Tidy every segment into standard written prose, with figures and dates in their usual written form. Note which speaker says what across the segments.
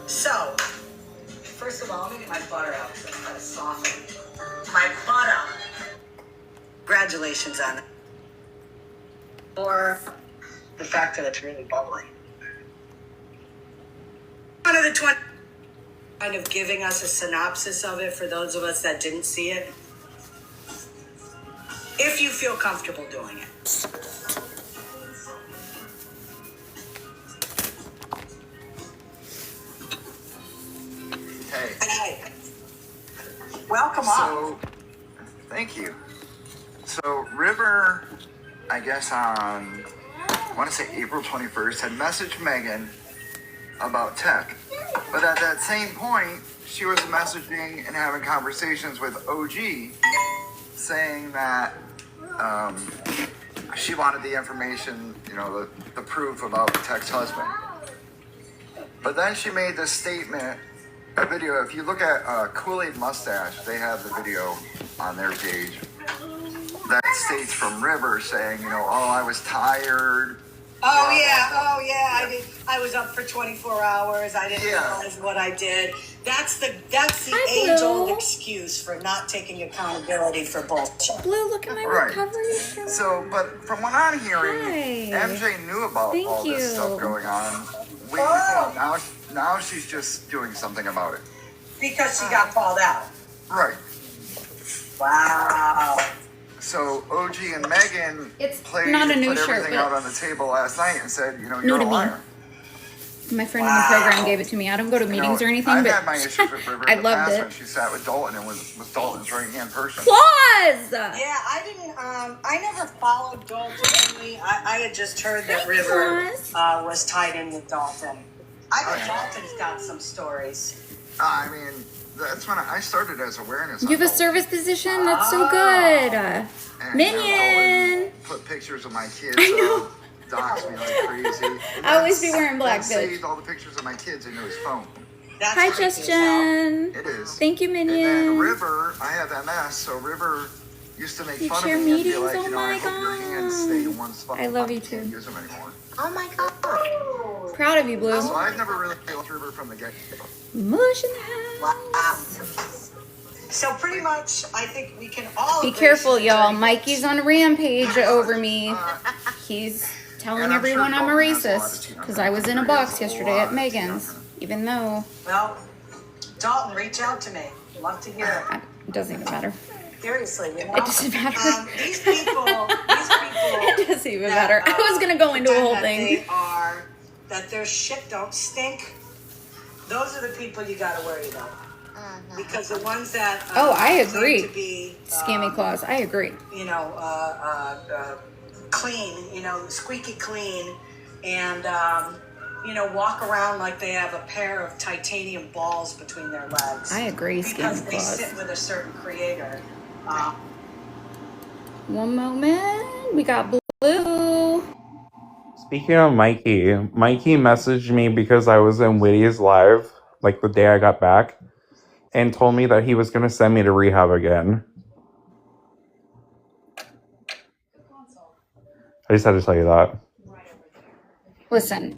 Speaker 1: So, first of all, let me get my butter out because I'm kind of softened. My butter. Congratulations on it. Or the fact that it's really bubbly. One of the 20 kind of giving us a synopsis of it for those of us that didn't see it. If you feel comfortable doing it. Hey. Welcome on.
Speaker 2: Thank you. So River, I guess on, I want to say April 21st, had messaged Megan about tech. But at that same point, she was messaging and having conversations with OG saying that she wanted the information, the proof about Tech's husband. But then she made this statement, a video. If you look at Kool-Aid Mustache, they have the video on their page that states from River saying, I was tired.
Speaker 1: Oh yeah. I was up for 24 hours. I didn't realize what I did. That's the age-old excuse for not taking accountability for bullshit.
Speaker 3: Blue, look at my recovery.
Speaker 2: So, but from what I'm hearing, MJ knew about all this stuff going on. Now she's just doing something about it.
Speaker 1: Because she got called out.
Speaker 2: Right.
Speaker 1: Wow.
Speaker 2: So OG and Megan put everything out on the table last night and said, you're a liar.
Speaker 3: My friend in the program gave it to me. I don't go to meetings or anything,
Speaker 2: I've
Speaker 3: but
Speaker 2: had my issues with River
Speaker 3: I loved it.
Speaker 2: When she sat with Dalton and was Dalton's right-hand person.
Speaker 3: Claus!
Speaker 1: Yeah, I never followed Dalton. I had just heard that River was tied in with Dalton. I think Dalton's got some stories.
Speaker 2: I mean, that's when I started as awareness.
Speaker 3: You have a service position? That's so good. Minion!
Speaker 2: Put pictures of my kids.
Speaker 3: I know.
Speaker 2: Docs me like crazy.
Speaker 3: I always be wearing black, bitch.
Speaker 2: Saved all the pictures of my kids into his phone.
Speaker 3: Hi, Justin.
Speaker 2: It is.
Speaker 3: Thank you, Minion.
Speaker 2: And then River, I have MS, so River used to make fun of me and be like, I hope your hands stay in one spot.
Speaker 3: I love you too.
Speaker 2: Can't use them anymore.
Speaker 1: Oh my God.
Speaker 3: Proud of you, Blue.
Speaker 2: So I've never really liked River from the get-go.
Speaker 3: Mush in the house.
Speaker 1: Wow. So pretty much, I think we can all
Speaker 3: be careful, y'all. Mikey's on a rampage over me. He's telling everyone I'm a racist because I was in a box yesterday at Megan's, even though.
Speaker 1: Well, Dalton, reach out to me. Love to hear it.
Speaker 3: It doesn't even matter.
Speaker 1: Seriously,
Speaker 3: It doesn't matter.
Speaker 1: These people.
Speaker 3: It doesn't even matter. I was gonna go into a whole thing.
Speaker 1: That their shit don't stink. Those are the people you gotta worry about. Because the ones that
Speaker 3: I agree.
Speaker 1: To be,
Speaker 3: ScammyClaus, I agree.
Speaker 1: Clean, squeaky clean, and walk around like they have a pair of titanium balls between their legs.
Speaker 3: I agree,
Speaker 1: because
Speaker 3: ScammyClaus.
Speaker 1: they sit with a certain creator.
Speaker 3: One moment, we got Blue.
Speaker 4: Speaking of Mikey messaged me because I was in Whitty's live, like the day I got back, and told me that he was going to send me to rehab again. I just had to tell you that.
Speaker 3: Listen.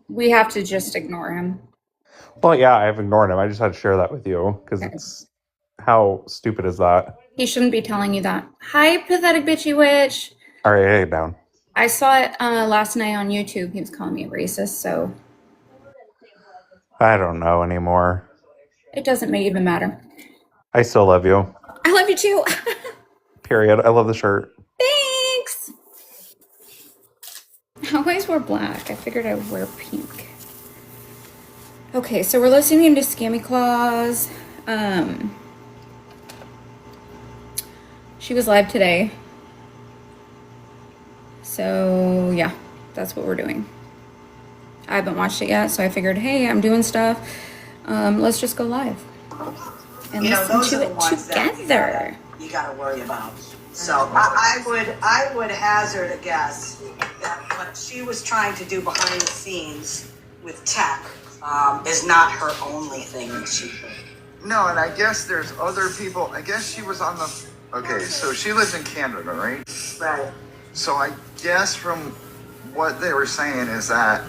Speaker 3: We have to just ignore him.
Speaker 4: Well, yeah, I've ignored him. I just had to share that with you because it's how stupid is that?
Speaker 3: He shouldn't be telling you that. Hi, pathetic bitchy witch.
Speaker 4: All right, hey, down.
Speaker 3: I saw it last night on YouTube. He was calling me a racist, so
Speaker 4: I don't know anymore.
Speaker 3: it doesn't even matter.
Speaker 4: I still love you.
Speaker 3: I love you too.
Speaker 4: Period. I love the shirt.
Speaker 3: Thanks. I always wear black. I figured I would wear pink. Okay, so we're listening to ScammyClaus. She was live today. So, yeah, that's what we're doing. I haven't watched it yet, so I figured, hey, I'm doing stuff. Let's just go live and listen to it together.
Speaker 1: You gotta worry about. So I would hazard a guess that what she was trying to do behind the scenes with Tech is not her only thing that she did.
Speaker 2: No, and I guess there's other people. I guess she was on the. Okay, so she lives in Canada, right?
Speaker 1: Right.
Speaker 2: So I guess from what they were saying is that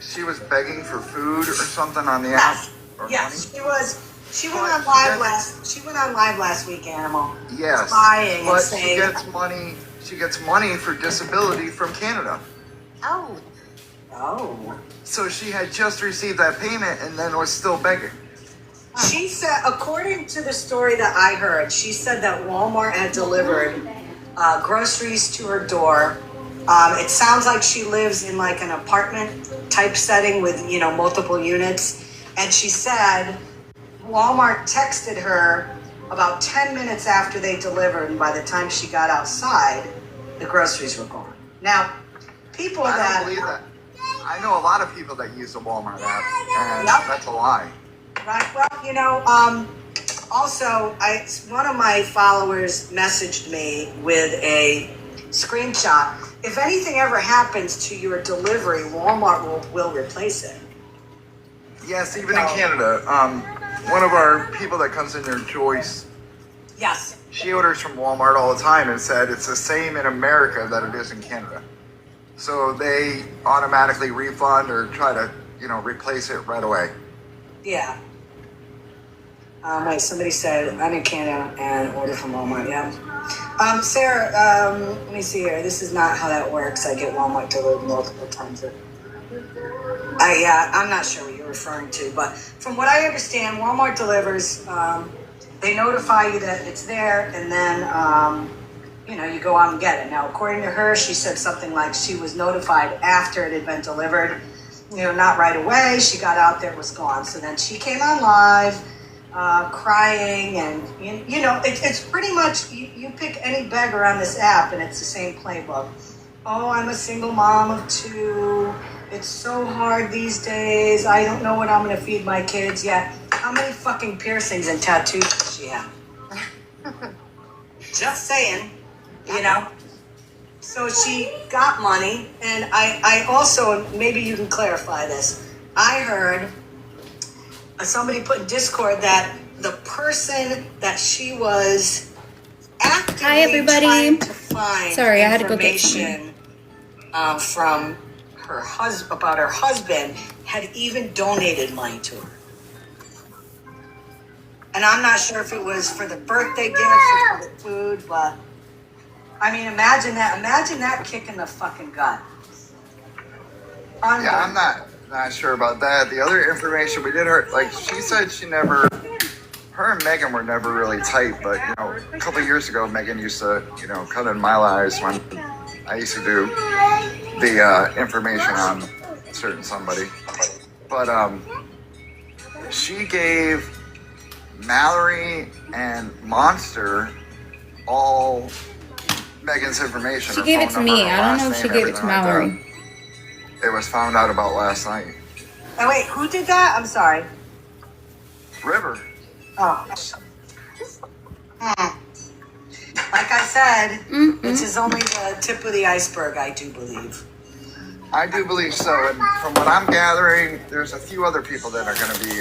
Speaker 2: she was begging for food or something on the app. Or
Speaker 1: Yes,
Speaker 2: money.
Speaker 1: she was. She went
Speaker 2: But
Speaker 1: on live last. She went on live last week, Animal.
Speaker 2: Yes,
Speaker 1: Crying and
Speaker 2: but
Speaker 1: saying,
Speaker 2: she gets money. She gets money for disability from Canada.
Speaker 1: "Oh, oh."
Speaker 2: So she had just received that payment and then was still begging.
Speaker 1: She said, according to the story that I heard, she said that Walmart had delivered groceries to her door. It sounds like she lives in like an apartment type setting with, you know, multiple units. And she said Walmart texted her about 10 minutes after they delivered. And by the time she got outside, the groceries were gone. Now, people
Speaker 2: I
Speaker 1: that...
Speaker 2: don't believe that. I know a lot of people that use the Walmart app, and
Speaker 1: Yep.
Speaker 2: that's a lie.
Speaker 1: Right. Well, you know, also, one of my followers messaged me with a screenshot. If anything ever happens to your delivery, Walmart will replace it.
Speaker 2: Yes, even in Canada. One of our people that comes in here, Joyce,
Speaker 1: Yes.
Speaker 2: she orders from Walmart all the time and said it's the same in America that it is in Canada. So they automatically refund or try to, you know, replace it right away.
Speaker 1: Yeah. Wait, somebody said I'm in Canada and order from Walmart. Yeah. Sarah, let me see here. This is not how that works. I get Walmart delivered multiple times. I'm not sure what you're referring to, but from what I understand, Walmart delivers. They notify you that it's there, and then you know, you go out and get it. Now, according to her, she said something like she was notified after it had been delivered. You know, not right away. She got out there, it was gone. So then she came on live, crying, and you know, it's pretty much you pick any beggar on this app, and it's the same playbook. Oh, I'm a single mom of 2. It's so hard these days. I don't know what I'm going to feed my kids yet. How many fucking piercings and tattoos does she have? Just saying, you know. So she got money, and I also, maybe you can clarify this. I heard somebody put in Discord that the person that she was actively
Speaker 3: Hi, everybody.
Speaker 1: trying to find
Speaker 3: Sorry, I had to go get
Speaker 1: information from her husband about her husband had even donated money to her. And I'm not sure if it was for the birthday gift or for the food, but I mean, imagine that kick in the fucking gut.
Speaker 2: Yeah, I'm not sure about that. The other information we did her, like she said she never, her and Megan were never really tight, but you know, a couple of years ago, Megan used to, you know, cut in my lives when I used to do the information on certain somebody. But she gave Mallory and Monster all Megan's information.
Speaker 3: She
Speaker 2: her
Speaker 3: gave
Speaker 2: phone
Speaker 3: it to me.
Speaker 2: number, her
Speaker 3: I don't know
Speaker 2: last
Speaker 3: if she
Speaker 2: name,
Speaker 3: gave it to
Speaker 2: everything like
Speaker 3: Mallory.
Speaker 2: that. It was found out about last night.
Speaker 1: Oh, wait, who did that? I'm sorry.
Speaker 2: River.
Speaker 1: Oh. Like I said, this is only the tip of the iceberg, I do believe.
Speaker 2: I do believe so, and from what I'm gathering, there's a few other people that are going to be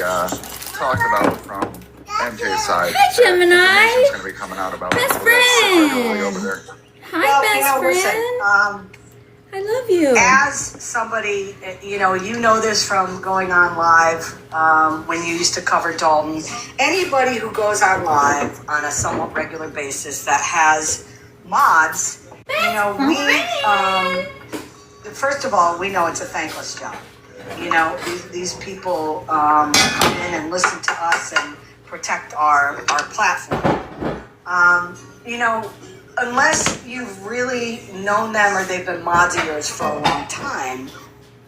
Speaker 2: talked about from MJ's side.
Speaker 3: Hi, Gemini.
Speaker 2: Information's going to be coming out about
Speaker 3: Best
Speaker 2: people that sit regularly
Speaker 3: friend.
Speaker 2: over there.
Speaker 3: Hi, best friend.
Speaker 1: Listen,
Speaker 3: I love you.
Speaker 1: as somebody, you know this from going on live when you used to cover Dalton. Anybody who goes on live on a somewhat regular basis that has mods, you know, first of all, we know it's a thankless job. You know, these people come in and listen to us and protect our platform. You know, unless you've really known them or they've been mods of yours for a long time,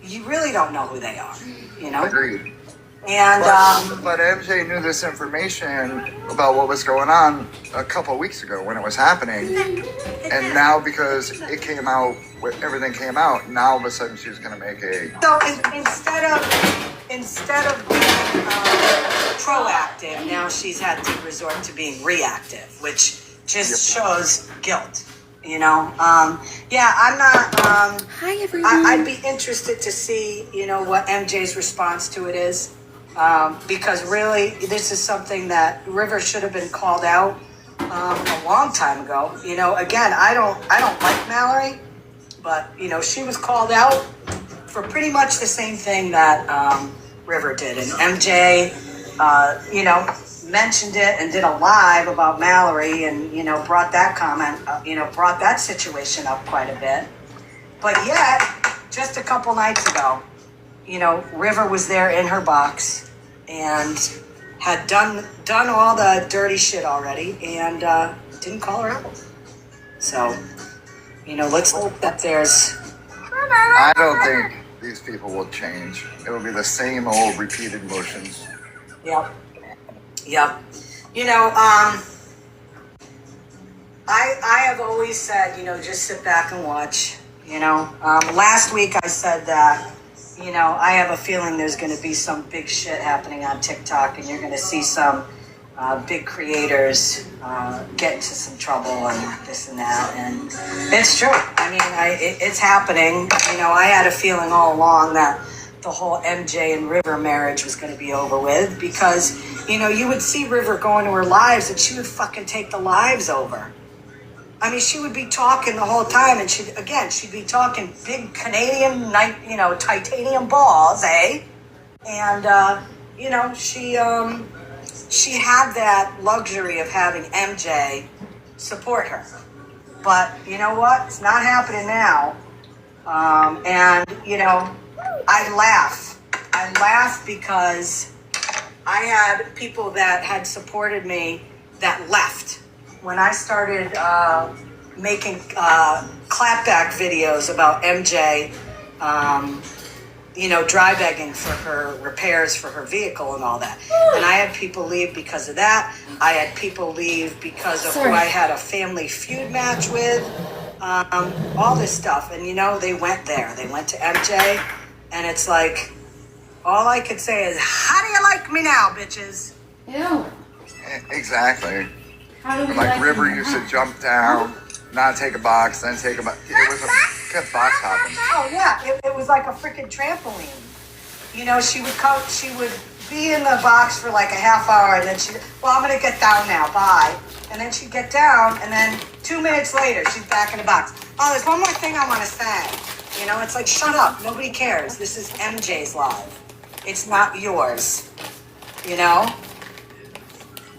Speaker 1: you really don't know who they are, you know?
Speaker 2: Agreed.
Speaker 1: And,
Speaker 2: But MJ knew this information about what was going on a couple of weeks ago when it was happening. And now because it came out, everything came out, now all of a sudden she's going to make a...
Speaker 1: so instead of being proactive, now she's had to resort to being reactive, which just shows guilt, you know? Yeah, I'm not...
Speaker 3: Hi, everyone.
Speaker 1: I'd be interested to see, you know, what MJ's response to it is. Because really, this is something that River should have been called out a long time ago. You know, again, I don't like Mallory, but you know, she was called out for pretty much the same thing that River did, and MJ, you know, mentioned it and did a live about Mallory, and you know, brought that comment, you know, brought that situation up quite a bit. But yet, just a couple nights ago, you know, River was there in her box and had done all the dirty shit already, and didn't call her out. So, you know, let's hope that there's.
Speaker 2: I don't think these people will change. It will be the same old repeated motions.
Speaker 1: Yep. You know, I have always said, you know, just sit back and watch. You know, last week I said that, you know, I have a feeling there's going to be some big shit happening on TikTok, and you're going to see some big creators get into some trouble and this and that. And it's true. I mean, it's happening. You know, I had a feeling all along that the whole MJ and River marriage was going to be over with, because, you know, you would see River go into her lives and she would fucking take the lives over. I mean, she would be talking the whole time, and she'd be talking big Canadian, you know, titanium balls, eh? And, you know, she had that luxury of having MJ support her. But you know what? It's not happening now. And, you know, I laugh because I had people that had supported me that left when I started making clapback videos about MJ, you know, dry begging for her repairs for her vehicle and all that. And I had people leave because of that. I had people leave because of who I had a family feud match with, all this stuff. And, you know, they went there. They went to MJ, and it's like, all I could say is, how do you like me now, bitches?
Speaker 3: Ew.
Speaker 2: Exactly.
Speaker 3: How do we
Speaker 2: Like River used to jump down, not take a box, then take a box. It was kept box hopping.
Speaker 1: Oh yeah, it was like a freaking trampoline. You know, she would be in the box for like a half hour, and then I'm gonna get down now, bye. And then she'd get down, and then 2 minutes later, she's back in the box. Oh, there's one more thing I want to say. You know, it's like, shut up, nobody cares. This is MJ's live. It's not yours. You know?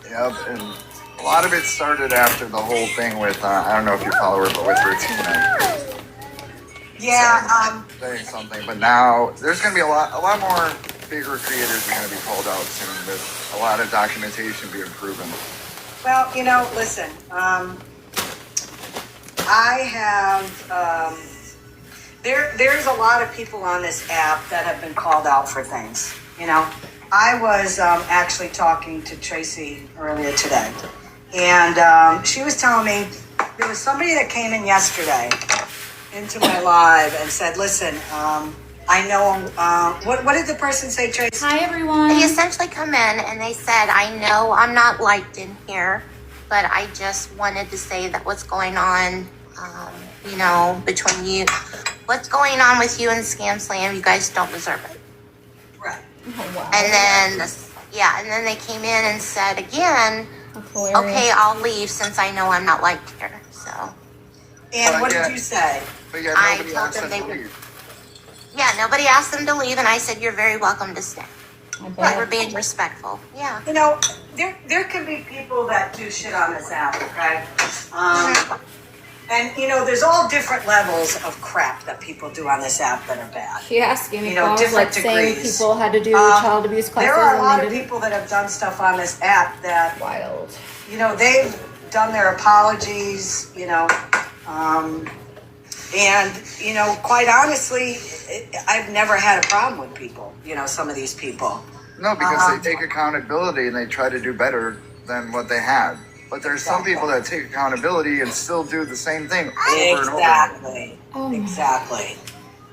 Speaker 2: Yep, and a lot of it started after the whole thing with, I don't know if you follow her, but with Rotina.
Speaker 1: Yeah,
Speaker 2: Saying something, but now there's going to be a lot more bigger creators are going to be called out soon with a lot of documentation being proven.
Speaker 1: well, you know, listen, I have, there's a lot of people on this app that have been called out for things, you know. I was actually talking to Tracy earlier today, and she was telling me there was somebody that came in yesterday into my live and said, listen, I know, what did the person say, Tracy?
Speaker 3: Hi, everyone.
Speaker 5: They essentially come in and they said, I know I'm not liked in here, but I just wanted to say that what's going on, you know, between you, what's going on with you and Scam Slam, you guys don't deserve it.
Speaker 1: Right.
Speaker 3: Oh, wow.
Speaker 5: And then, and then they came in and said again, okay, I'll leave since I know I'm not liked here, so.
Speaker 1: And what did you say?
Speaker 2: But yeah,
Speaker 5: I
Speaker 2: nobody
Speaker 5: told
Speaker 2: asked
Speaker 5: them
Speaker 2: them
Speaker 5: they
Speaker 2: to
Speaker 5: would-
Speaker 2: leave.
Speaker 5: Yeah, nobody asked them to leave, and I said, you're very welcome to stay.
Speaker 3: I
Speaker 5: But
Speaker 3: bet.
Speaker 5: we're being respectful, yeah.
Speaker 1: You know, there can be people that do shit on this app, okay? And, you know, there's all different levels of crap that people do on this app that are bad.
Speaker 3: She asked me,
Speaker 1: You know, different
Speaker 3: like saying
Speaker 1: degrees.
Speaker 3: people had to do child abuse classes.
Speaker 1: There are a
Speaker 3: and
Speaker 1: lot
Speaker 3: they
Speaker 1: of
Speaker 3: didn't.
Speaker 1: people that have done stuff on this app that,
Speaker 3: Wild.
Speaker 1: you know, they've done their apologies, you know, and, you know, quite honestly, I've never had a problem with people, you know, some of these people.
Speaker 2: No, because they take accountability and they try to do better than what they had. But there's some people that take accountability and still do the same thing over and over.
Speaker 1: Exactly.
Speaker 3: Oh my.
Speaker 1: Exactly.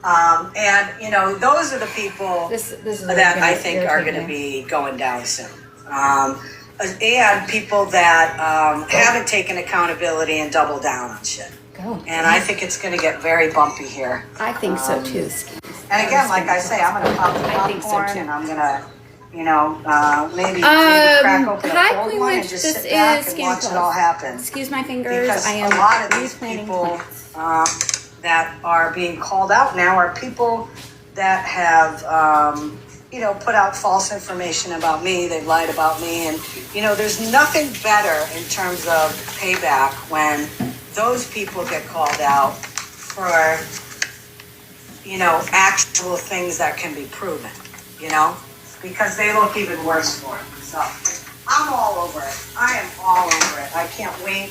Speaker 1: And, you know, those are the people
Speaker 3: This is
Speaker 1: that I think are going to be going down soon. And people that haven't taken accountability and double down on shit.
Speaker 3: Go.
Speaker 1: And I think it's going to get very bumpy here.
Speaker 3: I think so too.
Speaker 1: And again, like I say, I'm going to pop the
Speaker 3: I think so,
Speaker 1: popcorn
Speaker 3: too.
Speaker 1: and I'm going to, you know, maybe crack open a
Speaker 3: hi,
Speaker 1: cold
Speaker 3: Queen
Speaker 1: one and
Speaker 3: Witch.
Speaker 1: just
Speaker 3: This
Speaker 1: sit back
Speaker 3: is
Speaker 1: and watch it
Speaker 3: ScammyClaus.
Speaker 1: all happen.
Speaker 3: Excuse my fingers.
Speaker 1: Because
Speaker 3: I am
Speaker 1: a lot of these
Speaker 3: replanting
Speaker 1: people,
Speaker 3: plants.
Speaker 1: that are being called out now are people that have, put out false information about me. They've lied about me. And, there's nothing better in terms of payback when those people get called out for, actual things that can be proven, because they look even worse for it. So I'm all over it. I am all over it. I can't wait,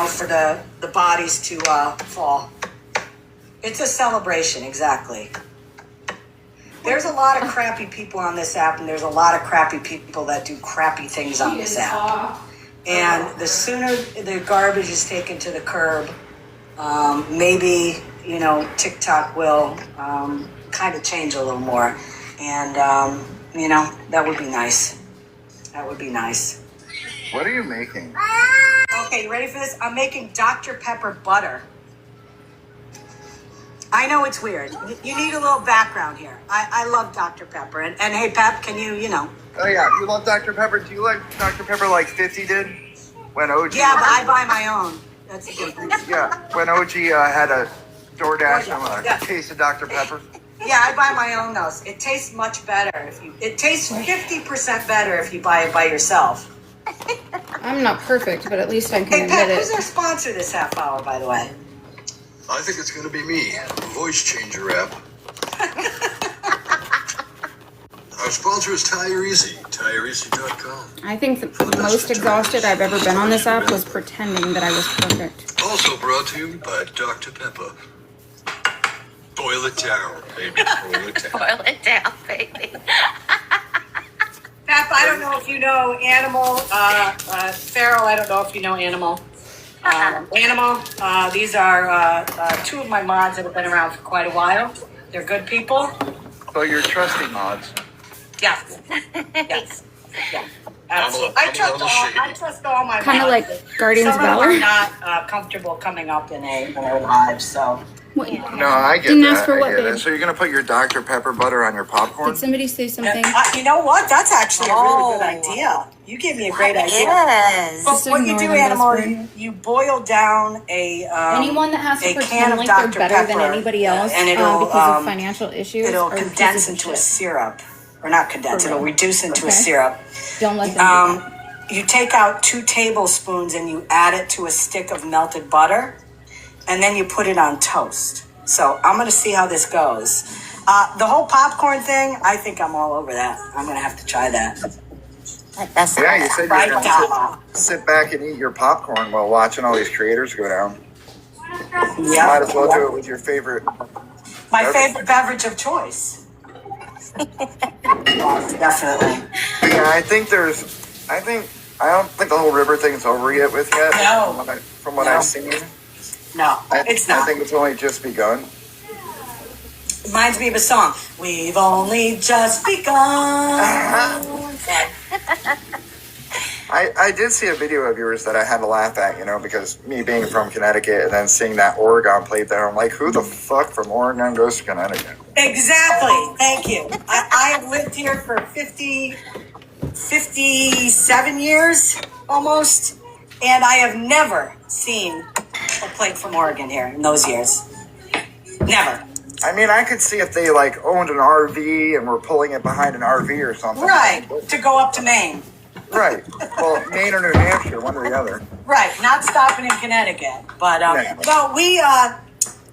Speaker 1: for the bodies to fall. It's a celebration, exactly. There's a lot of crappy people on this app, and there's a lot of crappy people that do crappy things on this app. And the sooner the garbage is taken to the curb, maybe, TikTok will kind of change a little more. And, that would be nice. That would be nice.
Speaker 2: What are you making?
Speaker 1: Okay, you ready for this? I'm making Dr. Pepper butter. I know it's weird. You need a little background here. I love Dr. Pepper. And hey, Pep, can you?
Speaker 2: Oh, yeah. You love Dr. Pepper? Do you like Dr. Pepper like 50 did? When OG...
Speaker 1: Yeah, but I buy my own. That's a difference.
Speaker 2: Yeah, when OG had a DoorDash from a case of Dr. Pepper.
Speaker 1: Yeah, I buy my own, though. It tastes much better. It tastes 50% better if you buy it by yourself.
Speaker 3: I'm not perfect, but at least I can
Speaker 1: Hey,
Speaker 3: admit
Speaker 1: Pep,
Speaker 3: it.
Speaker 1: who's our sponsor this half hour, by the way?
Speaker 6: I think it's going to be me, Voice Changer app. Our sponsor is Tire Easy, TireEasy.com.
Speaker 3: I think the most exhausted I've ever been on this app was pretending that I was perfect.
Speaker 6: Also brought to you by Dr. Pepper. Boil it down, baby. Boil it down.
Speaker 5: Boil it down, baby.
Speaker 1: Pep, I don't know if you know Animal. Farrell, I don't know if you know Animal. Animal, these are two of my mods that have been around for quite a while. They're good people.
Speaker 2: So you're trusting mods.
Speaker 1: Yes. Yes. Yeah. Absolutely. I trust all my
Speaker 3: Kind of
Speaker 1: mods.
Speaker 3: like Guardians of
Speaker 1: Some of them
Speaker 3: Valor.
Speaker 1: are not comfortable coming up in our lives, so.
Speaker 3: What?
Speaker 2: No, I get
Speaker 3: Didn't
Speaker 2: that.
Speaker 3: ask for what,
Speaker 2: I get
Speaker 3: babe?
Speaker 2: it. So you're going to put your Dr. Pepper butter on your popcorn?
Speaker 3: Did somebody say something?
Speaker 1: You know what? That's actually a really good idea. You gave me a great idea.
Speaker 5: Yes.
Speaker 1: But
Speaker 3: Just
Speaker 1: what you
Speaker 3: ignore
Speaker 1: do,
Speaker 3: them,
Speaker 1: Animal,
Speaker 3: Buzzword.
Speaker 1: you boil down
Speaker 3: Anyone that has to
Speaker 1: a can
Speaker 3: pretend
Speaker 1: of
Speaker 3: like
Speaker 1: Dr.
Speaker 3: they're better than
Speaker 1: Pepper,
Speaker 3: anybody else
Speaker 1: and it'll,
Speaker 3: because of financial issues,
Speaker 1: it'll
Speaker 3: are pieces
Speaker 1: condense
Speaker 3: of
Speaker 1: into a
Speaker 3: shit.
Speaker 1: syrup. Or not condense,
Speaker 3: For
Speaker 1: it'll
Speaker 3: real.
Speaker 1: reduce into a
Speaker 3: Okay.
Speaker 1: syrup.
Speaker 3: Don't let them do that.
Speaker 1: You take out 2 tablespoons and you add it to a stick of melted butter, and then you put it on toast. So I'm going to see how this goes. The whole popcorn thing, I think I'm all over that. I'm going to have to try that.
Speaker 5: That's
Speaker 2: Yeah, you said
Speaker 1: Right
Speaker 2: you're going
Speaker 1: now.
Speaker 2: to sit back and eat your popcorn while watching all these creators go down.
Speaker 1: Yeah.
Speaker 2: Might as well do it with your favorite.
Speaker 1: My favorite beverage of choice. Definitely.
Speaker 2: Yeah, I don't think the whole river thing's over yet with yet.
Speaker 1: No.
Speaker 2: From what
Speaker 1: No.
Speaker 2: I've seen.
Speaker 1: No, it's
Speaker 2: I
Speaker 1: not.
Speaker 2: think it's only just begun.
Speaker 1: Reminds me of a song. We've only just begun.
Speaker 2: I did see a video of yours that I had to laugh at, because me being from Connecticut and then seeing that Oregon played there, I'm like, who the fuck from Oregon goes to Connecticut?
Speaker 1: Exactly. Thank you. I have lived here for 57 years almost, and I have never seen a plate from Oregon here in those years. Never.
Speaker 2: I mean, I could see if they owned an RV and were pulling it behind an RV or something.
Speaker 1: Right. To go up to Maine.
Speaker 2: Right. Well, Maine or New Hampshire, one or the other.
Speaker 1: Right. Not stopping in Connecticut. But, no,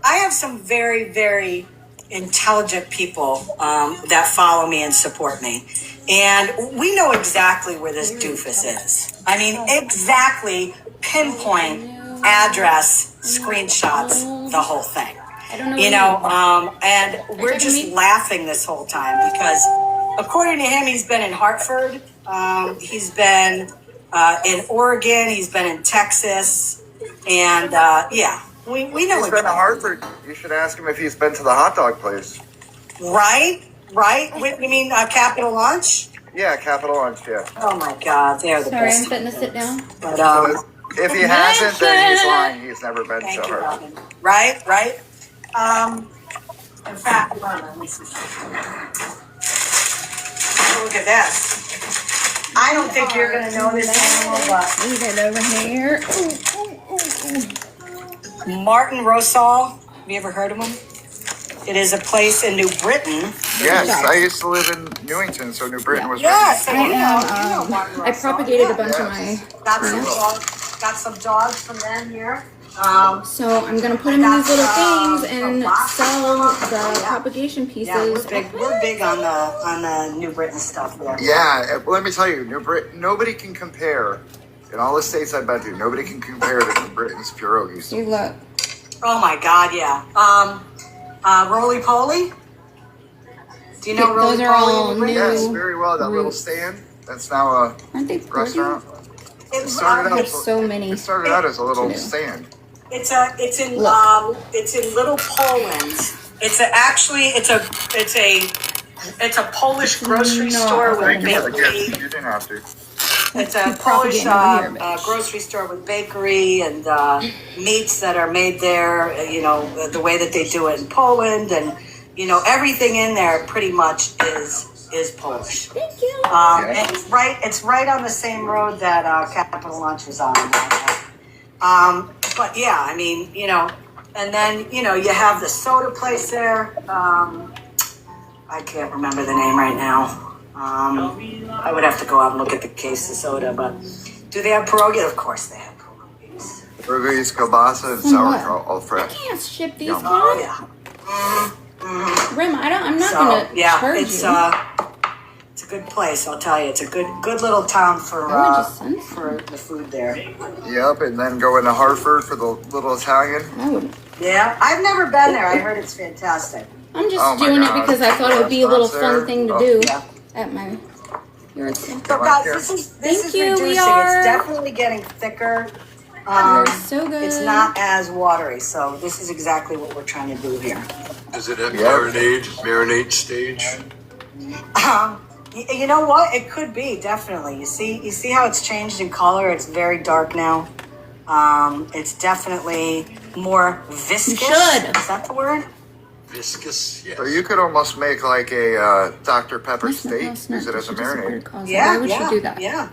Speaker 1: I have some very, very intelligent people that follow me and support me. And we know exactly where this doofus is. I mean, exactly pinpoint, address, screenshots, the whole thing.
Speaker 3: I don't know.
Speaker 1: And we're just laughing this whole time because according to him, he's been in Hartford. He's been in Oregon. He's been in Texas. And we know.
Speaker 2: He's been to Hartford. You should ask him if he's been to the hot dog place.
Speaker 1: Right. You mean Capital Lunch?
Speaker 2: Yeah, Capital Lunch, yeah.
Speaker 1: Oh my God, they're the
Speaker 3: Sorry,
Speaker 1: best.
Speaker 3: I'm fitting to sit down.
Speaker 1: But,
Speaker 2: If he hasn't, then he's lying. He's never been
Speaker 1: thank
Speaker 2: to
Speaker 1: you,
Speaker 2: Hartford.
Speaker 1: Robin. Right. In fact, let me see. Look at this. I don't think you're gonna know this animal, but
Speaker 3: Leave it over here.
Speaker 1: Martin Rosal. Have you ever heard of him? It is a place in New Britain.
Speaker 2: Yes, I used to live in Newington, so New Britain was
Speaker 1: Yes,
Speaker 2: right.
Speaker 1: and you know Martin Rosal.
Speaker 3: I propagated a bunch of my
Speaker 1: Got some dogs from them here.
Speaker 3: So I'm gonna put them in these little things and sell the propagation pieces.
Speaker 1: Yeah, we're big on the New Britain stuff there.
Speaker 2: Yeah, let me tell you, New Britain, nobody can compare. In all the states I've been to, nobody can compare to New Britain's pierogies.
Speaker 3: See, look.
Speaker 1: Oh my God, yeah. Roly Poly. Do you know Roly
Speaker 3: Those are all
Speaker 1: Poly?
Speaker 3: new.
Speaker 2: Yes, very well. That little stand. That's now a
Speaker 3: Aren't they
Speaker 2: restaurant.
Speaker 1: It
Speaker 3: There's so many.
Speaker 2: It started out as a little stand.
Speaker 1: It's in Little Poland. It's a Polish grocery store with
Speaker 2: Thank you for the
Speaker 1: bakery.
Speaker 2: gift. You didn't have to.
Speaker 1: It's a Polish grocery store with bakery and meats that are made there. You know, the way that they do it in Poland, and you know everything in there pretty much is Polish.
Speaker 3: Thank you.
Speaker 1: And it's right on the same road that Capital Lunch was on. But yeah, I mean, you know, and then, you know, you have the soda place there. I can't remember the name right now. I would have to go out and look at the case of soda, but do they have pierogi? Of course they have pierogies.
Speaker 2: Burgers, kielbasa, and sauerkraut, all
Speaker 3: I
Speaker 2: fresh.
Speaker 3: can't ship these.
Speaker 2: Yum.
Speaker 1: Oh, yeah.
Speaker 3: Rim, I'm not gonna charge you.
Speaker 1: It's a good place, I'll tell you. It's a good little town for the food there.
Speaker 2: Yep, and then go into Hartford for the little Italian.
Speaker 3: I wouldn't.
Speaker 1: Yeah, I've never been there. I heard it's fantastic.
Speaker 3: I'm just
Speaker 2: Oh my
Speaker 3: doing
Speaker 2: God.
Speaker 3: it because I thought it would be a little
Speaker 2: Restaurants
Speaker 3: fun thing to
Speaker 2: there.
Speaker 3: do
Speaker 1: Yeah.
Speaker 3: at my yard sale.
Speaker 1: So guys, this is
Speaker 3: Thank you,
Speaker 1: reducing.
Speaker 3: we are.
Speaker 1: It's definitely getting thicker.
Speaker 3: They're so good.
Speaker 1: It's not as watery, so this is exactly what we're trying to do here.
Speaker 6: Is it at
Speaker 2: Yep.
Speaker 6: marinade stage?
Speaker 1: You know what? It could be, definitely. You see how it's changed in color? It's very dark now. It's definitely more viscous.
Speaker 3: You should.
Speaker 1: Is that the word?
Speaker 6: Viscous, yes.
Speaker 2: So you could almost make like a Dr. Pepper
Speaker 3: Must not
Speaker 2: steak,
Speaker 3: last night,
Speaker 2: use it as a
Speaker 3: which is weird
Speaker 2: marinade.
Speaker 3: cause.
Speaker 1: Yeah,
Speaker 3: Why would
Speaker 1: yeah,
Speaker 3: you do that?
Speaker 1: yeah.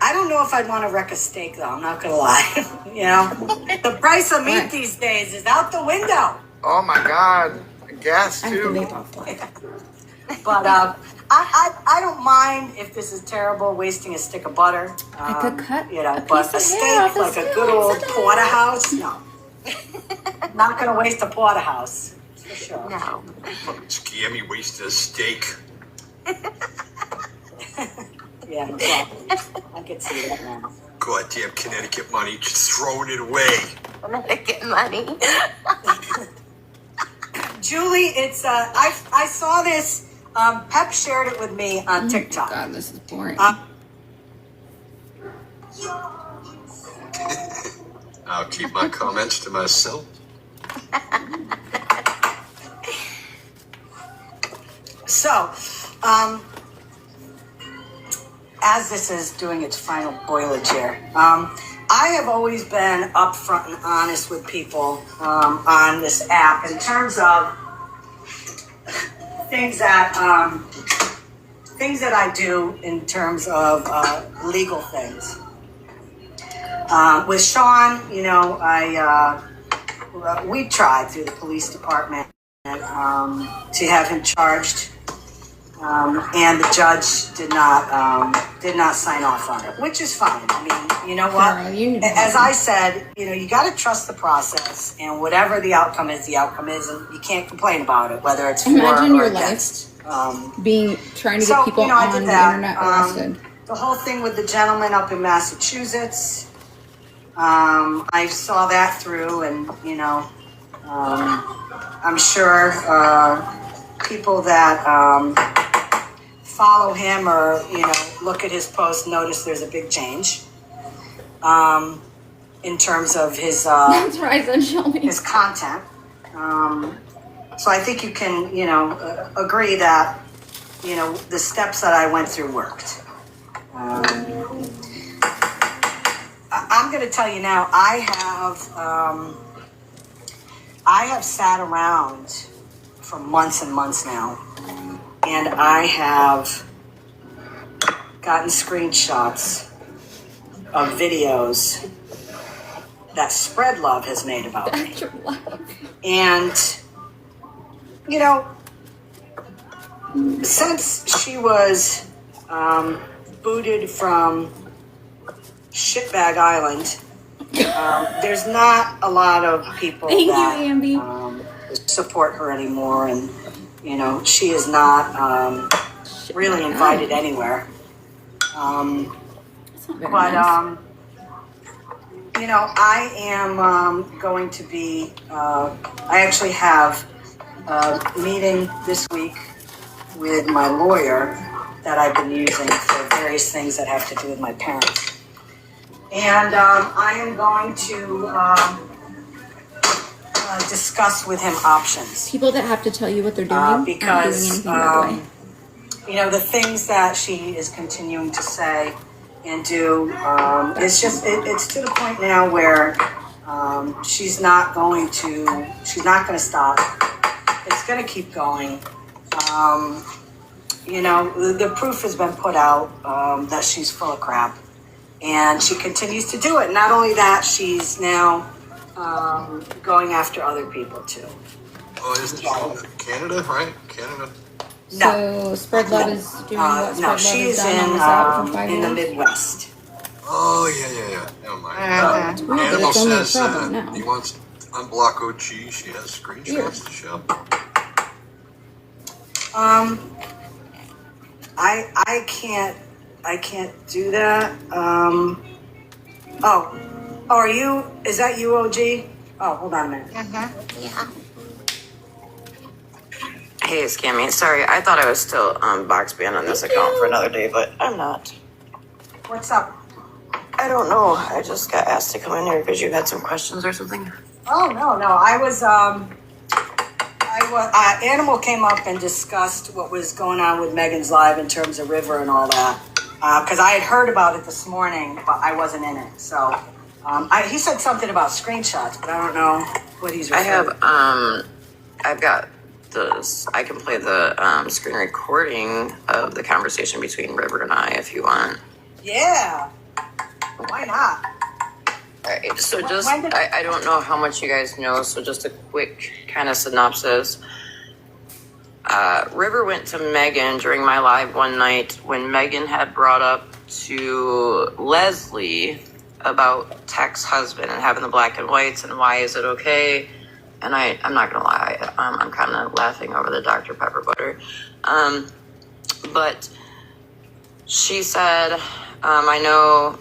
Speaker 1: I don't know if I'd want to wreck a steak, though. I'm not gonna lie. You know, the price of meat
Speaker 3: Right.
Speaker 1: these days is out the window.
Speaker 2: Oh my God, gas
Speaker 3: I have to
Speaker 2: too.
Speaker 3: vape off light.
Speaker 1: But I don't mind if this is terrible, wasting a stick of butter.
Speaker 3: I could cut
Speaker 1: You know,
Speaker 3: a
Speaker 1: but
Speaker 3: piece
Speaker 1: a
Speaker 3: of hair off
Speaker 1: steak
Speaker 3: this
Speaker 1: like a
Speaker 3: nail
Speaker 1: good old
Speaker 3: once a day.
Speaker 1: porterhouse, no. Not gonna waste a porterhouse, for sure.
Speaker 5: No.
Speaker 6: Fucking scammy wasted a steak.
Speaker 1: Yeah, exactly. I could see that now.
Speaker 6: Goddamn Connecticut money, just throwing it away.
Speaker 5: I'm gonna get money.
Speaker 1: Julie, it's I saw this. Pep shared it with me on TikTok.
Speaker 3: God, this is boring.
Speaker 6: I'll keep my comments to myself.
Speaker 1: So, as this is doing its final boilage here, I have always been upfront and honest with people on this app in terms of things that I do in terms of legal things. With Sean, you know, we tried through the police department to have him charged. And the judge did not sign off on it, which is fine. I mean, you know what?
Speaker 3: Girl, you need to
Speaker 1: As
Speaker 3: help
Speaker 1: I said, you know, you got to trust the process, and whatever the outcome is, and you can't complain about it, whether it's
Speaker 3: Imagine
Speaker 1: for or
Speaker 3: your
Speaker 1: against.
Speaker 3: Trying to
Speaker 1: So,
Speaker 3: get people
Speaker 1: you know, I
Speaker 3: on
Speaker 1: did
Speaker 3: the
Speaker 1: that.
Speaker 3: internet arrested.
Speaker 1: The whole thing with the gentleman up in Massachusetts, I saw that through, and you know, I'm sure people that follow him or you know look at his post notice there's a big change in terms of his
Speaker 3: That's right, then Shelby.
Speaker 1: his content. So I think you can you know agree that you know the steps that I went through worked. I'm going to tell you now. I have sat around for months and months now, and I have gotten screenshots of videos that Spread Love has made about me.
Speaker 3: That's your life.
Speaker 1: And, you know, since she was booted from Shitbag Island, there's not a lot of people
Speaker 3: Thank you,
Speaker 1: that
Speaker 3: Ambi.
Speaker 1: support her anymore. And, you know, she is not really invited anywhere.
Speaker 3: That's not very
Speaker 1: But,
Speaker 3: nice.
Speaker 1: you know, I am going to be, I actually have a meeting this week with my lawyer that I've been using for various things that have to do with my parents. And I am going to discuss with him options.
Speaker 3: People that have to tell you what they're doing aren't doing
Speaker 1: Because,
Speaker 3: anything right away.
Speaker 1: you know, the things that she is continuing to say and do, it's just, it's to the point now where she's not going to stop. It's going to keep going. You know, the proof has been put out that she's full of crap. And she continues to do it. Not only that, she's now going after other people too.
Speaker 6: Oh, isn't she in Canada, right? Canada?
Speaker 3: So Spread Love is doing what Spread
Speaker 1: No,
Speaker 3: Love
Speaker 1: she's
Speaker 3: has done on this app for 5
Speaker 1: in the
Speaker 3: years.
Speaker 1: Midwest.
Speaker 6: Oh, yeah. Never mind.
Speaker 3: Weird that
Speaker 6: Animal
Speaker 3: it's only a
Speaker 6: says
Speaker 3: problem now.
Speaker 6: he wants to unblock OG. She has screenshots to show.
Speaker 1: I can't do that. Are you? Is that you, OG? Oh, hold on a minute.
Speaker 5: Yeah.
Speaker 7: Hey, Scammy. Sorry, I thought I was still box banned on this account for another day, but I'm not.
Speaker 1: What's up?
Speaker 7: I don't know. I just got asked to come in here because you had some questions or something.
Speaker 1: Oh no, I was Animal came up and discussed what was going on with Megan's live in terms of River and all that. Because I had heard about it this morning, but I wasn't in it. So he said something about screenshots, but I don't know what he's referring to.
Speaker 7: I've got this. I can play the screen recording of the conversation between River and I if you want.
Speaker 1: Yeah. Why not?
Speaker 7: All right, so
Speaker 1: When-
Speaker 7: just,
Speaker 1: when did-
Speaker 7: I don't know how much you guys know, so just a quick kind of synopsis. River went to Megan during my live one night when Megan had brought up to Leslie about Tech's husband and having the black and whites and why is it okay. And I'm not going to lie, I'm kind of laughing over the Dr. Pepper butter. But she said, I know,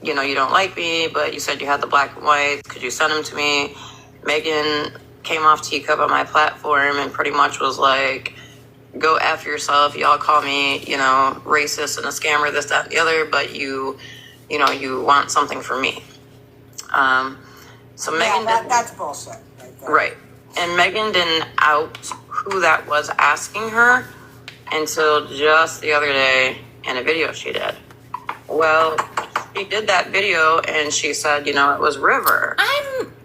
Speaker 7: you know, you don't like me, but you said you had the black and whites. Could you send them to me? Megan came off teacup on my platform and pretty much was like, go F yourself. Y'all call me, you know, racist and a scammer, this, that, and the other, but you want something from me. So Megan
Speaker 1: that's bullshit. Right there.
Speaker 7: right. And Megan didn't out who that was asking her until just the other day in a video she did. Well, she did that video and she said, you know, it was River.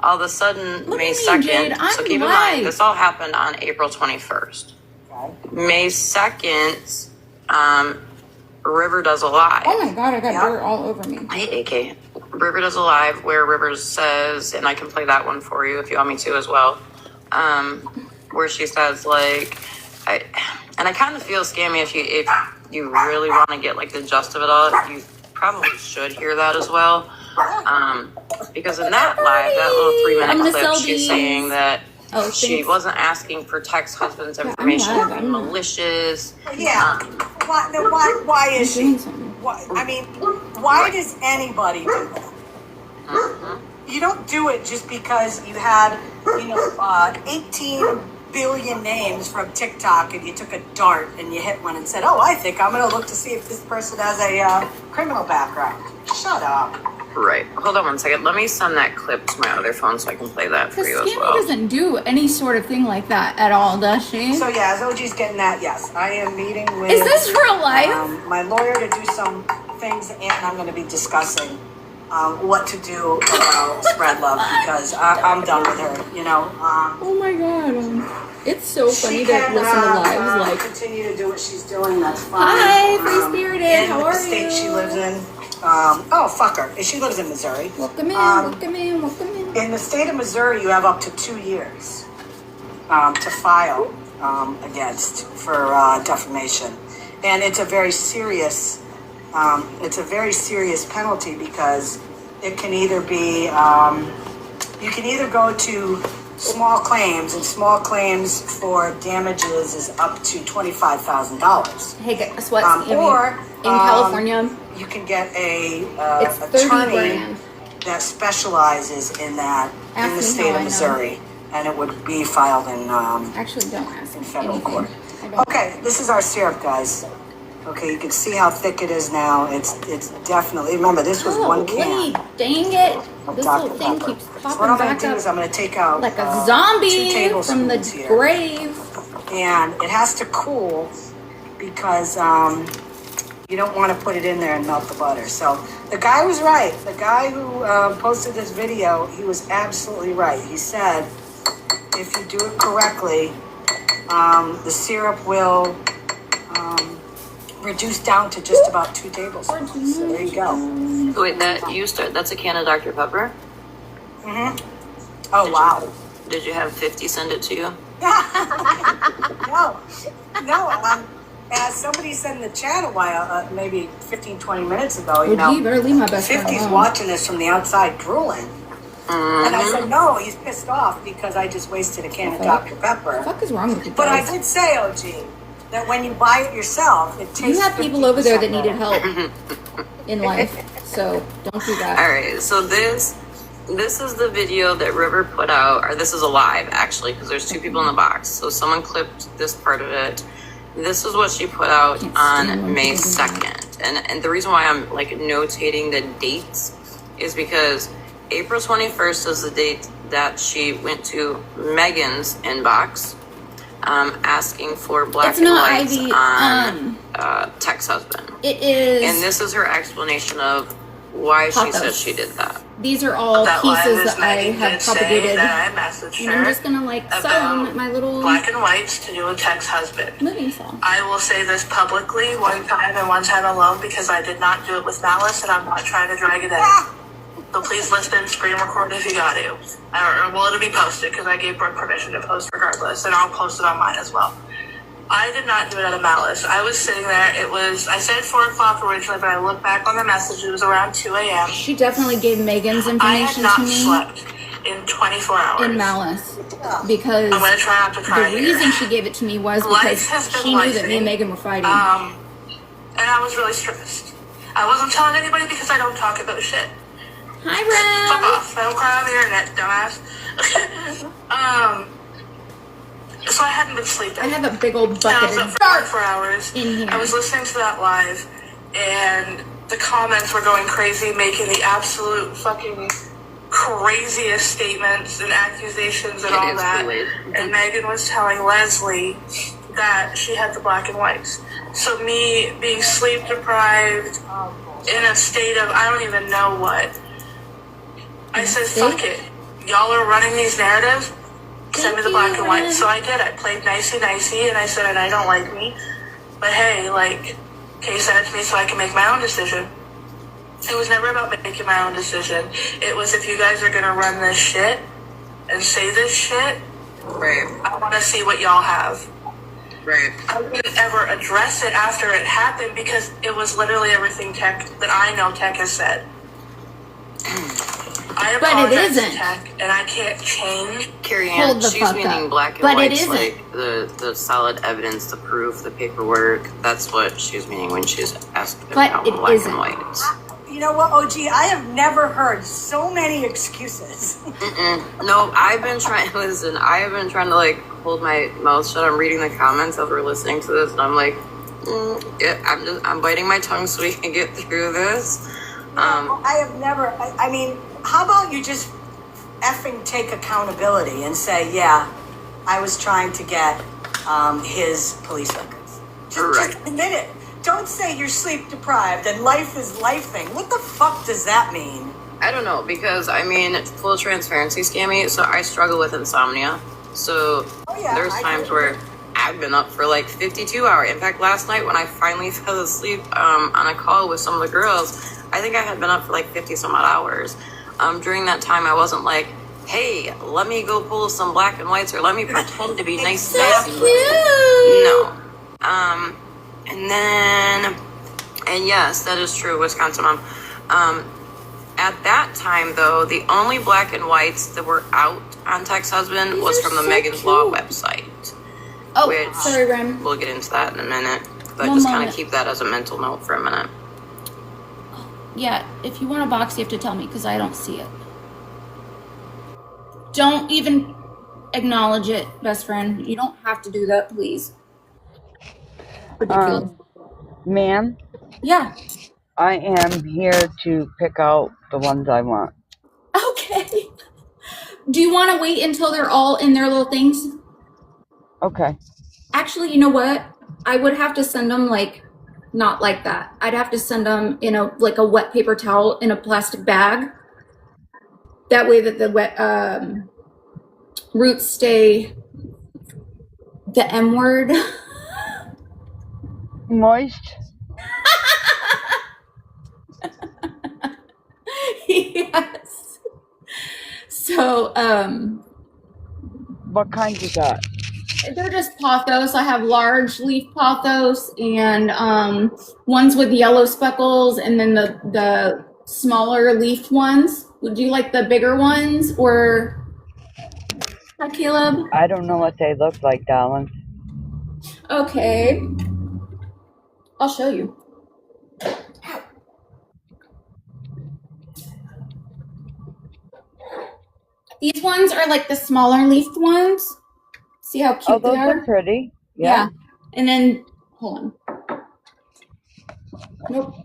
Speaker 7: All of a sudden,
Speaker 3: Look
Speaker 7: May
Speaker 3: at me,
Speaker 7: 2nd.
Speaker 3: Jade, I'm
Speaker 7: So keep in
Speaker 3: live.
Speaker 7: mind, this all happened on April 21st.
Speaker 1: Okay.
Speaker 7: May 2nd, River does a live.
Speaker 3: Oh my god, I got
Speaker 1: Yeah.
Speaker 3: dirt all over me.
Speaker 7: Hey, AK. River does a live where River says, and I can play that one for you if you want me to as well, where she says, like, I kind of feel scammy if you really want to get, like, the gist of it all, you probably should hear that as well. Because in that live, that little
Speaker 3: I'm
Speaker 7: 3-minute
Speaker 3: gonna sell
Speaker 7: clip, she's
Speaker 3: these.
Speaker 7: saying that
Speaker 3: Oh,
Speaker 7: she
Speaker 3: thanks.
Speaker 7: wasn't asking for Tech's husband's
Speaker 3: I'm
Speaker 7: information
Speaker 3: live,
Speaker 7: to be
Speaker 3: I'm live.
Speaker 7: malicious.
Speaker 1: Yeah. Why is
Speaker 3: I'm doing
Speaker 1: she?
Speaker 3: something.
Speaker 1: Why does anybody do that? You don't do it just because you had, 18 billion names from TikTok and you took a dart and you hit one and said, oh, I think I'm going to look to see if this person has a criminal background. Shut up.
Speaker 7: Right. Hold on one second. Let me send that clip to my other phone so I can play that for
Speaker 3: Because
Speaker 7: you as
Speaker 3: Scammy
Speaker 7: well.
Speaker 3: doesn't do any sort of thing like that at all, does she?
Speaker 1: So yeah, as OG's getting that, yes, I am meeting with
Speaker 3: Is this real life?
Speaker 1: my lawyer to do some things, and I'm going to be discussing what to do about Spread Love because I'm done with her, you know.
Speaker 3: Oh my god. It's so funny
Speaker 1: she
Speaker 3: to
Speaker 1: can,
Speaker 3: listen to lives like.
Speaker 1: continue to do what she's doing. That's fine.
Speaker 3: Hi, free spirited. How
Speaker 1: in
Speaker 3: are
Speaker 1: the state
Speaker 3: you?
Speaker 1: she lives in. Oh, fuck her. She lives in Missouri.
Speaker 3: Welcome in. Welcome in. Welcome in.
Speaker 1: In the state of Missouri, you have up to 2 years to file against for defamation, and it's a very serious. It's a very serious penalty because it can either be you can either go to small claims, and small claims for damages is up to $25,000.
Speaker 3: Hey, guess what?
Speaker 1: Or
Speaker 3: in California,
Speaker 1: you can get a
Speaker 3: it's 30
Speaker 1: attorney
Speaker 3: grand.
Speaker 1: that specializes in that in
Speaker 3: Ask
Speaker 1: the
Speaker 3: me
Speaker 1: state
Speaker 3: how
Speaker 1: of
Speaker 3: I know.
Speaker 1: Missouri, and it would be filed in
Speaker 3: Actually, don't ask
Speaker 1: in
Speaker 3: me
Speaker 1: federal
Speaker 3: anything.
Speaker 1: court.
Speaker 3: I don't.
Speaker 1: Okay, this is our syrup, guys. Okay, you can see how thick it is now. It's definitely, remember, this was one can.
Speaker 3: Dang it!
Speaker 1: of
Speaker 3: This
Speaker 1: Dr.
Speaker 3: little thing
Speaker 1: Pepper.
Speaker 3: keeps
Speaker 1: So what
Speaker 3: popping
Speaker 1: I'm going
Speaker 3: back
Speaker 1: to do
Speaker 3: up
Speaker 1: is I'm going to take out
Speaker 3: like a
Speaker 1: 2
Speaker 3: zombie
Speaker 1: tablespoons
Speaker 3: from the
Speaker 1: here.
Speaker 3: grave.
Speaker 1: And it has to cool because you don't want to put it in there and melt the butter. So the guy was right. The guy who posted this video, he was absolutely right. He said, if you do it correctly, the syrup will reduce down to just about 2 tablespoons. So there you go.
Speaker 7: Wait, that's a can of Dr. Pepper?
Speaker 1: Mm-hmm. Oh, wow.
Speaker 7: Did you have 50 send it to you?
Speaker 1: No. As somebody said in the chat a while, maybe 15, 20 minutes ago, you
Speaker 3: Would
Speaker 1: know,
Speaker 3: you better leave my best friend
Speaker 1: 50's
Speaker 3: alone.
Speaker 1: watching this from the outside drooling. And I said, no, he's pissed off because I just wasted a can of Dr. Pepper.
Speaker 3: What the fuck is wrong with you
Speaker 1: But I
Speaker 3: guys?
Speaker 1: did say, OG, that when you buy it yourself, it tastes
Speaker 3: You have people over there that
Speaker 1: 50%
Speaker 3: needed
Speaker 1: better.
Speaker 3: help in life, so don't do that.
Speaker 7: All right, so this is the video that River put out, or this is a live actually, because there's 2 people in the box. So someone clipped this part of it. This is what she put out on May 2nd, and the reason why I'm like notating the dates is because April 21st is the date that she went to Megan's inbox, asking for black
Speaker 3: It's
Speaker 7: and
Speaker 3: not
Speaker 7: whites
Speaker 3: Ivy,
Speaker 7: on Tech's husband.
Speaker 3: It is.
Speaker 7: And this is her explanation of why she said
Speaker 3: Pathos.
Speaker 7: she did that.
Speaker 3: These are all
Speaker 8: That
Speaker 3: pieces
Speaker 8: live is
Speaker 3: that I
Speaker 8: Megan
Speaker 3: have
Speaker 8: did say
Speaker 3: propagated.
Speaker 8: that I messaged
Speaker 3: And I'm
Speaker 8: her
Speaker 3: just gonna like sell
Speaker 8: about
Speaker 3: them at my little
Speaker 8: black and whites to do with Tech's husband.
Speaker 3: living song.
Speaker 8: I will say this publicly one time and one time alone because I did not do it with malice and I'm not trying to drag it in. So please listen, screen record if you got to. Or will it be posted because I gave Brooke permission to post regardless, and I'll post it on mine as well. I did not do it out of malice. I was sitting there. I said 4 o'clock originally, but I looked back on the message. It was around 2 a.m.
Speaker 3: She definitely gave Megan's
Speaker 8: I had
Speaker 3: information
Speaker 8: not
Speaker 3: to me
Speaker 8: slept in 24 hours.
Speaker 3: in malice because
Speaker 8: I'm going to try not to cry
Speaker 3: the
Speaker 8: here.
Speaker 3: reason she gave it to me was
Speaker 8: Life
Speaker 3: because
Speaker 8: has been
Speaker 3: she knew that
Speaker 8: lifing.
Speaker 3: me and Megan were fighting.
Speaker 8: And I was really stressed. I wasn't telling anybody because I don't talk about shit.
Speaker 3: Hi,
Speaker 8: Fuck
Speaker 3: Ren.
Speaker 8: off. I don't cry on the internet, dumbass. So I hadn't been sleeping.
Speaker 3: I have a big old
Speaker 8: And I
Speaker 3: bucket
Speaker 8: was up
Speaker 3: of
Speaker 8: for
Speaker 3: dirt
Speaker 8: 4 hours.
Speaker 3: in here.
Speaker 8: I was listening to that live, and the comments were going crazy, making the absolute fucking craziest statements and accusations and
Speaker 7: It
Speaker 8: all
Speaker 7: is
Speaker 8: that.
Speaker 7: weird.
Speaker 8: And Megan was telling Leslie that she had the black and whites. So me being sleep deprived, in a state of I don't even know what, I said, fuck it. Y'all are running these narratives. Send me the black and white. So I did. I played nicey, and I said, and I don't like me. But hey, like, can you send it to me so I can make my own decision? It was never about making my own decision. It was if you guys are going to run this shit and say this shit,
Speaker 7: Right,
Speaker 8: I want to see what y'all have.
Speaker 7: right.
Speaker 8: I didn't ever address it after it happened because it was literally everything Tech that I know Tech has said. I
Speaker 3: But it
Speaker 8: apologize to
Speaker 3: isn't.
Speaker 8: Tech, and I can't change.
Speaker 7: Carrie
Speaker 3: Hold
Speaker 7: Ann,
Speaker 3: the
Speaker 7: she's
Speaker 3: fuck
Speaker 7: meaning
Speaker 3: up.
Speaker 7: black and
Speaker 3: But it
Speaker 7: whites,
Speaker 3: isn't.
Speaker 7: like the solid evidence, the proof, the paperwork. That's what she's meaning when she's asked
Speaker 3: But
Speaker 7: about
Speaker 3: it
Speaker 7: black
Speaker 3: isn't.
Speaker 7: and whites.
Speaker 1: You know what, OG? I have never heard so many excuses.
Speaker 7: No, I've been trying. Listen, I have been trying to like hold my mouth shut. I'm reading the comments as we're listening to this, and I'm like, yeah, I'm biting my tongue so we can get through this.
Speaker 1: I have never, I mean, how about you just effing take accountability and say, yeah, I was trying to get his police records. Just admit it. Don't say you're sleep deprived and life is lifing. What the fuck does that mean?
Speaker 7: I don't know, because I mean, full transparency, Scammy. So I struggle with insomnia. So there's times where I've been up for like 52 hours. In fact, last night when I finally fell asleep on a call with some of the girls, I think I had been up for like 50 some odd hours. During that time, I wasn't like, hey, let me go pull some black and whites or let me pretend to be nice and
Speaker 3: So
Speaker 7: nice.
Speaker 3: cute.
Speaker 7: No. And yes, that is true, Wisconsin mom. At that time, though, the only black and whites that were out on Tech's husband was from the
Speaker 3: so
Speaker 7: Megan's Law website.
Speaker 3: Oh,
Speaker 7: which
Speaker 3: sorry, Rem.
Speaker 7: we'll get into that in a minute. But
Speaker 3: One
Speaker 7: just kind
Speaker 3: moment.
Speaker 7: of keep that as a mental note for a minute.
Speaker 3: Yeah, if you want a box, you have to tell me because I don't see it. Don't even acknowledge it, best friend. You don't have to do that, please. Ridiculous.
Speaker 9: Ma'am,
Speaker 3: Yeah.
Speaker 9: I am here to pick out the ones I want.
Speaker 3: Okay. Do you want to wait until they're all in their little things?
Speaker 9: Okay.
Speaker 3: Actually, you know what? I would have to send them like not like that. I'd have to send them in a like a wet paper towel in a plastic bag. That way that the wet roots stay the M word.
Speaker 9: Moist?
Speaker 3: Yes. So,
Speaker 9: What kind you got?
Speaker 3: they're just pothos. I have large leaf pothos and ones with yellow speckles, and then the smaller leaf ones. Would you like the bigger ones or? Hi, Caleb.
Speaker 9: I don't know what they look like, darling.
Speaker 3: Okay, I'll show you. Ow. These ones are like the smaller leafed ones. See how cute
Speaker 9: those
Speaker 3: they are?
Speaker 9: are pretty.
Speaker 3: Yeah. And then, hold on. Nope.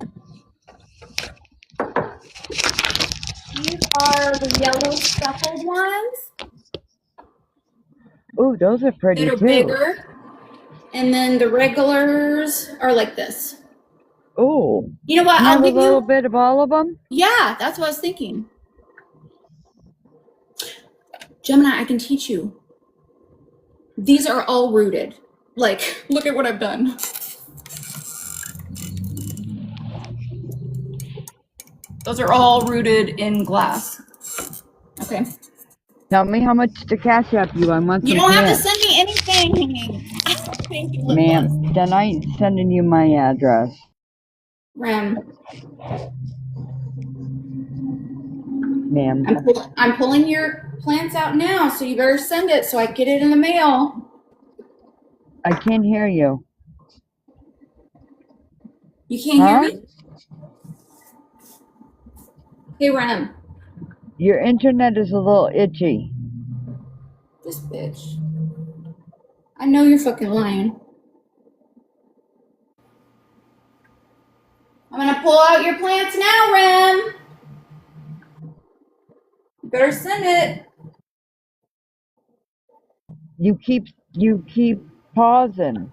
Speaker 3: These are the yellow speckled ones
Speaker 9: Ooh, those are pretty
Speaker 3: that are
Speaker 9: too.
Speaker 3: bigger. And then the regulars are like this.
Speaker 9: Ooh.
Speaker 3: You know what?
Speaker 9: Can I
Speaker 3: I'll
Speaker 9: have a
Speaker 3: give
Speaker 9: little
Speaker 3: you.
Speaker 9: bit of all of them?
Speaker 3: Yeah, that's what I was thinking. Gemini, I can teach you. These are all rooted. Like, look at what I've done. Those are all rooted in glass. Okay.
Speaker 9: Tell me how much to cash up you. I want
Speaker 3: You
Speaker 9: some
Speaker 3: don't have to
Speaker 9: cash.
Speaker 3: send me anything. Thank you, lip gloss.
Speaker 9: Ma'am, then I ain't sending you my address.
Speaker 3: Rem,
Speaker 9: Ma'am.
Speaker 3: I'm pulling your plants out now, so you better send it so I get it in the mail.
Speaker 9: I can't hear you.
Speaker 3: You can't hear me? Hey, Rem.
Speaker 9: Your internet is a little itchy.
Speaker 3: This bitch. I know you're fucking lying. I'm gonna pull out your plants now, Rem. You better send it.
Speaker 9: You keep pausing.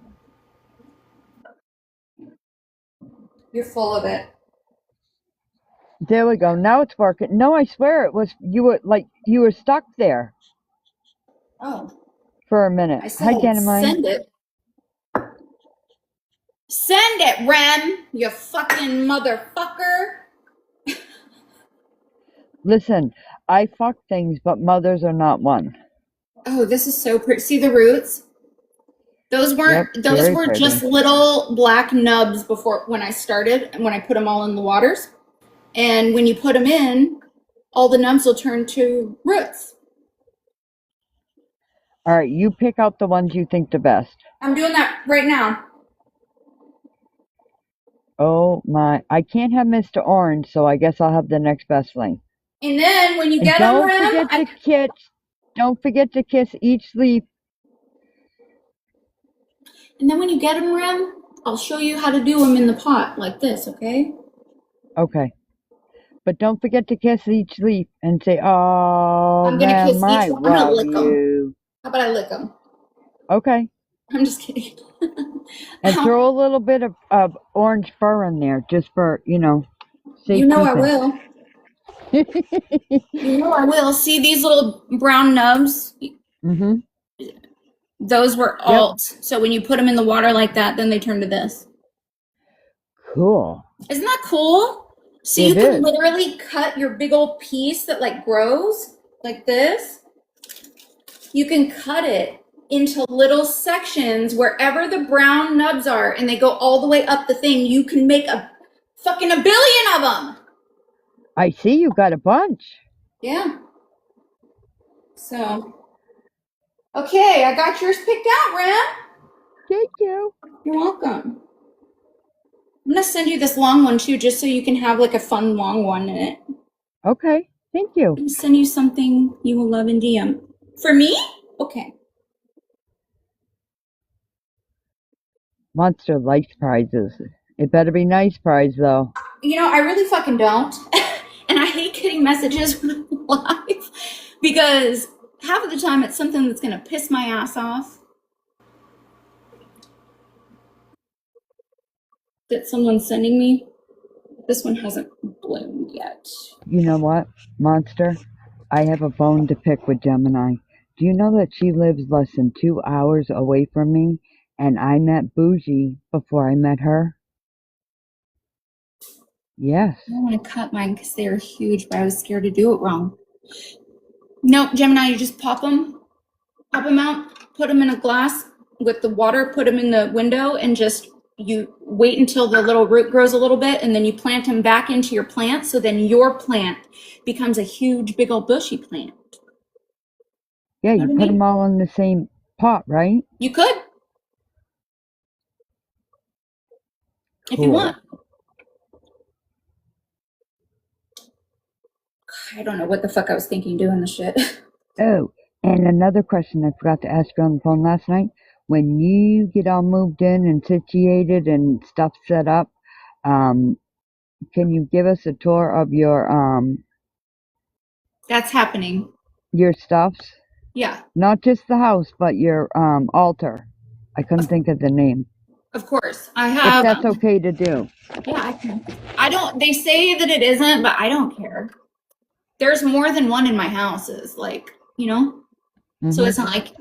Speaker 3: You're full of it.
Speaker 9: There we go. Now it's working. No, I swear it was you were stuck there
Speaker 3: Oh.
Speaker 9: for a minute.
Speaker 3: I said
Speaker 9: Hi,
Speaker 3: I'd
Speaker 9: Dynamite.
Speaker 3: send it. Send it, Rem, you fucking motherfucker.
Speaker 9: Listen, I fuck things, but mothers are not one.
Speaker 3: Oh, this is so pretty. See the roots? Those weren't.
Speaker 9: Yep,
Speaker 3: those
Speaker 9: very
Speaker 3: were
Speaker 9: pretty.
Speaker 3: just little black nubs before when I started and when I put them all in the waters. And when you put them in, all the nubs will turn to roots.
Speaker 9: All right, you pick out the ones you think the best.
Speaker 3: I'm doing that right now.
Speaker 9: Oh my! I can't have Mr. Orange, so I guess I'll have the next best thing.
Speaker 3: And then when you
Speaker 9: And
Speaker 3: get them,
Speaker 9: don't
Speaker 3: Rem,
Speaker 9: forget to kiss. Don't forget to kiss each leaf.
Speaker 3: and then when you get them, Rem, I'll show you how to do them in the pot like this, okay?
Speaker 9: Okay. But don't forget to kiss each leaf and say, "Oh,
Speaker 3: I'm gonna kiss
Speaker 9: man,
Speaker 3: each one. I'm gonna lick them.
Speaker 9: you."
Speaker 3: How about I lick them?
Speaker 9: Okay.
Speaker 3: I'm just kidding.
Speaker 9: And throw a little bit of orange fur in there, just for safety.
Speaker 3: You know I will. You know I will. See these little brown nubs?
Speaker 9: Mm-hmm.
Speaker 3: Those were alt. So when you put them in the water like that, then they turn to this.
Speaker 9: Cool.
Speaker 3: Isn't that cool? So you can literally cut your big old piece that like grows like this. You can cut it into little sections wherever the brown nubs are, and they go all the way up the thing. You can make a billion of them.
Speaker 9: I see you got a bunch.
Speaker 3: Yeah. So, okay, I got yours picked out, Ram.
Speaker 9: Thank you.
Speaker 3: You're welcome. I'm gonna send you this long one too, just so you can have like a fun long one in it.
Speaker 9: Okay, thank you.
Speaker 3: I'm gonna send you something you will love in DM. For me? Okay.
Speaker 9: Monster likes prizes. It better be nice prize though.
Speaker 3: You know, I really fucking don't. And I hate getting messages when I'm live because half of the time it's something that's gonna piss my ass off. That someone's sending me. This one hasn't bloomed yet.
Speaker 9: You know what, Monster? I have a bone to pick with Gemini. Do you know that she lives less than 2 hours away from me? And I met Bougie before I met her? Yes.
Speaker 3: I don't want to cut mine because they are huge, but I was scared to do it wrong. No, Gemini, you just pop them out, put them in a glass with the water, put them in the window, and just you wait until the little root grows a little bit, and then you plant them back into your plant, so then your plant becomes a huge, big old bushy plant.
Speaker 9: Yeah, you put them all in the same pot, right?
Speaker 3: You could. If you want. I don't know what the fuck I was thinking doing this shit.
Speaker 9: Oh, and another question I forgot to ask you on the phone last night. When you get all moved in and situated and stuff set up, can you give us a tour of your
Speaker 3: That's happening.
Speaker 9: Your stuffs?
Speaker 3: Yeah.
Speaker 9: Not just the house, but your altar. I couldn't think of the name.
Speaker 3: Of course. I have.
Speaker 9: If that's okay to do.
Speaker 3: Yeah, I can. They say that it isn't, but I don't care. There's more than one in my houses, like, you know? Mm-hmm. So it's not like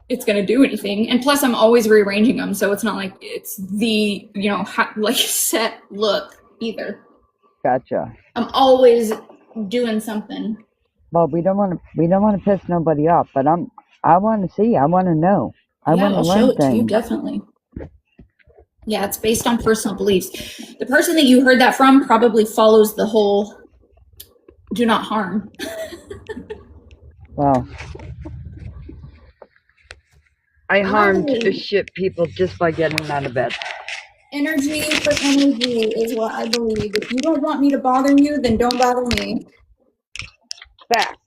Speaker 3: it's going to do anything. And plus I'm always rearranging them. So it's not like it's the, you know, like set look either.
Speaker 9: Gotcha.
Speaker 3: I'm always doing something.
Speaker 9: Well, we don't want to piss nobody off, but I want to see, I want to know. I want to learn
Speaker 3: show it
Speaker 9: things.
Speaker 3: To you, definitely. Yeah, it's based on personal beliefs. The person that you heard that from probably follows the whole do not harm.
Speaker 9: Well, I harmed the shit people just by getting out of bed.
Speaker 3: Energy for energy is what I believe. If you don't want me to bother you, then don't bother me.
Speaker 9: Fact.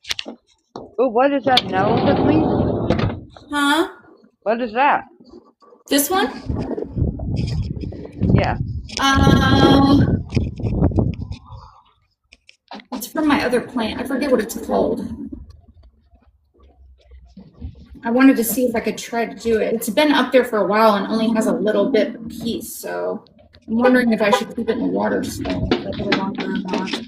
Speaker 9: Oh, what is that? No, please?
Speaker 3: Huh?
Speaker 9: What is that?
Speaker 3: This one?
Speaker 9: Yeah.
Speaker 3: It's from my other plant. I forget what it's called. I wanted to see if I could try to do it. It's been up there for a while and only has a little bit of piece, so I'm wondering if I should keep it in the water still a little longer or not.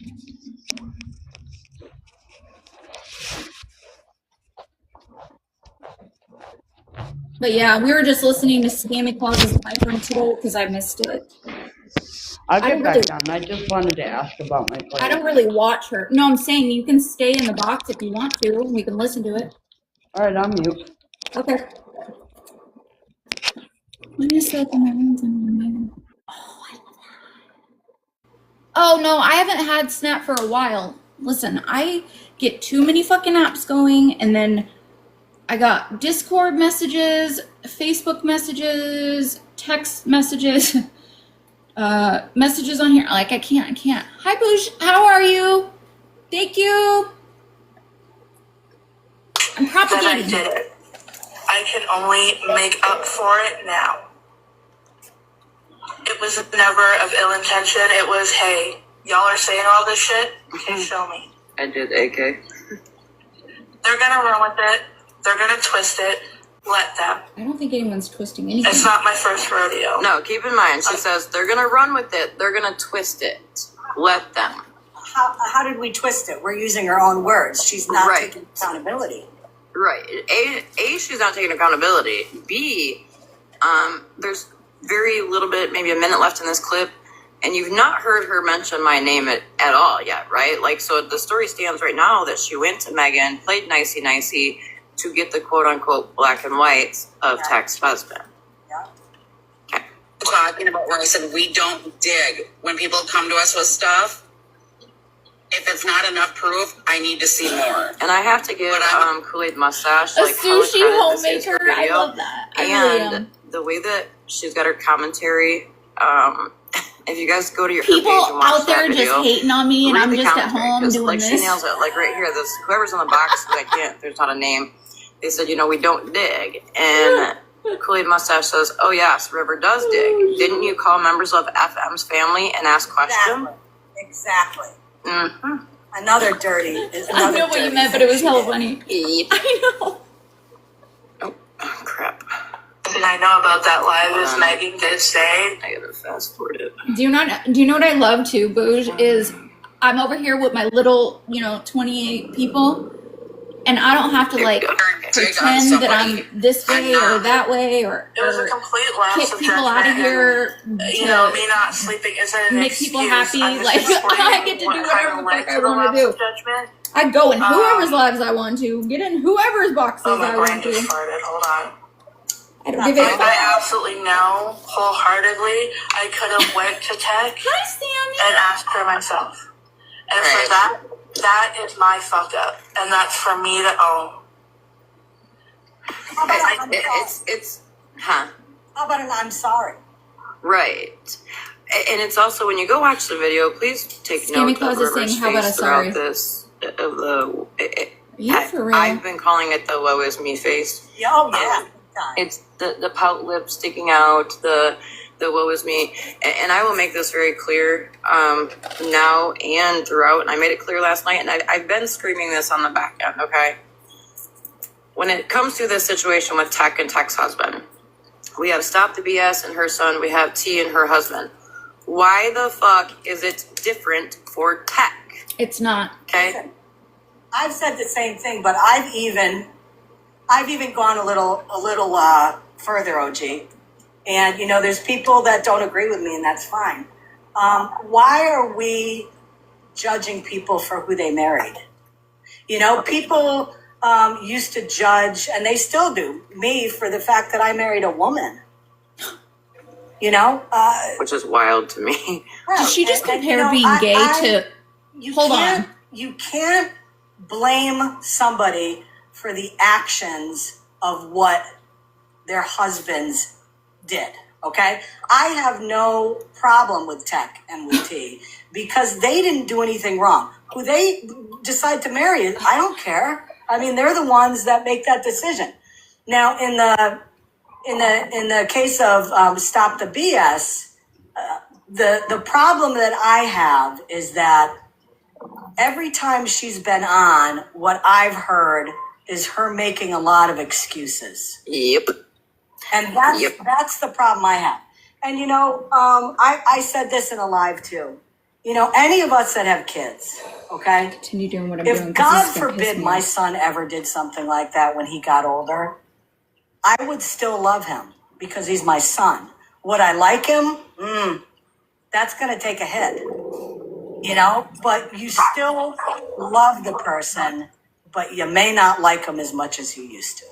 Speaker 3: But yeah, we were just listening to ScammyClaus' live room today because I missed it.
Speaker 9: I'll get back on. I just wanted to ask about my place.
Speaker 3: I don't really watch her. No, I'm saying you can stay in the box if you want to. We can listen to it.
Speaker 9: All right, I'm mute.
Speaker 3: Okay. What is that? Oh, I love that. Oh, no, I haven't had Snap for a while. Listen, I get too many fucking apps going, and then I got Discord messages, Facebook messages, text messages, messages on here. Like, I can't. Hi, Boosh. How are you? Thank you. I'm propagating.
Speaker 8: Then I did it. I can only make up for it now. It was never of ill intention. It was, hey, y'all are saying all this shit. Okay, show me.
Speaker 7: I did AK.
Speaker 8: They're gonna run with it. They're gonna twist it. Let them.
Speaker 3: I don't think anyone's twisting anything.
Speaker 8: It's not my first rodeo.
Speaker 7: No, keep in mind, she says they're gonna run with it. They're gonna twist it. Let them.
Speaker 1: how did we twist it? We're using her own words. She's not
Speaker 7: Right.
Speaker 1: taking accountability.
Speaker 7: Right. A, she's not taking accountability. B, there's very little bit, maybe a minute left in this clip, and you've not heard her mention my name at all yet, right? Like, so the story stands right now that she went to Megan, played nicey to get the quote unquote black and whites of Tech's husband.
Speaker 1: Yeah.
Speaker 7: Okay.
Speaker 10: Talking about where I said we don't dig when people come to us with stuff. If it's not enough proof, I need to see more.
Speaker 7: And I have to give Kool-Aid Mustache
Speaker 3: A
Speaker 7: like hella
Speaker 3: sushi
Speaker 7: credit. This is her
Speaker 3: homemaker. I
Speaker 7: video.
Speaker 3: love that. I really
Speaker 7: And
Speaker 3: am.
Speaker 7: the way that she's got her commentary, if you guys go to your
Speaker 3: People
Speaker 7: page and watch
Speaker 3: out there
Speaker 7: that video,
Speaker 3: just hating on me, and
Speaker 7: read
Speaker 3: I'm
Speaker 7: the
Speaker 3: just at
Speaker 7: commentary,
Speaker 3: home
Speaker 7: 'cause,
Speaker 3: doing
Speaker 7: like,
Speaker 3: this.
Speaker 7: she nails it. Like right here, this whoever's on the box, 'cause I can't. There's not a name. They said, we don't dig, and Kool-Aid Mustache says, "Oh yes, River does dig. Didn't you call members of FM's family and ask questions?"
Speaker 1: Exactly.
Speaker 7: Mm-hmm.
Speaker 1: Another dirty.
Speaker 3: I know what you meant, but it was hella funny.
Speaker 7: Yep.
Speaker 3: I know.
Speaker 7: Oh crap!
Speaker 8: And I know about that live is Megan did say.
Speaker 7: I gotta fast forward it.
Speaker 3: Do you know what I love too, Booge? Is I'm over here with my little, 28 people, and I don't have to like pretend that I'm this way or that way or
Speaker 8: It was a complete lapse
Speaker 3: kick
Speaker 8: of
Speaker 3: people out of
Speaker 8: judgment
Speaker 3: here
Speaker 8: and,
Speaker 3: to
Speaker 8: me not sleeping isn't an
Speaker 3: make
Speaker 8: excuse.
Speaker 3: people happy.
Speaker 8: I'm just
Speaker 3: Like
Speaker 8: explaining
Speaker 3: I get to do
Speaker 8: what
Speaker 3: whatever
Speaker 8: kinda
Speaker 3: the
Speaker 8: led
Speaker 3: fuck I
Speaker 8: to the
Speaker 3: want to
Speaker 8: lapse
Speaker 3: do.
Speaker 8: of judgment.
Speaker 3: I go in whoever's lives I want to, get in whoever's boxes
Speaker 8: Oh, my
Speaker 3: I
Speaker 8: brain
Speaker 3: want to.
Speaker 8: just farted. Hold on.
Speaker 3: I don't give a fuck.
Speaker 8: I absolutely know wholeheartedly I could have went to Tech
Speaker 3: Hi, Sammy.
Speaker 8: and asked her myself. And
Speaker 7: Right.
Speaker 8: for that is my fuck up. And that's for me to own.
Speaker 1: How about an I'm sorry?
Speaker 7: It's huh.
Speaker 1: How about an I'm sorry?
Speaker 7: Right. And it's also, when you go watch the video, please take note
Speaker 3: ScammyClaus
Speaker 7: of
Speaker 3: is saying,
Speaker 7: River's
Speaker 3: "How about
Speaker 7: face
Speaker 3: a sorry?"
Speaker 7: throughout this, of the,
Speaker 3: Yeah, for real.
Speaker 7: I've been calling it the woe is me face.
Speaker 1: Oh, yeah.
Speaker 7: It's the pout lip sticking out, the woe is me. And I will make this very clear now and throughout, and I made it clear last night, and I've been screaming this on the back end, okay? When it comes to this situation with Tech and Tech's husband, we have Stop the BS and her son, we have T and her husband. Why the fuck is it different for Tech?
Speaker 3: It's not.
Speaker 7: Okay?
Speaker 1: I've said the same thing, but I've even gone a little further, OG. And there's people that don't agree with me, and that's fine. Why are we judging people for who they married? People used to judge, and they still do, me for the fact that I married a woman.
Speaker 7: Which is wild to me.
Speaker 3: Did she just
Speaker 1: And,
Speaker 3: compare being gay to? Hold on.
Speaker 1: You can't blame somebody for the actions of what their husbands did. Okay? I have no problem with Tech and with T because they didn't do anything wrong. Who they decide to marry, I don't care. I mean, they're the ones that make that decision. Now, in the case of Stop the BS, the problem that I have is that every time she's been on, what I've heard is her making a lot of excuses.
Speaker 7: Yep.
Speaker 1: And that's the problem I have. And, I said this in a live too. Any of us that have kids, okay?
Speaker 3: Continue doing what I'm doing.
Speaker 1: If
Speaker 3: 'cause
Speaker 1: God
Speaker 3: this is gonna piss
Speaker 1: forbid
Speaker 3: me
Speaker 1: my
Speaker 3: off.
Speaker 1: son ever did something like that when he got older, I would still love him because he's my son. Would I like him? That's going to take a hit, but you still love the person, but you may not like him as much as you used to.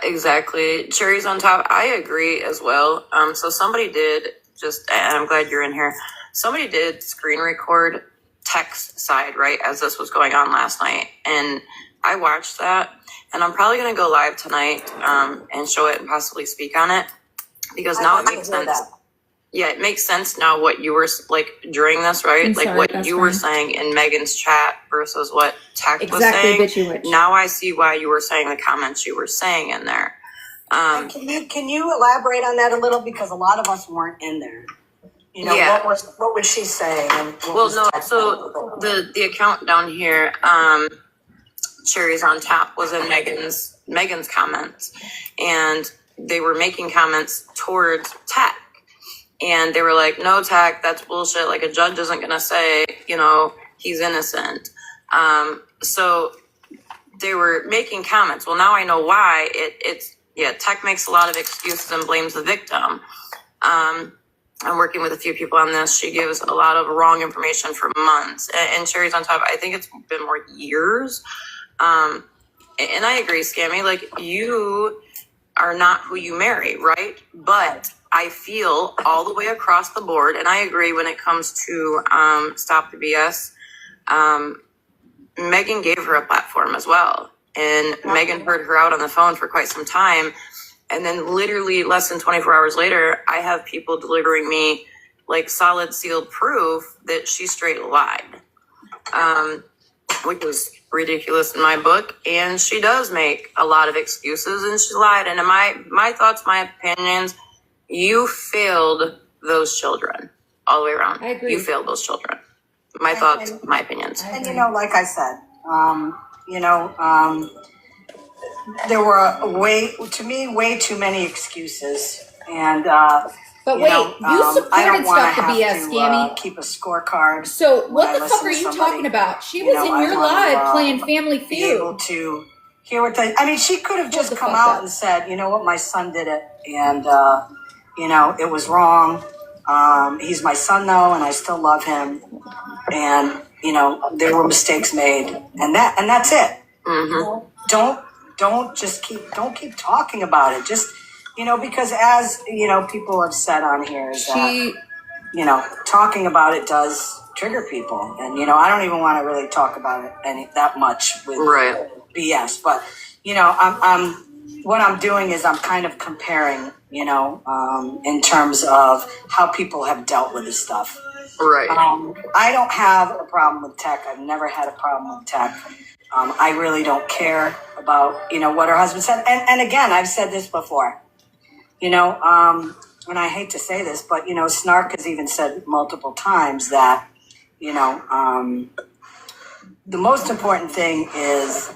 Speaker 7: Exactly. Cherries on top. I agree as well. So somebody did and I'm glad you're in here. Somebody did screen record Tech's side, right, as this was going on last night. And I watched that, and I'm probably going to go live tonight and show it and possibly speak on it because now it makes sense. Yeah, it makes sense now what you were like during this, right?
Speaker 3: I'm
Speaker 7: like
Speaker 3: sorry,
Speaker 7: what
Speaker 3: that's
Speaker 7: you were
Speaker 3: fine.
Speaker 7: saying in Megan's chat versus what Tech was
Speaker 3: Exactly,
Speaker 7: saying.
Speaker 3: bitchy witch.
Speaker 7: Now I see why you were saying the comments you were saying in there.
Speaker 1: Can you elaborate on that a little, because a lot of us weren't in there.
Speaker 7: Yeah.
Speaker 1: What was she saying? And what
Speaker 7: Well,
Speaker 1: was
Speaker 7: no.
Speaker 1: Tech
Speaker 7: So
Speaker 1: saying?
Speaker 7: the account down here, Cherries on Top, was in Megan's comments, and they were making comments towards Tech. And they were like, no, Tech, that's bullshit. Like, a judge isn't going to say, he's innocent. So they were making comments. Well, now I know why. Tech makes a lot of excuses and blames the victim. I'm working with a few people on this. She gives a lot of wrong information for months. And cherries on top, I think it's been more years. And I agree, Scammy. Like, you are not who you marry, right? But I feel all the way across the board, and I agree when it comes to Stop the BS. Megan gave her a platform as well. And Megan heard her out on the phone for quite some time. And then literally less than 24 hours later, I have people delivering me like solid sealed proof that she straight lied, which was ridiculous in my book. And she does make a lot of excuses and she lied. And in my thoughts, my opinions, you failed those children all the way around. I agree. You failed those children. My thoughts, my opinions.
Speaker 1: And like I said, there were way too many excuses, and
Speaker 3: but wait, you supported Stop the BS, Scammy.
Speaker 1: Keep a scorecard.
Speaker 3: So what the fuck are you talking about? She was in your live playing Family Feud. Be able
Speaker 1: to hear what she could have just come out and said, you know what, my son did it, and it was wrong. He's my son though, and I still love him, and there were mistakes made, and that's it. Mm-hmm. Don't keep talking about it. Just, because as, people have said on here is that, talking about it does trigger people. And, I don't even want to really talk about it that much with BS. But, what I'm doing is I'm kind of comparing, in terms of how people have dealt with this stuff.
Speaker 7: Right.
Speaker 1: I don't have a problem with Tech. I've never had a problem with Tech. I really don't care about, what her husband said. And again, I've said this before, and I hate to say this, but, Snark has even said multiple times that, the most important thing is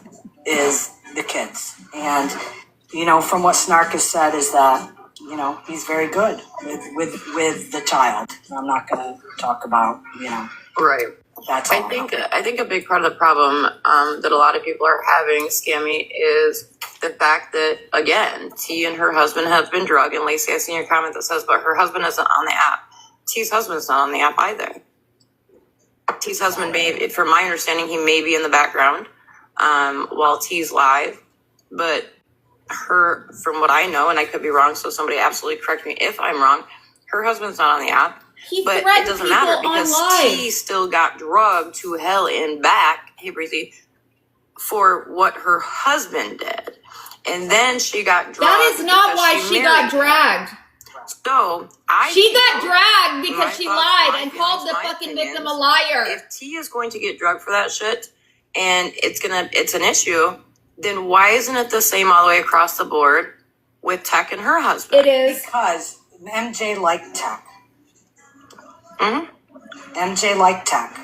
Speaker 1: the kids. And, from what Snark has said is that, he's very good with the child. I'm not going to talk about,
Speaker 7: Right.
Speaker 1: That's all.
Speaker 7: I think a big part of the problem that a lot of people are having, Scammy, is the fact that, again, T and her husband have been drugged. And Lacey, I seen your comment that says, but her husband isn't on the app. T's husband's not on the app either. T's husband from my understanding, he may be in the background while T's live. But from what I know, and I could be wrong, so somebody absolutely correct me if I'm wrong, her husband's not on the app. But it doesn't matter because T still got drugged to hell and back, hey Breezy, for what her husband did. And then she got drugged.
Speaker 3: That is not why she got dragged.
Speaker 7: So
Speaker 3: she got dragged because she lied and called the fucking victim a liar.
Speaker 7: If T is going to get drugged for that shit and it's an issue, then why isn't it the same all the way across the board with Tech and her husband?
Speaker 3: It is.
Speaker 1: Because MJ liked Tech.
Speaker 7: Mm-hmm.
Speaker 1: MJ liked Tech.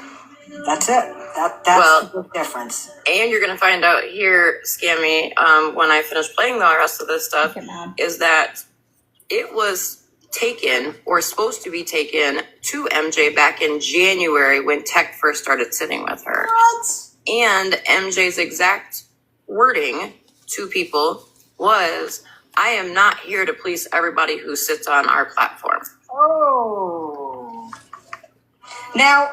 Speaker 1: That's it. That's the difference.
Speaker 7: And you're going to find out here, Scammy, when I finish playing the rest of this stuff, is that it was taken or supposed to be taken to MJ back in January when Tech first started sitting with her.
Speaker 1: What?
Speaker 7: And MJ's exact wording to people was, I am not here to please everybody who sits on our platform.
Speaker 1: Oh. Now,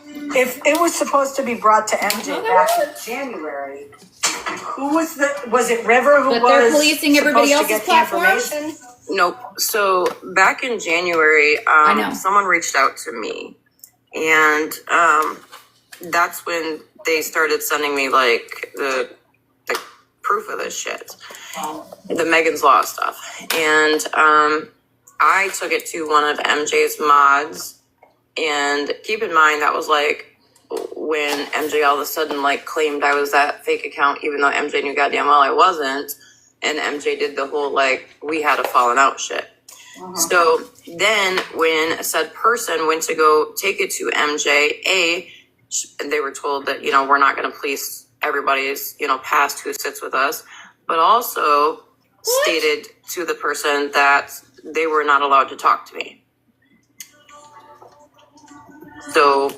Speaker 1: if it was supposed to be brought to MJ back in January, was it River who
Speaker 3: they're policing everybody else's platforms?
Speaker 7: Nope. So back in January, someone reached out to me, and that's when they started sending me like the proof of this shit, the Megan's Law stuff, and I took it to one of MJ's mods, and keep in mind that was like when MJ all of a sudden like claimed I was that fake account, even though MJ knew goddamn well I wasn't, and MJ did the whole like we had a falling out shit. Uh-huh. So then when said person went to go take it to MJ, they were told that, we're not going to police everybody's, past who sits with us, but also stated to the person that they were not allowed to talk to me. So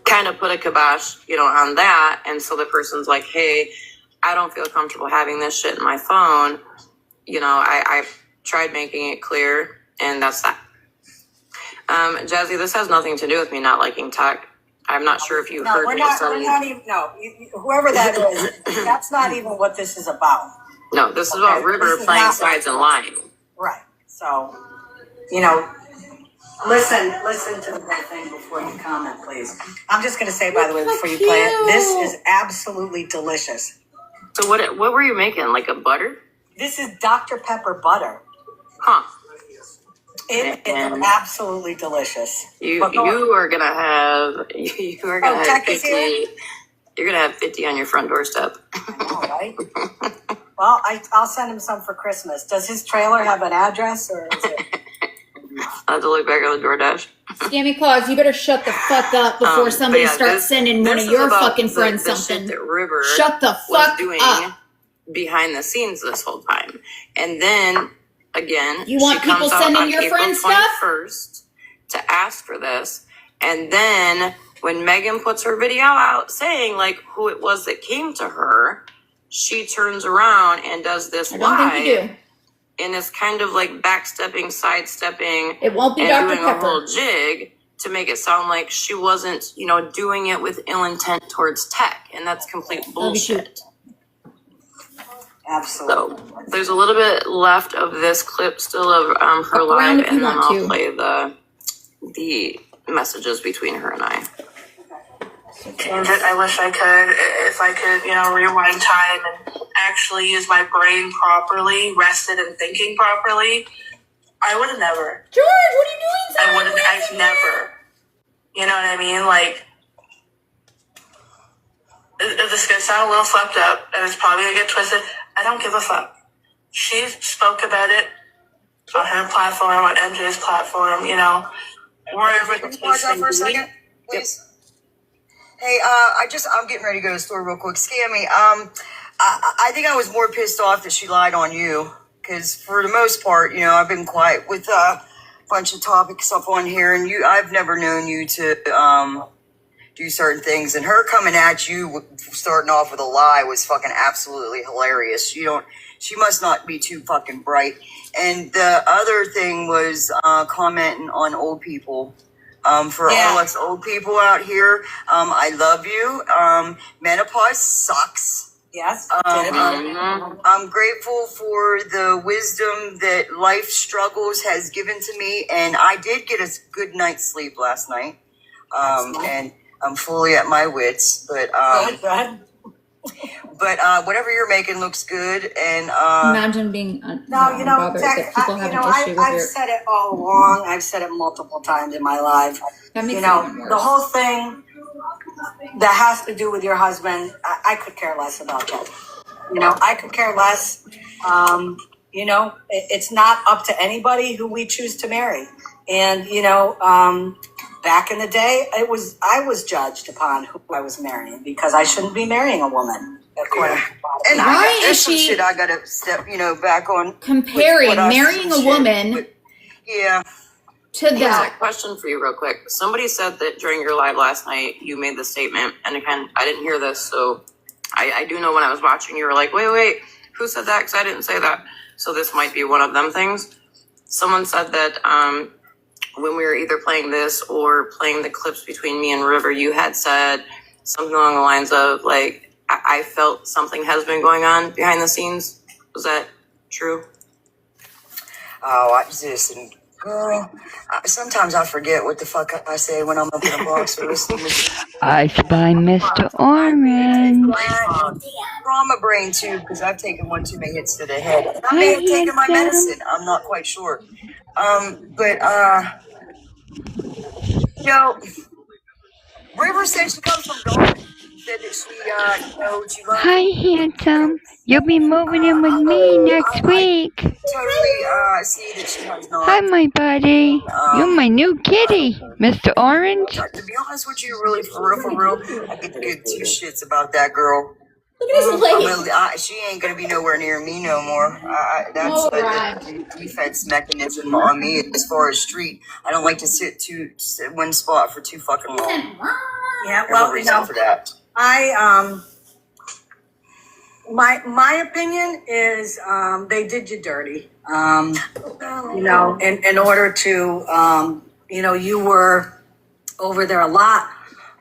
Speaker 7: kind of put a kibosh, on that. And so the person's like, hey, I don't feel comfortable having this shit in my phone. I've tried making it clear, and that's that. Jazzy, this has nothing to do with me not liking tech. I'm not sure if you heard me.
Speaker 1: We're not even, whoever that is, that's not even what this is about.
Speaker 7: No, this is about River playing sides and lying.
Speaker 1: Right. So, listen to the whole thing before you comment, please. I'm just going to say, by the way, before you play it, this is absolutely delicious.
Speaker 7: So what were you making? Like a butter?
Speaker 1: This is Dr. Pepper butter.
Speaker 7: Huh.
Speaker 1: It is absolutely delicious.
Speaker 7: You are gonna have 50. You're gonna have 50 on your front doorstep.
Speaker 1: I know, right? Well, I'll send him some for Christmas. Does his trailer have an address, or is it?
Speaker 7: I'll have to look back on the DoorDash.
Speaker 3: ScammyClaus, you better shut the fuck up before somebody starts sending one of your fucking friends something.
Speaker 7: That River
Speaker 3: shut the fuck
Speaker 7: doing
Speaker 3: up.
Speaker 7: Behind the scenes this whole time, and then. Again,
Speaker 3: you want
Speaker 7: she
Speaker 3: people
Speaker 7: comes
Speaker 3: sending your
Speaker 7: April
Speaker 3: friends stuff
Speaker 7: 21st to ask for this, and then when Megan puts her video out saying like who it was that came to her, she turns around and does this live, and it's kind of like backstepping, sidestepping.
Speaker 3: It won't be
Speaker 7: and
Speaker 3: Dr.
Speaker 7: doing
Speaker 3: Pepper.
Speaker 7: a whole jig to make it sound like she wasn't, doing it with ill intent towards tech, and that's complete bullshit.
Speaker 1: Absolutely.
Speaker 7: So there's a little bit left of this clip still of her live, and then I'll play the messages between her and I.
Speaker 8: And I wish I could, if I could, rewind time and actually use my brain properly, rested and thinking properly. I would have never.
Speaker 3: George, what are you doing?
Speaker 8: I've never. You know what I mean? Like, this is going to sound a little fucked up, and it's probably going to get twisted. I don't give a fuck. She spoke about it on her platform, on MJ's platform, wherever the case may be.
Speaker 11: For a second, please? Hey, I'm getting ready to go to the store real quick. Scammy, I think I was more pissed off that she lied on you, because for the most part, I've been quiet with a bunch of topics up on here, and I've never known you to do certain things, and her coming at you starting off with a lie was fucking absolutely hilarious. She must not be too fucking bright. And the other thing was commenting on old people. For all us old people out here, I love you. Menopause sucks.
Speaker 1: Yes.
Speaker 11: I'm grateful for the wisdom that life struggles has given to me, and I did get a good night's sleep last night. And I'm fully at my wits, but whatever you're making looks good. And
Speaker 3: imagine being
Speaker 1: Tech, I've said it all along. I've said it multiple times in my life. The whole thing that has to do with your husband, I could care less about that. I could care less. It's not up to anybody who we choose to marry. And back in the day, I was judged upon who I was marrying, because I shouldn't be marrying a woman.
Speaker 11: And there's some shit I gotta step, back on.
Speaker 3: Comparing marrying a woman, to that.
Speaker 7: Question for you, real quick. Somebody said that during your live last night, you made the statement, and again, I didn't hear this, so I do know when I was watching, you were like, wait, who said that? Because I didn't say that. So this might be one of them things. Someone said that when we were either playing this or playing the clips between me and River, you had said something along the lines of, like, I felt something has been going on behind the scenes. Was that true?
Speaker 11: Oh, girl, sometimes I forget what the fuck I say when I'm up in a box for listening. I spy Mr. Orange. Trauma brain too, because I've taken one too many hits to the head. I may have taken my medicine. I'm not quite sure. River said she comes from Garden. Said that she loves. Hi, handsome. You'll be moving in with me next week. Totally see that she has not. Hi, my buddy. You're my new kitty, Mr. Orange. To be honest with you, really, for real, I could give two shits about that girl.
Speaker 3: Look at his
Speaker 11: Well,
Speaker 3: leg.
Speaker 11: she ain't gonna be nowhere near me no more. That's
Speaker 3: All
Speaker 11: a
Speaker 3: right.
Speaker 11: defense mechanism on me as far as street. I don't like to sit one spot for too fucking long.
Speaker 1: Yeah,
Speaker 11: There's
Speaker 1: well,
Speaker 11: a reason for that.
Speaker 1: My opinion is they did you dirty. In order to you were over there a lot.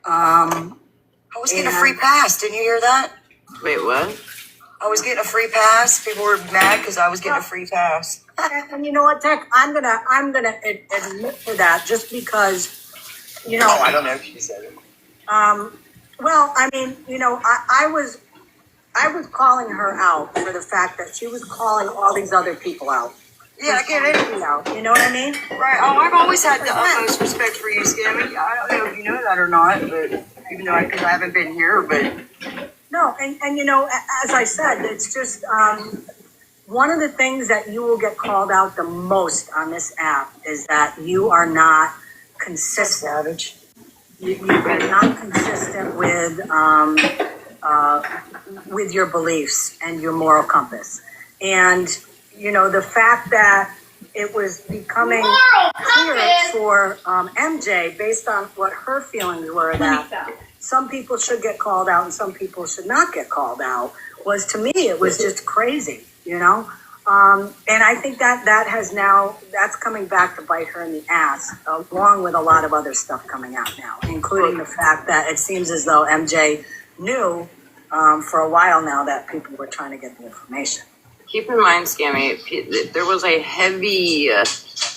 Speaker 11: I was getting a free pass. Didn't you hear that?
Speaker 7: Wait, what?
Speaker 11: I was getting a free pass. People were mad because I was getting a free pass.
Speaker 1: And you know what, Tech? I'm gonna admit to that just because
Speaker 11: I don't know if she said it.
Speaker 1: Well, I mean, I was calling her out for the fact that she was calling all these other people out.
Speaker 11: Yeah, I get it.
Speaker 1: You know what I mean?
Speaker 11: Right. Oh, I've always had the utmost respect for you, Scammy. I don't know if you know that or not, but even though because I haven't been here, but
Speaker 1: no, and as I said, it's just one of the things that you will get called out the most on this app is that you are not consistent. You are not consistent with your beliefs and your moral compass, and the fact that it was becoming clear for MJ based on what her feelings were that some people should get called out and some people should not get called out was, to me, it was just crazy, and I think that's coming back to bite her in the ass, along with a lot of other stuff coming out now, including the fact that it seems as though MJ knew for a while now that people were trying to get the information.
Speaker 7: Keep in mind, Scammy, there was a heavy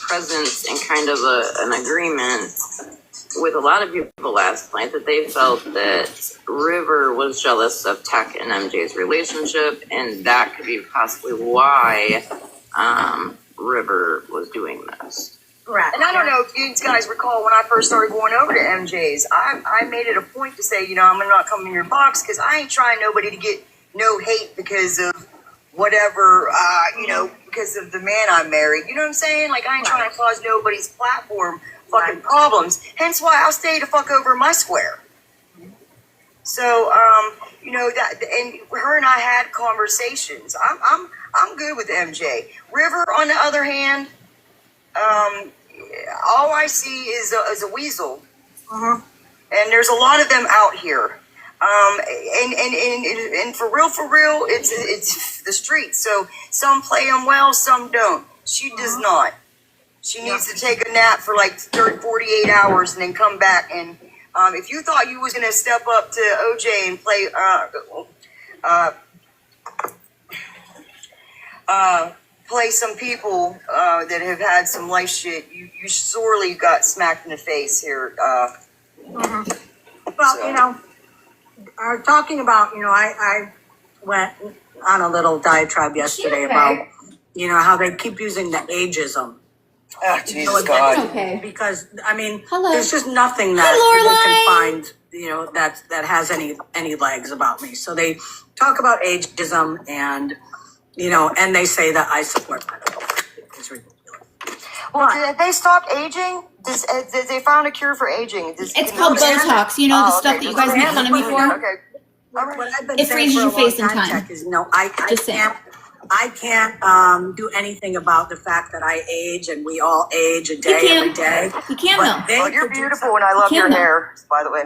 Speaker 7: presence and kind of an agreement with a lot of people last night that they felt that River was jealous of Tech and MJ's relationship, and that could be possibly why River was doing this.
Speaker 1: Correct.
Speaker 11: And I don't know if you guys recall when I first started going over to MJ's, I made it a point to say, I'm not coming in your box because I ain't trying nobody to get no hate because of whatever, because of the man I married. You know what I'm saying? Like, I ain't trying to cause nobody's platform fucking problems. Hence why I'll stay the fuck over my square. So, that, and her and I had conversations. I'm good with MJ. River, on the other hand, all I see is a weasel. And there's a lot of them out here. And for real, it's the streets. So some play them well, some don't. She does not. She needs to take a nap for like 48 hours and then come back. And if you thought you was gonna step up to OJ and play play some people that have had some life shit, you sorely got smacked in the face here.
Speaker 1: Well, talking about, I went on a little diatribe yesterday about, how they keep using the ageism.
Speaker 11: Oh, Jesus God.
Speaker 3: Okay.
Speaker 1: Because,
Speaker 3: Hello.
Speaker 1: there's just nothing that people can find, that has any legs about me. So they talk about ageism and, and they say that I support pedophilia. It's ridiculous.
Speaker 11: Well, did they stop aging? Did they found a cure for aging?
Speaker 3: It's called Botox. The stuff that you guys make fun of me for?
Speaker 11: Okay. All right.
Speaker 1: What I've been
Speaker 3: It
Speaker 1: saying
Speaker 3: freezes
Speaker 1: for a
Speaker 3: your face
Speaker 1: long
Speaker 3: in time.
Speaker 1: Tech, is I can't do anything about the fact that I age and we all age a day every day.
Speaker 3: You can
Speaker 1: But
Speaker 3: though.
Speaker 11: You're beautiful and I love your hair, by the way.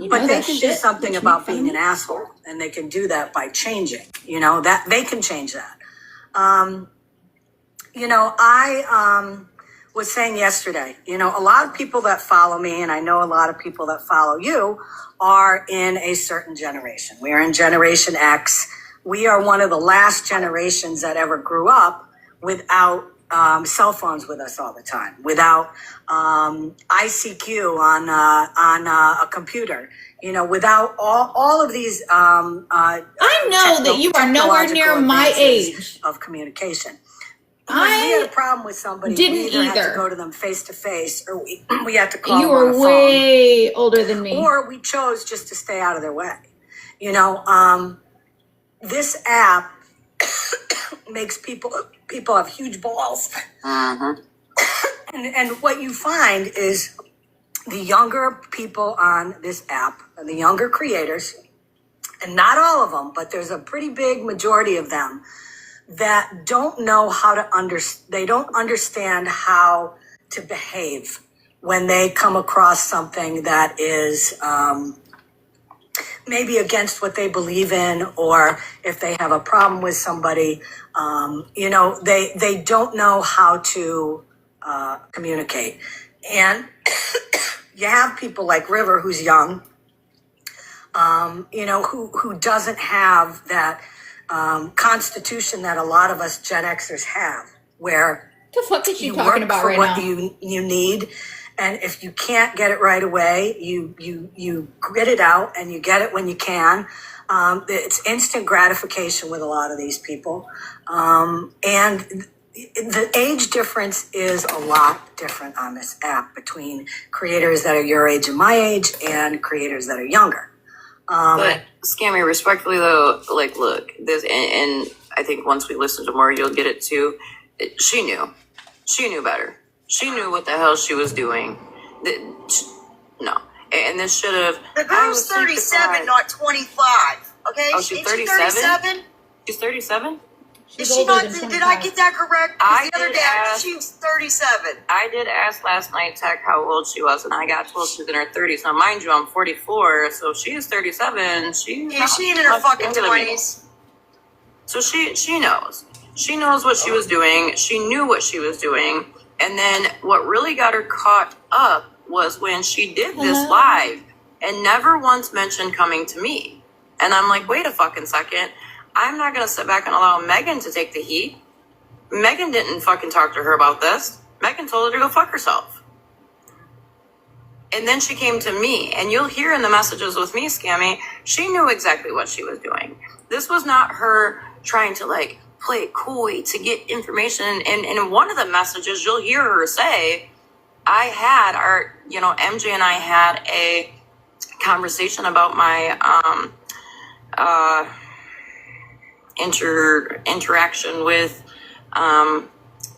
Speaker 1: But they can do something about being an asshole, and they can do that by changing. That they can change that. I was saying yesterday, a lot of people that follow me, and I know a lot of people that follow you, are in a certain generation. We are in Generation X. We are one of the last generations that ever grew up without cell phones with us all the time, without ICQ on a computer, without all of these.
Speaker 3: I know that you are nowhere near my age
Speaker 1: of communication. When we had a problem with somebody, we either had to go to them face to face, or we had to call them on a phone.
Speaker 3: You are way older than me.
Speaker 1: Or we chose just to stay out of their way. This app makes people have huge balls. And what you find is the younger people on this app, and the younger creators, and not all of them, but there's a pretty big majority of them that don't know how to they don't understand how to behave when they come across something that is maybe against what they believe in, or if they have a problem with somebody, they don't know how to communicate. And you have people like River, who's young, who doesn't have that constitution that a lot of us Gen Xers have, where
Speaker 3: the fuck is she
Speaker 1: you
Speaker 3: talking
Speaker 1: work
Speaker 3: about
Speaker 1: for
Speaker 3: right
Speaker 1: what
Speaker 3: now?
Speaker 1: you need, and if you can't get it right away, you grit it out and you get it when you can. It's instant gratification with a lot of these people, and the age difference is a lot different on this app between creators that are your age and my age and creators that are younger.
Speaker 7: But Scammy, respectfully though, like, look, this, and I think once we listen to more, you'll get it too. She knew better. She knew what the hell she was doing. No, and this should have.
Speaker 11: The girl's 37, not 25. Okay,
Speaker 7: oh, she's
Speaker 11: 37.
Speaker 7: She's 37.
Speaker 11: Is she not? Did I get that correct?
Speaker 7: I
Speaker 11: The other
Speaker 7: did
Speaker 11: day,
Speaker 7: ask-
Speaker 11: she was 37.
Speaker 7: I did ask last night, Tech, how old she was, and I got told she was in her 30s. Now, mind you, I'm 44, so if she is 37. She
Speaker 11: ain't in her fucking 20s.
Speaker 7: So she knows. She knows what she was doing. She knew what she was doing. And then what really got her caught up was when she did this live and never once mentioned coming to me. And I'm like, wait a fucking second. I'm not going to sit back and allow Megan to take the heat. Megan didn't fucking talk to her about this. Megan told her to go fuck herself. And then she came to me, and you'll hear in the messages with me, Scammy, she knew exactly what she was doing. This was not her trying to like play coy to get information. And in one of the messages, you'll hear her say, MJ and I had a conversation about my interaction with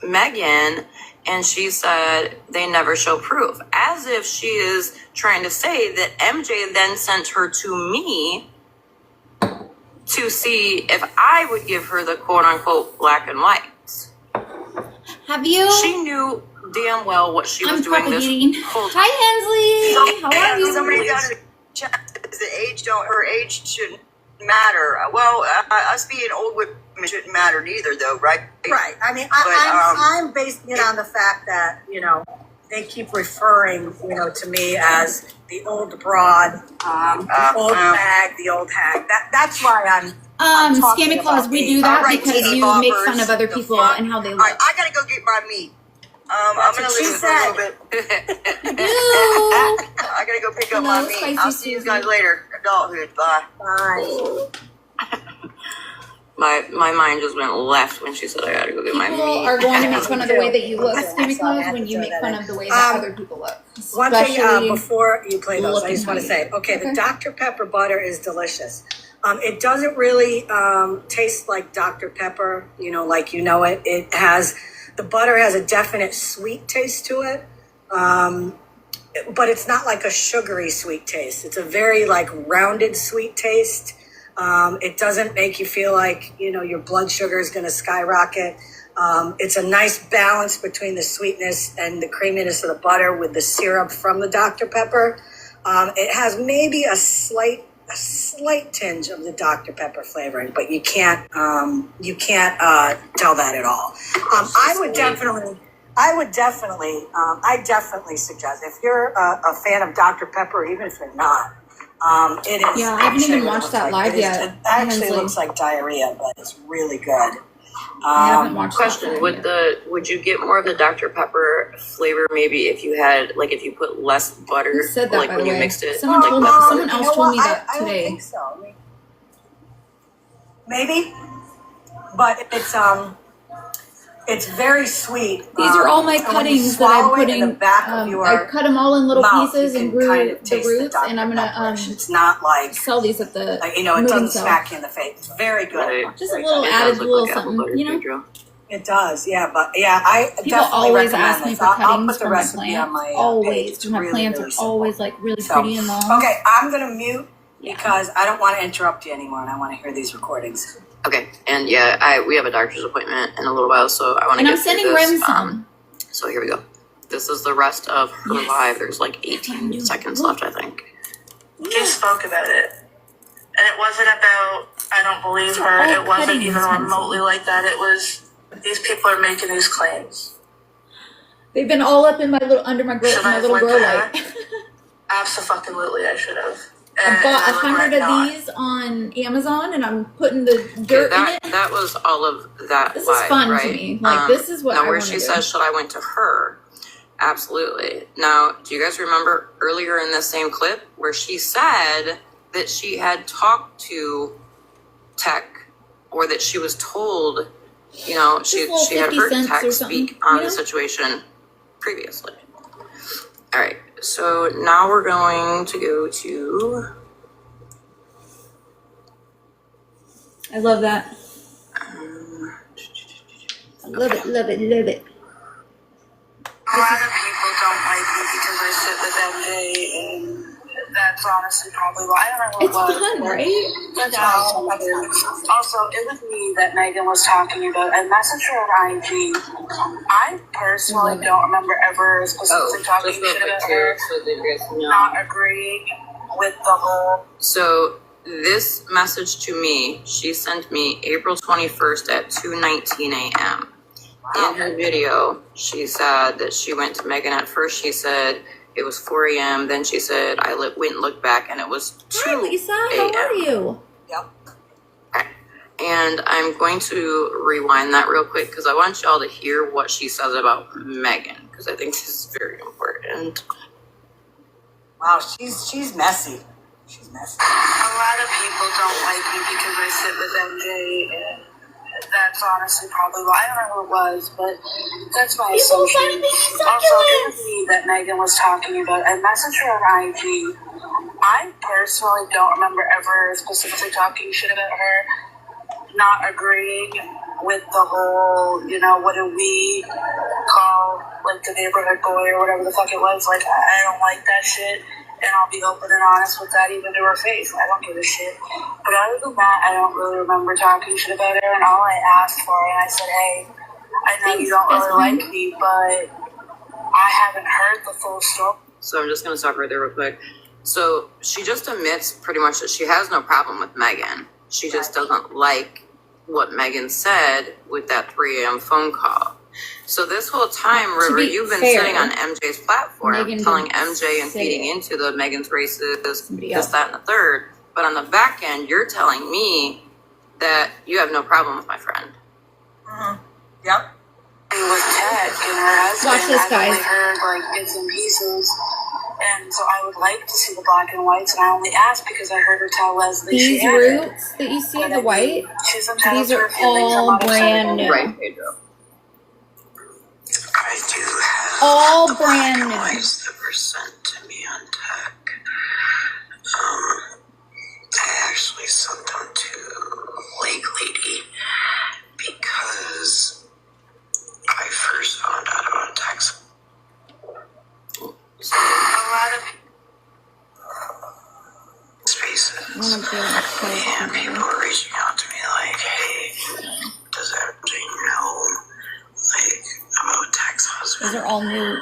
Speaker 7: Megan, and she said they never show proof, as if she is trying to say that MJ then sent her to me to see if I would give her the quote-unquote black and whites.
Speaker 3: Have you?
Speaker 7: She knew damn well what she was doing this whole time.
Speaker 3: Hi, Hensley. How are you?
Speaker 11: Somebody down in the chat says her age shouldn't matter. Well, us being old women shouldn't matter neither, though, right?
Speaker 1: Right. I mean, I'm basing it on the fact that, they keep referring, to me as the old broad, the old bag, the old hag. That's why I'm talking
Speaker 3: ScammyClaus,
Speaker 1: about
Speaker 3: we do that because you make fun of other people and how they look.
Speaker 11: All right, I gotta go get my meat. I'm gonna listen for a little bit. I gotta go pick up my meat. I'll see you guys later. Adulthood. Bye.
Speaker 1: Bye.
Speaker 7: My mind just went left when she said I gotta go get my meat.
Speaker 3: People are going to make fun of the way that you look, ScammyClaus, when you make fun of the way that other people look.
Speaker 1: One thing before you play those, I just want to say,
Speaker 3: Okay.
Speaker 1: the Dr. Pepper butter is delicious. It doesn't really taste like Dr. Pepper, like it. The butter has a definite sweet taste to it, but it's not like a sugary sweet taste. It's a very rounded sweet taste. It doesn't make you feel like, your blood sugar is going to skyrocket. It's a nice balance between the sweetness and the creaminess of the butter with the syrup from the Dr. Pepper. It has maybe a slight tinge of the Dr. Pepper flavoring, but you can't tell that at all. I definitely suggest, if you're a fan of Dr. Pepper, even if you're not, it is.
Speaker 3: Yeah, I haven't even watched that live yet.
Speaker 1: It actually looks like diarrhea, but it's really good.
Speaker 3: I haven't watched
Speaker 7: Question:
Speaker 3: that
Speaker 7: Would you get more of the Dr. Pepper flavor? Maybe if you had if you put less butter,
Speaker 3: Who said that, by
Speaker 7: when
Speaker 3: the
Speaker 7: you
Speaker 3: way?
Speaker 7: mixed it.
Speaker 3: Someone told me that
Speaker 1: I
Speaker 3: today.
Speaker 1: don't think so. Maybe, but it's very sweet.
Speaker 3: These are all my
Speaker 1: and when you
Speaker 3: cuttings that I'm
Speaker 1: swallow it in
Speaker 3: putting.
Speaker 1: the back of your
Speaker 3: I cut them all in little
Speaker 1: mouth,
Speaker 3: pieces
Speaker 1: you
Speaker 3: and
Speaker 1: can
Speaker 3: grew
Speaker 1: kind of
Speaker 3: the
Speaker 1: taste
Speaker 3: roots,
Speaker 1: Dr.
Speaker 3: and I'm gonna
Speaker 1: Pepperish. It's not like
Speaker 3: sell these at the
Speaker 1: it
Speaker 3: moving
Speaker 1: doesn't
Speaker 3: sale.
Speaker 1: smack you in the face. It's very good.
Speaker 7: Right.
Speaker 3: Just a little added little something,
Speaker 1: It does, yeah, but I
Speaker 3: People
Speaker 1: definitely
Speaker 3: always
Speaker 1: recommend
Speaker 3: ask me
Speaker 1: this.
Speaker 3: for
Speaker 1: I'll
Speaker 3: cuttings
Speaker 1: put the
Speaker 3: from my
Speaker 1: recipe on
Speaker 3: plants.
Speaker 1: my page.
Speaker 3: Always,
Speaker 1: It's
Speaker 3: because my
Speaker 1: really,
Speaker 3: plants
Speaker 1: really
Speaker 3: are
Speaker 1: simple.
Speaker 3: always really
Speaker 1: So,
Speaker 3: pretty and long.
Speaker 1: okay, I'm gonna mute because I don't want to interrupt you anymore, and I want to hear these recordings.
Speaker 7: Okay, and yeah, we have a doctor's appointment in a little while, so I want to
Speaker 3: And I'm
Speaker 7: get through
Speaker 3: sending
Speaker 7: this.
Speaker 3: Rem some.
Speaker 7: So here we go. This is the rest of her live. There's like 18 seconds left, I think.
Speaker 8: She spoke about it. And it wasn't about, I don't believe her. It wasn't even remotely like that. It was, these people are making these claims.
Speaker 3: They've been all up in my little under my
Speaker 8: Should I have
Speaker 3: little
Speaker 8: went
Speaker 3: girl
Speaker 8: to
Speaker 3: light.
Speaker 8: her? Absolutely, I should have.
Speaker 3: I bought 100 of
Speaker 8: not.
Speaker 3: these on Amazon, and I'm putting the dirt in it.
Speaker 7: That was all of that.
Speaker 3: This
Speaker 7: live,
Speaker 3: is fun
Speaker 7: right?
Speaker 3: to me. Like this is what
Speaker 7: now
Speaker 3: I
Speaker 7: where
Speaker 3: want
Speaker 7: she
Speaker 3: to do.
Speaker 7: says, "Should I went to her?" Absolutely. Now, do you guys remember earlier in this same clip where she said that she had talked to Tech, or that she was told, you know, she had heard Tech speak on the situation previously. All right, so now we're going to go to.
Speaker 3: I love that. I love it, love it, love it.
Speaker 8: A lot of people don't like me because I sit with MJ, and that's honestly probably why. I don't know what
Speaker 3: It's fun, right?
Speaker 8: That's why. Also, it was me that Megan was talking about. I messaged her on IG. I personally don't remember ever specifically talking shit about her, not agreeing with the whole.
Speaker 7: So this message to me, she sent me April 21st at 2:19 a.m. In her video, she said that she went to Megan. At first, she said it was 4 a.m. Then she said I went and looked back, and it was 2
Speaker 3: Hi, Lisa. How are you?
Speaker 1: Yep.
Speaker 7: Okay. And I'm going to rewind that real quick because I want y'all to hear what she says about Megan, because I think this is very important.
Speaker 1: Wow, she's messy. She's messy.
Speaker 8: A lot of people don't like me because I sit with MJ, and that's honestly probably why. I don't know who it was, but that's my assumption. Also, it was me that Megan was talking about. I messaged her on IG. I personally don't remember ever specifically talking shit about her, not agreeing with the whole, you know, what do we call, like, the neighborhood boy or whatever the fuck it was. Like, I don't like that shit. And I'll be open and honest with that, even to her face. I don't give a shit. But other than that, I don't really remember talking shit about her. And all I asked for, and I said, hey, I know you don't really like me, but I haven't heard the full story.
Speaker 7: So I'm just going to stop right there real quick. So she just admits pretty much that she has no problem with Megan. She just doesn't like what Megan said with that 3 a.m. phone call. So this whole time, River, you've been sitting on MJ's platform, telling MJ and feeding into the Megan's racist, this, that, and the third. But on the back end, you're telling me that you have no problem with my friend.
Speaker 1: Mm-hmm. Yep.
Speaker 8: With Ted and her husband,
Speaker 3: Watch this, guys.
Speaker 8: I only heard like bits and pieces. And so I would like to see the black and whites, and I only asked because I heard her tell Leslie
Speaker 3: These
Speaker 8: she had
Speaker 3: roots that you see, the white,
Speaker 8: she's entitled
Speaker 3: these
Speaker 8: to her
Speaker 3: are
Speaker 8: feelings. I'm
Speaker 3: all
Speaker 8: not upset
Speaker 3: brand
Speaker 8: about it.
Speaker 3: new.
Speaker 7: Right, Pedro.
Speaker 6: I do have
Speaker 3: All
Speaker 6: the
Speaker 3: brand
Speaker 6: black and
Speaker 3: new.
Speaker 6: whites that were sent to me on Tech. I actually sent them to Lake Lady because I first found out about Tech's.
Speaker 8: A lot of
Speaker 6: spaces.
Speaker 3: Yeah,
Speaker 6: And people were reaching out to me like, hey, does MJ know, like, about Tech's husband?
Speaker 3: Those are all new roots.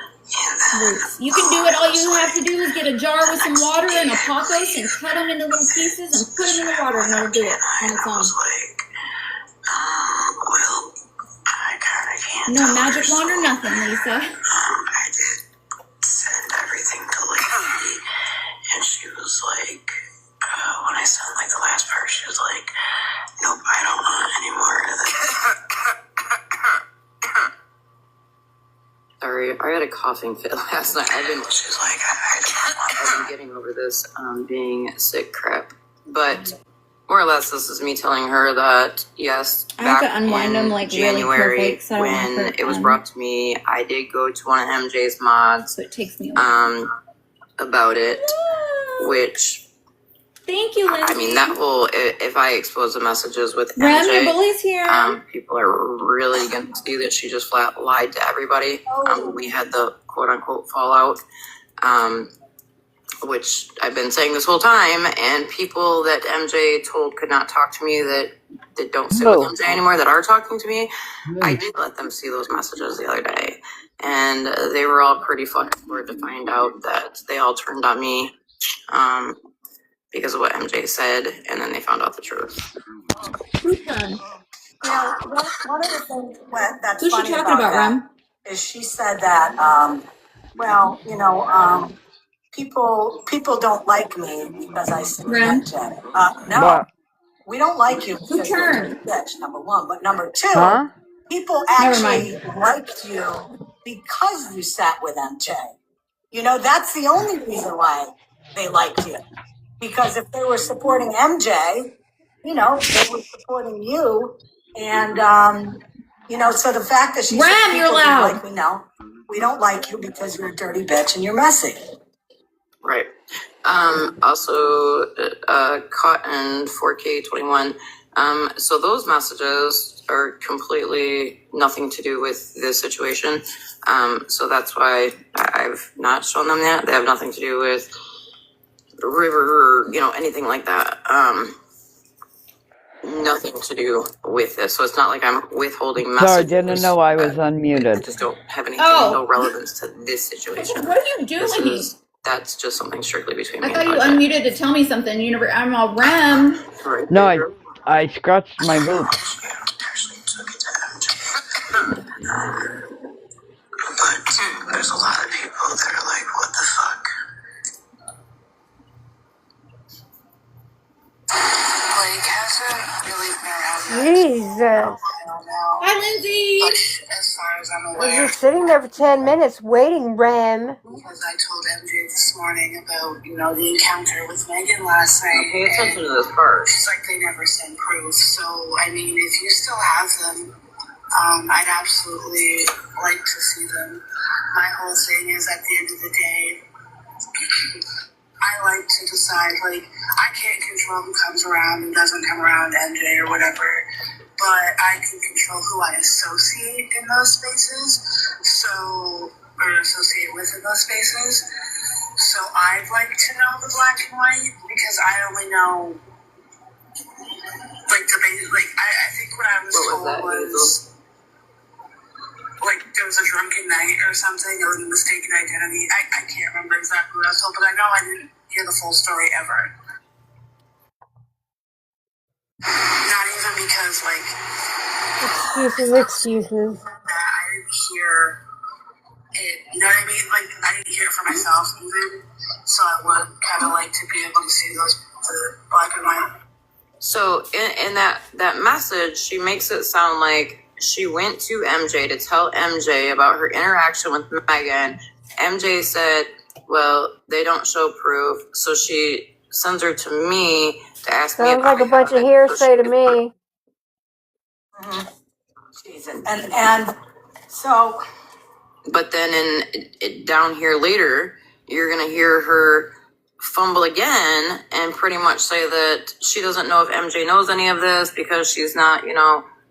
Speaker 3: You can do it. All you have to do is get a jar with some water and a pocos and cut them into little pieces and put them in the water, and it'll do it on its own.
Speaker 6: Like, well, I kind of can't.
Speaker 3: No magic wand or nothing, Lisa.
Speaker 6: I did send everything to Lady, and she was like, when I sent like the last part, she was like, nope, I don't want any more of this.
Speaker 7: Sorry, I had a coughing fit last night.
Speaker 6: She's like, I don't want
Speaker 7: I've been getting over this being sick crap. But more or less, this is me telling her that, yes,
Speaker 3: I have
Speaker 7: back
Speaker 3: to unwind
Speaker 7: in
Speaker 3: them like
Speaker 7: January,
Speaker 3: really quick, so I don't want to
Speaker 7: when
Speaker 3: hurt
Speaker 7: it was
Speaker 3: them.
Speaker 7: brought to me, I did go to one of MJ's mods
Speaker 3: So it takes me a while.
Speaker 7: about it, which,
Speaker 3: Thank you, Lindsay.
Speaker 7: I mean, that whole, if I expose the messages with
Speaker 3: Rem, your
Speaker 7: MJ,
Speaker 3: bully's here.
Speaker 7: people are really going to see that she just flat lied to everybody. We had the quote-unquote fallout. which I've been saying this whole time, and people that MJ told could not talk to me that don't sit with MJ anymore that are talking to me, I did let them see those messages the other day. And they were all pretty fucking floored to find out that they all turned on me because of what MJ said, and then they found out the truth.
Speaker 1: Now, one of the things that's
Speaker 3: Who's she
Speaker 1: funny
Speaker 3: talking about, Rem?
Speaker 1: is she said that, people don't like me because I sit with
Speaker 3: Rem?
Speaker 1: MJ. No,
Speaker 9: What?
Speaker 1: we don't like you because you're a
Speaker 3: turn?
Speaker 1: bitch, number one. But number two,
Speaker 9: Huh?
Speaker 1: people
Speaker 3: Never
Speaker 1: actually liked you because you sat with MJ. That's the only reason why they liked you. Because if they were supporting MJ, they were supporting you. And, so the fact that she said
Speaker 3: Rem, you're
Speaker 1: people didn't
Speaker 3: loud.
Speaker 1: like me, no, we don't like you because you're a dirty bitch and you're messy.
Speaker 7: Right. Also, Cotton 4K21. So those messages are completely nothing to do with this situation. So that's why I've not shown them that. They have nothing to do with River or, anything like that. Nothing to do with this. So it's not like I'm withholding messages.
Speaker 9: Sorry, didn't know I was
Speaker 7: that
Speaker 9: unmuted.
Speaker 7: just don't have anything, no relevance to this situation.
Speaker 3: What are you doing?
Speaker 7: That's just something strictly between me
Speaker 3: I thought
Speaker 7: and
Speaker 3: you
Speaker 7: Budget.
Speaker 3: unmuted to tell me something. I'm all Rem.
Speaker 7: Right.
Speaker 9: No, I scratched my boot.
Speaker 6: Actually took it to MJ. But there's a lot of people that are like, what the fuck? Like, hasn't really been around
Speaker 12: Jesus.
Speaker 3: Hi, Lindsay.
Speaker 6: But as far as I'm
Speaker 12: I was
Speaker 6: aware,
Speaker 12: just sitting there for 10 minutes waiting, Rem.
Speaker 6: because I told MJ this morning about, the encounter with Megan last night.
Speaker 7: Pay attention to this part.
Speaker 6: It's like they never send proof. So, I mean, if you still have them, I'd absolutely like to see them. My whole thing is at the end of the day, I like to decide, I can't control who comes around and doesn't come around, MJ or whatever, but I can control who I associate in those spaces, or associate with in those spaces. So I'd like to know the black and white, because I only know, I think what I was told was there was a drunken night or something, or a mistaken identity. I can't remember exactly what I was told, but I know I didn't hear the full story ever. Not even because,
Speaker 12: Excuses.
Speaker 6: I didn't hear it, you know what I mean? I didn't hear it for myself even, so I would kind of like to be able to see the black and white.
Speaker 7: So in that message, she makes it sound like she went to MJ to tell MJ about her interaction with Megan. MJ said, well, they don't show proof. So she sends her to me to ask me.
Speaker 12: Sounds like a bunch of hearsay to me.
Speaker 1: Jesus. And so.
Speaker 7: But then down here later, you're going to hear her fumble again and pretty much say that she doesn't know if MJ knows any of this because she's not,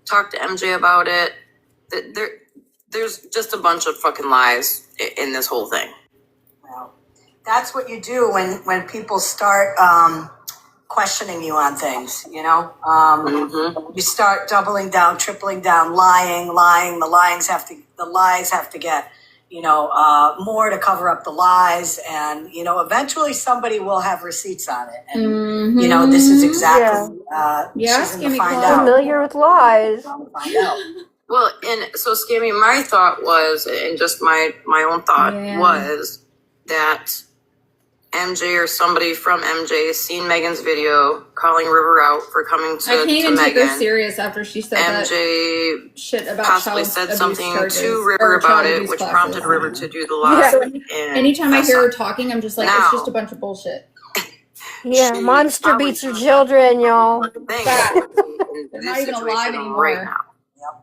Speaker 7: talk to MJ about it. There's just a bunch of fucking lies in this whole thing.
Speaker 1: Well, that's what you do when people start questioning you on things, You start doubling down, tripling down, lying. The lies have to get, more to cover up the lies. And, eventually somebody will have receipts on it. And, this is exactly, she's going to find out.
Speaker 12: Familiar with lies.
Speaker 7: Well, and so Scammy, my thought was, and just my own thought was that MJ or somebody from MJ seen Megan's video calling River out for coming to
Speaker 3: I can't even take
Speaker 7: Megan.
Speaker 3: her serious after she said
Speaker 7: MJ
Speaker 3: that shit about
Speaker 7: possibly
Speaker 3: child
Speaker 7: said
Speaker 3: abuse
Speaker 7: something
Speaker 3: charges,
Speaker 7: to River about it, which prompted River to do the live.
Speaker 3: And anytime I hear her talking, I'm just like, it's just a bunch of bullshit.
Speaker 12: Yeah, monster beats her children, y'all.
Speaker 3: They're not even alive anymore.
Speaker 7: Right now.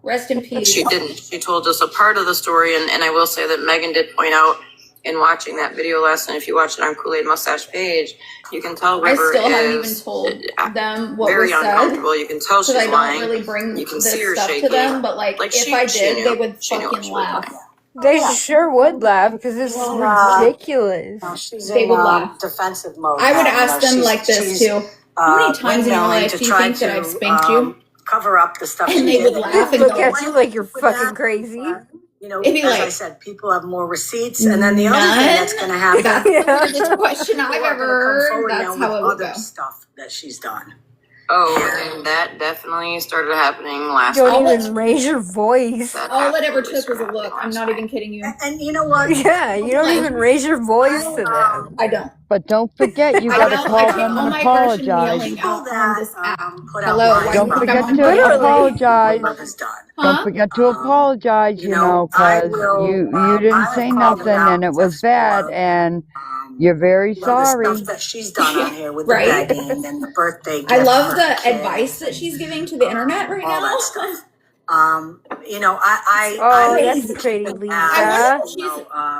Speaker 3: Rest in peace.
Speaker 7: She didn't. She told us a part of the story, and I will say that Megan did point out in watching that video last night, if you watch it on Kool-Aid Mustache page, you can tell River
Speaker 3: I still haven't even
Speaker 7: is
Speaker 3: told them what
Speaker 7: very
Speaker 3: was said.
Speaker 7: uncomfortable. You can tell she's
Speaker 3: I don't
Speaker 7: lying.
Speaker 3: really bring
Speaker 7: You can
Speaker 3: this
Speaker 7: see her
Speaker 3: stuff
Speaker 7: shaking.
Speaker 3: to them, but if I did, they would
Speaker 7: she knew what
Speaker 3: fucking
Speaker 7: she was
Speaker 3: laugh.
Speaker 7: doing.
Speaker 12: They sure would laugh because this is ridiculous.
Speaker 3: They would laugh.
Speaker 1: Defensive mode.
Speaker 3: I would
Speaker 1: now,
Speaker 3: ask them like this too. How many times in your life do you think that I've spanked you?
Speaker 1: Cover up the stuff
Speaker 3: And
Speaker 1: she
Speaker 3: they
Speaker 1: did.
Speaker 3: would laugh and
Speaker 12: Look
Speaker 3: go,
Speaker 12: at you like you're fucking crazy.
Speaker 1: You know,
Speaker 3: It'd be
Speaker 1: as
Speaker 3: like,
Speaker 1: I said, people have more receipts, and then the other thing that's going to happen.
Speaker 3: That's the weirdest question I've
Speaker 1: people are
Speaker 3: ever
Speaker 1: gonna come
Speaker 3: heard.
Speaker 1: forward
Speaker 3: That's
Speaker 1: now
Speaker 3: how
Speaker 1: with
Speaker 3: it would
Speaker 1: other
Speaker 3: go.
Speaker 1: stuff that she's done.
Speaker 7: Oh, and that definitely started happening last
Speaker 12: Don't
Speaker 7: night.
Speaker 12: even raise your voice.
Speaker 3: All it ever took was a look. I'm not even kidding you.
Speaker 1: And you know what?
Speaker 12: Yeah, you don't even raise your voice to them.
Speaker 3: I don't.
Speaker 9: But don't forget, you
Speaker 3: I
Speaker 9: gotta
Speaker 3: don't. I
Speaker 9: call
Speaker 3: take
Speaker 9: them
Speaker 3: all
Speaker 9: and
Speaker 3: my aggression
Speaker 9: apologize.
Speaker 3: yelling out on this app.
Speaker 1: Put out
Speaker 3: Hello.
Speaker 1: lies
Speaker 3: why
Speaker 9: Don't
Speaker 3: do you think
Speaker 9: forget
Speaker 3: I'm
Speaker 9: to
Speaker 3: on Twitter?
Speaker 9: apologize.
Speaker 1: was done.
Speaker 9: Don't
Speaker 3: Huh?
Speaker 9: forget to apologize, you know,
Speaker 1: I
Speaker 9: because
Speaker 1: will,
Speaker 9: you didn't
Speaker 1: I
Speaker 9: say
Speaker 1: have called
Speaker 9: nothing
Speaker 1: her out
Speaker 9: and it was
Speaker 1: just
Speaker 9: bad
Speaker 1: for,
Speaker 9: and you're very
Speaker 1: the
Speaker 9: sorry.
Speaker 1: stuff that she's done on here with
Speaker 3: Right?
Speaker 1: the begging and the birthday gift.
Speaker 3: I love
Speaker 1: for
Speaker 3: the
Speaker 1: her kid,
Speaker 3: advice that she's giving to the internet right
Speaker 1: all
Speaker 3: now.
Speaker 1: that stuff. You know, I
Speaker 12: Oh,
Speaker 3: crazy.
Speaker 12: that's pretty,
Speaker 3: I
Speaker 12: Lisa.
Speaker 3: wonder if she's.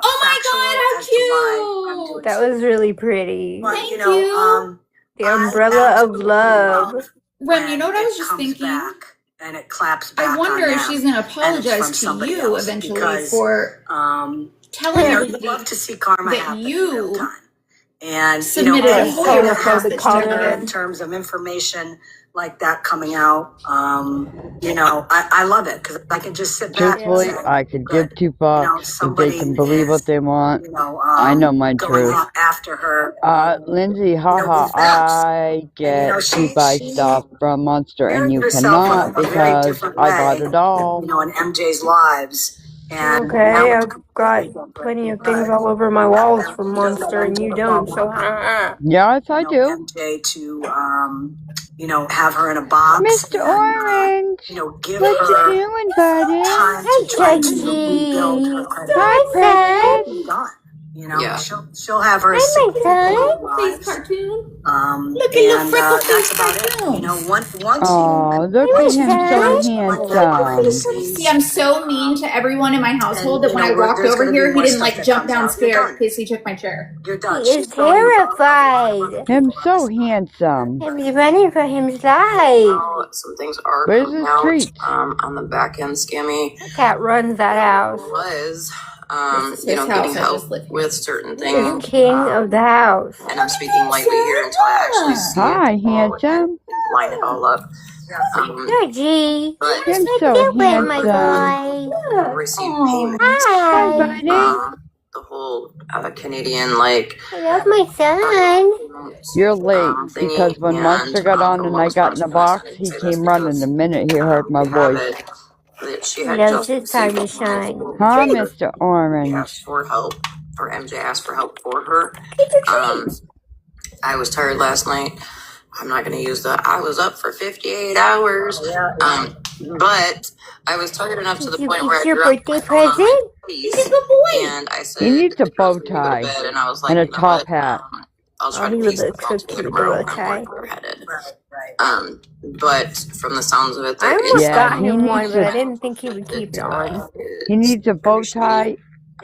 Speaker 3: Oh my God, how cute!
Speaker 12: That was really pretty.
Speaker 1: But,
Speaker 3: Thank
Speaker 1: you know,
Speaker 3: you.
Speaker 12: The umbrella of love.
Speaker 3: Rem, you know what I was just thinking?
Speaker 1: And it claps back
Speaker 3: I wonder
Speaker 1: on
Speaker 3: if
Speaker 1: them,
Speaker 3: she's going to
Speaker 1: and it's from
Speaker 3: apologize to
Speaker 1: somebody
Speaker 3: you
Speaker 1: else,
Speaker 3: eventually
Speaker 1: because,
Speaker 3: for telling
Speaker 1: you know,
Speaker 3: everybody
Speaker 1: you'd love to see karma
Speaker 3: that
Speaker 1: happen in real
Speaker 3: you
Speaker 1: time. And,
Speaker 3: submitted
Speaker 1: you know,
Speaker 3: a
Speaker 1: anything
Speaker 3: whole
Speaker 1: that happens
Speaker 12: homophobic
Speaker 1: to her in
Speaker 12: comment.
Speaker 1: terms of information like that coming out, you know, I love it because I can just sit back and
Speaker 9: Truthfully,
Speaker 1: say,
Speaker 9: I could
Speaker 1: good.
Speaker 9: give two
Speaker 1: You know,
Speaker 9: fucks if
Speaker 1: somebody
Speaker 9: they can believe
Speaker 1: is,
Speaker 9: what they want.
Speaker 1: you know,
Speaker 9: I know my
Speaker 1: going
Speaker 9: truth.
Speaker 1: after her.
Speaker 9: Lindsay,
Speaker 1: You know,
Speaker 9: haha,
Speaker 1: with facts.
Speaker 9: I
Speaker 1: And, you
Speaker 9: get
Speaker 1: know,
Speaker 9: to buy stuff from Monster and
Speaker 1: carried
Speaker 9: you
Speaker 1: herself
Speaker 9: cannot
Speaker 1: a very
Speaker 9: because
Speaker 1: different
Speaker 9: I bought
Speaker 1: way,
Speaker 9: it all.
Speaker 1: you know, in MJ's lives. And
Speaker 12: Okay,
Speaker 1: that was
Speaker 12: I've got
Speaker 1: completely different.
Speaker 12: plenty of things all over my walls from Monster, and you don't, so
Speaker 9: Yes, I
Speaker 1: You know,
Speaker 9: do.
Speaker 1: MJ to, you know, have her in a box
Speaker 9: Mr.
Speaker 1: and,
Speaker 9: Orange,
Speaker 1: you know, give
Speaker 9: what you
Speaker 1: her
Speaker 9: doing, buddy?
Speaker 1: time to try to rebuild her credibility.
Speaker 9: Hi, precious.
Speaker 1: Done. You know,
Speaker 7: Yeah.
Speaker 1: she'll have her significant lives.
Speaker 3: cartoon.
Speaker 1: Look
Speaker 3: at little freckle
Speaker 1: that's
Speaker 3: face
Speaker 1: about it.
Speaker 3: cartoon.
Speaker 1: You know, once
Speaker 9: Oh, look at him so handsome.
Speaker 3: See, I'm so mean to everyone in my household that
Speaker 1: And,
Speaker 3: when
Speaker 1: you
Speaker 3: I
Speaker 1: know,
Speaker 3: walked
Speaker 1: there's
Speaker 3: over
Speaker 1: gonna be
Speaker 3: here, he
Speaker 1: more
Speaker 3: didn't
Speaker 1: stuff
Speaker 3: like
Speaker 1: that
Speaker 3: jump
Speaker 1: comes
Speaker 3: down
Speaker 1: out. You're
Speaker 3: scared
Speaker 1: done.
Speaker 3: because he took my chair.
Speaker 1: You're done.
Speaker 12: he is terrified.
Speaker 9: Him so handsome.
Speaker 12: He's running for his life.
Speaker 7: Now, some things are
Speaker 9: Where's
Speaker 7: coming
Speaker 9: his
Speaker 7: out
Speaker 9: treats?
Speaker 7: on the back end. Scammy
Speaker 12: Cat runs that house.
Speaker 7: was,
Speaker 3: This is
Speaker 7: you know,
Speaker 3: his
Speaker 7: getting
Speaker 3: house, I
Speaker 7: help
Speaker 3: just lived
Speaker 7: with certain
Speaker 12: He's
Speaker 7: things.
Speaker 12: king of the house.
Speaker 7: And I'm speaking lightly here until I actually see
Speaker 9: Hi,
Speaker 7: it all and
Speaker 9: handsome.
Speaker 7: line it all up.
Speaker 12: Georgie,
Speaker 7: But
Speaker 9: Him
Speaker 12: I
Speaker 9: so
Speaker 12: can't wait, my
Speaker 9: handsome.
Speaker 12: boy.
Speaker 7: receive payment.
Speaker 9: Hi,
Speaker 12: Hi.
Speaker 9: buddy.
Speaker 7: The whole Canadian like
Speaker 12: I love my son.
Speaker 9: You're late
Speaker 7: thingy,
Speaker 9: because when
Speaker 7: and
Speaker 9: Monster got on
Speaker 7: for
Speaker 9: and
Speaker 7: the
Speaker 9: I
Speaker 7: most
Speaker 9: got
Speaker 7: part,
Speaker 9: in the
Speaker 7: I'm gonna
Speaker 9: box,
Speaker 7: say
Speaker 9: he
Speaker 7: this
Speaker 9: came running
Speaker 7: because
Speaker 9: the minute he heard my
Speaker 7: we have
Speaker 9: voice.
Speaker 7: it that she
Speaker 12: He
Speaker 7: had
Speaker 12: loves
Speaker 7: just
Speaker 12: his time
Speaker 7: received
Speaker 12: to shine.
Speaker 9: Hi, Mr.
Speaker 7: She
Speaker 9: Orange.
Speaker 7: asked for help, or MJ asked for help for her. I was tired last night. I'm not going to use the I was up for 58 hours. But I was tired enough to the
Speaker 12: Did you
Speaker 7: point where I
Speaker 12: get your
Speaker 7: dropped my
Speaker 12: birthday
Speaker 7: phone on my
Speaker 12: present?
Speaker 7: face, and I said,
Speaker 9: He needs a
Speaker 7: the
Speaker 9: bow
Speaker 7: girls can go to
Speaker 9: tie
Speaker 7: bed, and I was like,
Speaker 9: and a
Speaker 7: you know
Speaker 9: top
Speaker 7: what?
Speaker 9: hat.
Speaker 7: I'll try
Speaker 12: Oh,
Speaker 7: to
Speaker 12: he would
Speaker 7: piece
Speaker 12: look
Speaker 7: this all
Speaker 12: so cute
Speaker 7: together
Speaker 12: with a bow
Speaker 7: around
Speaker 12: tie.
Speaker 7: where we're headed. But from the sounds of it,
Speaker 12: I
Speaker 7: there is
Speaker 12: almost
Speaker 9: Yeah,
Speaker 12: got
Speaker 9: he
Speaker 12: him one,
Speaker 9: needs
Speaker 12: but I
Speaker 9: a
Speaker 12: didn't think he would keep it on.
Speaker 9: he needs a bow tie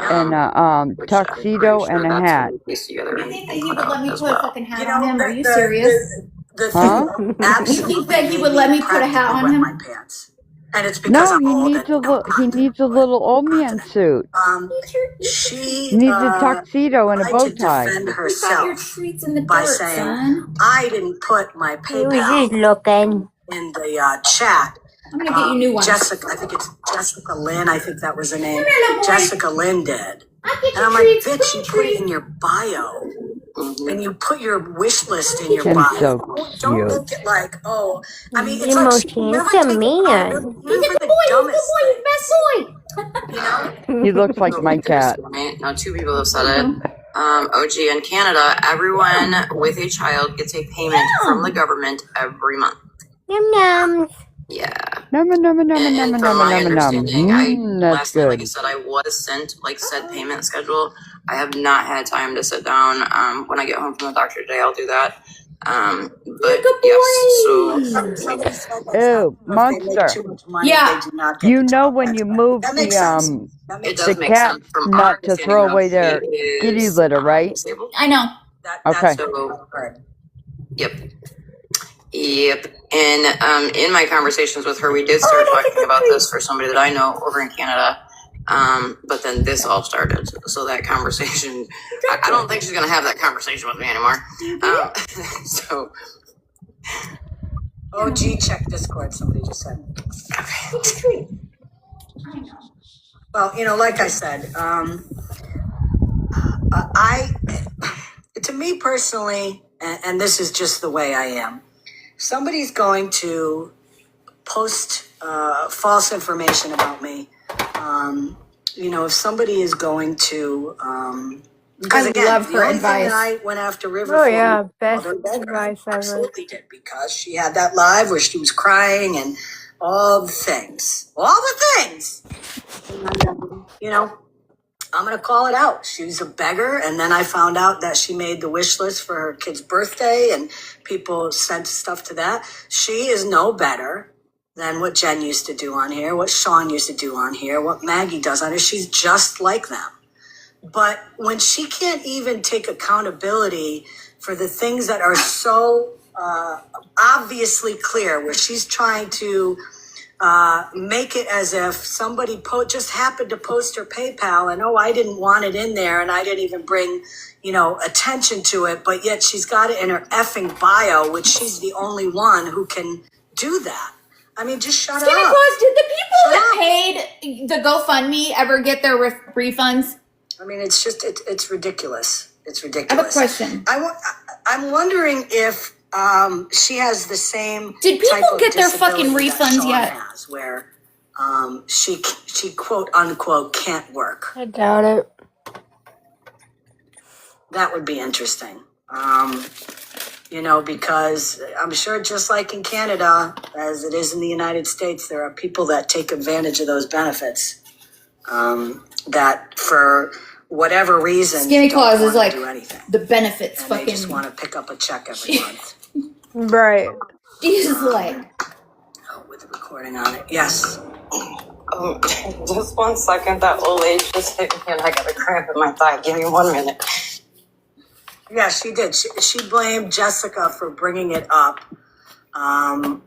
Speaker 9: and a
Speaker 7: which I'm
Speaker 9: tuxedo
Speaker 7: pretty
Speaker 9: and
Speaker 7: sure
Speaker 9: a
Speaker 7: that's
Speaker 9: hat.
Speaker 7: what we piece together
Speaker 3: You
Speaker 7: and
Speaker 3: think that he
Speaker 7: put
Speaker 3: would let
Speaker 7: out
Speaker 3: me
Speaker 7: as
Speaker 3: put a
Speaker 7: well.
Speaker 3: fucking hat
Speaker 1: You
Speaker 3: on
Speaker 1: know,
Speaker 3: him? Are you serious?
Speaker 1: the
Speaker 9: Huh?
Speaker 1: thing
Speaker 3: You
Speaker 1: absolutely
Speaker 3: think that he
Speaker 1: made
Speaker 3: would
Speaker 1: me
Speaker 3: let me put a hat
Speaker 1: practically
Speaker 3: on
Speaker 1: wet
Speaker 3: him?
Speaker 1: my pants. And it's because
Speaker 9: No,
Speaker 1: I'm
Speaker 9: he
Speaker 1: old
Speaker 9: needs
Speaker 1: and
Speaker 9: he needs a little old man suit. He
Speaker 1: she
Speaker 9: needs a tuxedo and a
Speaker 1: tried
Speaker 9: bow
Speaker 1: to
Speaker 9: tie.
Speaker 1: defend
Speaker 3: You got your
Speaker 1: herself
Speaker 3: treats in the
Speaker 1: by
Speaker 3: dirt,
Speaker 1: saying,
Speaker 3: son.
Speaker 1: I didn't put my
Speaker 12: He was
Speaker 1: PayPal
Speaker 12: just looking.
Speaker 1: in the chat.
Speaker 3: I'm gonna get you new ones.
Speaker 1: Jessica, I think it's Jessica Lynn, I think that was her name.
Speaker 3: Come here, little boy.
Speaker 1: Jessica Lynn did.
Speaker 3: I'll get
Speaker 1: And
Speaker 3: you
Speaker 1: I'm like,
Speaker 3: treats.
Speaker 1: bitch, you
Speaker 3: Food
Speaker 1: put it
Speaker 3: treats.
Speaker 1: in your bio. And you put your wish list in your
Speaker 9: Him
Speaker 1: bio.
Speaker 9: so
Speaker 1: Don't
Speaker 9: cute.
Speaker 1: make it like, oh, I mean,
Speaker 12: He's
Speaker 1: it's
Speaker 12: the
Speaker 1: like
Speaker 12: most
Speaker 1: she never
Speaker 12: handsome
Speaker 1: take
Speaker 12: man.
Speaker 1: accountability
Speaker 3: He's a
Speaker 1: for
Speaker 3: good
Speaker 1: the
Speaker 3: boy. He's a good
Speaker 1: dumbest
Speaker 3: boy. He's the best boy.
Speaker 1: thing, you know?
Speaker 9: He looks like my cat.
Speaker 7: Right? Now, two people have said it. OG in Canada, everyone with a child gets a payment from the government every month.
Speaker 12: Yum yum.
Speaker 7: Yeah.
Speaker 9: Num num num num
Speaker 7: And
Speaker 9: num
Speaker 7: from
Speaker 9: num
Speaker 7: my
Speaker 9: num num.
Speaker 7: understanding,
Speaker 9: That's
Speaker 7: last night, like I
Speaker 9: good.
Speaker 7: said, I was sent said payment schedule. I have not had time to sit down. When I get home from the doctor today, I'll do that. But yes, so
Speaker 9: Oh, Monster.
Speaker 3: Yeah.
Speaker 9: You know when you move
Speaker 1: That makes sense.
Speaker 7: it
Speaker 9: the
Speaker 7: does make
Speaker 9: cat
Speaker 7: sense from our
Speaker 9: nut to
Speaker 7: understanding.
Speaker 9: throw away
Speaker 7: Though,
Speaker 9: their
Speaker 7: it
Speaker 9: kitty
Speaker 7: is
Speaker 9: litter, right?
Speaker 7: disabled.
Speaker 3: I know.
Speaker 9: Okay.
Speaker 7: So, yep. And in my conversations with her, we did start talking about this for somebody that I know over in Canada. But then this all started. So that conversation, I don't think she's going to have that conversation with me anymore. So.
Speaker 1: OG, check Discord, somebody just said.
Speaker 7: Okay.
Speaker 1: Well, like I said, to me personally, and this is just the way I am, somebody's going to post false information about me. If somebody is going to, because again,
Speaker 12: love
Speaker 1: the
Speaker 12: her
Speaker 1: only thing
Speaker 12: advice.
Speaker 1: that I went after River
Speaker 12: Oh
Speaker 1: for,
Speaker 12: yeah,
Speaker 1: was
Speaker 12: best
Speaker 1: her beggar.
Speaker 12: advice ever.
Speaker 1: Absolutely did, because she had that live where she was crying and all the things. And, I'm going to call it out. She was a beggar. And then I found out that she made the wish list for her kid's birthday and people sent stuff to that. She is no better than what Jen used to do on here, what Sean used to do on here, what Maggie does on here. She's just like them. But when she can't even take accountability for the things that are so obviously clear, where she's trying to make it as if somebody just happened to post her PayPal and, I didn't want it in there and I didn't even bring, attention to it, but yet she's got it in her effing bio, which she's the only one who can do that. I mean, just shut up.
Speaker 3: ScammyClaus, did the people that paid the GoFundMe ever get their refunds?
Speaker 1: I mean, it's just, it's ridiculous. It's
Speaker 3: I
Speaker 1: ridiculous.
Speaker 3: have a question.
Speaker 1: I'm wondering if she has the same.
Speaker 3: Did people
Speaker 1: type of
Speaker 3: get their fucking
Speaker 1: disability that
Speaker 3: refunds
Speaker 1: Sean
Speaker 3: yet?
Speaker 1: Has, where she quote unquote can't work.
Speaker 12: I doubt it.
Speaker 1: That would be interesting. Because I'm sure just like in Canada, as it is in the United States, there are people that take advantage of those benefits. That for whatever reason,
Speaker 3: ScammyClaus is like
Speaker 1: do anything.
Speaker 3: the benefits
Speaker 1: And
Speaker 3: fucking.
Speaker 1: they just want to pick up a check every month.
Speaker 12: Right.
Speaker 3: Jesus, like.
Speaker 1: With the recording on it. Yes.
Speaker 7: Just 1 second. That old lady just hit me and I got a cramp in my thigh. Give me 1 minute.
Speaker 1: Yeah, she did. She blamed Jessica for bringing it up.
Speaker 3: Some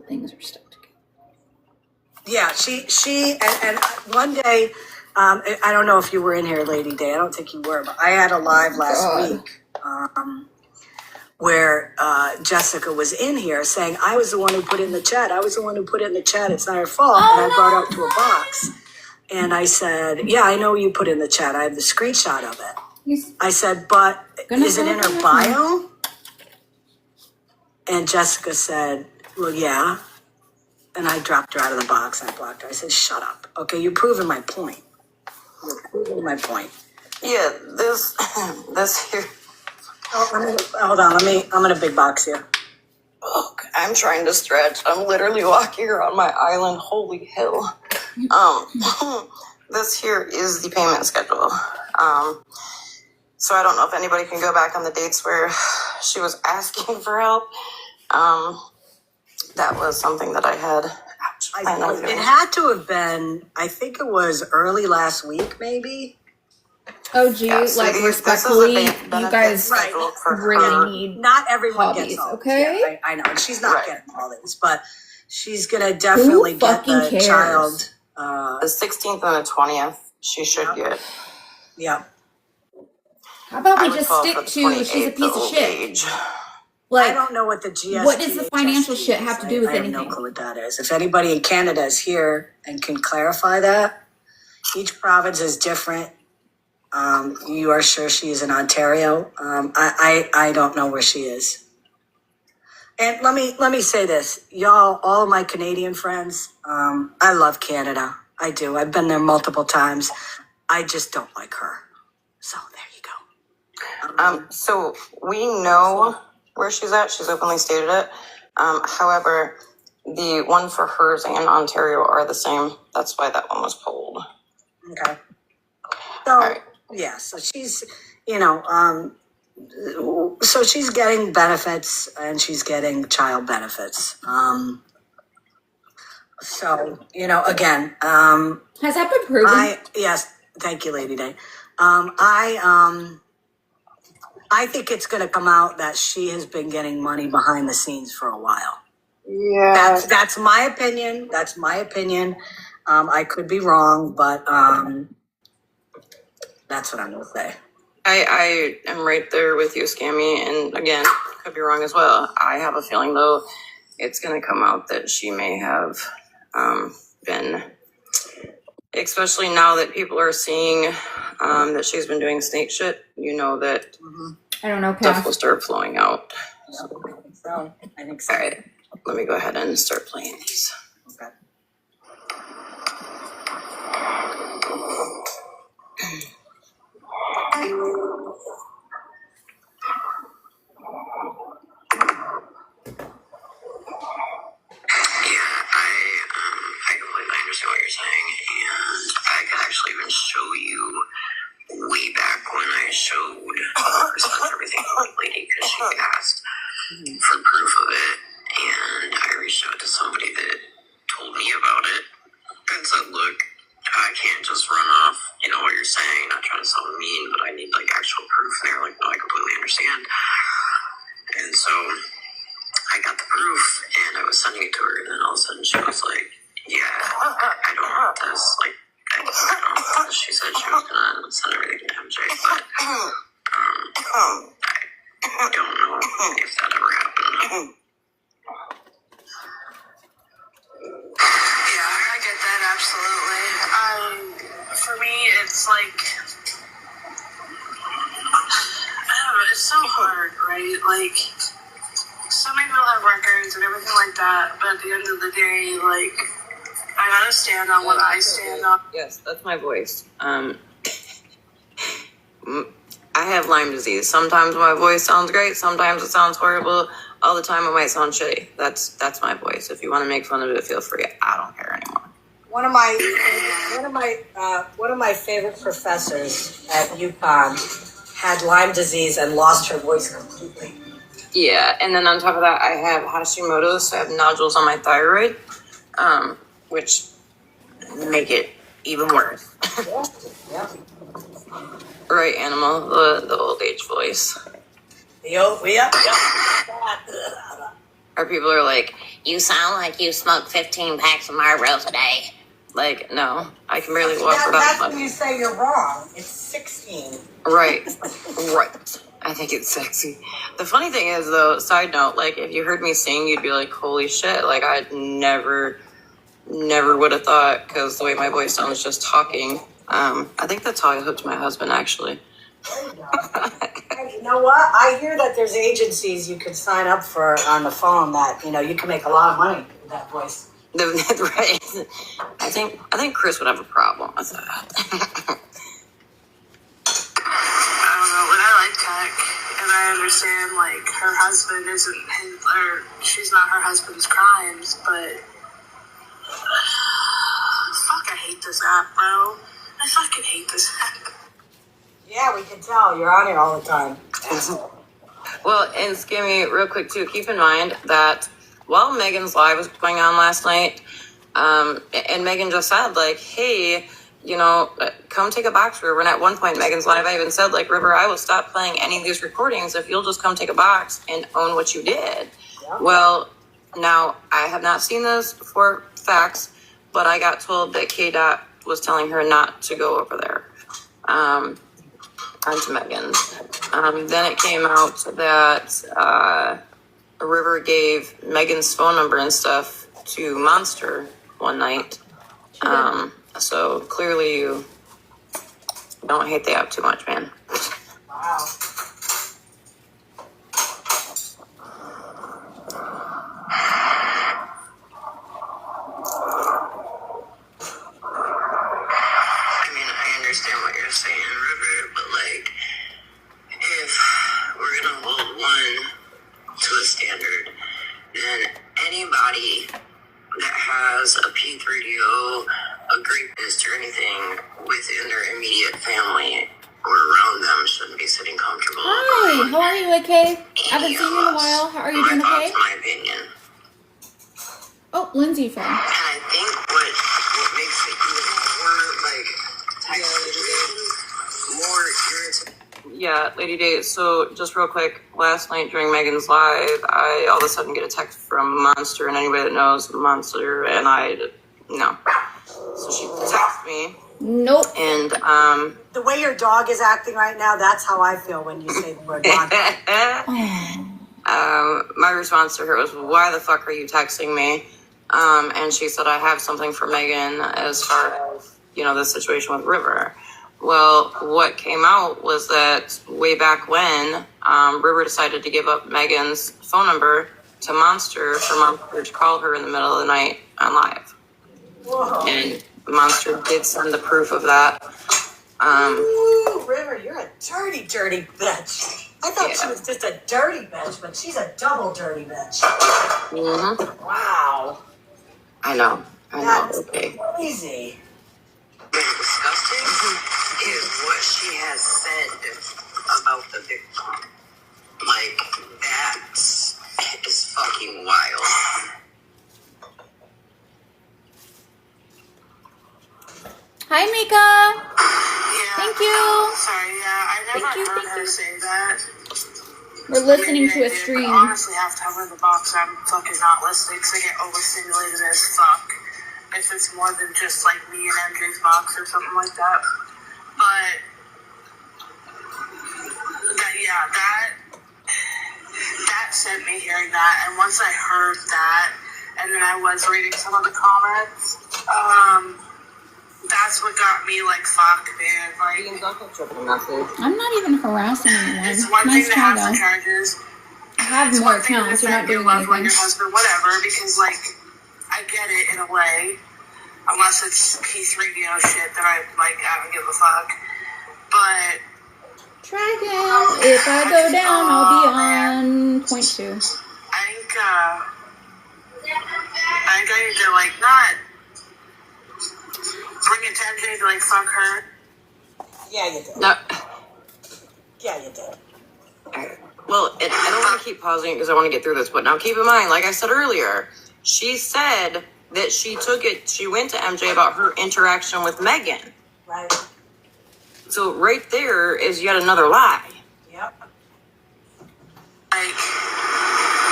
Speaker 3: things are stuck together.
Speaker 1: Yeah, she and one day, I don't know if you were in here, Lady Day. I don't think you were, but I had a live last week where Jessica was in here saying, I was the one who put it in the chat. I was the one who put it in the chat. It's not her fault. And I brought it up to a box. And I said, yeah, I know you put it in the chat. I have the screenshot of it. I said, but is it in her bio? And Jessica said, well, yeah. And I dropped her out of the box. I blocked her. I said, shut up. Okay, you're proving my point. You're proving my point.
Speaker 7: Yeah, this here.
Speaker 1: Hold on, I'm in a big box here.
Speaker 7: Oh, I'm trying to stretch. I'm literally walking around my island. Holy hell. This here is the payment schedule. So I don't know if anybody can go back on the dates where she was asking for help. That was something that I had.
Speaker 1: It had to have been, I think it was early last week, maybe.
Speaker 3: Oh, gee, like respectfully, you guys really need.
Speaker 1: Not everyone
Speaker 3: hobbies,
Speaker 1: gets all
Speaker 3: okay?
Speaker 1: Yeah, I know, and she's not getting all these, but she's gonna definitely get the
Speaker 3: cares?
Speaker 1: child.
Speaker 7: The 16th and the 20th, she should get.
Speaker 1: Yeah.
Speaker 3: How about we just stick to she's a piece of shit?
Speaker 7: Age.
Speaker 1: Like, I don't know what the GST.
Speaker 3: What does the financial shit have to do with anything?
Speaker 1: I have no clue what that is. If anybody in Canada is here and can clarify that, each province is different. You are sure she is in Ontario. I don't know where she is. And let me say this, y'all, all of my Canadian friends. I love Canada. I do. I've been there multiple times. I just don't like her. So there you go.
Speaker 7: So we know where she's at. She's openly stated it. However, the one for hers and Ontario are the same. That's why that one was pulled.
Speaker 1: Okay. So, yeah, so she's, so she's getting benefits and she's getting child benefits. So, again,
Speaker 3: has that been proven?
Speaker 1: Yes. Thank you, Lady Day. I think it's going to come out that she has been getting money behind the scenes for a while.
Speaker 7: Yeah.
Speaker 1: That's my opinion. That's my opinion. I could be wrong, but that's what I'm gonna say.
Speaker 7: I am right there with you, Scammy, and again, could be wrong as well. I have a feeling, though, it's going to come out that she may have been, especially now that people are seeing that she's been doing snake shit, you know that
Speaker 3: I don't know,
Speaker 7: stuff
Speaker 3: Cass.
Speaker 7: will start flowing out.
Speaker 1: So I think so.
Speaker 7: All right, let me go ahead and start playing these.
Speaker 1: Okay.
Speaker 6: I completely understand what you're saying, and I can actually even show you way back when I showed everything to the lady because she asked for proof of it, and I reached out to somebody that told me about it and said, look, I can't just run off, what you're saying, not trying to sound mean, but I need like actual proof. And they're like, no, I completely understand. And so I got the proof and I was sending it to her, and then all of a sudden she was like, yeah, I don't want this. Like, I don't want this. She said she was gonna send everything to MJ, but I don't know if that ever happened.
Speaker 8: Yeah, I get that absolutely. For me, it's like, I don't know, it's so hard, right? Like, so many people have records and everything like that, but at the end of the day, like, I gotta stand on what I stand on.
Speaker 7: Yes, that's my voice. I have Lyme disease. Sometimes my voice sounds great. Sometimes it sounds horrible. All the time it might sound shitty. That's my voice. If you want to make fun of it, feel free. I don't care anymore.
Speaker 1: One of my favorite professors at UConn had Lyme disease and lost her voice completely.
Speaker 7: Yeah, and then on top of that, I have Hashimoto's, so I have nodules on my thyroid, which make it even worse.
Speaker 1: Yeah.
Speaker 7: Right, Animal, the old age voice. Or people are like, you sound like you smoke 15 packs of Marlboros a day. Like, no, I can barely walk without
Speaker 1: That's
Speaker 7: smoking.
Speaker 1: when you say you're wrong. It's 16.
Speaker 7: Right. I think it's sexy. The funny thing is, though, side note, like, if you heard me sing, you'd be like, holy shit. Like, I'd never would have thought, because the way my voice sounds just talking. I think that's how I hooked my husband, actually.
Speaker 1: Hey, you know what? I hear that there's agencies you could sign up for on the phone that, you can make a lot of money with that voice.
Speaker 7: Right. I think Chris would have a problem with that.
Speaker 8: I don't know, but I like tech, and I understand, like, her husband isn't she's not her husband's crimes, but fuck, I hate this app, bro. I fucking hate this app.
Speaker 1: Yeah, we can tell. You're on it all the time.
Speaker 7: Well, and Scammy, real quick, too, keep in mind that while Megan's live was going on last night, and Megan just said, like, hey, come take a box, River. And at one point, Megan's live, I even said, like, River, I will stop playing any of these recordings if you'll just come take a box and own what you did. Yeah. Well, now, I have not seen this for facts, but I got told that K-Dot was telling her not to go over there. Onto Megan's. Then it came out that River gave Megan's phone number and stuff to Monster one night. So clearly you don't hate the app too much, man.
Speaker 1: Wow.
Speaker 6: I understand what you're saying, River, but like, if we're gonna hold one to a standard, then anybody that has a P3DO, a rapist, or anything within their immediate family or around them shouldn't be sitting comfortable.
Speaker 3: Hi, how are you, okay? I haven't seen you in a while. How are you doing, okay?
Speaker 6: That's my opinion.
Speaker 3: Oh, Lindsay phone.
Speaker 6: And I think what makes it even more like more irritating.
Speaker 7: Yeah, Lady Day. So just real quick, last night during Megan's live, I all of a sudden get a text from Monster, and anybody that knows Monster, and no. So she texted me.
Speaker 3: Nope.
Speaker 7: And
Speaker 1: The way your dog is acting right now, that's how I feel when you say the word monster.
Speaker 7: my response to her was, "Why the fuck are you texting me?" And she said, "I have something for Megan as far as, you know, the situation with River." Well, what came out was that way back when, River decided to give up Megan's phone number to Monster for Monster to call her in the middle of the night on live.
Speaker 1: Whoa.
Speaker 7: And Monster did send the proof of that.
Speaker 1: Ooh, River, you're a dirty, dirty bitch. I thought she was just a dirty bitch, but she's a double dirty bitch.
Speaker 7: Mm-hmm.
Speaker 1: Wow.
Speaker 7: I know.
Speaker 1: That's
Speaker 7: Okay.
Speaker 1: crazy.
Speaker 6: What's disgusting is what she has said about the victim. Like, that is fucking wild.
Speaker 3: Hi, Mika.
Speaker 8: Yeah.
Speaker 3: Thank you.
Speaker 8: Sorry, I never heard her say that.
Speaker 3: We're listening to a
Speaker 8: Maybe I did,
Speaker 3: stream.
Speaker 8: but honestly, half the time in the box, I'm fucking not listening because I get overstimulated as fuck. If it's more than just like me and MJ's box or something like that. But that sent me hearing that. And once I heard that, and then I was reading some of the comments, that's what got me like, fuck, man. Like,
Speaker 3: I'm not even harassing anyone.
Speaker 8: it's one
Speaker 3: Nice
Speaker 8: thing to
Speaker 3: try,
Speaker 8: have
Speaker 3: though.
Speaker 8: the charges.
Speaker 3: I have
Speaker 8: It's
Speaker 3: more
Speaker 8: one thing to
Speaker 3: accounts. You're not
Speaker 8: defend your
Speaker 3: doing
Speaker 8: loved one,
Speaker 3: anything.
Speaker 8: your husband, whatever, because like, I get it in a way. Unless it's P3DO shit that I don't give a fuck. But
Speaker 3: Dragon. If I go down, I'll be on point 2.
Speaker 8: I think I need to like not bring it to MJ to like fuck her.
Speaker 1: Yeah, you did.
Speaker 7: No.
Speaker 1: Yeah, you did.
Speaker 7: Alright. Well, I don't want to keep pausing because I want to get through this, but now keep in mind, like I said earlier, she said that she went to MJ about her interaction with Megan.
Speaker 1: Right.
Speaker 7: So right there is yet another lie.
Speaker 1: Yep.
Speaker 8: Like,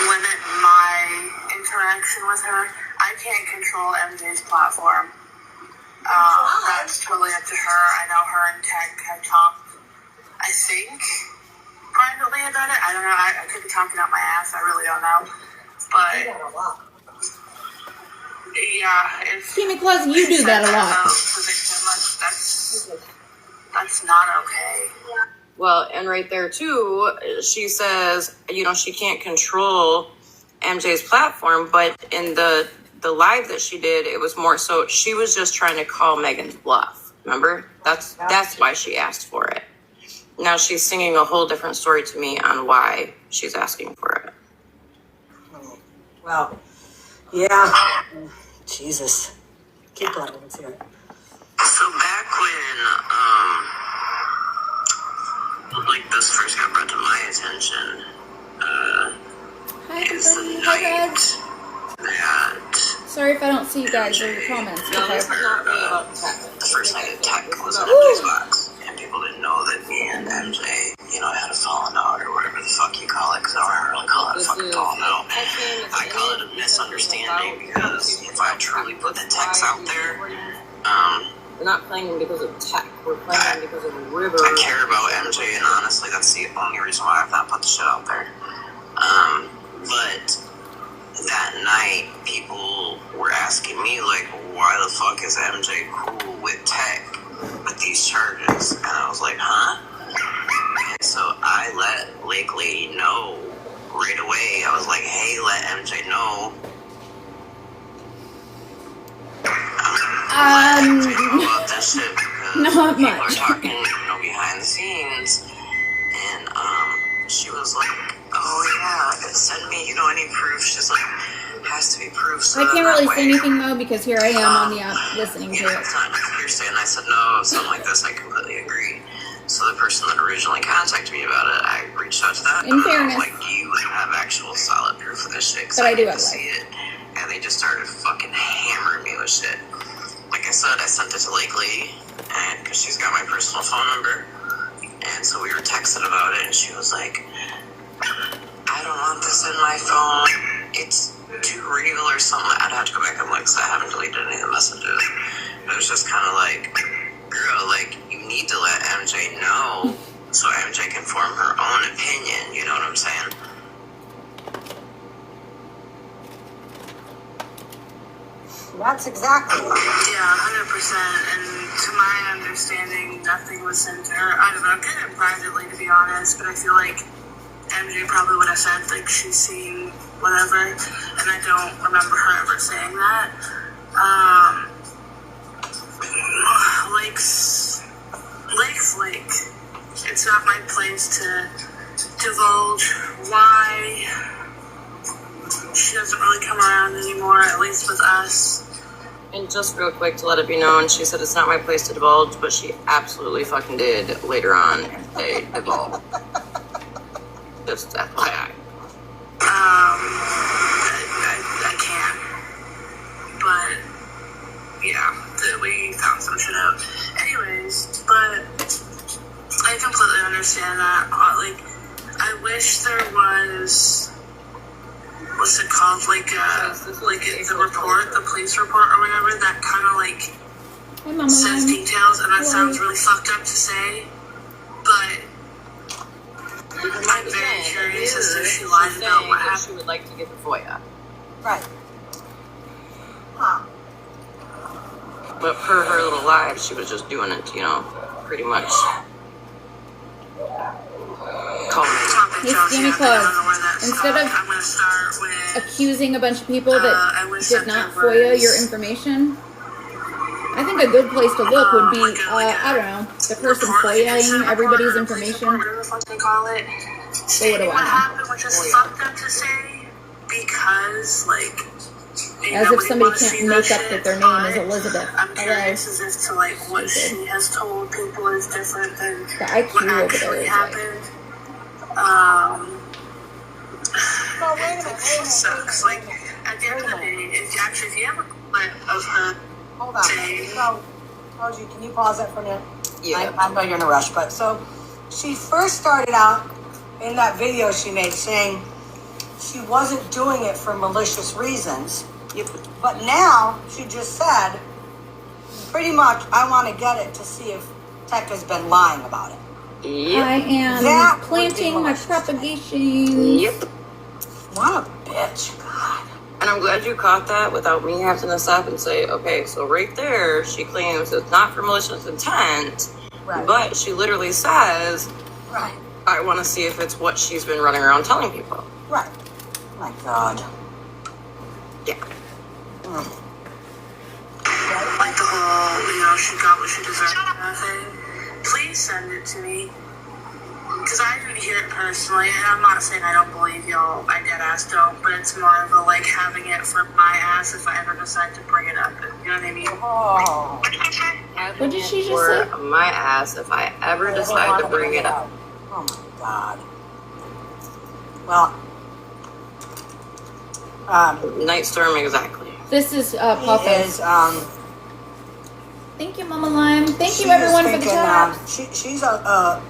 Speaker 8: limit my interaction with her. I can't control MJ's platform. That's totally up to her. I know her and Tech have talked, I think, privately about it. I don't know. I could be talking out my ass. I really don't know. But yeah, it's
Speaker 3: ScammyClaus, you do that a lot.
Speaker 8: That's not okay.
Speaker 7: Well, and right there too, she says, you know, she can't control MJ's platform, but in the live that she did, it was more so she was just trying to call Megan's bluff. Remember? That's why she asked for it. Now she's singing a whole different story to me on why she's asking for it.
Speaker 1: Well, yeah. Jesus. Keep going. Let's hear it.
Speaker 6: So back when, like this first got brought to my attention, is the night that...
Speaker 3: Sorry if I don't see you guys or your comments.
Speaker 7: No,
Speaker 3: Okay.
Speaker 7: it's not really about Tech.
Speaker 6: The first night that Tech was in MJ's box, and people didn't know that me and MJ, you know, had a falling out or whatever the fuck you call it, because I don't really call it a fucking falling out. I call it a misunderstanding because if I truly put the text out there,
Speaker 7: We're not playing them because of Tech. We're playing them because of River.
Speaker 6: I care about MJ, and honestly, that's the only reason why I've not put the shit out there. But that night, people were asking me, like, why the fuck is MJ cool with Tech with these charges? And I was like, huh? And so I let Lake Lady know right away. I was like, hey, let MJ know. About this shit because
Speaker 3: not
Speaker 6: people
Speaker 3: much.
Speaker 6: are talking, you know, behind the scenes, and she was like, "Oh yeah, send me, you know, any proof." She's like, "Has to be proof." So
Speaker 3: I can't
Speaker 6: that
Speaker 3: really
Speaker 6: way,
Speaker 3: say anything though because here I am on the app listening
Speaker 6: you
Speaker 3: to
Speaker 6: know,
Speaker 3: it.
Speaker 6: it's not hearsay. And I said, "No, something like this, I completely agree." So the person that originally contacted me about it, I reached out to them.
Speaker 3: In fairness.
Speaker 6: I was like, "Do you have actual solid proof of this shit?" 'Cause
Speaker 3: But I do
Speaker 6: need
Speaker 3: have
Speaker 6: to see it. And they just started fucking hammering me with shit. Like I said, I sent it to Lake Lee, and because she's got my personal phone number, and so we were texting about it, and she was like, "I don't want this in my phone. It's too real or something." I'd have to go back and look, because I haven't deleted any of the messages. But it was just kind of like, girl, like, you need to let MJ know so MJ can form her own opinion. You know what I'm saying?
Speaker 1: That's exactly right.
Speaker 8: Yeah, 100%. And to my understanding, nothing was sent to her. I don't know, kind of privately, to be honest, but I feel like MJ probably would have said, like, she's seen whatever, and I don't remember her ever saying that. Lake's Lake. It's not my place to divulge why she doesn't really come around anymore, at least with us.
Speaker 7: And just real quick to let it be known, she said it's not my place to divulge, but she absolutely fucking did later on. They divulged. Just FYI.
Speaker 8: I can't. But, yeah, we found some shit out. Anyways, but I completely understand that. Like, I wish there was, what's it called, the report, the police report or whatever, that kind of, like, says details, and that sounds really fucked up to say, but I'm very curious as to if she lied about what happened.
Speaker 7: She would like to get the FOIA.
Speaker 1: Right. Huh.
Speaker 7: But per her little live, she was just doing it, pretty much.
Speaker 3: Hey, ScammyClaus, instead of accusing a bunch of people that did not FOIA your information, I think a good place to look would be, I don't know, the person FOIAing everybody's information. They would have
Speaker 8: what happened, which is fucked up to say, because, like,
Speaker 3: as if somebody can't make up that their name is Elizabeth.
Speaker 8: I'm curious as if to, like, what she has told people is different than
Speaker 3: the IQ
Speaker 8: what
Speaker 3: over
Speaker 8: actually
Speaker 3: there is
Speaker 8: happened. It sucks. Like, at the end of the day, if you have a clip of her saying...
Speaker 1: So, Rosie, can you pause that for a minute?
Speaker 7: Yeah.
Speaker 1: I know you're in a rush, but so she first started out in that video she made saying she wasn't doing it for malicious reasons. But now she just said, pretty much, I want to get it to see if Tech has been lying about it.
Speaker 7: Yep.
Speaker 3: I am planting my propagation.
Speaker 7: Yep.
Speaker 1: What a bitch. God.
Speaker 7: And I'm glad you caught that without me having to stop and say, okay, so right there, she claims it's not for malicious intent,
Speaker 1: Right.
Speaker 7: but she literally says,
Speaker 1: Right.
Speaker 7: I want to see if it's what she's been running around telling people.
Speaker 1: Right. My God.
Speaker 7: Yeah.
Speaker 8: Like the whole, she got what she deserved kind of thing. Please send it to me. Because I didn't hear it personally, and I'm not saying I don't believe y'all, I dead ass don't, but it's more of a, like, having it for my ass if I ever decide to bring it up. You know what I mean?
Speaker 1: Oh.
Speaker 3: What did she just
Speaker 7: For
Speaker 3: say?
Speaker 7: my ass if I ever decide to bring it up.
Speaker 1: Oh my God. Well,
Speaker 7: Night Storm, exactly.
Speaker 3: This is Papa.
Speaker 1: is,
Speaker 3: Thank you, Mama Lime. Thank
Speaker 1: she
Speaker 3: you, everyone,
Speaker 1: is
Speaker 3: for the
Speaker 1: thinking,
Speaker 3: chat.
Speaker 1: she's a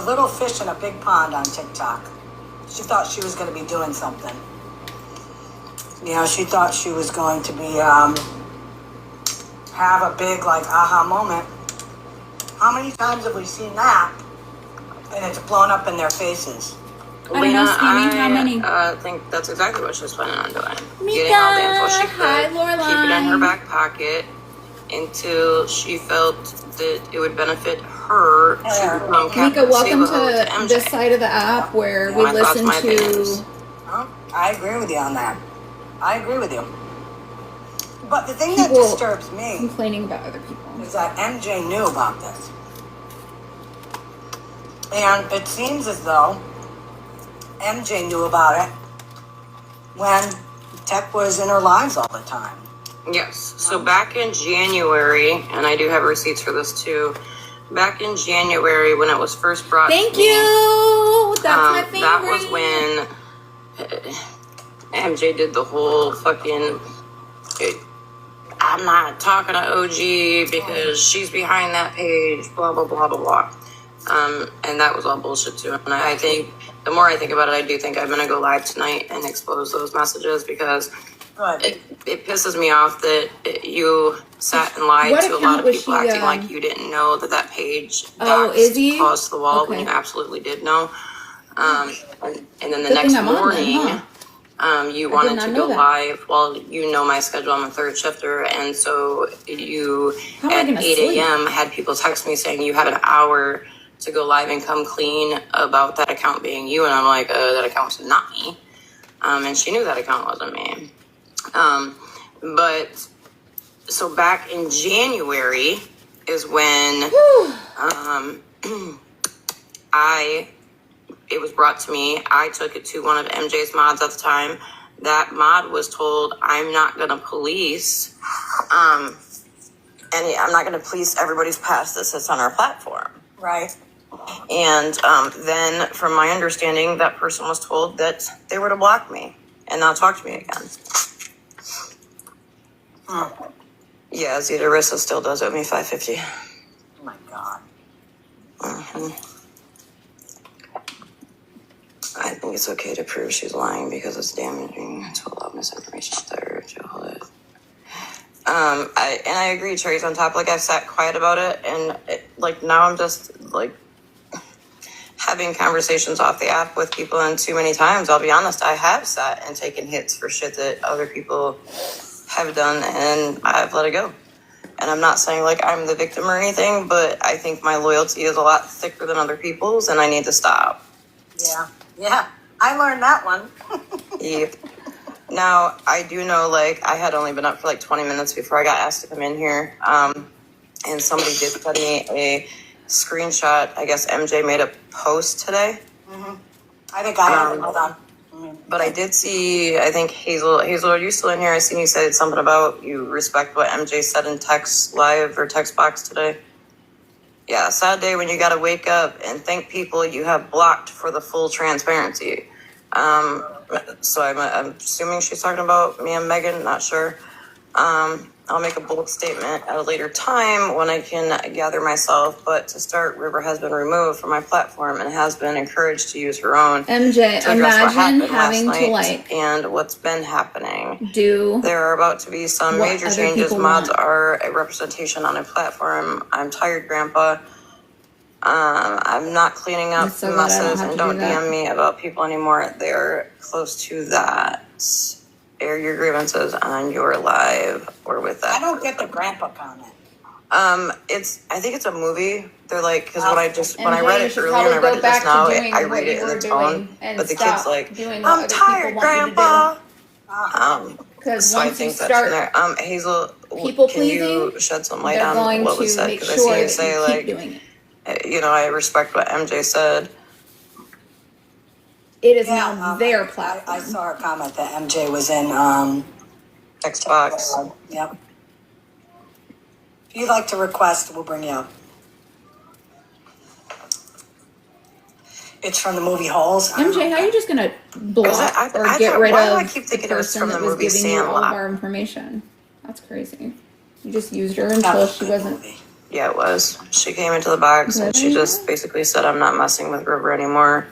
Speaker 1: little fish in a big pond on TikTok. She thought she was going to be doing something. She thought she was going to be, have a big, like, aha moment. How many times have we seen that? And it's blown up in their faces.
Speaker 3: I don't know, Scammy, how many?
Speaker 7: I think that's exactly what she's planning on doing.
Speaker 3: Mika,
Speaker 7: Getting all the info she could,
Speaker 3: hi,
Speaker 7: keep it in her
Speaker 3: Loreline.
Speaker 7: back pocket until she felt that it would benefit her to become Captain
Speaker 3: Mika, welcome
Speaker 7: Sable
Speaker 3: to
Speaker 7: MJ.
Speaker 3: this side of the app where we
Speaker 7: My thoughts,
Speaker 3: listen
Speaker 7: my
Speaker 3: to...
Speaker 7: opinions.
Speaker 1: Huh? I agree with you on that. I agree with you. But the thing that
Speaker 3: People
Speaker 1: disturbs me
Speaker 3: complaining about other people.
Speaker 1: is that MJ knew about this. And it seems as though MJ knew about it when Tech was in her lives all the time.
Speaker 7: Yes. So back in January, and I do have receipts for this too. Back in January, when it was first brought
Speaker 3: Thank
Speaker 7: to me,
Speaker 3: you! That's my favorite.
Speaker 7: that was when MJ did the whole fucking... I'm not talking to OG because she's behind that page, blah, blah, blah, blah, blah. And that was all bullshit too. And I think, the more I think about it, I do think I'm going to go live tonight and expose those messages because it pisses me off that you sat and lied
Speaker 3: What
Speaker 7: to a lot
Speaker 3: account
Speaker 7: of
Speaker 3: was
Speaker 7: people,
Speaker 3: she,
Speaker 7: acting like you didn't know that page
Speaker 3: Oh, is he?
Speaker 7: caused to the wall when
Speaker 3: Okay.
Speaker 7: you absolutely did know. And then the
Speaker 3: Good
Speaker 7: next
Speaker 3: thing I'm on then,
Speaker 7: morning,
Speaker 3: huh?
Speaker 7: you
Speaker 3: I
Speaker 7: wanted
Speaker 3: did not
Speaker 7: to
Speaker 3: know
Speaker 7: go
Speaker 3: that.
Speaker 7: live. Well, you know my schedule. I'm a third shifter, and so you
Speaker 3: How am I
Speaker 7: at
Speaker 3: gonna
Speaker 7: 8
Speaker 3: sleep?
Speaker 7: a.m. had people text me saying you have an hour to go live and come clean about that account being you, and I'm like, that account's not me. And she knew that account wasn't me. But so back in January is when it was brought to me. I took it to one of MJ's mods at the time. That mod was told, I'm not going to police, and I'm not going to police everybody's past that sits on our platform.
Speaker 1: Right.
Speaker 7: And then, from my understanding, that person was told that they were to block me and not talk to me again. Yeah, Zeta Rissa still does owe me $550.
Speaker 1: Oh my God.
Speaker 7: I think it's okay to prove she's lying because it's damaging to allow misinformation out there to hold it. I agree, Cherry's on top. Like, I've sat quiet about it, and now I'm just having conversations off the app with people, and too many times, I'll be honest, I have sat and taken hits for shit that other people have done, and I've let it go. And I'm not saying I'm the victim or anything, but I think my loyalty is a lot thicker than other people's, and I need to stop.
Speaker 1: Yeah. I learned that one.
Speaker 7: Yep. Now, I do know, I had only been up for 20 minutes before I got asked to come in here. And somebody did send me a screenshot. I guess MJ made a post today.
Speaker 1: I think I have it. Hold on.
Speaker 7: But I did see, I think Hazel, are you still in here? I seen you said something about you respect what MJ said in text live or text box today. Yeah, sad day when you got to wake up and thank people you have blocked for the full transparency. So I'm assuming she's talking about me and Megan, not sure. I'll make a bold statement at a later time when I can gather myself. But to start, River has been removed from my platform and has been encouraged to use her own.
Speaker 3: MJ,
Speaker 7: to address what
Speaker 3: imagine
Speaker 7: happened
Speaker 3: having
Speaker 7: last
Speaker 3: to
Speaker 7: night and what's been happening.
Speaker 3: do
Speaker 7: There are about to be some
Speaker 3: what
Speaker 7: major
Speaker 3: other
Speaker 7: changes.
Speaker 3: people
Speaker 7: Mods
Speaker 3: want.
Speaker 7: are a representation on a platform. I'm tired, Grandpa. I'm not cleaning up
Speaker 3: I'm so glad I don't
Speaker 7: messes,
Speaker 3: have
Speaker 7: and
Speaker 3: to do
Speaker 7: don't
Speaker 3: that.
Speaker 7: DM me about people anymore. They're close to that. Air your grievances on your live or with that.
Speaker 1: I don't get the grandpa comment.
Speaker 7: I think it's a movie. They're because when I
Speaker 3: MJ,
Speaker 7: read
Speaker 3: you
Speaker 7: it
Speaker 3: should
Speaker 7: earlier and I
Speaker 3: probably
Speaker 7: read
Speaker 3: go
Speaker 7: it
Speaker 3: back
Speaker 7: just now,
Speaker 3: to doing
Speaker 7: I
Speaker 3: what
Speaker 7: read it
Speaker 3: you
Speaker 7: in
Speaker 3: were
Speaker 7: the tone,
Speaker 3: doing and
Speaker 7: but the
Speaker 3: stop
Speaker 7: kid's
Speaker 3: doing what
Speaker 7: I'm
Speaker 3: other
Speaker 7: tired,
Speaker 3: people want you to
Speaker 7: Grandpa.
Speaker 3: do. Because
Speaker 7: So I
Speaker 3: once you
Speaker 7: think that's in
Speaker 3: start
Speaker 7: there. Hazel,
Speaker 3: people
Speaker 7: can you
Speaker 3: pleasing,
Speaker 7: shed some light
Speaker 3: they're
Speaker 7: on
Speaker 3: going
Speaker 7: what was
Speaker 3: to
Speaker 7: said?
Speaker 3: make
Speaker 7: Because I seen
Speaker 3: sure
Speaker 7: you
Speaker 3: that
Speaker 7: say
Speaker 3: you keep doing it.
Speaker 7: I respect what MJ said.
Speaker 3: It is now their
Speaker 1: I
Speaker 3: platform.
Speaker 1: saw a comment that MJ was in.
Speaker 7: Text box.
Speaker 1: Yep. If you'd like to request, we'll bring you up. It's from the movie Holes.
Speaker 3: MJ, how are you just gonna block or get rid
Speaker 7: why do I
Speaker 3: of
Speaker 7: keep
Speaker 3: the
Speaker 7: thinking it was
Speaker 3: person
Speaker 7: from
Speaker 3: that
Speaker 7: the
Speaker 3: was
Speaker 7: movie
Speaker 3: giving you all of
Speaker 7: Sandlot?
Speaker 3: our information? That's crazy. You just used her until she wasn't.
Speaker 7: Yeah, it was. She came into the box and she just basically said, I'm not messing with River anymore.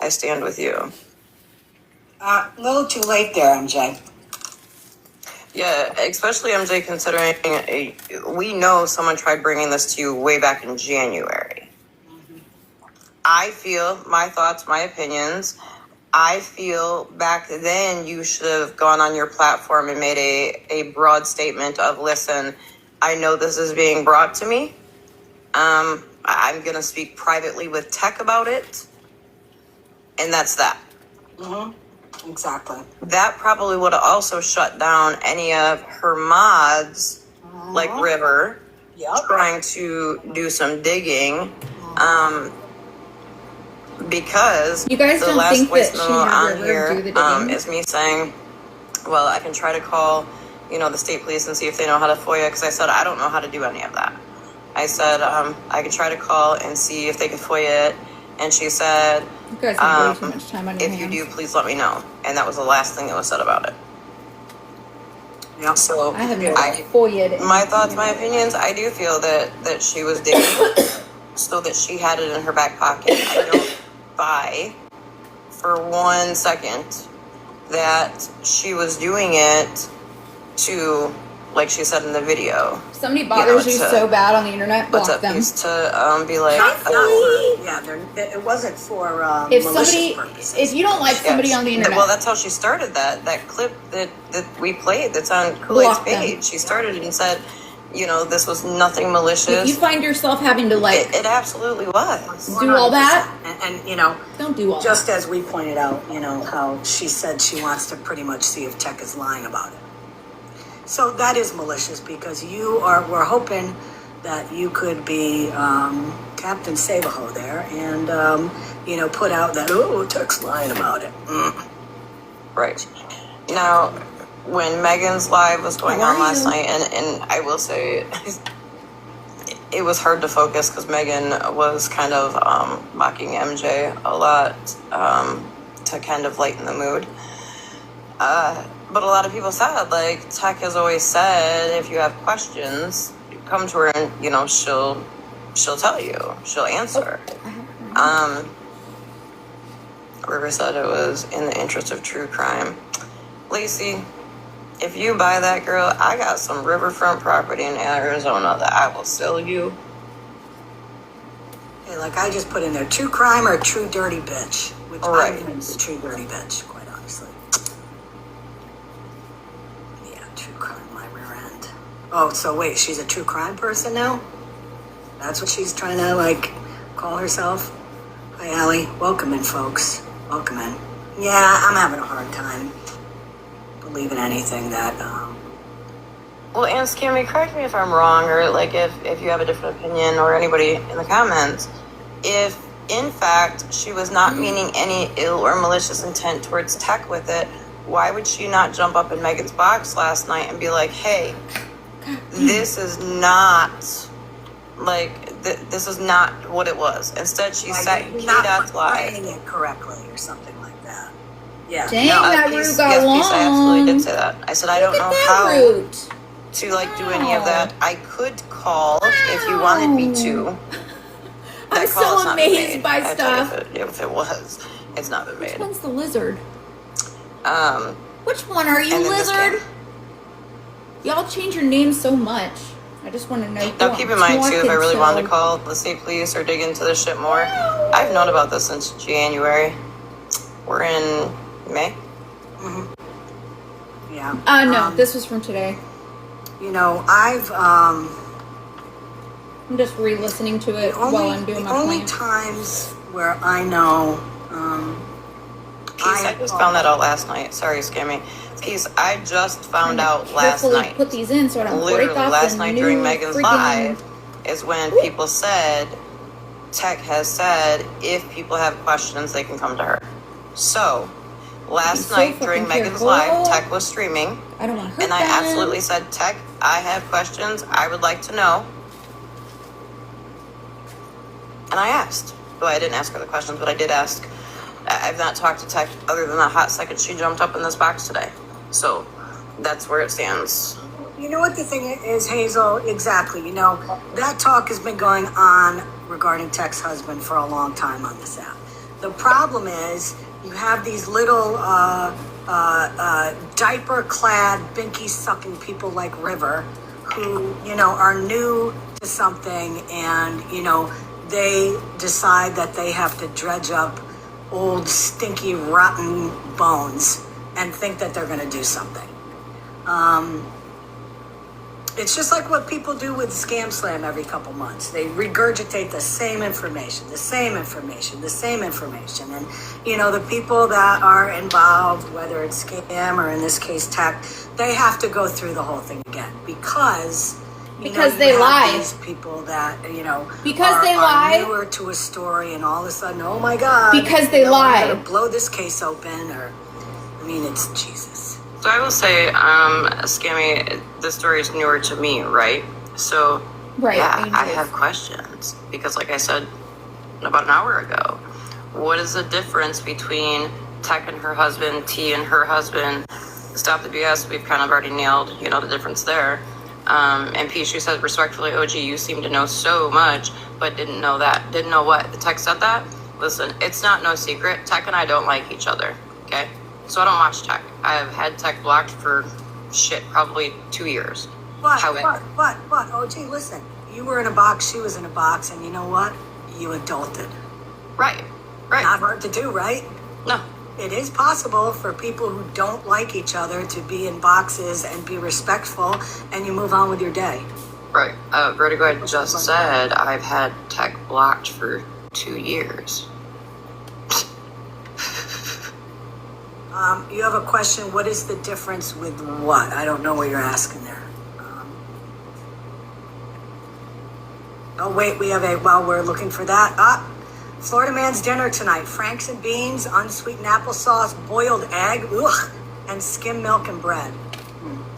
Speaker 7: I stand with you.
Speaker 1: A little too late there, MJ.
Speaker 7: Yeah, especially MJ considering we know someone tried bringing this to you way back in January. I feel, my thoughts, my opinions, I feel back then you should have gone on your platform and made a broad statement of, listen, I know this is being brought to me. I'm going to speak privately with Tech about it. And that's that.
Speaker 1: Exactly.
Speaker 7: That probably would have also shut down any of her mods, like River, trying to do some digging. Because
Speaker 3: you guys
Speaker 7: the
Speaker 3: don't
Speaker 7: last
Speaker 3: think
Speaker 7: voice
Speaker 3: that she
Speaker 7: memo
Speaker 3: had
Speaker 7: on
Speaker 3: River
Speaker 7: here
Speaker 3: do the digging?
Speaker 7: is me saying, well, I can try to call, the state police and see if they know how to FOIA, because I said I don't know how to do any of that. I said I could try to call and see if they can FOIA it, and she said,
Speaker 3: You guys have way too much time on your
Speaker 7: if you
Speaker 3: hands.
Speaker 7: do, please let me know. And that was the last thing that was said about it.
Speaker 1: Yeah.
Speaker 7: So
Speaker 3: I have never FOIA'd
Speaker 7: my thoughts, my opinions, I do feel that she was digging so that she had it in her back pocket. I don't buy for 1 second that she was doing it to like she said in the video.
Speaker 3: Somebody bothers you
Speaker 7: to-
Speaker 3: so bad on the internet,
Speaker 7: What's
Speaker 3: block
Speaker 7: up,
Speaker 3: them.
Speaker 7: piece to be like,
Speaker 1: Not for, yeah, it wasn't for
Speaker 3: If
Speaker 1: malicious
Speaker 3: somebody,
Speaker 1: purposes.
Speaker 3: if you don't like somebody on the internet,
Speaker 7: Well, that's how she started that clip that we played that's on Kool-Aid's
Speaker 3: Block them.
Speaker 7: page. She started it and said, you know, this was nothing malicious.
Speaker 3: if you find yourself having to like
Speaker 7: It absolutely was.
Speaker 3: do all that,
Speaker 1: and you know,
Speaker 3: don't do all
Speaker 1: just as we pointed out, you know, how she said she wants to pretty much see if Tech is lying about it. So that is malicious because we're hoping that you could be Captain Save-A-Ho there and, you know, put out that, oh, Tech's lying about it.
Speaker 7: Right. Now, when Megan's live was going on last night, and I will say it was hard to focus because Megan was kind of mocking MJ a lot to kind of lighten the mood. But a lot of people said, like, Tech has always said, if you have questions, come to her and, you know, she'll tell you. She'll answer. River said it was in the interest of true crime. Lacey, if you buy that girl, I got some riverfront property in Arizona that I will sell you.
Speaker 1: Hey, like I just put in there, true crime or true dirty bitch, which
Speaker 7: Right.
Speaker 1: I think is true dirty bitch, quite honestly. Yeah, true crime, my rear end. Oh, so wait, she's a true crime person now? That's what she's trying to, like, call herself? Hi, Allie. Welcome in, folks. Welcome in. Yeah, I'm having a hard time believing anything that,
Speaker 7: Well, and Scammy, correct me if I'm wrong, or like if you have a different opinion, or anybody in the comments, if in fact she was not meaning any ill or malicious intent towards Tech with it, why would she not jump up in Megan's box last night and be like, hey, this is not, like, this is not what it was. Instead, she sat in
Speaker 1: not
Speaker 7: K-Dot's live.
Speaker 1: portraying it correctly or something like that. Yeah.
Speaker 3: Dang, that
Speaker 7: Peace,
Speaker 3: root got
Speaker 7: yes,
Speaker 3: long.
Speaker 7: Peace, I absolutely did say that. I said, I don't know how
Speaker 3: Root.
Speaker 7: to, like, do any of that. I could call if you wanted me to.
Speaker 3: I'm
Speaker 7: That call has
Speaker 3: so
Speaker 7: not been
Speaker 3: amazed
Speaker 7: made.
Speaker 3: by
Speaker 7: I tell you
Speaker 3: stuff.
Speaker 7: if it was, it's not been
Speaker 3: Which
Speaker 7: made.
Speaker 3: one's the lizard?
Speaker 7: Um,
Speaker 3: Which one are you,
Speaker 7: and then this
Speaker 3: lizard? Y'all change your name so much. I just want to know.
Speaker 7: Now keep in mind too, if I really wanted to call the state police or dig into this shit more, I've known about this since January. We're in May.
Speaker 1: Yeah.
Speaker 3: No, this was from today.
Speaker 1: You know, I'm
Speaker 3: just re-listening to it while I'm doing my
Speaker 1: The only
Speaker 3: plan.
Speaker 1: times where I know,
Speaker 7: Peace, I just found that out last night. Sorry, Scammy. Peace, I just found out last
Speaker 3: Carefully
Speaker 7: night.
Speaker 3: put these in so I don't break
Speaker 7: Literally
Speaker 3: off
Speaker 7: last
Speaker 3: the
Speaker 7: night
Speaker 3: new
Speaker 7: during Megan's
Speaker 3: freaking-
Speaker 7: live is when people said, Tech has said, if people have questions, they can come to her. So, last
Speaker 3: Be so
Speaker 7: night during
Speaker 3: fucking
Speaker 7: Megan's
Speaker 3: careful.
Speaker 7: live, Tech was streaming.
Speaker 3: I don't want to hurt
Speaker 7: And I
Speaker 3: them.
Speaker 7: absolutely said, Tech, I have questions. I would like to know. And I asked. Well, I didn't ask her the questions, but I did ask. I've not talked to Tech other than that hot second she jumped up in this box today. So that's where it stands.
Speaker 1: you know what the thing is, Hazel? Exactly. You know, that talk has been going on regarding Tech's husband for a long time on this app. The problem is you have these little diaper-clad, binky-sucking people like River who, you know, are new to something and, you know, they decide that they have to dredge up old, stinky, rotten bones and think that they're going to do something. It's just like what people do with Scam Slam every couple months. They regurgitate the same information. And, you know, the people that are involved, whether it's Scam or in this case Tech, they have to go through the whole thing again because you
Speaker 3: they
Speaker 1: have
Speaker 3: lie.
Speaker 1: these people that, you know,
Speaker 3: Because they
Speaker 1: are
Speaker 3: lie.
Speaker 1: newer to a story and all of a sudden, oh my God.
Speaker 3: Because they
Speaker 1: I'm
Speaker 3: lie.
Speaker 1: gonna blow this case open or, I mean, it's Jesus.
Speaker 7: So I will say, Scammy, this story is newer to me, right? So,
Speaker 3: Right,
Speaker 7: yeah,
Speaker 3: Angel.
Speaker 7: I have questions. Because like I said about an hour ago, what is the difference between Tech and her husband, T and her husband? Stop the BS, we've kind of already nailed, you know, the difference there. And Pichu said, respectfully, OG, you seem to know so much, but didn't know that. Didn't know what? The Tech said that? Listen, it's not no secret. Tech and I don't like each other, okay? So I don't watch Tech. I have had Tech blocked for, shit, probably 2 years.
Speaker 1: But, OG, listen, you were in a box, she was in a box, and you know what? You adulted.
Speaker 7: Right.
Speaker 1: Not hard to do, right?
Speaker 7: No.
Speaker 1: It is possible for people who don't like each other to be in boxes and be respectful, and you move on with your day.
Speaker 7: Right. Vertigo had just said I've had tech blocked for 2 years.
Speaker 1: You have a question. What is the difference with what? I don't know what you're asking there. Oh, wait, we have while we're looking for that. Florida man's dinner tonight. Franks and beans, unsweetened applesauce, boiled egg, and skim milk and bread.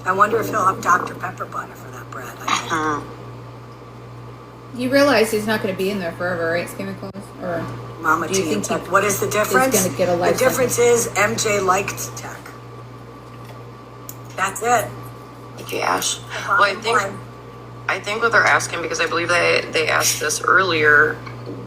Speaker 1: I wonder if he'll have Dr. Pepper butter for that bread.
Speaker 3: You realize he's not going to be in there forever, right, ScammyClaus? Or
Speaker 1: Mama
Speaker 3: do you
Speaker 1: T and
Speaker 3: think
Speaker 1: Tech. What is the difference?
Speaker 3: He's going to get a life
Speaker 1: The difference is MJ liked Tech. That's it.
Speaker 7: Thank you, Ash. Well, I think what they're asking, because I believe they asked this earlier,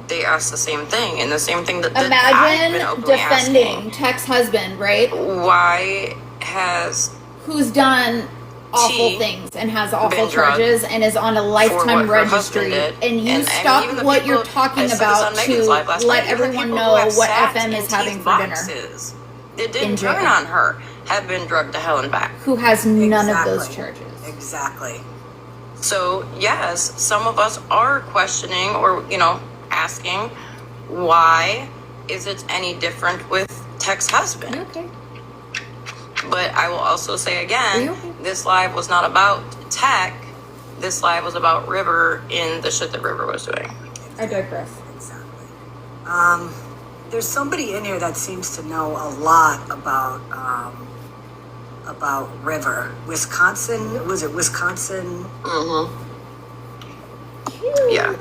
Speaker 7: they asked the same thing, and the same thing that I've been
Speaker 3: imagine
Speaker 7: openly
Speaker 3: defending
Speaker 7: asking.
Speaker 3: Tech's husband, right?
Speaker 7: Why has
Speaker 3: who's done awful
Speaker 7: T
Speaker 3: things and has awful
Speaker 7: been
Speaker 3: charges
Speaker 7: drugged
Speaker 3: and is on a
Speaker 7: for
Speaker 3: lifetime
Speaker 7: what her husband
Speaker 3: registry,
Speaker 7: did?
Speaker 3: and you
Speaker 7: And
Speaker 3: stop
Speaker 7: even the
Speaker 3: what
Speaker 7: people-
Speaker 3: you're talking
Speaker 7: I said this
Speaker 3: about
Speaker 7: on Megan's live
Speaker 3: to
Speaker 7: last
Speaker 3: let
Speaker 7: night, even the
Speaker 3: everyone
Speaker 7: people who
Speaker 3: know
Speaker 7: have
Speaker 3: what
Speaker 7: sat
Speaker 3: FM
Speaker 7: in
Speaker 3: is having
Speaker 7: T's
Speaker 3: for dinner.
Speaker 7: boxes that didn't
Speaker 3: In jail.
Speaker 7: turn on her have been drugged to hell and back.
Speaker 3: Who has none of those charges.
Speaker 1: Exactly.
Speaker 7: So yes, some of us are questioning or, asking, why is it any different with Tech's husband?
Speaker 3: Okay.
Speaker 7: But I will also say again,
Speaker 3: okay?
Speaker 7: this live was not about Tech. This live was about River in the shit that River was doing.
Speaker 3: I digress.
Speaker 1: Exactly. There's somebody in here that seems to know a lot about River. Wisconsin, was it Wisconsin?
Speaker 7: Mm-hmm. Yeah.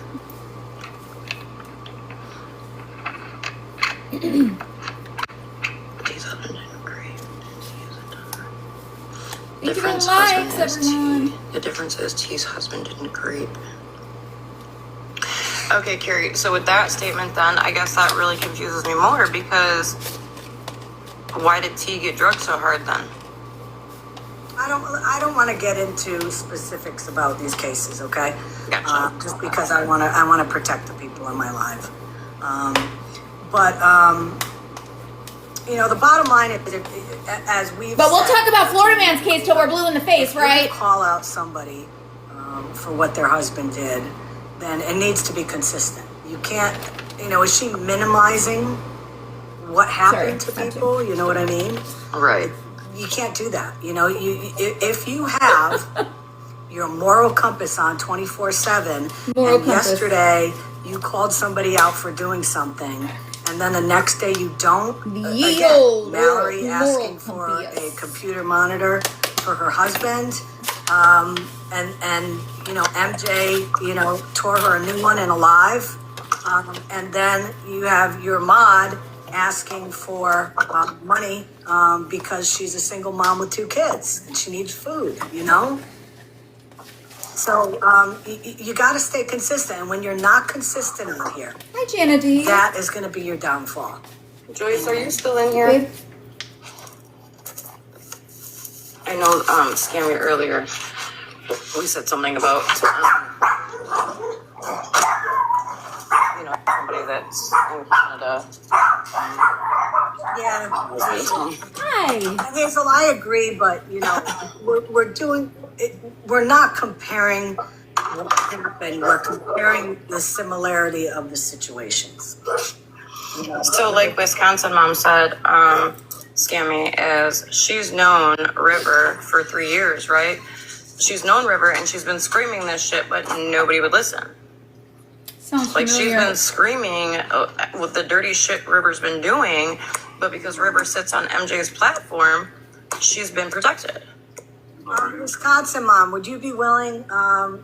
Speaker 7: The difference is T's husband didn't creep. Okay, Carrie, so with that statement then, I guess that really confuses me more, because why did T get drugged so hard then?
Speaker 1: I don't want to get into specifics about these cases, okay?
Speaker 7: Gotcha.
Speaker 1: Just because I want to protect the people in my life. The bottom line is, as we've
Speaker 3: But we'll
Speaker 1: said,
Speaker 3: talk about Florida man's case till we're blue in the face,
Speaker 1: if you're
Speaker 3: right?
Speaker 1: gonna call out somebody for what their husband did, then it needs to be consistent. You can't, is she minimizing what happened to people? You know what I mean?
Speaker 7: Right.
Speaker 1: You can't do that. If you have your moral compass on 24/7, and yesterday you called somebody out for doing something, and then the next day you don't. Again, Mallory asking for a computer monitor for her husband, and MJ, tore her a new one and alive, and then you have your mod asking for money because she's a single mom with 2 kids and she needs food. So you got to stay consistent, and when you're not consistent in here,
Speaker 3: hi Jana D.
Speaker 1: That is going to be your downfall.
Speaker 7: Joyce, are you still in here?
Speaker 3: Babe.
Speaker 7: I know, Scammy earlier, we said something about, somebody that's in Canada.
Speaker 1: Yeah.
Speaker 3: Hi.
Speaker 1: Hazel, I agree, but we're not comparing what happened. We're comparing the similarity of the situations.
Speaker 7: So like Wisconsin mom said, Scammy, is she's known River for 3 years, right? She's known River and she's been screaming this shit, but nobody would listen.
Speaker 3: Sounds
Speaker 7: Like
Speaker 3: familiar.
Speaker 7: she's been screaming with the dirty shit River's been doing, but because River sits on MJ's platform, she's been protected.
Speaker 1: Wisconsin mom, would you be willing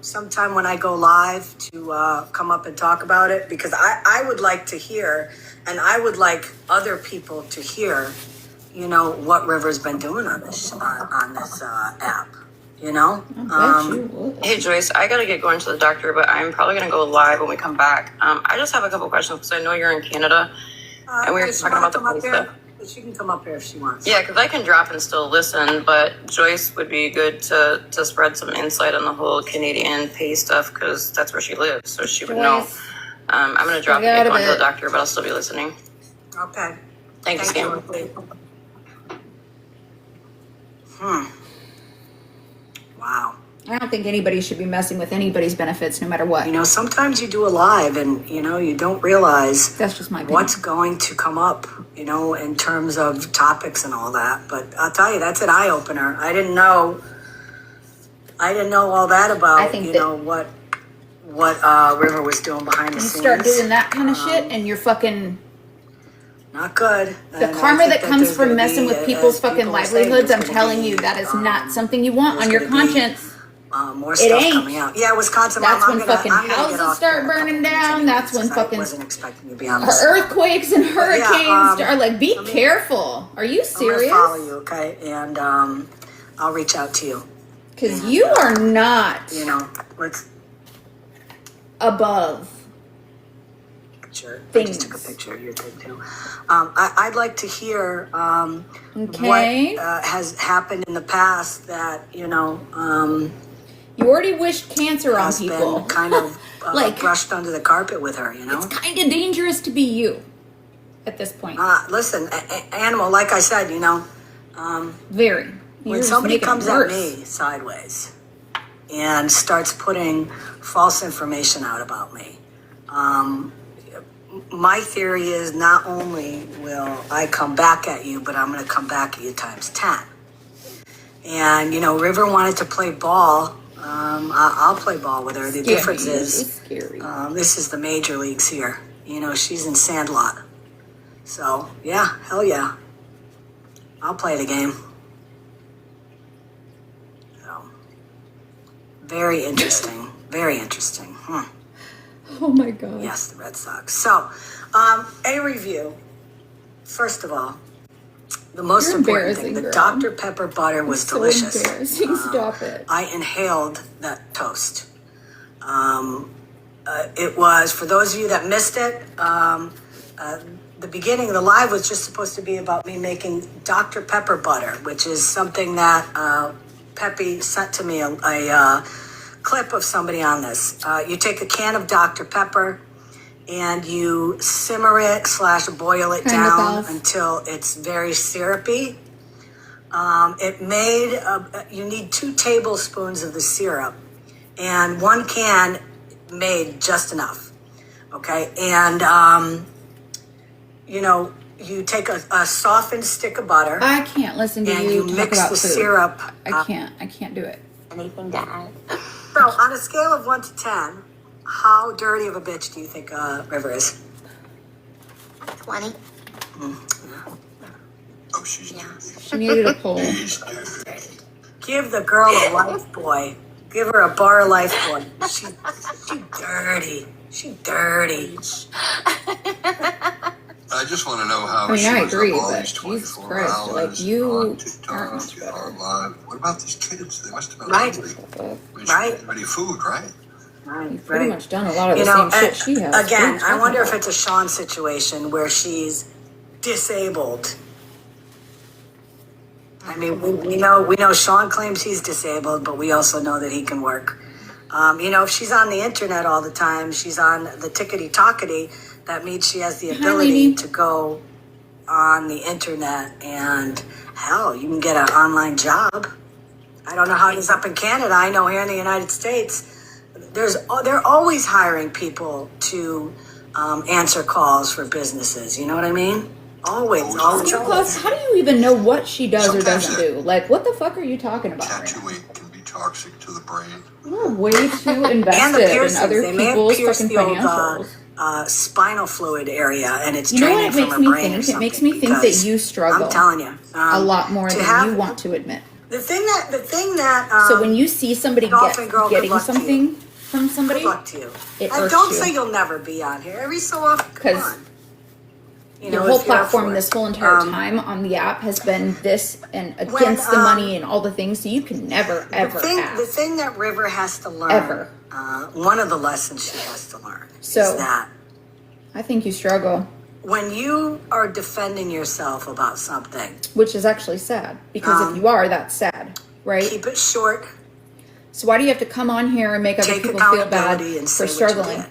Speaker 1: sometime when I go live to come up and talk about it? Because I would like to hear, and I would like other people to hear, what River's been doing on this app.
Speaker 7: Hey Joyce, I gotta get going to the doctor, but I'm probably gonna go live when we come back. I just have a couple questions because I know you're in Canada, and we were talking about the police stuff.
Speaker 1: But she can come up here if she wants.
Speaker 7: Yeah, because I can drop and still listen, but Joyce would be good to spread some insight on the whole Canadian pay stuff because that's where she lives, so she would know. I'm going to drop and get going to the doctor, but I'll still be listening.
Speaker 1: Okay.
Speaker 7: Thank you, Scam.
Speaker 1: Wow.
Speaker 3: I don't think anybody should be messing with anybody's benefits, no matter what.
Speaker 1: You know, sometimes you do a live and, you know, you don't realize
Speaker 3: That's just my opinion.
Speaker 1: what's going to come up, you know, in terms of topics and all that. But I'll tell you, that's an eye-opener. I didn't know all that about,
Speaker 3: I think
Speaker 1: you
Speaker 3: that-
Speaker 1: know, what River was doing behind the
Speaker 3: You
Speaker 1: scenes.
Speaker 3: start doing that kind of shit and you're fucking...
Speaker 1: Not good.
Speaker 3: The
Speaker 1: And I
Speaker 3: karma
Speaker 1: think
Speaker 3: that comes
Speaker 1: there's
Speaker 3: from
Speaker 1: gonna
Speaker 3: messing
Speaker 1: be,
Speaker 3: with people's
Speaker 1: as
Speaker 3: fucking
Speaker 1: people are saying,
Speaker 3: livelihoods,
Speaker 1: there's
Speaker 3: I'm
Speaker 1: gonna
Speaker 3: telling
Speaker 1: be,
Speaker 3: you, that is not something you want
Speaker 1: there's
Speaker 3: on your
Speaker 1: gonna be,
Speaker 3: conscience.
Speaker 1: more
Speaker 3: It
Speaker 1: stuff
Speaker 3: ain't.
Speaker 1: coming out. Yeah, Wisconsin.
Speaker 3: That's
Speaker 1: I'm
Speaker 3: when
Speaker 1: gonna-
Speaker 3: fucking
Speaker 1: I'm gonna
Speaker 3: houses
Speaker 1: get off
Speaker 3: start
Speaker 1: there in a couple
Speaker 3: burning
Speaker 1: minutes
Speaker 3: down.
Speaker 1: anyways,
Speaker 3: That's when
Speaker 1: 'cause
Speaker 3: fucking
Speaker 1: I wasn't expecting to be on this.
Speaker 3: earthquakes and hurricanes are like, be
Speaker 1: let me-
Speaker 3: careful. Are you
Speaker 1: I'm
Speaker 3: serious?
Speaker 1: gonna follow you, okay? And I'll reach out to you.
Speaker 3: Because you are not
Speaker 1: You know, let's
Speaker 3: above
Speaker 1: picture. I
Speaker 3: things.
Speaker 1: just took a picture of your thing too. I'd like to hear
Speaker 3: Okay.
Speaker 1: what has happened in the past that you know
Speaker 3: You already wished cancer on
Speaker 1: has
Speaker 3: people.
Speaker 1: been kind of
Speaker 3: Like-
Speaker 1: brushed under the carpet with her. You know.
Speaker 3: It's kind of dangerous to be you at this point.
Speaker 1: Listen, animal. Like I said, you know.
Speaker 3: Very. You're
Speaker 1: When
Speaker 3: just
Speaker 1: somebody
Speaker 3: making it
Speaker 1: comes at
Speaker 3: worse.
Speaker 1: me sideways and starts putting false information out about me, my theory is not only will I come back at you, but I'm going to come back at you times 10. And, you know, River wanted to play ball. I'll play ball with her. The difference is
Speaker 3: scary.
Speaker 1: this is the major leagues here. You know, she's in Sandlot. So, yeah, hell yeah. I'll play the game. So, very interesting. Very interesting.
Speaker 3: Oh my god.
Speaker 1: Yes, the Red Sox. So, a review. First of all, the most
Speaker 3: You're
Speaker 1: important thing,
Speaker 3: embarrassing,
Speaker 1: the
Speaker 3: girl.
Speaker 1: Dr. Pepper butter was
Speaker 3: So
Speaker 1: delicious.
Speaker 3: embarrassing. Stop it.
Speaker 1: I inhaled that toast. It was, for those of you that missed it, the beginning of the live was just supposed to be about me making Dr. Pepper butter, which is something that Peppy sent to me a clip of somebody on this. You take a can of Dr. Pepper and you simmer it / boil it down until it's very syrupy. You need 2 tablespoons of the syrup, and 1 can made just enough. Okay, and you know, you take a softened stick of butter.
Speaker 3: I can't listen to
Speaker 1: and
Speaker 3: you
Speaker 1: you
Speaker 3: talk
Speaker 1: mix
Speaker 3: about
Speaker 1: the
Speaker 3: food.
Speaker 1: syrup.
Speaker 3: I can't do it.
Speaker 5: Anything to add?
Speaker 1: So, on a scale of 1 to 10, how dirty of a bitch do you think River is?
Speaker 5: 20?
Speaker 6: Oh, she's
Speaker 3: She needed a poll.
Speaker 1: Give the girl a life boy. Give her a bar life boy. She dirty. She dirty.
Speaker 6: I just want to know how
Speaker 3: I mean,
Speaker 6: she
Speaker 3: I
Speaker 6: was
Speaker 3: agree,
Speaker 6: up all
Speaker 3: but
Speaker 6: these
Speaker 3: Jesus
Speaker 6: 24
Speaker 3: Christ,
Speaker 6: hours
Speaker 3: like, you
Speaker 6: on
Speaker 3: aren't
Speaker 6: TikTok,
Speaker 3: much better.
Speaker 6: on live. What about these kids? They must have been
Speaker 1: Right.
Speaker 6: hungry. They should
Speaker 1: Right.
Speaker 6: get ready food, right?
Speaker 3: You've pretty much done a lot of
Speaker 1: You
Speaker 3: the
Speaker 1: know,
Speaker 3: same shit she has.
Speaker 1: again,
Speaker 3: What are
Speaker 1: I
Speaker 3: you
Speaker 1: wonder
Speaker 3: talking
Speaker 1: if it's a Sean situation where she's disabled. I mean, we know Sean claims he's disabled, but we also know that he can work. You know, if she's on the internet all the time, she's on the tickety-tockety, that means she has the ability to go on the internet and, hell, you can get an online job. I don't know how it is up in Canada. I know here in the United States, they're always hiring people to answer calls for businesses. You know what I mean? Always.
Speaker 3: Plus, how do you even know what she does or doesn't do? Like, what the fuck are you talking about? Right now?
Speaker 6: Tattooing can be toxic to the brain.
Speaker 3: You're way too
Speaker 1: And the
Speaker 3: invested in
Speaker 1: piercings,
Speaker 3: other
Speaker 1: they may have
Speaker 3: people's
Speaker 1: pierced
Speaker 3: fucking
Speaker 1: the old
Speaker 3: financials.
Speaker 1: spinal fluid area, and it's
Speaker 3: You know
Speaker 1: draining
Speaker 3: what it
Speaker 1: from
Speaker 3: makes
Speaker 1: her
Speaker 3: me
Speaker 1: brain or
Speaker 3: think? It makes
Speaker 1: something,
Speaker 3: me think that
Speaker 1: because
Speaker 3: you struggle
Speaker 1: I'm telling you,
Speaker 3: a lot more
Speaker 1: to
Speaker 3: than
Speaker 1: have-
Speaker 3: you want to admit.
Speaker 1: The thing that
Speaker 3: So when you see somebody
Speaker 1: Dolphin girl, good
Speaker 3: getting
Speaker 1: luck to you.
Speaker 3: something from somebody,
Speaker 1: good luck to you.
Speaker 3: it
Speaker 1: And
Speaker 3: irks
Speaker 1: don't
Speaker 3: you.
Speaker 1: say you'll never be on here. Every so often, come
Speaker 3: 'Cause
Speaker 1: on. You
Speaker 3: Your
Speaker 1: know,
Speaker 3: whole
Speaker 1: if you're up
Speaker 3: platform
Speaker 1: for it.
Speaker 3: this whole entire time on the app has been this and against the money and all the things, so you can never ever
Speaker 1: the
Speaker 3: ask.
Speaker 1: thing that River has to learn,
Speaker 3: Ever.
Speaker 1: one of the lessons she has to learn
Speaker 3: So-
Speaker 1: is that
Speaker 3: I think you struggle.
Speaker 1: when you are defending yourself about something,
Speaker 3: which is actually sad, because if you are, that's sad, right?
Speaker 1: keep it short.
Speaker 3: So why do you have to come on here and make other
Speaker 1: Take
Speaker 3: people feel bad
Speaker 1: accountability and
Speaker 3: for
Speaker 1: say what you
Speaker 3: struggling?
Speaker 1: did.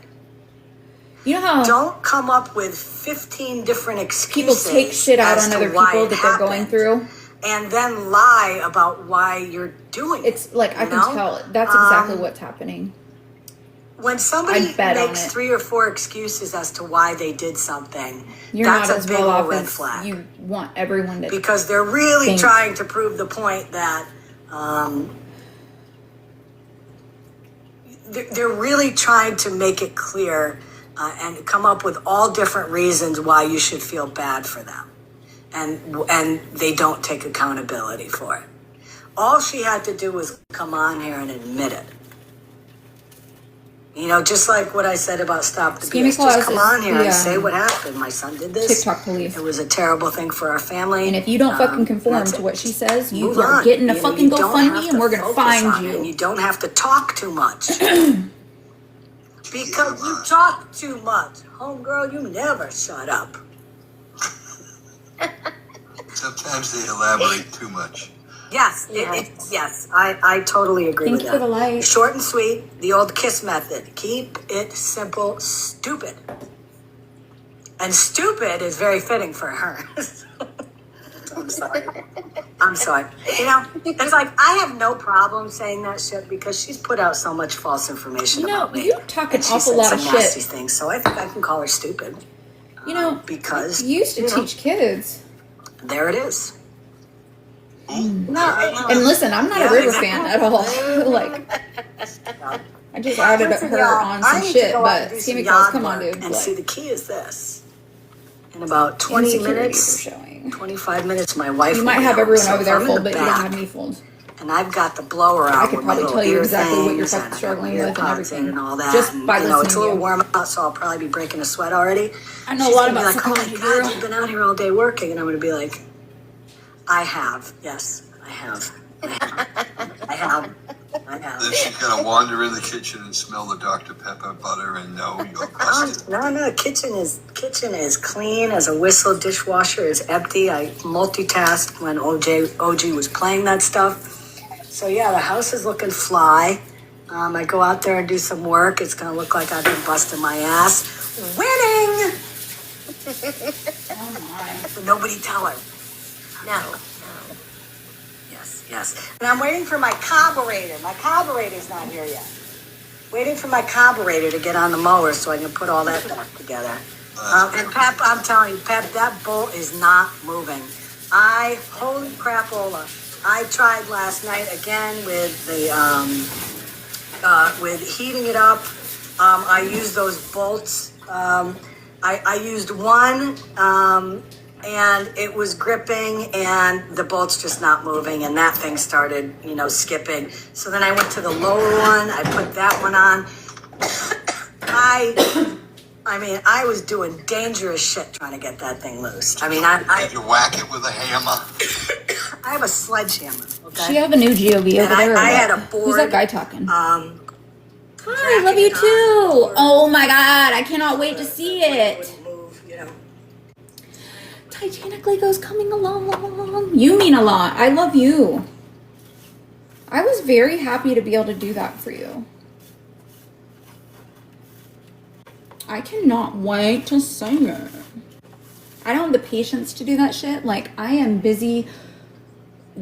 Speaker 3: You know how
Speaker 1: Don't come up with 15 different
Speaker 3: people
Speaker 1: excuses.
Speaker 3: take shit out
Speaker 1: as
Speaker 3: on
Speaker 1: to
Speaker 3: other
Speaker 1: why
Speaker 3: people
Speaker 1: it
Speaker 3: that they're going
Speaker 1: happened,
Speaker 3: through?
Speaker 1: and then lie about why you're doing it.
Speaker 3: It's like, I
Speaker 1: you
Speaker 3: can
Speaker 1: know?
Speaker 3: tell that's exactly what's happening.
Speaker 1: When somebody
Speaker 3: I bet on
Speaker 1: makes
Speaker 3: it.
Speaker 1: 3 or 4 excuses as to why they did something,
Speaker 3: You're
Speaker 1: that's
Speaker 3: not
Speaker 1: a
Speaker 3: as
Speaker 1: big
Speaker 3: well
Speaker 1: old
Speaker 3: off
Speaker 1: red
Speaker 3: as
Speaker 1: flag.
Speaker 3: you want everyone to
Speaker 1: Because they're really
Speaker 3: think.
Speaker 1: trying to prove the point that they're really trying to make it clear and come up with all different reasons why you should feel bad for them, and they don't take accountability for it. All she had to do was come on here and admit it. You know, just like what I said about Stop the BS.
Speaker 3: ScammyClaus
Speaker 1: Just come
Speaker 3: is
Speaker 1: on here
Speaker 3: the,
Speaker 1: and say what happened. My son did this.
Speaker 3: TikTok police.
Speaker 1: It was a terrible thing for our family.
Speaker 3: And if you don't fucking conform
Speaker 1: that's
Speaker 3: to
Speaker 1: it.
Speaker 3: what she says, you
Speaker 1: Move
Speaker 3: are
Speaker 1: on.
Speaker 3: getting a
Speaker 1: You know,
Speaker 3: fucking
Speaker 1: you don't have
Speaker 3: GoFundMe
Speaker 1: to
Speaker 3: and we're gonna
Speaker 1: focus
Speaker 3: find
Speaker 1: on it,
Speaker 3: you.
Speaker 1: and you don't have to talk too much. Because you talk too much. Homegirl, you never shut up.
Speaker 13: Sometimes they elaborate too much.
Speaker 1: Yes, yes, I totally agree
Speaker 3: Thank
Speaker 1: with
Speaker 3: you
Speaker 1: that.
Speaker 3: for the light.
Speaker 1: Short and sweet, the old KISS method. Keep it simple, stupid. And stupid is very fitting for her. I'm sorry. I'm sorry. You know, it's like, I have no problem saying that shit because she's put out so much false information about me.
Speaker 3: You talk an
Speaker 1: And she
Speaker 3: awful
Speaker 1: said
Speaker 3: lot
Speaker 1: some
Speaker 3: of
Speaker 1: nasty
Speaker 3: shit.
Speaker 1: things, so I think I can call her stupid.
Speaker 3: You know,
Speaker 1: because
Speaker 3: you used to teach kids.
Speaker 1: There it is.
Speaker 3: No, and listen, I'm not a River fan at all. Like, I just outed
Speaker 1: Listen,
Speaker 3: her
Speaker 1: y'all,
Speaker 3: on
Speaker 1: I
Speaker 3: some
Speaker 1: need
Speaker 3: shit,
Speaker 1: to go out and
Speaker 3: but
Speaker 1: do some
Speaker 3: ScammyClaus,
Speaker 1: yard
Speaker 3: come on,
Speaker 1: work
Speaker 3: dude.
Speaker 1: And
Speaker 3: Like,
Speaker 1: see, the key is this. In about 20
Speaker 3: insecurities are
Speaker 1: minutes,
Speaker 3: showing.
Speaker 1: 25 minutes, my wife
Speaker 3: You
Speaker 1: will
Speaker 3: might
Speaker 1: be
Speaker 3: have
Speaker 1: home.
Speaker 3: everyone
Speaker 1: So
Speaker 3: over
Speaker 1: if
Speaker 3: there
Speaker 1: I'm in
Speaker 3: full,
Speaker 1: the
Speaker 3: but you don't
Speaker 1: back,
Speaker 3: have me fooled.
Speaker 1: and I've got the blower out
Speaker 3: I could
Speaker 1: with my
Speaker 3: probably
Speaker 1: little
Speaker 3: tell you
Speaker 1: ear
Speaker 3: exactly what you're
Speaker 1: things,
Speaker 3: fucking
Speaker 1: and I got
Speaker 3: struggling
Speaker 1: my
Speaker 3: with and
Speaker 1: earpods in
Speaker 3: everything.
Speaker 1: and all that.
Speaker 3: Just
Speaker 1: And,
Speaker 3: by
Speaker 1: you know, it's
Speaker 3: listening
Speaker 1: a
Speaker 3: to
Speaker 1: little
Speaker 3: you.
Speaker 1: warm out, so I'll probably be breaking a sweat already.
Speaker 3: I know
Speaker 1: She's
Speaker 3: a lot
Speaker 1: gonna be
Speaker 3: about
Speaker 1: like, oh my
Speaker 3: psychology,
Speaker 1: God,
Speaker 3: girl.
Speaker 1: you've been out here all day working. And I'm going to be like, I have. Yes, I have. I have.
Speaker 13: Then she's gonna wander in the kitchen and smell the Dr. Pepper butter and know you're busted.
Speaker 1: No. Kitchen is clean as a whistle. Dishwasher is empty. I multitasked when OG was playing that stuff. So yeah, the house is looking fly. I go out there and do some work. It's gonna look like I've been busting my ass, winning.
Speaker 3: Oh my.
Speaker 1: But nobody tell her.
Speaker 5: No.
Speaker 1: Yes. And I'm waiting for my carburetor. My carburetor's not here yet. Waiting for my carburetor to get on the mower so I can put all that back together. And Pep, I'm telling you, Pep, that bolt is not moving. Holy crapola. I tried last night again with the, with heating it up. I used those bolts. I used one, and it was gripping and the bolt's just not moving, and that thing started, skipping. So then I went to the lower one. I put that one on. I was doing dangerous shit trying to get that thing loose.
Speaker 13: Did you whack it with a hammer?
Speaker 1: I have a sledgehammer. Okay.
Speaker 3: She have a new GOV over
Speaker 1: And
Speaker 3: there.
Speaker 1: I
Speaker 3: or
Speaker 1: had
Speaker 3: what?
Speaker 1: a board.
Speaker 3: Who's that guy talking?
Speaker 1: Hi,
Speaker 3: I love you too. Oh my God, I cannot wait to see it. Titanic Lego's coming along. You mean a lot. I love you. I was very happy to be able to do that for you. I cannot wait to see it. I don't have the patience to do that shit. Like, I am busy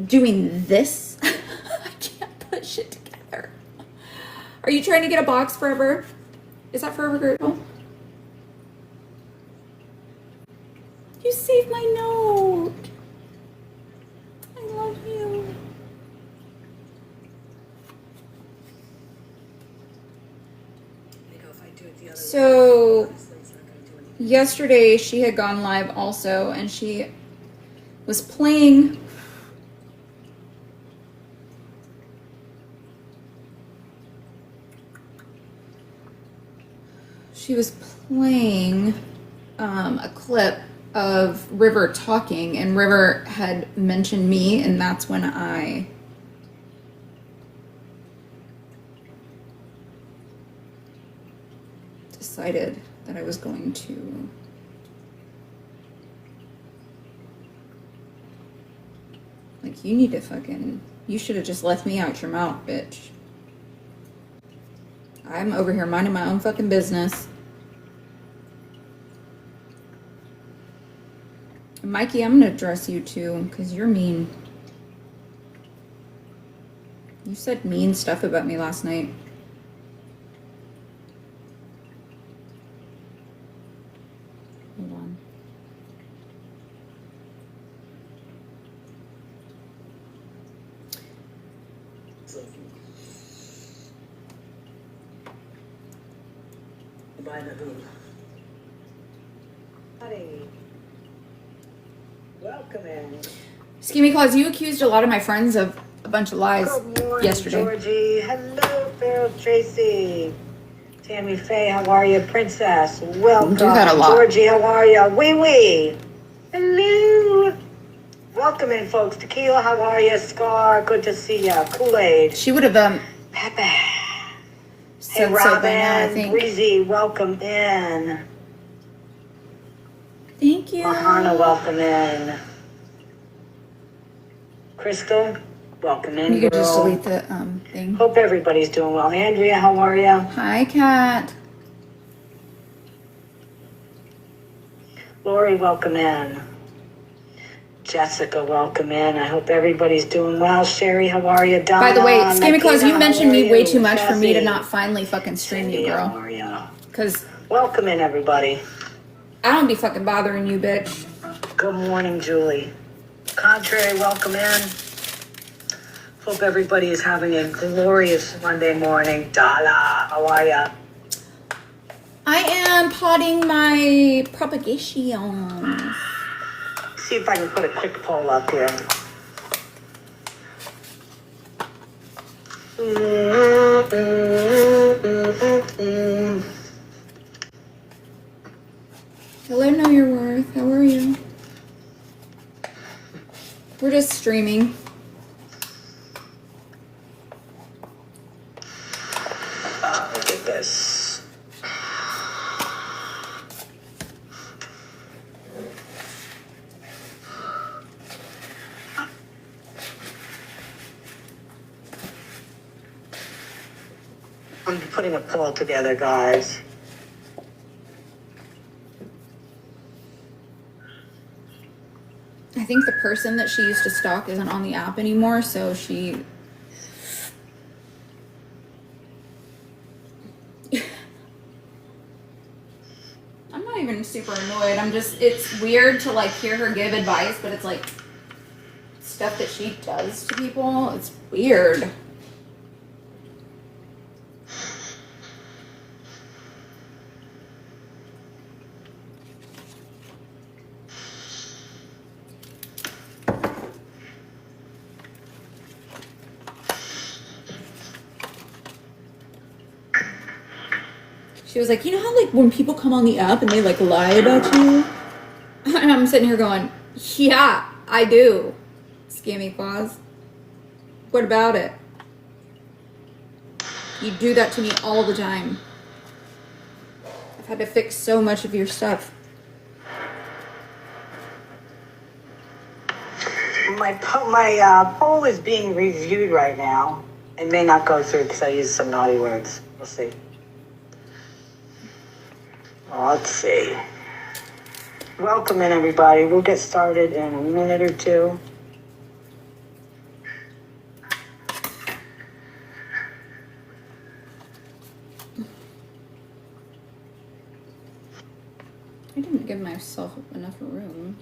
Speaker 3: doing this. I can't put shit together. Are you trying to get a box forever? Is that forever grateful? You saved my note. I love you. So yesterday she had gone live also, and she was playing a clip of River talking, and River had mentioned me, and that's when I decided that I was going to Like, you need to fucking... You should have just left me out your mouth, bitch. I'm over here minding my own fucking business. Mikey, I'm gonna address you too, because you're mean. You said mean stuff about me last night. Hold on.
Speaker 1: By the who? Honey. Welcome in.
Speaker 3: ScammyClaus, you accused a lot of my friends of a bunch of lies
Speaker 1: Good morning,
Speaker 3: yesterday.
Speaker 1: Georgie. Hello, Phil Tracy. Tammy Faye, how are you? Princess, welcome.
Speaker 3: Do that a lot.
Speaker 1: Georgie, how are you? Wee wee. Hello. Welcome in, folks. Tequila, how are you? Scar, good to see you. Kool-Aid.
Speaker 3: She would have
Speaker 1: Pepe.
Speaker 3: said
Speaker 1: Hey,
Speaker 3: so by now, I
Speaker 1: Robin,
Speaker 3: think.
Speaker 1: Breezy, welcome in.
Speaker 3: Thank you.
Speaker 1: Mahana, welcome in. Crystal, welcome in.
Speaker 3: You could just
Speaker 1: girl.
Speaker 3: delete the thing.
Speaker 1: Hope everybody's doing well. Andrea, how are you?
Speaker 3: Hi, Kat.
Speaker 1: Lori, welcome in. Jessica, welcome in. I hope everybody's doing well. Sherry, how are you? Donna,
Speaker 3: By the way, ScammyClaus, you
Speaker 1: Nikita,
Speaker 3: mentioned
Speaker 1: how are
Speaker 3: me way
Speaker 1: you?
Speaker 3: too much for me to
Speaker 1: Jessie,
Speaker 3: not finally fucking stream
Speaker 1: Cindy,
Speaker 3: you,
Speaker 1: how
Speaker 3: girl.
Speaker 1: are you?
Speaker 3: Because
Speaker 1: Welcome in, everybody.
Speaker 3: I don't be fucking bothering you, bitch.
Speaker 1: Good morning, Julie. Contrary, welcome in. Hope everybody is having a glorious Monday morning. Dala, how are ya?
Speaker 3: I am potting my propagation.
Speaker 1: See if I can put a quick poll up here.
Speaker 3: Hello, Know Your Worth. How are you? We're just streaming.
Speaker 1: Look at this. I'm putting a poll together, guys.
Speaker 3: I think the person that she used to stalk isn't on the app anymore, so she... I'm not even super annoyed. I'm just... It's weird to, like, hear her give advice, but it's, like, stuff that she does to people. It's weird. She was like, you know how, like, when people come on the app and they, like, lie about you? And I'm sitting here going, yeah, I do, ScammyClaus. What about it? You do that to me all the time. I've had to fix so much of your stuff.
Speaker 1: My poll is being reviewed right now. It may not go through because I used some naughty words. We'll see. Well, let's see. Welcome in, everybody. We'll get started in a minute or two.
Speaker 3: I didn't give myself enough room.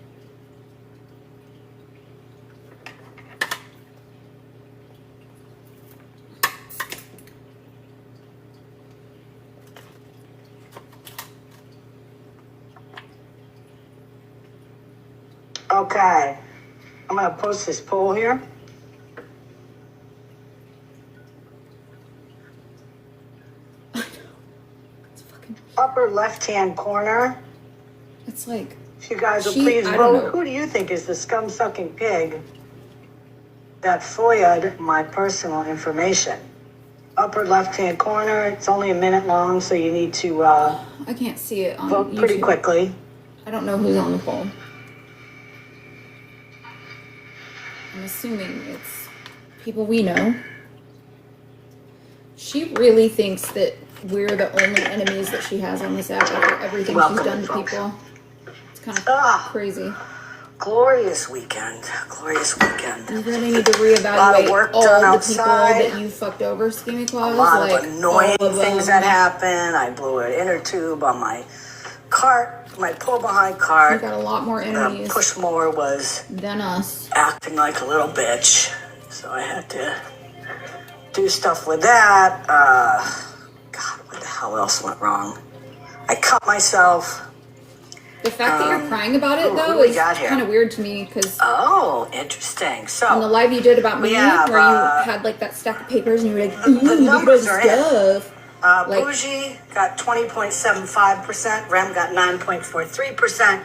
Speaker 1: Okay. I'm going to post this poll here. Upper left-hand corner.
Speaker 3: It's like...
Speaker 1: If you guys will please vote, who do you think is the scum-sucking pig that FOIA'd my personal information? Upper left-hand corner. It's only a minute long, so you need to
Speaker 3: I can't see it on
Speaker 1: vote pretty
Speaker 3: YouTube.
Speaker 1: quickly.
Speaker 3: I don't know who's on the poll. I'm assuming it's people we know. She really thinks that we're the only enemies that she has on this app after everything she's done to people. It's kind of crazy.
Speaker 1: Glorious weekend. Glorious weekend.
Speaker 3: You really need to reevaluate all the people that you fucked over, ScammyClaus.
Speaker 1: A lot of annoying things that happened. I blew an inner tube on my cart, my pull-behind cart.
Speaker 3: You got a lot more enemies.
Speaker 1: The push mower was
Speaker 3: than us.
Speaker 1: Acting like a little bitch. So I had to do stuff with that. God, what the hell else went wrong? I cut myself.
Speaker 3: The fact that you're crying about it, though, is kind of weird to me, because...
Speaker 1: Oh, interesting. So...
Speaker 3: on the live you did about me, where you had, like, that stack of papers, and you were like, ooh,
Speaker 1: the numbers are
Speaker 3: stuff.
Speaker 1: in. Bougie got 20.75%. Rem got 9.43%.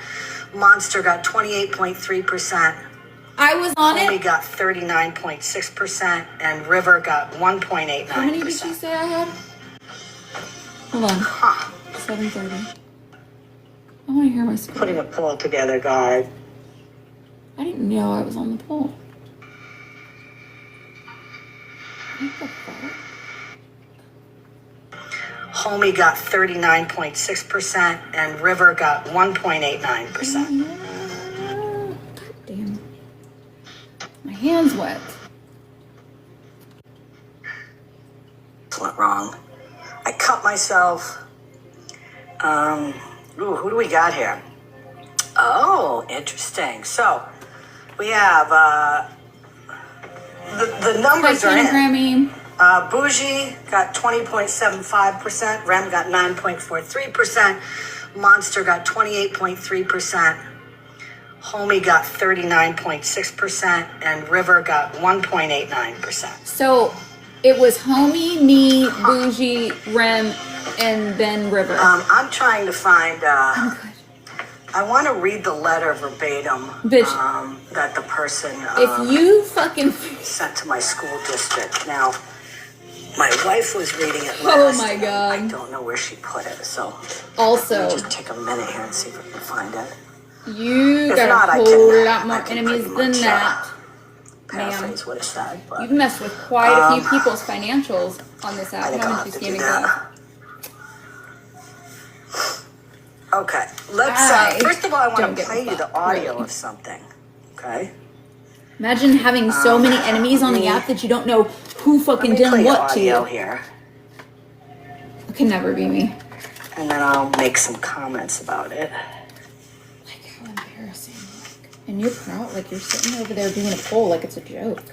Speaker 1: Monster got 28.3%.
Speaker 3: I was on it.
Speaker 1: Homie got 39.6%. And River got 1.89%.
Speaker 3: How many did you say I had? Hold on. 7:30. I want to hear my score.
Speaker 1: Putting a poll together, guard.
Speaker 3: I didn't know I was on the poll. What the fuck?
Speaker 1: Homie got 39.6%, and River got 1.89%.
Speaker 3: God damn. My hand's wet.
Speaker 1: Went wrong. I cut myself. Ooh, who do we got here? Oh, interesting. So, we have, the numbers are in.
Speaker 3: Grammy.
Speaker 1: Bougie got 20.75%. Rem got 9.43%. Monster got 28.3%. Homie got 39.6%. And River got 1.89%.
Speaker 3: So, it was Homie, me, Bougie, Rem, and then River.
Speaker 1: I'm trying to find, I want to read the letter verbatim.
Speaker 3: Bitch.
Speaker 1: That the person
Speaker 3: if you fucking
Speaker 1: sent to my school district. Now, my wife was reading it last.
Speaker 3: Oh my God.
Speaker 1: I don't know where she put it, so
Speaker 3: also
Speaker 1: let me just take a minute here and see if I can find it.
Speaker 3: You got
Speaker 1: not,
Speaker 3: a whole lot more enemies than that.
Speaker 1: Paraphrase what it said, but
Speaker 3: you've messed with quite a few people's financials on this app. Haven't you, ScammyClaus?
Speaker 1: Okay, let's. First of all, I want to play you the audio of something. Okay.
Speaker 3: Imagine having so many enemies on the app that you don't know who fucking did what to you.
Speaker 1: Here.
Speaker 3: It can never be me.
Speaker 1: And then I'll make some comments about it.
Speaker 3: Like, how embarrassing. And you're proud, like you're sitting over there doing a poll like it's a joke.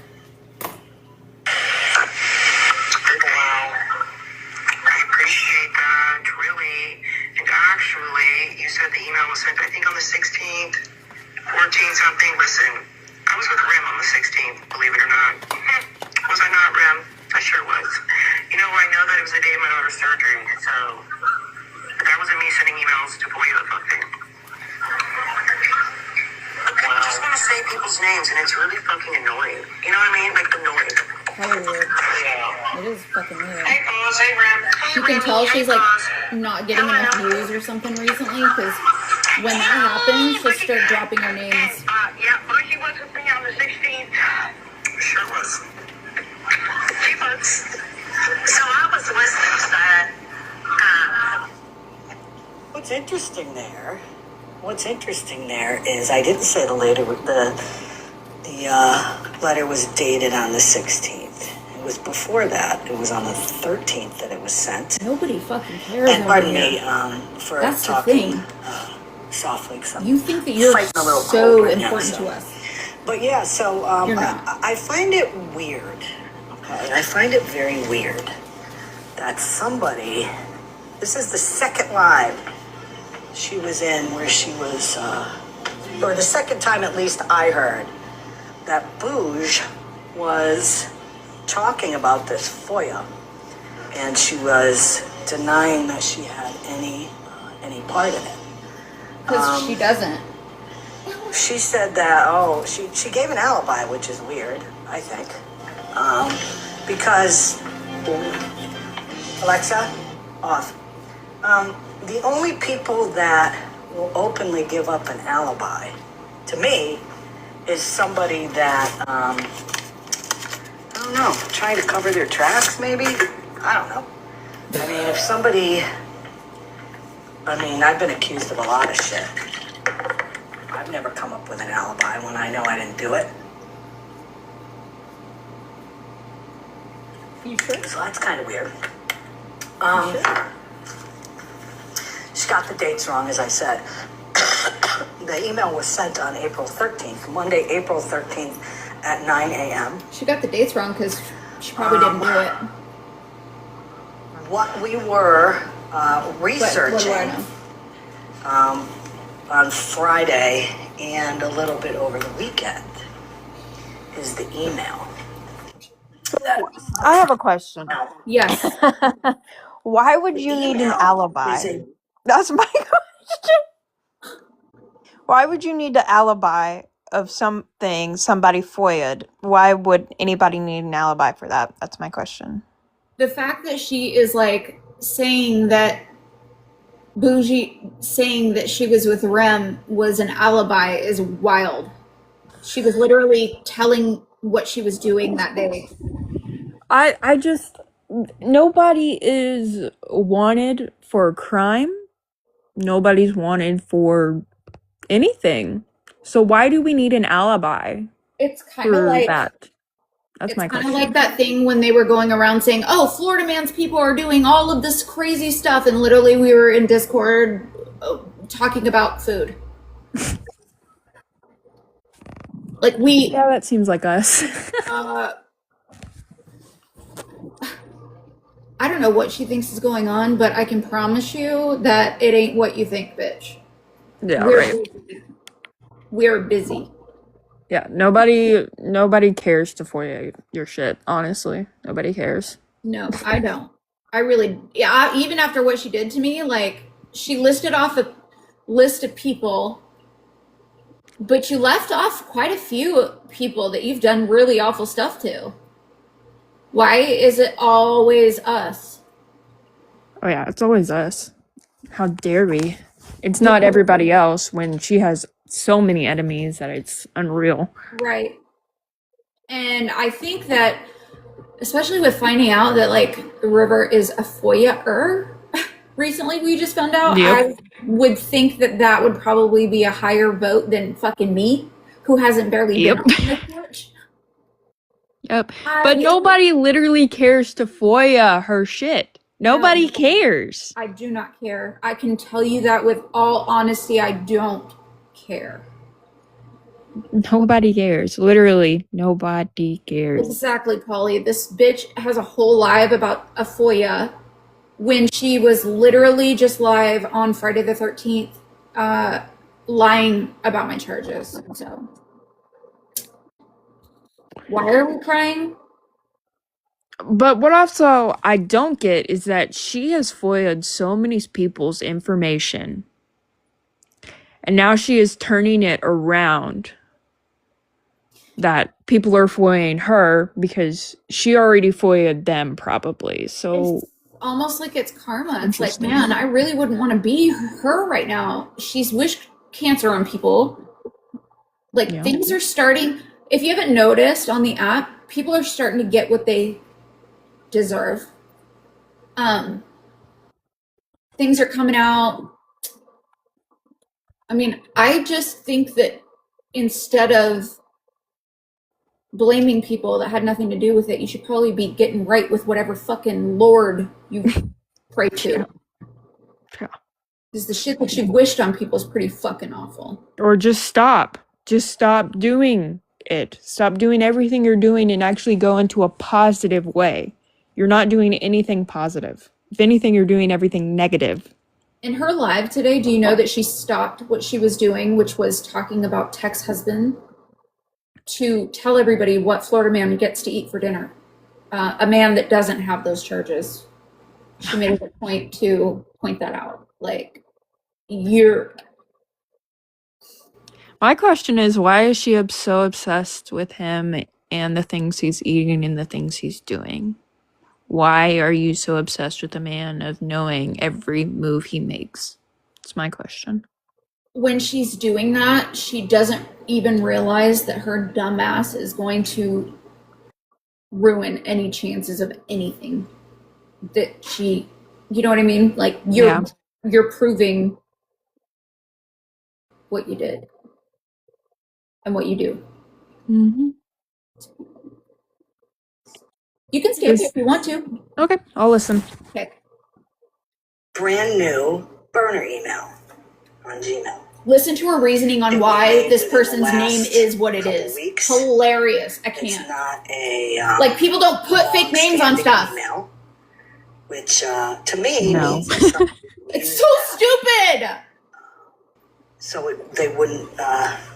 Speaker 6: Actually, you said the email was sent, I think, on the 16th, 14-something. Listen, I was with Rem on the 16th, believe it or not. Was I not, Rem? I sure was. You know, I know that it was the day of my daughter's surgery, so that wasn't me sending emails to pull you the fuck thing. Okay, I just want to say people's names, and it's really fucking annoying. You know what I mean? Like, annoying.
Speaker 3: Hella weird. Yeah. It is fucking weird.
Speaker 6: Hey, Claus. Hey, Rem.
Speaker 3: You can tell she's like not getting enough views or something recently, because when that happens, she'll start dropping her names.
Speaker 6: Yeah, Bougie was with me on the 16th. Sure was. She was. So I was listening to that.
Speaker 1: What's interesting there is I didn't say the letter was dated on the 16th. It was before that. It was on the 13th that it was sent.
Speaker 3: Nobody fucking cares.
Speaker 1: And pardon me for
Speaker 3: that's
Speaker 1: talking
Speaker 3: the thing.
Speaker 1: Softly.
Speaker 3: You think that you're so important to us.
Speaker 1: But yeah, so I find it weird. Okay, I find it very weird that somebody. This is the second live she was in where she was, or the second time at least I heard that Bouge was talking about this FOIA, and she was denying that she had any part in it.
Speaker 3: Because she doesn't.
Speaker 1: She said that, she gave an alibi, which is weird, I think. Because, Alexa, off. The only people that will openly give up an alibi, to me, is somebody that, I don't know, trying to cover their tracks maybe? I don't know. I mean, if somebody, I've been accused of a lot of shit. I've never come up with an alibi when I know I didn't do it.
Speaker 14: You sure?
Speaker 1: So that's kind of weird. She got the dates wrong, as I said. The email was sent on April 13th, Monday, April 13th at 9 a.m.
Speaker 3: She got the dates wrong because she probably didn't do it.
Speaker 1: What we were researching
Speaker 3: what do I know?
Speaker 1: on Friday and a little bit over the weekend is the email.
Speaker 14: I have a question.
Speaker 3: Yes.
Speaker 14: Why would you need an alibi? That's my question. Why would you need an alibi of something somebody FOIA'd? Why would anybody need an alibi for that? That's my question.
Speaker 3: The fact that she is like saying that saying that she was with Rem was an alibi is wild. She was literally telling what she was doing that day.
Speaker 14: I just, nobody is wanted for a crime. Nobody's wanted for anything. So why do we need an alibi
Speaker 3: It's kind of
Speaker 14: for
Speaker 3: like
Speaker 14: that? That's
Speaker 3: it's
Speaker 14: my
Speaker 3: kind of
Speaker 14: question.
Speaker 3: like that thing when they were going around saying, "Oh, Florida man's people are doing all of this crazy stuff," and literally we were in Discord talking about food. Like
Speaker 14: Yeah, that seems like us.
Speaker 3: I don't know what she thinks is going on, but I can promise you that it ain't what you think, bitch.
Speaker 14: Yeah,
Speaker 3: We're
Speaker 14: right.
Speaker 3: busy. We're busy.
Speaker 14: Yeah, nobody cares to FOIA your shit, honestly. Nobody cares.
Speaker 3: No, I don't. I really, yeah, even after what she did to me, like, she listed off a list of people, but you left off quite a few people that you've done really awful stuff to. Why is it always us?
Speaker 14: Oh yeah, it's always us. How dare we? It's not everybody else when she has so many enemies that it's unreal.
Speaker 3: Right. And I think that, especially with finding out that, like, River is a FOIA-er, recently we just found out,
Speaker 14: Yep.
Speaker 3: I would think that that would probably be a higher vote than fucking me, who hasn't barely been on this much.
Speaker 14: Yep. But nobody literally cares to FOIA her shit. Nobody
Speaker 3: No.
Speaker 14: cares.
Speaker 3: I do not care. I can tell you that with all honesty, I don't care.
Speaker 14: Nobody cares. Literally, nobody cares.
Speaker 3: Exactly, Polly. This bitch has a whole live about a FOIA when she was literally just live on Friday the 13th, lying about my charges. So, why are we crying?
Speaker 14: But what also I don't get is that she has FOIA'd so many people's information. And now she is turning it around that people are FOIAing her because she already FOIA'd them probably. So
Speaker 3: It's almost like it's karma. It's like, man, I really wouldn't want to be her right now. She's wished cancer on people. Like, things are starting, if you haven't noticed on the app, people are starting to get what they deserve. Things are coming out. I mean, I just think that instead of blaming people that had nothing to do with it, you should probably be getting right with whatever fucking Lord you pray to. Because the shit that you've wished on people is pretty fucking awful.
Speaker 14: Or just stop. Just stop doing it. Stop doing everything you're doing and actually go into a positive way. You're not doing anything positive. If anything, you're doing everything negative.
Speaker 3: In her live today, do you know that she stopped what she was doing, which was talking about Tech's husband, to tell everybody what Florida man gets to eat for dinner? A man that doesn't have those charges. She made it a point to point that out. Like,
Speaker 14: My question is, why is she so obsessed with him and the things he's eating and the things he's doing? Why are you so obsessed with a man of knowing every move he makes? It's my question.
Speaker 3: when she's doing that, she doesn't even realize that her dumbass is going to ruin any chances of anything that she, you know what I mean? Like you're proving what you did and what you do.
Speaker 14: Mm-hmm.
Speaker 3: You can skip if you want to.
Speaker 14: Okay, I'll listen.
Speaker 3: Okay.
Speaker 6: Brand new burner email on Gmail.
Speaker 3: Listen to her reasoning on why this person's name is what it is. Hilarious. I can't.
Speaker 6: It's not a
Speaker 3: like people don't put fake names on stuff.
Speaker 6: Email, which to me
Speaker 14: means
Speaker 3: it's so stupid.
Speaker 6: So they wouldn't,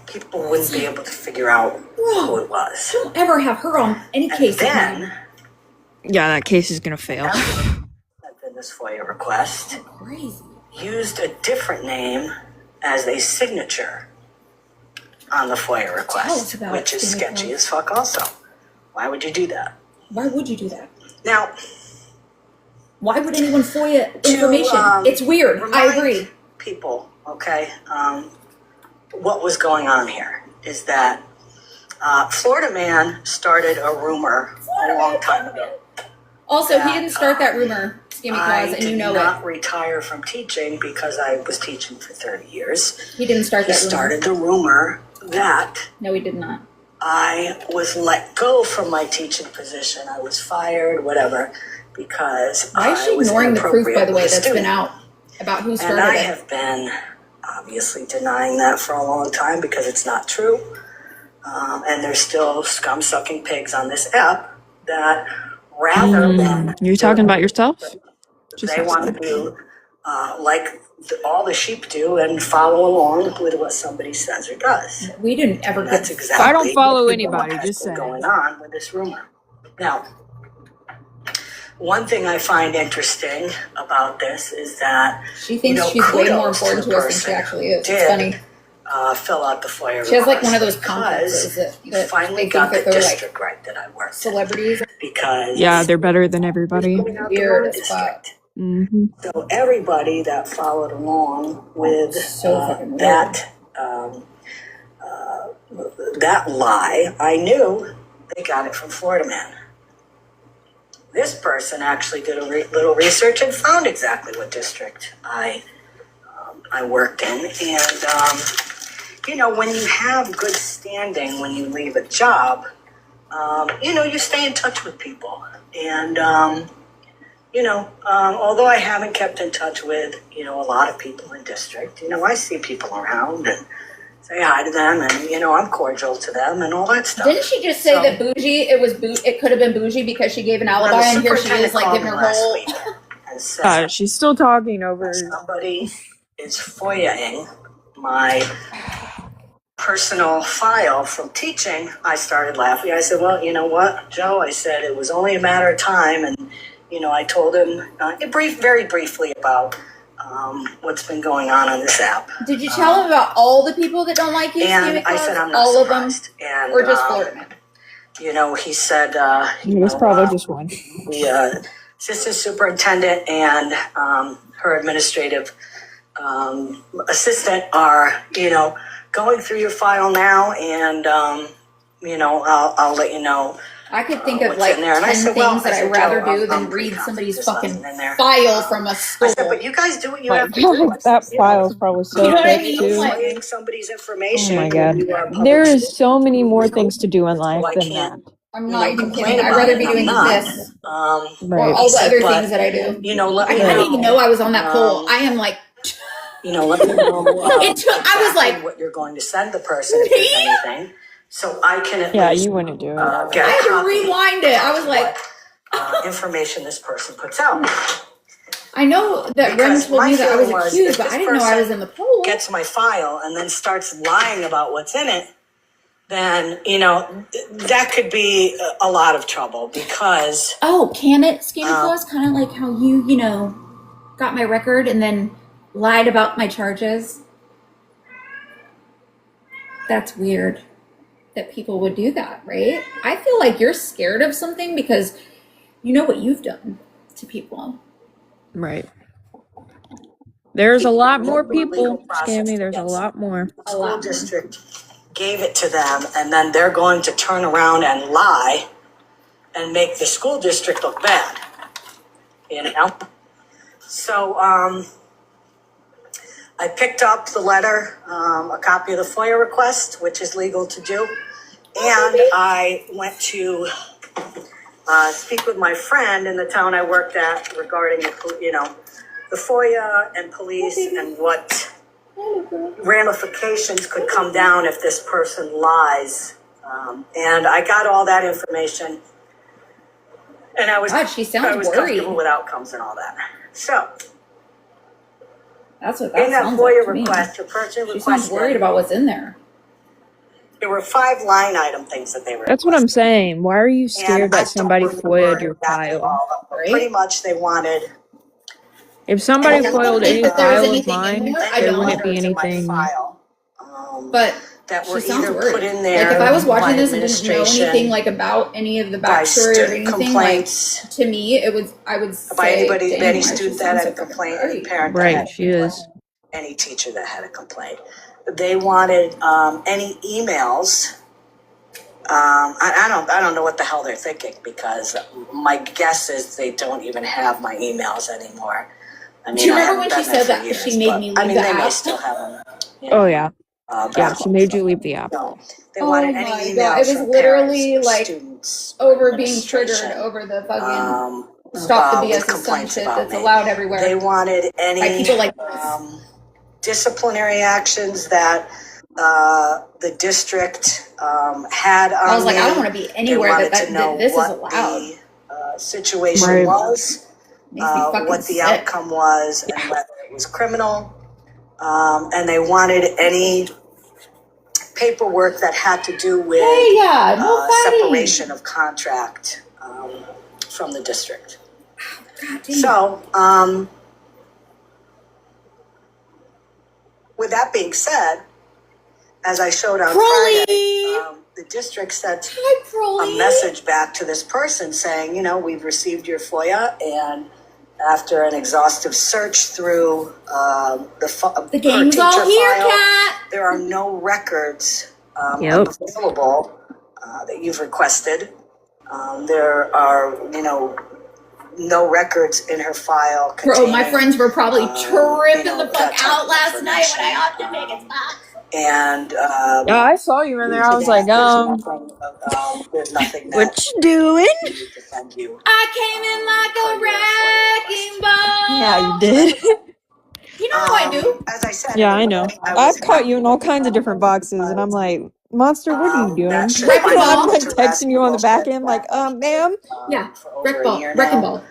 Speaker 6: people wouldn't be able to figure out who it was.
Speaker 3: Don't ever have her on any case.
Speaker 6: Then,
Speaker 14: yeah, that case is gonna fail.
Speaker 6: Sent in this FOIA request.
Speaker 3: Crazy.
Speaker 6: Used a different name as a signature on the FOIA request, which is sketchy as fuck also. Why would you do that?
Speaker 3: Why would you do that?
Speaker 6: Now,
Speaker 3: why would anyone FOIA information? It's weird. I agree.
Speaker 6: People, okay, what was going on here is that Florida man started a rumor a long time ago.
Speaker 3: Also, he didn't start that rumor, ScammyClaus, and you know it.
Speaker 6: I did not retire from teaching because I was teaching for 30 years.
Speaker 3: He didn't start that rumor.
Speaker 6: He started the rumor that...
Speaker 3: No, he did not.
Speaker 6: I was let go from my teaching position. I was fired, whatever, because
Speaker 3: why is she ignoring the proof, by the way, that's been out about who started it?
Speaker 6: And I have been obviously denying that for a long time because it's not true. And there's still scum-sucking pigs on this app that rather than...
Speaker 14: You're talking about yourself?
Speaker 6: They want to do like all the sheep do and follow along with what somebody says or does.
Speaker 3: We didn't ever.
Speaker 6: That's exactly.
Speaker 14: I don't follow anybody. Just saying.
Speaker 6: Going on with this rumor. Now, one thing I find interesting about this is that
Speaker 3: she thinks she's way more important to us than she actually is. It's funny.
Speaker 6: Fill out the FOIA.
Speaker 3: She has like one of those complexes that
Speaker 6: finally got the district right that I worked.
Speaker 3: Celebrities.
Speaker 6: Because
Speaker 14: they're better than everybody.
Speaker 3: Weird as fuck.
Speaker 14: Mm-hmm.
Speaker 6: So everybody that followed along with that lie, I knew they got it from Florida Man. This person actually did a little research and found exactly what district I worked in, and you know, when you have good standing when you leave a job, you know, you stay in touch with people, and you know, although I haven't kept in touch with, you know, a lot of people in district, you know, I see people around and say hi to them, and, you know, I'm cordial to them and all that stuff.
Speaker 3: Didn't she just say that bougie, it could have been bougie because she gave an alibi, and here she is, like, giving her whole...
Speaker 14: she's still talking over...
Speaker 6: Somebody is FOIA-ing my personal file from teaching. I started laughing. I said, well, you know what, Joe? I said it was only a matter of time, and you know, I told him very briefly about what's been going on this app.
Speaker 3: Did you tell him about all the people that don't like you?
Speaker 6: And I said, I'm not
Speaker 3: all
Speaker 6: surprised.
Speaker 3: Of them,
Speaker 6: and,
Speaker 3: or just Florida Man?
Speaker 6: You know, he said,
Speaker 14: it's probably just one.
Speaker 6: The assistant superintendent and her administrative assistant are, you know, going through your file now, and you know, I'll let you know.
Speaker 3: I could think of like 10 things that I'd rather do than read somebody's fucking file from a school.
Speaker 6: I said, but you guys do what you have to do.
Speaker 14: That file is probably so thick too.
Speaker 6: Like, somebody's information.
Speaker 14: Oh my god. There is so many more things to do in life than that.
Speaker 3: I'm not even kidding. I'd rather be doing this or all the other things that I do.
Speaker 6: You know,
Speaker 3: I didn't even know I was on that poll. I am like...
Speaker 6: You know, let me know
Speaker 3: I was like...
Speaker 6: what you're going to send the person if there's anything. So I can at least,
Speaker 14: you wouldn't do it.
Speaker 3: I had to rewind it. I was like,
Speaker 6: information this person puts out.
Speaker 3: I know that Ren told me that I was accused, but I didn't know I was in the poll.
Speaker 6: Gets my file and then starts lying about what's in it, then, you know, that could be a lot of trouble because...
Speaker 3: Oh, can it, ScammyClaus? Kind of like how you know, got my record and then lied about my charges. That's weird that people would do that, right? I feel like you're scared of something because you know what you've done to people.
Speaker 14: Right. There's a lot more
Speaker 1: the legal
Speaker 14: people,
Speaker 1: process
Speaker 14: Scammy.
Speaker 1: to
Speaker 14: There's a
Speaker 1: get
Speaker 14: lot more.
Speaker 1: the school district gave it to them, and then they're going to turn around and lie and make the school district look bad. You know? So I picked up the letter, a copy of the FOIA request, which is legal to do, and I went to speak with my friend in the town I worked at regarding the FOIA and police and what ramifications could come down if this person lies. And I got all that information, and I was
Speaker 3: God, she sounds
Speaker 1: comfortable
Speaker 3: worried.
Speaker 1: with outcomes and all that. So
Speaker 3: That's what that
Speaker 1: in that
Speaker 3: sounds
Speaker 1: FOIA
Speaker 3: like to me.
Speaker 1: request, the person
Speaker 3: She sounds worried
Speaker 1: requested,
Speaker 3: about what's in there.
Speaker 1: there were 5 line item things that they were
Speaker 14: That's what I'm
Speaker 1: requesting.
Speaker 14: saying. Why are you
Speaker 1: And
Speaker 14: scared
Speaker 1: I
Speaker 14: that
Speaker 1: don't
Speaker 14: somebody
Speaker 1: remember
Speaker 14: FOIA'd your
Speaker 1: exactly
Speaker 14: file?
Speaker 1: all of them, but pretty much they wanted
Speaker 14: If somebody
Speaker 1: any,
Speaker 3: I don't
Speaker 14: FOIA'd
Speaker 3: think
Speaker 14: any
Speaker 3: that there's
Speaker 14: file of
Speaker 3: anything in
Speaker 14: mine,
Speaker 3: there. I
Speaker 14: there
Speaker 3: don't.
Speaker 14: wouldn't be
Speaker 1: records in my
Speaker 14: anything.
Speaker 1: file
Speaker 3: But
Speaker 1: that
Speaker 3: she
Speaker 1: were
Speaker 3: sounds
Speaker 1: either
Speaker 3: worried.
Speaker 1: put in
Speaker 3: Like
Speaker 1: there
Speaker 3: if I was
Speaker 1: by
Speaker 3: watching this and didn't know anything
Speaker 1: administration,
Speaker 3: like about any of the
Speaker 1: by
Speaker 3: backstory or anything,
Speaker 1: complaints,
Speaker 3: like to me, I would
Speaker 1: by
Speaker 3: say,
Speaker 1: anybody,
Speaker 3: dang,
Speaker 1: any
Speaker 3: why does she
Speaker 1: student that
Speaker 3: sound
Speaker 1: had
Speaker 3: so
Speaker 1: a
Speaker 3: fucking
Speaker 1: complaint, any
Speaker 3: worried?
Speaker 1: parent that
Speaker 14: Right,
Speaker 1: had a
Speaker 14: she
Speaker 1: complaint,
Speaker 14: is.
Speaker 1: any teacher that had a complaint. They wanted any emails. I don't know what the hell they're thinking, because my guess is they don't even have my emails anymore. I mean,
Speaker 3: Do you
Speaker 1: I
Speaker 3: remember
Speaker 1: haven't
Speaker 3: when she
Speaker 1: been there
Speaker 3: said
Speaker 1: for
Speaker 3: that
Speaker 1: years,
Speaker 3: she made
Speaker 1: but
Speaker 3: me
Speaker 1: I
Speaker 3: leave
Speaker 1: mean,
Speaker 3: the
Speaker 1: they may
Speaker 3: app?
Speaker 1: still have them,
Speaker 14: Oh yeah. Yeah,
Speaker 1: back
Speaker 14: she
Speaker 1: home.
Speaker 14: made you leave the app.
Speaker 1: So they
Speaker 3: Oh
Speaker 1: wanted
Speaker 3: my
Speaker 1: any
Speaker 3: god! It
Speaker 1: emails
Speaker 3: was
Speaker 1: from
Speaker 3: literally
Speaker 1: parents,
Speaker 3: like
Speaker 1: students,
Speaker 3: over being triggered
Speaker 1: administration,
Speaker 3: over the fucking stop the
Speaker 1: with
Speaker 3: BS is son
Speaker 1: complaints
Speaker 3: shit
Speaker 1: about
Speaker 3: that's
Speaker 1: me.
Speaker 3: allowed
Speaker 1: They
Speaker 3: everywhere
Speaker 1: wanted
Speaker 3: by
Speaker 1: any
Speaker 3: people like this.
Speaker 1: disciplinary actions that the district had
Speaker 3: I was
Speaker 1: on
Speaker 3: like, I don't
Speaker 1: me.
Speaker 3: want to be
Speaker 1: They
Speaker 3: anywhere
Speaker 1: wanted
Speaker 3: that
Speaker 1: to know
Speaker 3: this is
Speaker 1: what
Speaker 3: allowed.
Speaker 1: the situation
Speaker 14: Right.
Speaker 1: was,
Speaker 3: Makes me fucking
Speaker 1: what the
Speaker 3: sick.
Speaker 1: outcome was, and whether it was criminal. And they wanted any paperwork that had to do with
Speaker 3: Hey, yeah, no fighting.
Speaker 1: separation of contract from the district.
Speaker 3: God damn.
Speaker 1: So, with that being said, as I showed on
Speaker 3: Crowley.
Speaker 1: Friday, the district sent
Speaker 3: Hi,
Speaker 1: a
Speaker 3: Crowley.
Speaker 1: message back to this person saying, we've received your FOIA, and after an exhaustive search through
Speaker 3: The
Speaker 1: her
Speaker 3: gang's
Speaker 1: teacher
Speaker 3: all here,
Speaker 1: file,
Speaker 3: cat.
Speaker 1: there are no records
Speaker 14: Yep.
Speaker 1: available that you've requested. There are, no records in her file
Speaker 3: Bro, my
Speaker 1: containing,
Speaker 3: friends were probably tripping the
Speaker 1: that
Speaker 3: fuck
Speaker 1: type
Speaker 3: out
Speaker 1: of
Speaker 3: last night when I
Speaker 1: information.
Speaker 3: hopped in Vegas.
Speaker 1: And
Speaker 14: Yeah, I saw you in there. I was like,
Speaker 1: there's nothing
Speaker 14: what
Speaker 1: that
Speaker 14: you doing?
Speaker 1: we need to send you
Speaker 3: I came in like a wrecking ball.
Speaker 14: Yeah, you did.
Speaker 3: You know how I do.
Speaker 1: As I said,
Speaker 14: Yeah, I know.
Speaker 1: I was
Speaker 14: I've caught you in all
Speaker 1: happy
Speaker 14: kinds of different boxes, and I'm like, Monster, what are you doing?
Speaker 1: that should
Speaker 3: Wrecking
Speaker 14: And I'm
Speaker 3: ball.
Speaker 14: like texting you on the back end, like, ma'am.
Speaker 3: Yeah,
Speaker 1: for over a year
Speaker 3: wrecking
Speaker 1: now.
Speaker 3: ball.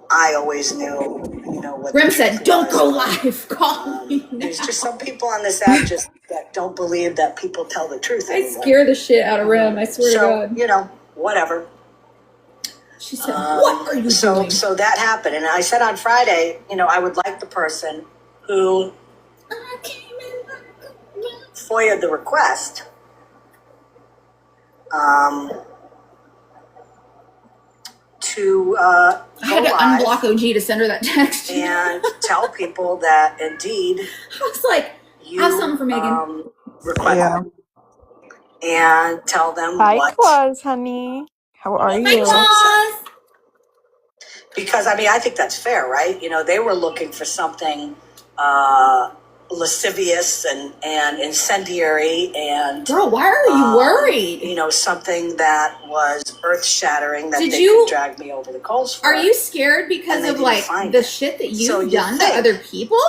Speaker 1: I always knew, what
Speaker 3: Rem
Speaker 1: the
Speaker 3: said,
Speaker 1: truth
Speaker 3: "Don't go
Speaker 1: was.
Speaker 3: live. Call me now."
Speaker 1: There's just some people on this app just that don't believe that people tell the truth
Speaker 3: I
Speaker 1: anymore.
Speaker 3: scare the shit out of Rem. I swear
Speaker 1: So,
Speaker 3: to God.
Speaker 1: whatever.
Speaker 3: She said, "What are you doing?"
Speaker 1: So that happened, and I said on Friday, I would like the person who FOIA'd the request to
Speaker 3: I had
Speaker 1: go
Speaker 3: to
Speaker 1: live
Speaker 3: unblock OG to send her that text.
Speaker 1: and tell people that indeed
Speaker 3: I was like,
Speaker 1: you
Speaker 3: have something for Megan.
Speaker 1: requested, and tell them
Speaker 14: Hi,
Speaker 1: what.
Speaker 14: Claus, honey. How are
Speaker 3: Hi,
Speaker 14: you?
Speaker 3: Claus.
Speaker 1: Because I think that's fair, right? They were looking for something lascivious and incendiary, and
Speaker 3: Girl, why are you worried?
Speaker 1: something that was earth-shattering that
Speaker 3: Did
Speaker 1: they
Speaker 3: you-
Speaker 1: could drag me over the coals for.
Speaker 3: Are you scared because
Speaker 1: And they
Speaker 3: of
Speaker 1: didn't
Speaker 3: like
Speaker 1: find
Speaker 3: the
Speaker 1: it.
Speaker 3: shit that
Speaker 1: So
Speaker 3: you've
Speaker 1: you
Speaker 3: done to
Speaker 1: think
Speaker 3: other people?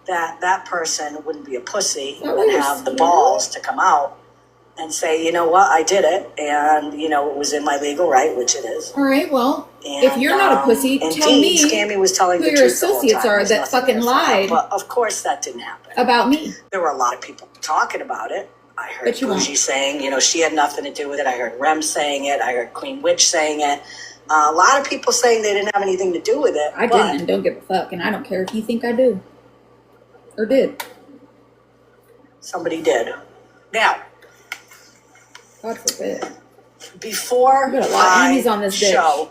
Speaker 1: that person wouldn't be a pussy
Speaker 3: Oh,
Speaker 1: and
Speaker 3: you're
Speaker 1: have the
Speaker 3: scared?
Speaker 1: balls to come out and say, you know what, I did it, and it was in my legal right, which it is.
Speaker 3: All right, well,
Speaker 1: And,
Speaker 3: if you're not a pussy,
Speaker 1: indeed,
Speaker 3: tell me
Speaker 1: Scammy was telling
Speaker 3: who
Speaker 1: the
Speaker 3: your
Speaker 1: truth the whole
Speaker 3: associates
Speaker 1: time.
Speaker 3: are
Speaker 1: There's
Speaker 3: that
Speaker 1: nothing
Speaker 3: fucking
Speaker 1: there for her.
Speaker 3: lied
Speaker 1: But of course that didn't happen.
Speaker 3: about me.
Speaker 1: There were a lot of people talking about it. I heard
Speaker 3: But you won't.
Speaker 1: Bougie saying, she had nothing to do with it. I heard Rem saying it. I heard Queen Witch saying it. A lot of people saying they didn't have anything to do with it.
Speaker 3: I
Speaker 1: but
Speaker 3: didn't and don't give a fuck, and I don't care if you think I do. Or did.
Speaker 1: somebody did. Now,
Speaker 3: God forbid.
Speaker 1: before
Speaker 3: We got a lot of enemies on this bitch.
Speaker 1: show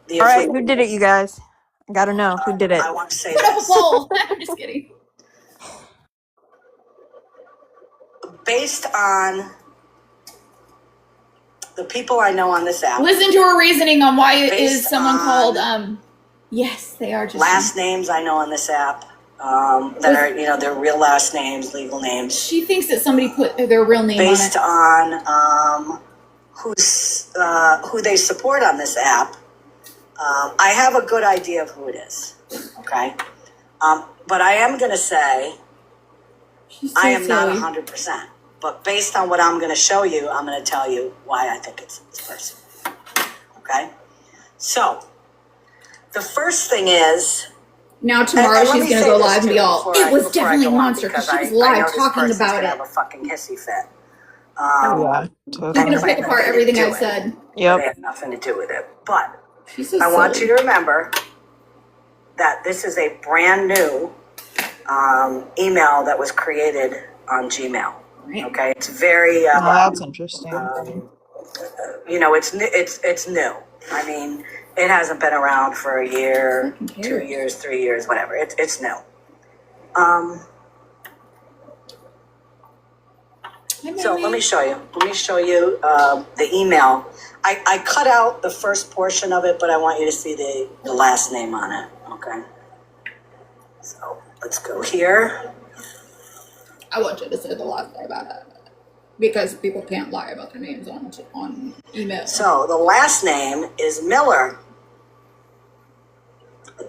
Speaker 1: the
Speaker 14: All right, who did it, you guys? Gotta know who did it.
Speaker 1: I want to say
Speaker 3: Put up a
Speaker 1: this.
Speaker 3: poll. I'm just kidding.
Speaker 1: Based on the people I know on this app.
Speaker 3: Listen to her reasoning on why it is
Speaker 1: Based
Speaker 3: someone
Speaker 1: on
Speaker 3: called, yes, they are just
Speaker 1: last names I know on this app that are, you know, their real last names, legal names.
Speaker 3: She thinks that somebody put their real name
Speaker 1: Based
Speaker 3: on it.
Speaker 1: on who they support on this app. I have a good idea of who it is. Okay. But I am going to say
Speaker 3: She's so
Speaker 1: I am not
Speaker 3: silly.
Speaker 1: 100%. But based on what I'm going to show you, I'm going to tell you why I think it's this person. Okay? So, the first thing is...
Speaker 3: Now tomorrow
Speaker 1: and let
Speaker 3: she's
Speaker 1: me
Speaker 3: going to
Speaker 1: say
Speaker 3: go
Speaker 1: this
Speaker 3: live and
Speaker 1: too
Speaker 3: be all,
Speaker 1: before
Speaker 3: it was
Speaker 1: before I
Speaker 3: definitely
Speaker 1: go
Speaker 3: a
Speaker 1: on,
Speaker 3: monster because she was
Speaker 1: I
Speaker 3: live
Speaker 1: know this
Speaker 3: talking
Speaker 1: person's
Speaker 3: about
Speaker 1: gonna
Speaker 3: it.
Speaker 1: have a fucking hissy fit.
Speaker 14: Yeah,
Speaker 3: She's going to pick apart everything I've said.
Speaker 14: Yep.
Speaker 1: They had nothing to do with it. But
Speaker 3: She's so
Speaker 1: I want you
Speaker 3: silly.
Speaker 1: to remember that this is a brand new email that was created on Gmail. Okay, it's very,
Speaker 14: That's interesting.
Speaker 1: you know, it's new. I mean, it hasn't been around for a year, 2 years, 3 years, whatever. It's new. So let me show you. Let me show you the email. I cut out the first portion of it, but I want you to see the last name on it. Okay. So let's go here.
Speaker 3: I want you to say the last name about it. Because people can't lie about their names on email.
Speaker 1: So the last name is Miller.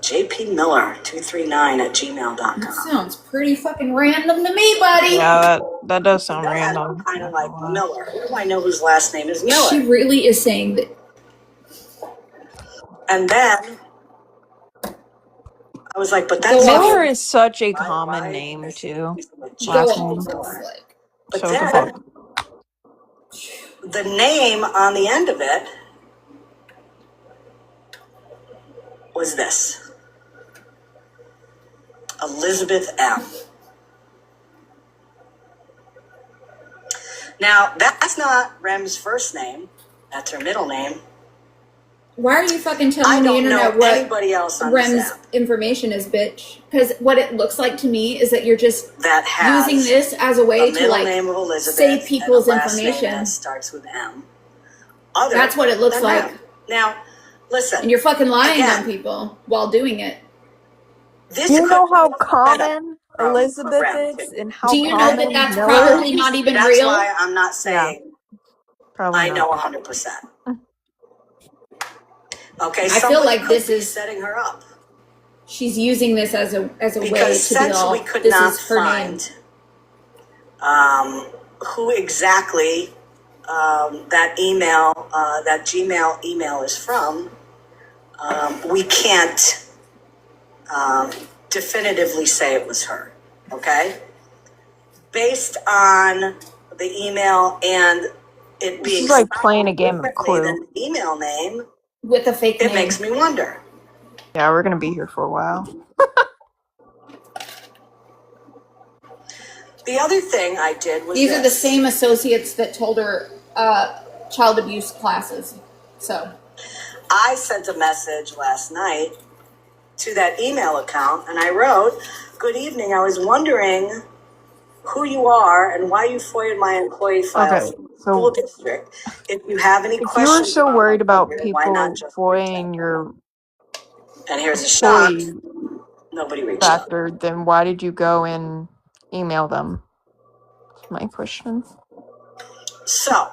Speaker 1: JP Miller 239 at gmail.com.
Speaker 3: That sounds pretty fucking random to me, buddy.
Speaker 14: Yeah, that does sound random.
Speaker 1: Kind of like Miller. Who do I know whose last name is Miller?
Speaker 3: She really is saying that.
Speaker 1: And then I was like, but that's
Speaker 14: Miller is such a common name too. Last name.
Speaker 1: But
Speaker 14: So
Speaker 1: then
Speaker 14: confused.
Speaker 1: the name on the end of it was this. Elizabeth M. Now, that's not Rem's first name. That's her middle name.
Speaker 3: Why are you fucking telling the internet what
Speaker 1: anybody else on
Speaker 3: Rem's
Speaker 1: this app
Speaker 3: information is, bitch? Because what it looks like to me is that you're just
Speaker 1: that has
Speaker 3: using this as a way
Speaker 1: a
Speaker 3: to
Speaker 1: middle
Speaker 3: like
Speaker 1: name of Elizabeth
Speaker 3: say people's
Speaker 1: and a last name
Speaker 3: information.
Speaker 1: that starts with M. Other
Speaker 3: That's what it looks
Speaker 1: than
Speaker 3: like.
Speaker 1: Rem. Now, listen.
Speaker 3: And you're fucking lying
Speaker 1: again,
Speaker 3: on people while doing it.
Speaker 1: This
Speaker 14: Do you know how
Speaker 1: could
Speaker 14: common Elizabeth
Speaker 1: Rem,
Speaker 14: is
Speaker 1: too.
Speaker 14: and how
Speaker 3: Do you know
Speaker 14: common
Speaker 3: that that's
Speaker 14: Miller
Speaker 3: probably
Speaker 14: is?
Speaker 3: not even
Speaker 1: That's
Speaker 3: real?
Speaker 1: why I'm not saying
Speaker 14: Probably
Speaker 1: I
Speaker 14: not.
Speaker 1: know 100%. Okay,
Speaker 3: I feel
Speaker 1: somebody
Speaker 3: like
Speaker 1: could
Speaker 3: this
Speaker 1: be
Speaker 3: is
Speaker 1: setting her up.
Speaker 3: she's using this as a way
Speaker 1: Because
Speaker 3: to be
Speaker 1: since
Speaker 3: all
Speaker 1: we could
Speaker 3: this
Speaker 1: not
Speaker 3: is her name.
Speaker 1: find who exactly that email, that Gmail email is from, we can't definitively say it was her. Okay, based on the email and it being
Speaker 14: She's like playing a game of
Speaker 1: differently
Speaker 14: Clue.
Speaker 1: than the email name,
Speaker 3: With a fake
Speaker 1: it
Speaker 3: name.
Speaker 1: makes me wonder.
Speaker 14: Yeah, we're gonna be here for a while.
Speaker 1: The other thing I did was
Speaker 3: These are the
Speaker 1: this.
Speaker 3: same associates that told her child abuse classes. So
Speaker 1: I sent a message last night to that email account and I wrote, "Good evening. I was wondering who you are and why you FOIA'd my employee files
Speaker 14: Okay,
Speaker 1: from the school district. If you have any
Speaker 14: if you were
Speaker 1: questions
Speaker 14: so
Speaker 1: about
Speaker 14: worried
Speaker 1: my
Speaker 14: about
Speaker 1: career, why not
Speaker 14: people
Speaker 1: just
Speaker 14: foiling your
Speaker 1: And here's a shock.
Speaker 14: employee
Speaker 1: Nobody reached out.
Speaker 14: factor, then why did you go and email them? That's my question.
Speaker 1: So,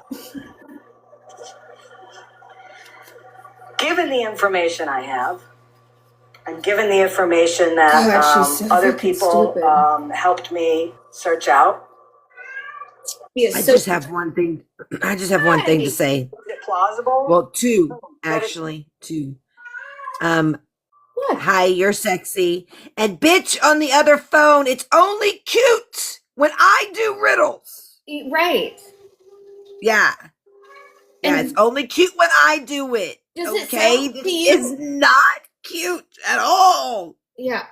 Speaker 1: given the information I have, and given the information that
Speaker 3: God, she's so
Speaker 1: other
Speaker 3: fucking
Speaker 1: people
Speaker 3: stupid.
Speaker 1: helped me search out,
Speaker 3: He
Speaker 15: I
Speaker 3: is so
Speaker 15: just have one thing. I just have one thing to say.
Speaker 1: is it plausible?
Speaker 15: Well, two actually. Two.
Speaker 3: What?
Speaker 15: Hi, you're sexy. And bitch on the other phone, it's only cute when I do riddles.
Speaker 3: Right.
Speaker 15: Yeah. Yeah,
Speaker 3: And
Speaker 15: it's only cute when I do it.
Speaker 3: does it
Speaker 15: Okay?
Speaker 3: sound to
Speaker 15: This
Speaker 3: you?
Speaker 15: is not cute at all.
Speaker 3: Yeah.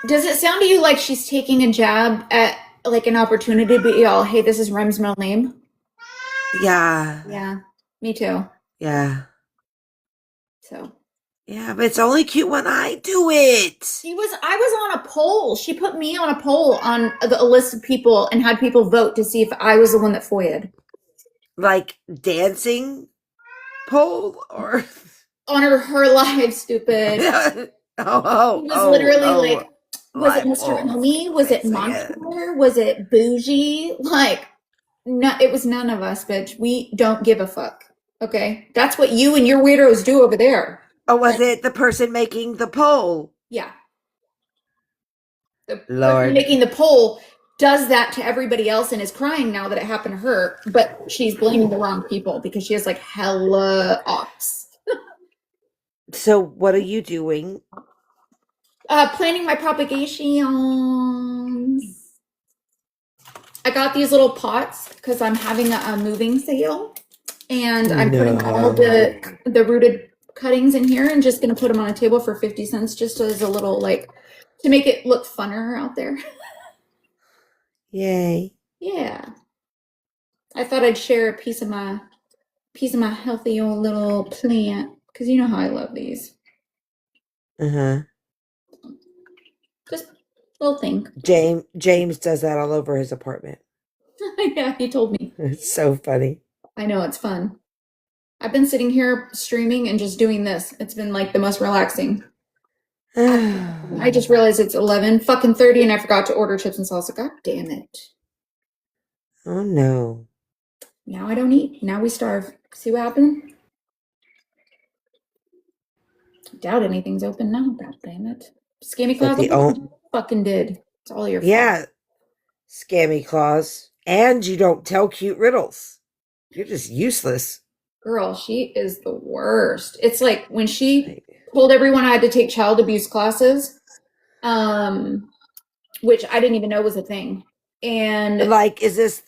Speaker 3: Does it sound to you like she's taking a jab at like an opportunity to be all, hey, this is Rem's middle name?
Speaker 15: Yeah.
Speaker 3: Yeah. Me too.
Speaker 15: Yeah.
Speaker 3: So
Speaker 15: Yeah, but it's only cute when I do it.
Speaker 3: I was on a poll. She put me on a poll on a list of people and had people vote to see if I was the one that foyed.
Speaker 15: Like dancing poll or
Speaker 3: on her live, stupid. It was literally like, was it Mr. Homie? Was it Monster? Was it Bougie? Like, no, it was none of us, bitch. We don't give a fuck. Okay, that's what you and your weirdos do over there.
Speaker 15: Oh, was it the person making the poll?
Speaker 3: Yeah. The
Speaker 15: Lord.
Speaker 3: person making the poll does that to everybody else and is crying now that it happened to her, but she's blaming the wrong people because she has like hella ops.
Speaker 15: So what are you doing?
Speaker 3: Planning my propagations. I got these little pots because I'm having a moving sale, and I'm putting all the rooted cuttings in here and just gonna put them on a table for 50 cents just as a little, like, to make it look funner out there.
Speaker 15: Yay.
Speaker 3: Yeah. I thought I'd share a piece of my healthy old little plant because you know how I love these.
Speaker 15: Uh-huh.
Speaker 3: Just a little thing.
Speaker 15: James does that all over his apartment.
Speaker 3: Yeah, he told me.
Speaker 15: It's so funny.
Speaker 3: I know, it's fun. I've been sitting here streaming and just doing this. It's been like the most relaxing. I just realized it's 11:30 and I forgot to order chips and salsa. God damn it.
Speaker 15: Oh no.
Speaker 3: Now I don't eat. Now we starve. See what happened? Doubt anything's open now. God damn it. ScammyClaus fucking did. It's all your fault.
Speaker 15: Yeah. ScammyClaus. And you don't tell cute riddles. You're just useless.
Speaker 3: Girl, she is the worst. It's like when she told everyone I had to take child abuse classes, which I didn't even know was a thing. And
Speaker 15: like,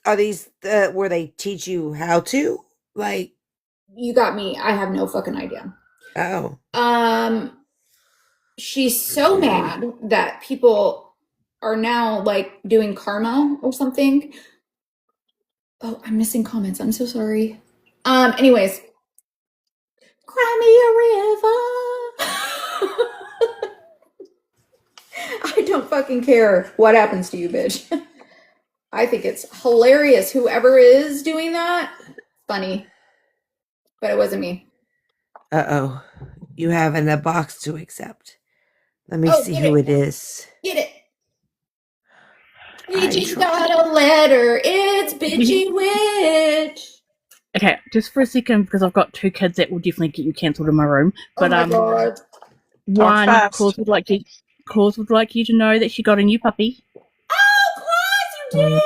Speaker 15: are these where they teach you how to? Like,
Speaker 3: you got me. I have no fucking idea.
Speaker 15: Oh.
Speaker 3: She's so mad that people are now like doing karma or something. Oh, I'm missing comments. I'm so sorry. Anyways, cry me a river. I don't fucking care what happens to you, bitch. I think it's hilarious. Whoever is doing that, funny. But it wasn't me.
Speaker 15: Uh-oh. You have in a box to accept. Let me see who it is.
Speaker 3: Get it. We just got a letter. It's Bitchy Witch.
Speaker 16: Okay, just for a second, because I've got two kids that will definitely get you cancelled in my room. But
Speaker 3: God.
Speaker 16: one, Claus would like you to know that she got a new puppy.
Speaker 3: Oh, Claus, you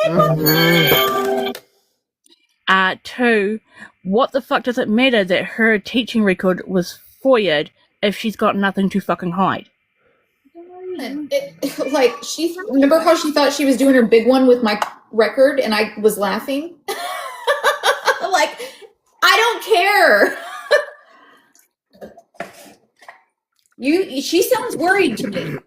Speaker 3: did!
Speaker 16: Two, what the fuck does it matter that her teaching record was FOIA'd if she's got nothing to fucking hide?
Speaker 3: Remember how she thought she was doing her big one with my record and I was laughing? Like, I don't care. She sounds worried to me.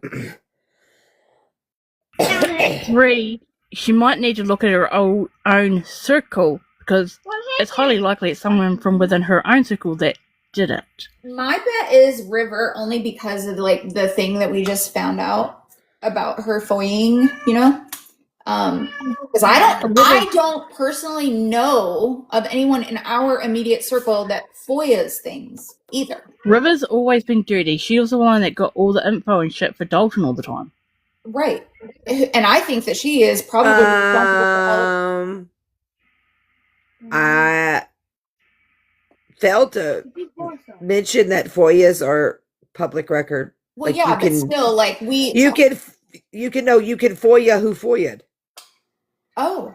Speaker 16: 3, she might need to look at her own circle because it's highly likely it's someone from within her own circle that did it.
Speaker 3: My bet is River, only because of like the thing that we just found out about her foying, you know? Because I don't personally know of anyone in our immediate circle that foyas things either.
Speaker 16: River's always been dirty. She was the one that got all the info and shit for Dalton all the time.
Speaker 3: Right. And I think that she is probably responsible for all.
Speaker 15: I failed to mention that FOIAs are public record.
Speaker 3: Well, like, yeah, but still, like,
Speaker 15: you can FOIA who FOIA'd.
Speaker 3: Oh.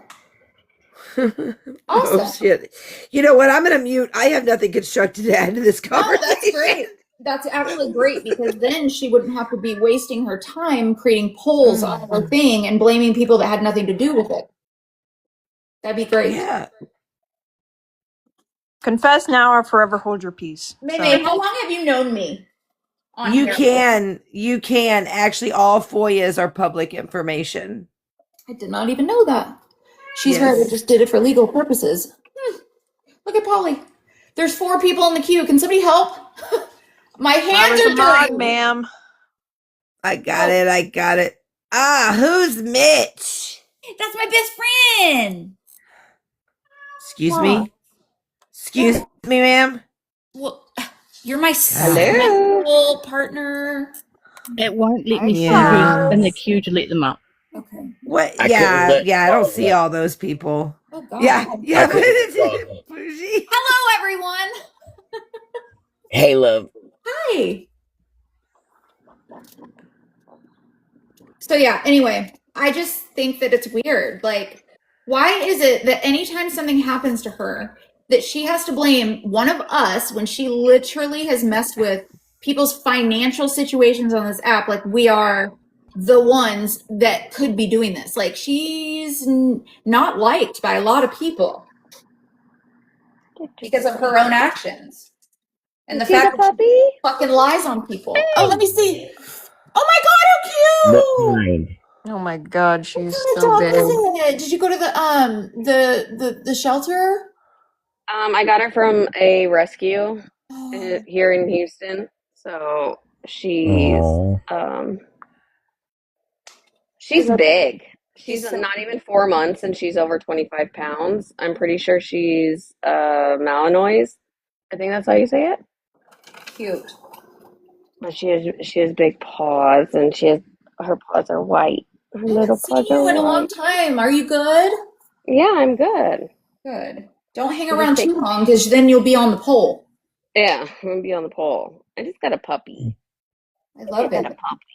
Speaker 15: Awesome.
Speaker 3: Oh,
Speaker 15: shit. You know what? I'm going to mute. I have nothing constructive to add to this conversation.
Speaker 3: Oh, that's great. That's actually great because then she wouldn't have to be wasting her time creating polls on her thing and blaming people that had nothing to do with it. That'd be great.
Speaker 15: Yeah.
Speaker 17: Confess now or forever hold your peace.
Speaker 3: Maybe. How long have you known me?
Speaker 15: You can. Actually, all FOIAs are public information.
Speaker 3: I did not even know that. She's right. I just did it for legal purposes. Look at Polly. There's 4 people in the queue. Can somebody help? My
Speaker 17: I
Speaker 3: hands
Speaker 17: was
Speaker 3: are
Speaker 17: a mod,
Speaker 3: dirty.
Speaker 17: ma'am.
Speaker 15: I got it. Ah, who's Mitch?
Speaker 3: That's my best friend.
Speaker 15: Excuse
Speaker 3: What?
Speaker 15: me? Excuse me, ma'am?
Speaker 3: Well, you're my
Speaker 15: Hello?
Speaker 3: sexual partner.
Speaker 16: It won't let me see
Speaker 15: Yeah.
Speaker 16: who's in the queue to let them up.
Speaker 3: Okay.
Speaker 15: What?
Speaker 18: I couldn't let
Speaker 15: Yeah, I don't see
Speaker 18: up.
Speaker 15: all those people.
Speaker 3: Oh God.
Speaker 15: Yeah.
Speaker 18: I couldn't let up.
Speaker 15: Bougie.
Speaker 3: Hello, everyone.
Speaker 18: Hey, love.
Speaker 3: Hi. So yeah, anyway, I just think that it's weird. Like, why is it that anytime something happens to her, that she has to blame one of us when she literally has messed with people's financial situations on this app? Like, we are the ones that could be doing this. Like, she's not liked by a lot of people because of her own actions. And the fact that she fucking lies on people. Oh, let me see. Oh my God, how cute!
Speaker 18: Mine.
Speaker 17: Oh my God, she's
Speaker 3: What
Speaker 17: so
Speaker 3: dog
Speaker 17: big.
Speaker 3: is it? Did you go to the shelter?
Speaker 19: I got her from a rescue here in Houston. So she's
Speaker 18: Aww.
Speaker 19: she's big. She's
Speaker 3: so
Speaker 19: not even 4 months and she's over 25 pounds. I'm pretty sure she's Malinois. I think that's how you say it.
Speaker 3: cute.
Speaker 19: But she has big paws and her paws are white. Her
Speaker 3: I
Speaker 19: little
Speaker 3: haven't seen
Speaker 19: paws are
Speaker 3: you in a long
Speaker 19: white.
Speaker 3: time. Are you good?
Speaker 19: Yeah, I'm good.
Speaker 3: Good. Don't hang
Speaker 19: Should
Speaker 3: around
Speaker 19: we
Speaker 3: too
Speaker 19: take-
Speaker 3: long because then you'll be on the pole.
Speaker 19: Yeah, I'm gonna be on the pole. I just got a puppy.
Speaker 3: I love
Speaker 19: Got
Speaker 3: it.
Speaker 19: a puppy.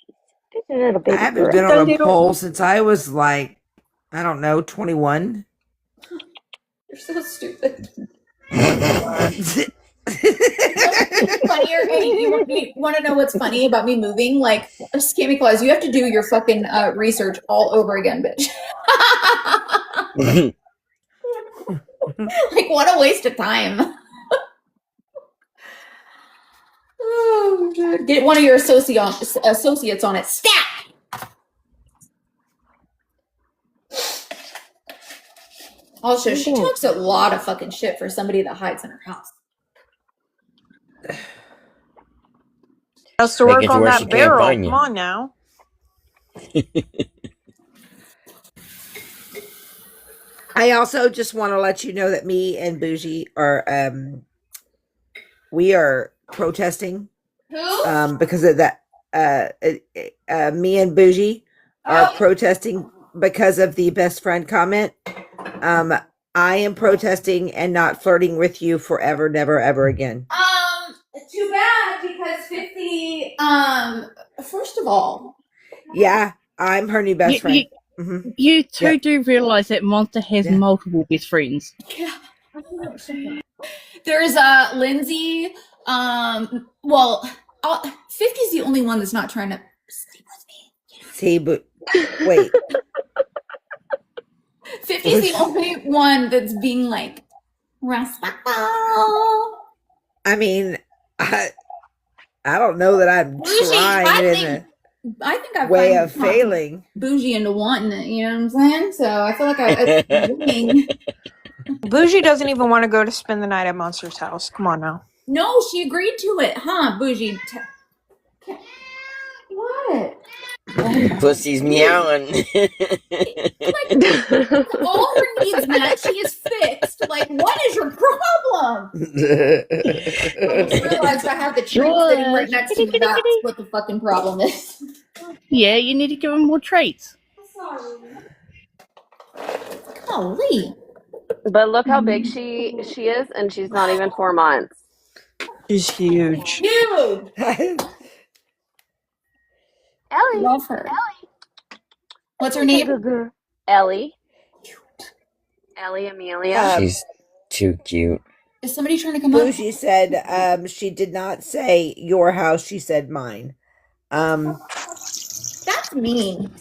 Speaker 19: Just a little
Speaker 15: I
Speaker 19: baby
Speaker 15: haven't
Speaker 19: girl.
Speaker 15: been on a pole since I was like, I don't know, 21.
Speaker 3: You're so stupid. Funnier, Eddie, you want to know what's funny about me moving? Like, ScammyClaus, you have to do your fucking research all over again, bitch. Like, what a waste of time. Oh, God. Get one of your associates on it. Stat! Also, she talks a lot of fucking shit for somebody that hides in her house.
Speaker 17: Has to
Speaker 18: Make
Speaker 17: work
Speaker 18: it to
Speaker 17: on
Speaker 18: where
Speaker 17: that
Speaker 18: she can't
Speaker 17: barrel.
Speaker 18: find you.
Speaker 17: Come on now.
Speaker 15: I also just want to let you know that me and Bougie are we are protesting.
Speaker 3: Who?
Speaker 15: Because of that me and Bougie are protesting because of the best friend comment. I am protesting and not flirting with you forever, never, ever again.
Speaker 3: Too bad because 50. First of all,
Speaker 15: Yeah, I'm her new best friend.
Speaker 16: You two do realize that Monster has multiple best friends.
Speaker 3: Yeah. There's Lindsay. Well, 50's the only one that's not trying to sleep with me.
Speaker 15: See, but wait.
Speaker 3: 50's the only one that's being like respectful.
Speaker 15: I mean, I don't know that I'm trying
Speaker 3: I think I've
Speaker 15: way
Speaker 3: finally
Speaker 15: of failing.
Speaker 3: Bougie into wanting it, you know what I'm saying? So I feel like I'm winning.
Speaker 17: Bougie doesn't even want to go to spend the night at Monster's house. Come on now.
Speaker 3: No, she agreed to it, huh, Bougie? What?
Speaker 18: Pussy's meowing.
Speaker 3: All her needs met. She is fixed. Like, what is your problem? I just realized I have the treat sitting right next to me. That's what the fucking problem is.
Speaker 16: Yeah, you need to give him more treats.
Speaker 3: Sorry. Golly.
Speaker 19: But look how big she is, and she's not even 4 months.
Speaker 17: She's huge.
Speaker 3: Dude.
Speaker 19: Ellie.
Speaker 3: Love her.
Speaker 19: Ellie.
Speaker 3: What's her name?
Speaker 19: Ellie. Ellie Amelia.
Speaker 18: She's too cute.
Speaker 3: Is somebody trying to come up?
Speaker 15: Bougie said she did not say your house, she said mine.
Speaker 3: That's mean.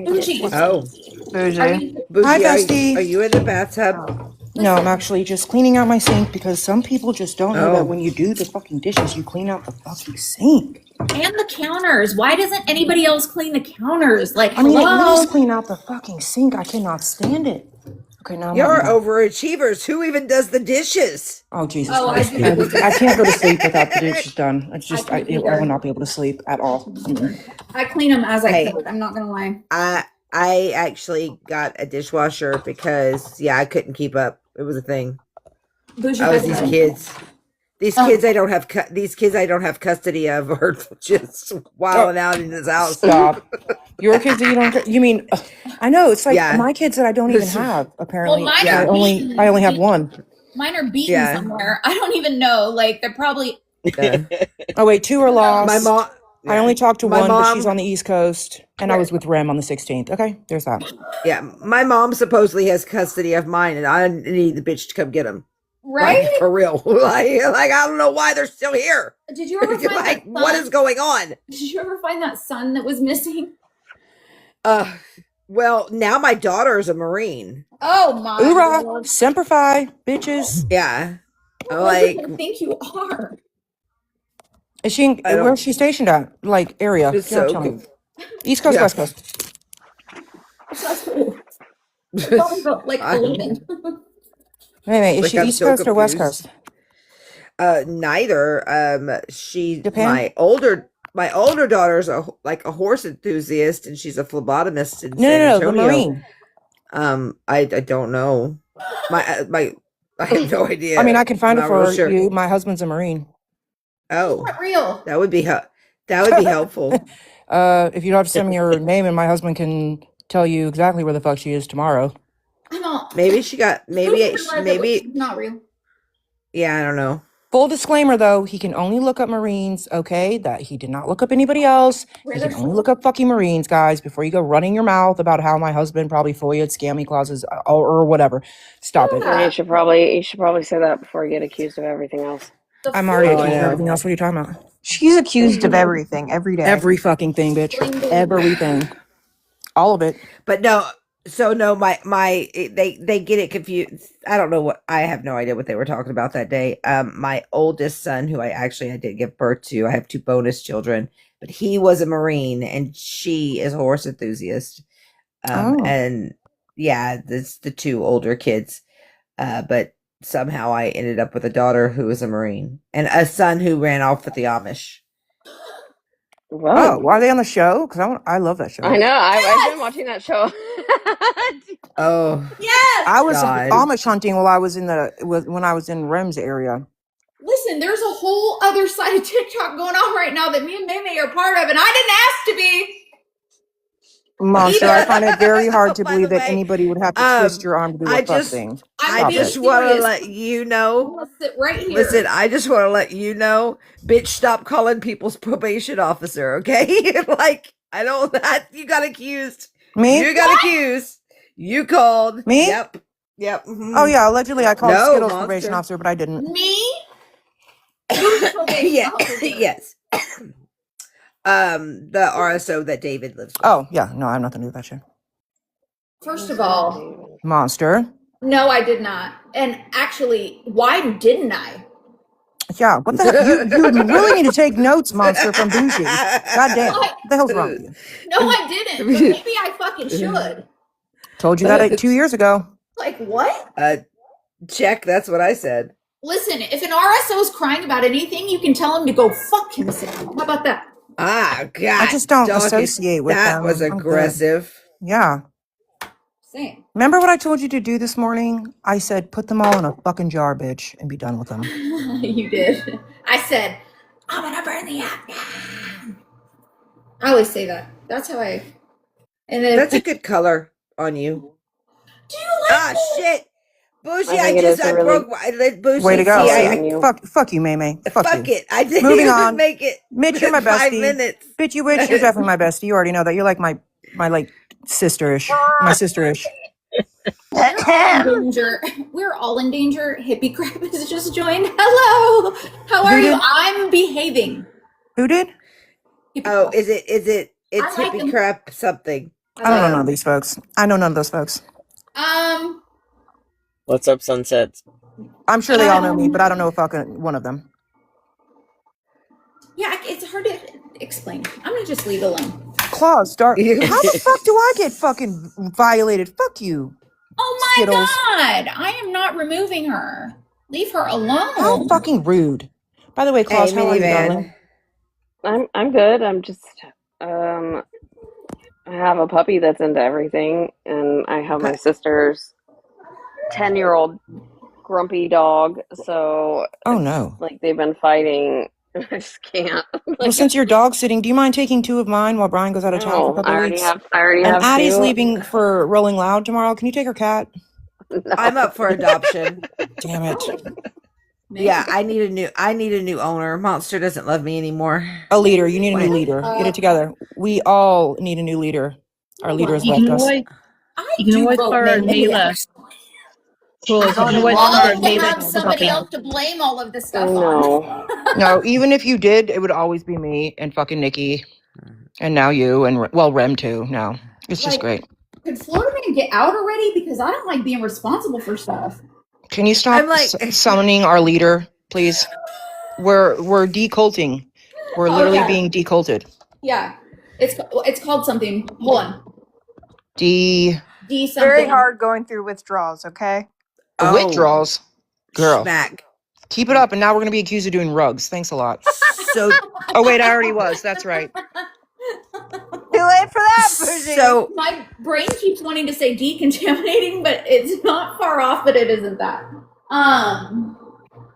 Speaker 3: Bougie.
Speaker 15: Oh.
Speaker 17: Bougie.
Speaker 15: Bougie,
Speaker 20: Hi, bestie.
Speaker 15: Are you in the bathtub?
Speaker 20: No, I'm actually just cleaning out my sink because some people just don't know
Speaker 15: Oh.
Speaker 20: that when you do the fucking dishes, you clean out the fucking sink.
Speaker 3: And the counters. Why doesn't anybody else clean the counters? Like,
Speaker 20: I mean, at
Speaker 3: hello?
Speaker 20: least clean out the fucking sink. I cannot stand it. Okay, now I'm
Speaker 15: You're
Speaker 20: not.
Speaker 15: overachievers. Who even does the dishes?
Speaker 20: Oh Jesus
Speaker 17: Oh, I
Speaker 20: Christ!
Speaker 17: do.
Speaker 20: I can't go to sleep without the dishes done. It's just I
Speaker 17: can't
Speaker 20: will
Speaker 17: either.
Speaker 20: not be able to sleep at all.
Speaker 3: I clean them as I
Speaker 15: Hey,
Speaker 3: cook. I'm not gonna lie.
Speaker 15: I actually got a dishwasher because I couldn't keep up. It was a thing.
Speaker 3: Bougie
Speaker 15: I was
Speaker 3: does
Speaker 15: these
Speaker 3: that.
Speaker 15: kids. These kids I don't have these kids I don't have custody of are just wilding out in this house.
Speaker 20: Stop. Your kids that you don't. You mean? I know. It's like
Speaker 15: Yeah.
Speaker 20: my kids that I don't even have. Apparently,
Speaker 3: Well, mine
Speaker 15: Yeah.
Speaker 3: are beaten.
Speaker 20: I only have one.
Speaker 3: Mine are beaten
Speaker 15: Yeah.
Speaker 3: somewhere. I don't even know. Like they're probably.
Speaker 15: Yeah.
Speaker 20: Oh wait, 2 are lost.
Speaker 15: My mom.
Speaker 20: I only talked to
Speaker 15: My
Speaker 20: one, but
Speaker 15: mom-
Speaker 20: she's on the East Coast, and I was with Rem on the 16th. Okay, there's that.
Speaker 15: Yeah, my mom supposedly has custody of mine, and I need the bitch to come get them.
Speaker 3: Right?
Speaker 15: Like, for real. like I don't know why they're still here.
Speaker 3: Did you ever find
Speaker 15: like,
Speaker 3: that
Speaker 15: what
Speaker 3: son?
Speaker 15: is going on?
Speaker 3: Did you ever find that son that was missing?
Speaker 15: Well, now my daughter is a Marine.
Speaker 3: Oh my
Speaker 20: Hoorah!
Speaker 3: Lord.
Speaker 20: Semper Fi, bitches.
Speaker 15: Yeah.
Speaker 3: What
Speaker 15: Like,
Speaker 3: do you think you are?
Speaker 20: Is she? Where's she stationed at? Like area?
Speaker 15: It's
Speaker 20: Yeah,
Speaker 15: so
Speaker 20: tell me.
Speaker 15: conf-
Speaker 20: East Coast,
Speaker 15: Yeah.
Speaker 20: West Coast.
Speaker 3: That's cool. It's always about, like 11.
Speaker 20: Wait, is
Speaker 15: Like,
Speaker 20: she
Speaker 15: I'm
Speaker 20: East
Speaker 15: so
Speaker 20: Coast or West
Speaker 15: confused.
Speaker 20: Coast?
Speaker 15: Neither.
Speaker 20: Japan?
Speaker 15: My older daughter's a horse enthusiast, and she's a phlebotomist in
Speaker 20: No,
Speaker 15: San
Speaker 20: the
Speaker 15: Antonio.
Speaker 20: Marine.
Speaker 15: I don't know. I have no idea.
Speaker 20: I mean, I can find it
Speaker 15: Not
Speaker 20: for
Speaker 15: real sure.
Speaker 20: you. My husband's a Marine.
Speaker 15: Oh,
Speaker 3: Not real.
Speaker 15: that would be helpful.
Speaker 20: If you don't have to send me your name, and my husband can tell you exactly where the fuck she is tomorrow.
Speaker 3: I don't.
Speaker 15: Maybe she got maybe
Speaker 3: Not real.
Speaker 15: yeah, I don't know.
Speaker 20: Full disclaimer, though, he can only look up Marines, okay? That he did not look up anybody else. He can only look up fucking Marines, guys, before you go running your mouth about how my husband probably FOIA'd scammy clauses or whatever. Stop it.
Speaker 19: You should probably say that before you get accused of everything else.
Speaker 20: I'm already accused of
Speaker 15: know.
Speaker 20: everything else. What are you talking about?
Speaker 17: She's accused of everything every day.
Speaker 20: Every fucking thing, bitch. Everything. All of it.
Speaker 15: But no, so no, they get it confused. I don't know I have no idea what they were talking about that day. My oldest son, who I did give birth to, I have 2 bonus children, but he was a Marine and she is a horse enthusiast. And yeah, this the 2 older kids. But somehow I ended up with a daughter who was a Marine and a son who ran off with the Amish.
Speaker 20: Oh, why are they on the show? Because I love that show.
Speaker 19: I know. I've been watching that show.
Speaker 15: Oh,
Speaker 3: Yes.
Speaker 20: I was
Speaker 15: God.
Speaker 20: Amish hunting while I was when I was in Rem's area.
Speaker 3: Listen, there's a whole other side of TikTok going on right now that me and Meme are part of, and I didn't ask to be.
Speaker 20: Monster, I find it very hard to
Speaker 15: By
Speaker 20: believe
Speaker 15: the
Speaker 20: that
Speaker 15: way,
Speaker 20: anybody would have to twist your arm to do a fuck thing.
Speaker 15: I just want to let you know.
Speaker 3: I'm gonna sit right here.
Speaker 15: Listen, I just want to let you know, bitch, stop calling people's probation officer, okay? Like, I don't, you got accused.
Speaker 20: Me?
Speaker 15: You got accused. You called.
Speaker 20: Me?
Speaker 15: Yep. Mhm.
Speaker 20: Oh yeah, allegedly I called
Speaker 15: No,
Speaker 20: Skittles
Speaker 15: monster.
Speaker 20: probation officer, but I didn't.
Speaker 3: Me?
Speaker 15: Yeah. Yes. The RSO that David lives with.
Speaker 20: Oh yeah, no, I have nothing to do with that shit.
Speaker 3: First of all,
Speaker 20: Monster.
Speaker 3: no, I did not. And actually, why didn't I?
Speaker 20: Yeah, what the hell? You really need to take notes, Monster, from Bougie. God damn. What the hell's wrong with you?
Speaker 3: No, I didn't. But maybe I fucking should.
Speaker 20: Told you that like 2 years ago.
Speaker 3: Like, what?
Speaker 15: Check, that's what I said.
Speaker 3: Listen, if an RSO is crying about anything, you can tell him to go fuck himself. How about that?
Speaker 15: Ah, God.
Speaker 20: I just don't
Speaker 15: dog,
Speaker 20: associate with
Speaker 15: that
Speaker 20: them.
Speaker 15: was
Speaker 20: I'm good.
Speaker 15: aggressive.
Speaker 20: Yeah.
Speaker 3: Same.
Speaker 20: Remember what I told you to do this morning? I said, put them all in a fucking jar, bitch, and be done with them.
Speaker 3: You did. I said, I'm gonna burn the app down. I always say that. That's how I. And then
Speaker 15: That's a good color on you.
Speaker 3: Do you like it?
Speaker 15: Shit. Bougie,
Speaker 19: I think it is a really-
Speaker 15: broke. I let Bougie.
Speaker 20: Way to go.
Speaker 15: See,
Speaker 20: Fuck you, Meme.
Speaker 15: fuck
Speaker 20: you.
Speaker 15: it. I didn't
Speaker 20: Moving
Speaker 15: even
Speaker 20: on.
Speaker 15: make it.
Speaker 20: Mitch, you're my
Speaker 15: 5
Speaker 20: bestie.
Speaker 15: minutes.
Speaker 20: Bitch, you witch, you're definitely my bestie. You already know that. You're like my like sisterish. My sisterish.
Speaker 3: Danger. We're all in danger. Hippie crap has just joined. Hello. How are
Speaker 20: Who
Speaker 3: you?
Speaker 20: did?
Speaker 3: I'm behaving.
Speaker 20: Who did?
Speaker 15: Oh, is it? It's
Speaker 3: I like
Speaker 15: hippie
Speaker 3: them.
Speaker 15: crap something.
Speaker 20: I don't know none of these folks. I know none of those folks.
Speaker 18: What's up, Sunsets?
Speaker 20: I'm sure they all know me, but I don't know a fucking one of them.
Speaker 3: Yeah, it's hard to explain. I'm gonna just leave it alone.
Speaker 20: Claus, how the fuck do I get fucking violated? Fuck you.
Speaker 3: Oh my
Speaker 20: Skittles.
Speaker 3: god! I am not removing her. Leave her
Speaker 20: How
Speaker 3: alone.
Speaker 20: fucking rude. By the way, Claus,
Speaker 15: Hey,
Speaker 20: how are you,
Speaker 15: minivan.
Speaker 20: darling?
Speaker 19: I'm good. I'm just I have a puppy that's into everything, and I have my sister's 10-year-old grumpy dog. So
Speaker 20: Oh
Speaker 19: it's
Speaker 20: no.
Speaker 19: like they've been fighting. I just can't.
Speaker 20: Well, since you're dog sitting, do you mind taking 2 of mine while Brian goes out of town for a
Speaker 19: No,
Speaker 20: couple of weeks?
Speaker 19: I already
Speaker 20: And
Speaker 19: have
Speaker 20: Addie's
Speaker 19: 2.
Speaker 20: leaving for Rolling Loud tomorrow. Can you take her cat?
Speaker 19: No.
Speaker 15: I'm up for adoption.
Speaker 20: Damn it.
Speaker 15: Yeah, I need a new owner. Monster doesn't love me anymore.
Speaker 20: A leader. You need a new
Speaker 15: Wait.
Speaker 20: leader. Get it together. We all need a new leader. Our leader has
Speaker 16: You
Speaker 20: left
Speaker 16: can
Speaker 20: us.
Speaker 16: always, you can always borrow Mila. Claus, you
Speaker 3: I
Speaker 16: can
Speaker 3: would
Speaker 16: always
Speaker 3: love
Speaker 16: borrow
Speaker 3: to
Speaker 16: Mila
Speaker 3: have
Speaker 16: for
Speaker 3: somebody
Speaker 16: puppy.
Speaker 3: else to blame all of this stuff
Speaker 19: No.
Speaker 3: on.
Speaker 20: No, even if you did, it would always be me and fucking Nikki. And now you and, well, Rem too now. It's just great.
Speaker 3: Could Florida Man get out already? Because I don't like being responsible for stuff.
Speaker 20: Can you stop summoning our leader, please? We're deculting. We're literally being deculted.
Speaker 3: Yeah, it's called something. Hold on.
Speaker 20: D
Speaker 3: something.
Speaker 17: Very hard going through withdrawals. Okay.
Speaker 20: withdrawals. Girl.
Speaker 15: Smack.
Speaker 20: Keep it up, and now we're gonna be accused of doing rugs. Thanks a lot.
Speaker 15: So
Speaker 20: Oh wait, I already was. That's right.
Speaker 17: Too late for that, Bougie.
Speaker 15: So
Speaker 3: My brain keeps wanting to say decontaminating, but it's not far off. But it isn't that.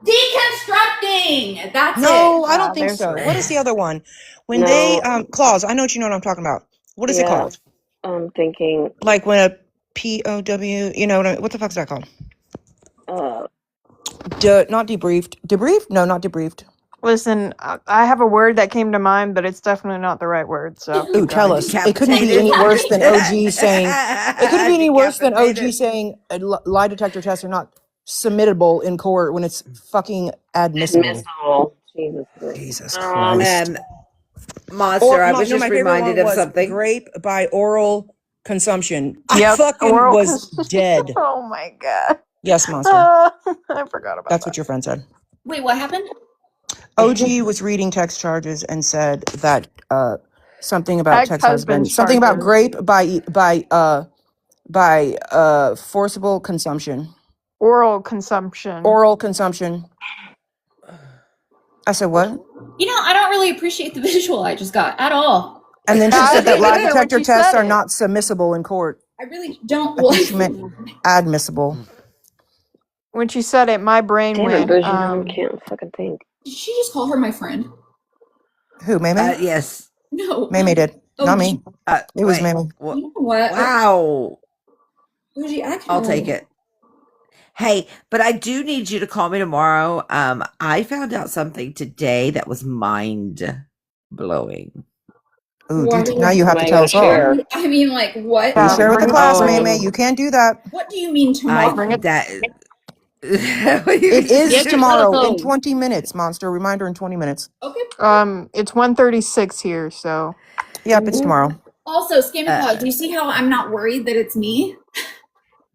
Speaker 3: Deconstructing. That's it.
Speaker 20: No, I don't think
Speaker 17: there's
Speaker 20: so.
Speaker 17: the-
Speaker 20: What is the other one? When
Speaker 19: No.
Speaker 20: they Claus, I know what you know what I'm talking about. What is it
Speaker 19: Yeah.
Speaker 20: called?
Speaker 19: I'm thinking.
Speaker 20: Like when a POW, you know what the fuck's that called? Not debriefed. Debriefed? No, not debriefed.
Speaker 17: Listen, I have a word that came to mind, but it's definitely not the right word. So.
Speaker 20: Ooh, tell us. It couldn't be any worse than OG saying. It couldn't be any worse than OG saying lie detector tests are not submittable in court when it's fucking admissible. Jesus Christ.
Speaker 15: Monster, I was
Speaker 20: no,
Speaker 15: just
Speaker 20: my favorite
Speaker 15: reminded
Speaker 20: one
Speaker 15: of
Speaker 20: was
Speaker 15: something.
Speaker 20: grape by oral consumption. I
Speaker 17: Yep,
Speaker 20: fucking
Speaker 17: oral
Speaker 20: was dead.
Speaker 17: Oh my god.
Speaker 20: Yes, Monster.
Speaker 17: I forgot about
Speaker 20: That's what your friend said.
Speaker 3: Wait, what happened?
Speaker 20: OG was reading text charges and said that something about
Speaker 17: Ex-husband's
Speaker 20: ex-husband, something about
Speaker 17: charges.
Speaker 20: grape by forcible consumption.
Speaker 17: Oral consumption.
Speaker 20: Oral consumption. I said what?
Speaker 3: You know, I don't really appreciate the visual I just got at all.
Speaker 20: And then she
Speaker 17: I
Speaker 20: said that
Speaker 17: didn't
Speaker 20: lie
Speaker 17: either when
Speaker 20: detector
Speaker 17: she
Speaker 20: tests
Speaker 17: said
Speaker 20: are
Speaker 17: it.
Speaker 20: not submissible in court.
Speaker 3: I really don't
Speaker 20: I think she meant admissible.
Speaker 17: When she said it, my brain
Speaker 19: Damn it,
Speaker 17: went.
Speaker 19: Bougie, now I can't fucking think.
Speaker 3: Did she just call her my friend?
Speaker 20: Who, Maymay?
Speaker 15: Yes.
Speaker 3: No.
Speaker 20: Maymay did. Not me. It was Maymay.
Speaker 3: You know what?
Speaker 15: Wow.
Speaker 3: Bougie, I can
Speaker 15: I'll take it. Hey, but I do need you to call me tomorrow. I found out something today that was mind blowing.
Speaker 20: Ooh, now you have to tell us all.
Speaker 3: I mean, like, what?
Speaker 20: You share with the class,
Speaker 15: Oh.
Speaker 20: Maymay. You can't do that.
Speaker 3: What do you mean tomorrow?
Speaker 20: It is
Speaker 17: Yes,
Speaker 20: tomorrow in
Speaker 17: telephone.
Speaker 20: 20 minutes, Monster. Reminder in 20 minutes.
Speaker 3: Okay.
Speaker 17: It's 1:36 here, so.
Speaker 20: Yep, it's tomorrow.
Speaker 3: Also, ScammyClaus, do you see how I'm not worried that it's me?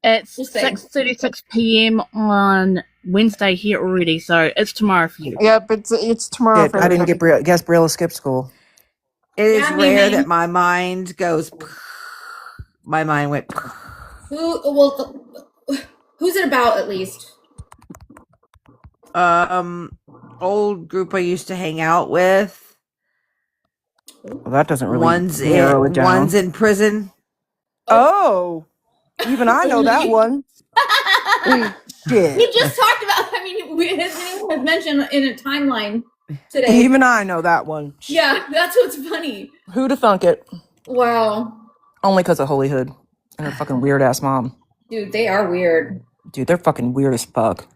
Speaker 16: It's
Speaker 3: Just saying.
Speaker 16: 6:36 p.m. on Wednesday here already, so it's tomorrow for you.
Speaker 17: Yep, it's tomorrow.
Speaker 20: Shit, I didn't guess Briella skipped school.
Speaker 15: It is
Speaker 3: Yeah,
Speaker 15: rare
Speaker 3: Maymay.
Speaker 15: that my mind goes. My mind went.
Speaker 3: Who's it about at least?
Speaker 15: Old group I used to hang out with.
Speaker 20: Well, that doesn't really
Speaker 15: One's
Speaker 20: narrow it down.
Speaker 15: One's in prison.
Speaker 20: Oh, even I know that one. Shit.
Speaker 3: We just talked about. I mean, his name was mentioned in a timeline today.
Speaker 20: Even I know that one.
Speaker 3: Yeah, that's what's funny.
Speaker 20: Who'da thunk it?
Speaker 3: Wow,
Speaker 20: Only because of Holy Hood and her fucking weird ass mom.
Speaker 3: dude, they are weird.
Speaker 20: Dude, they're fucking weird as fuck.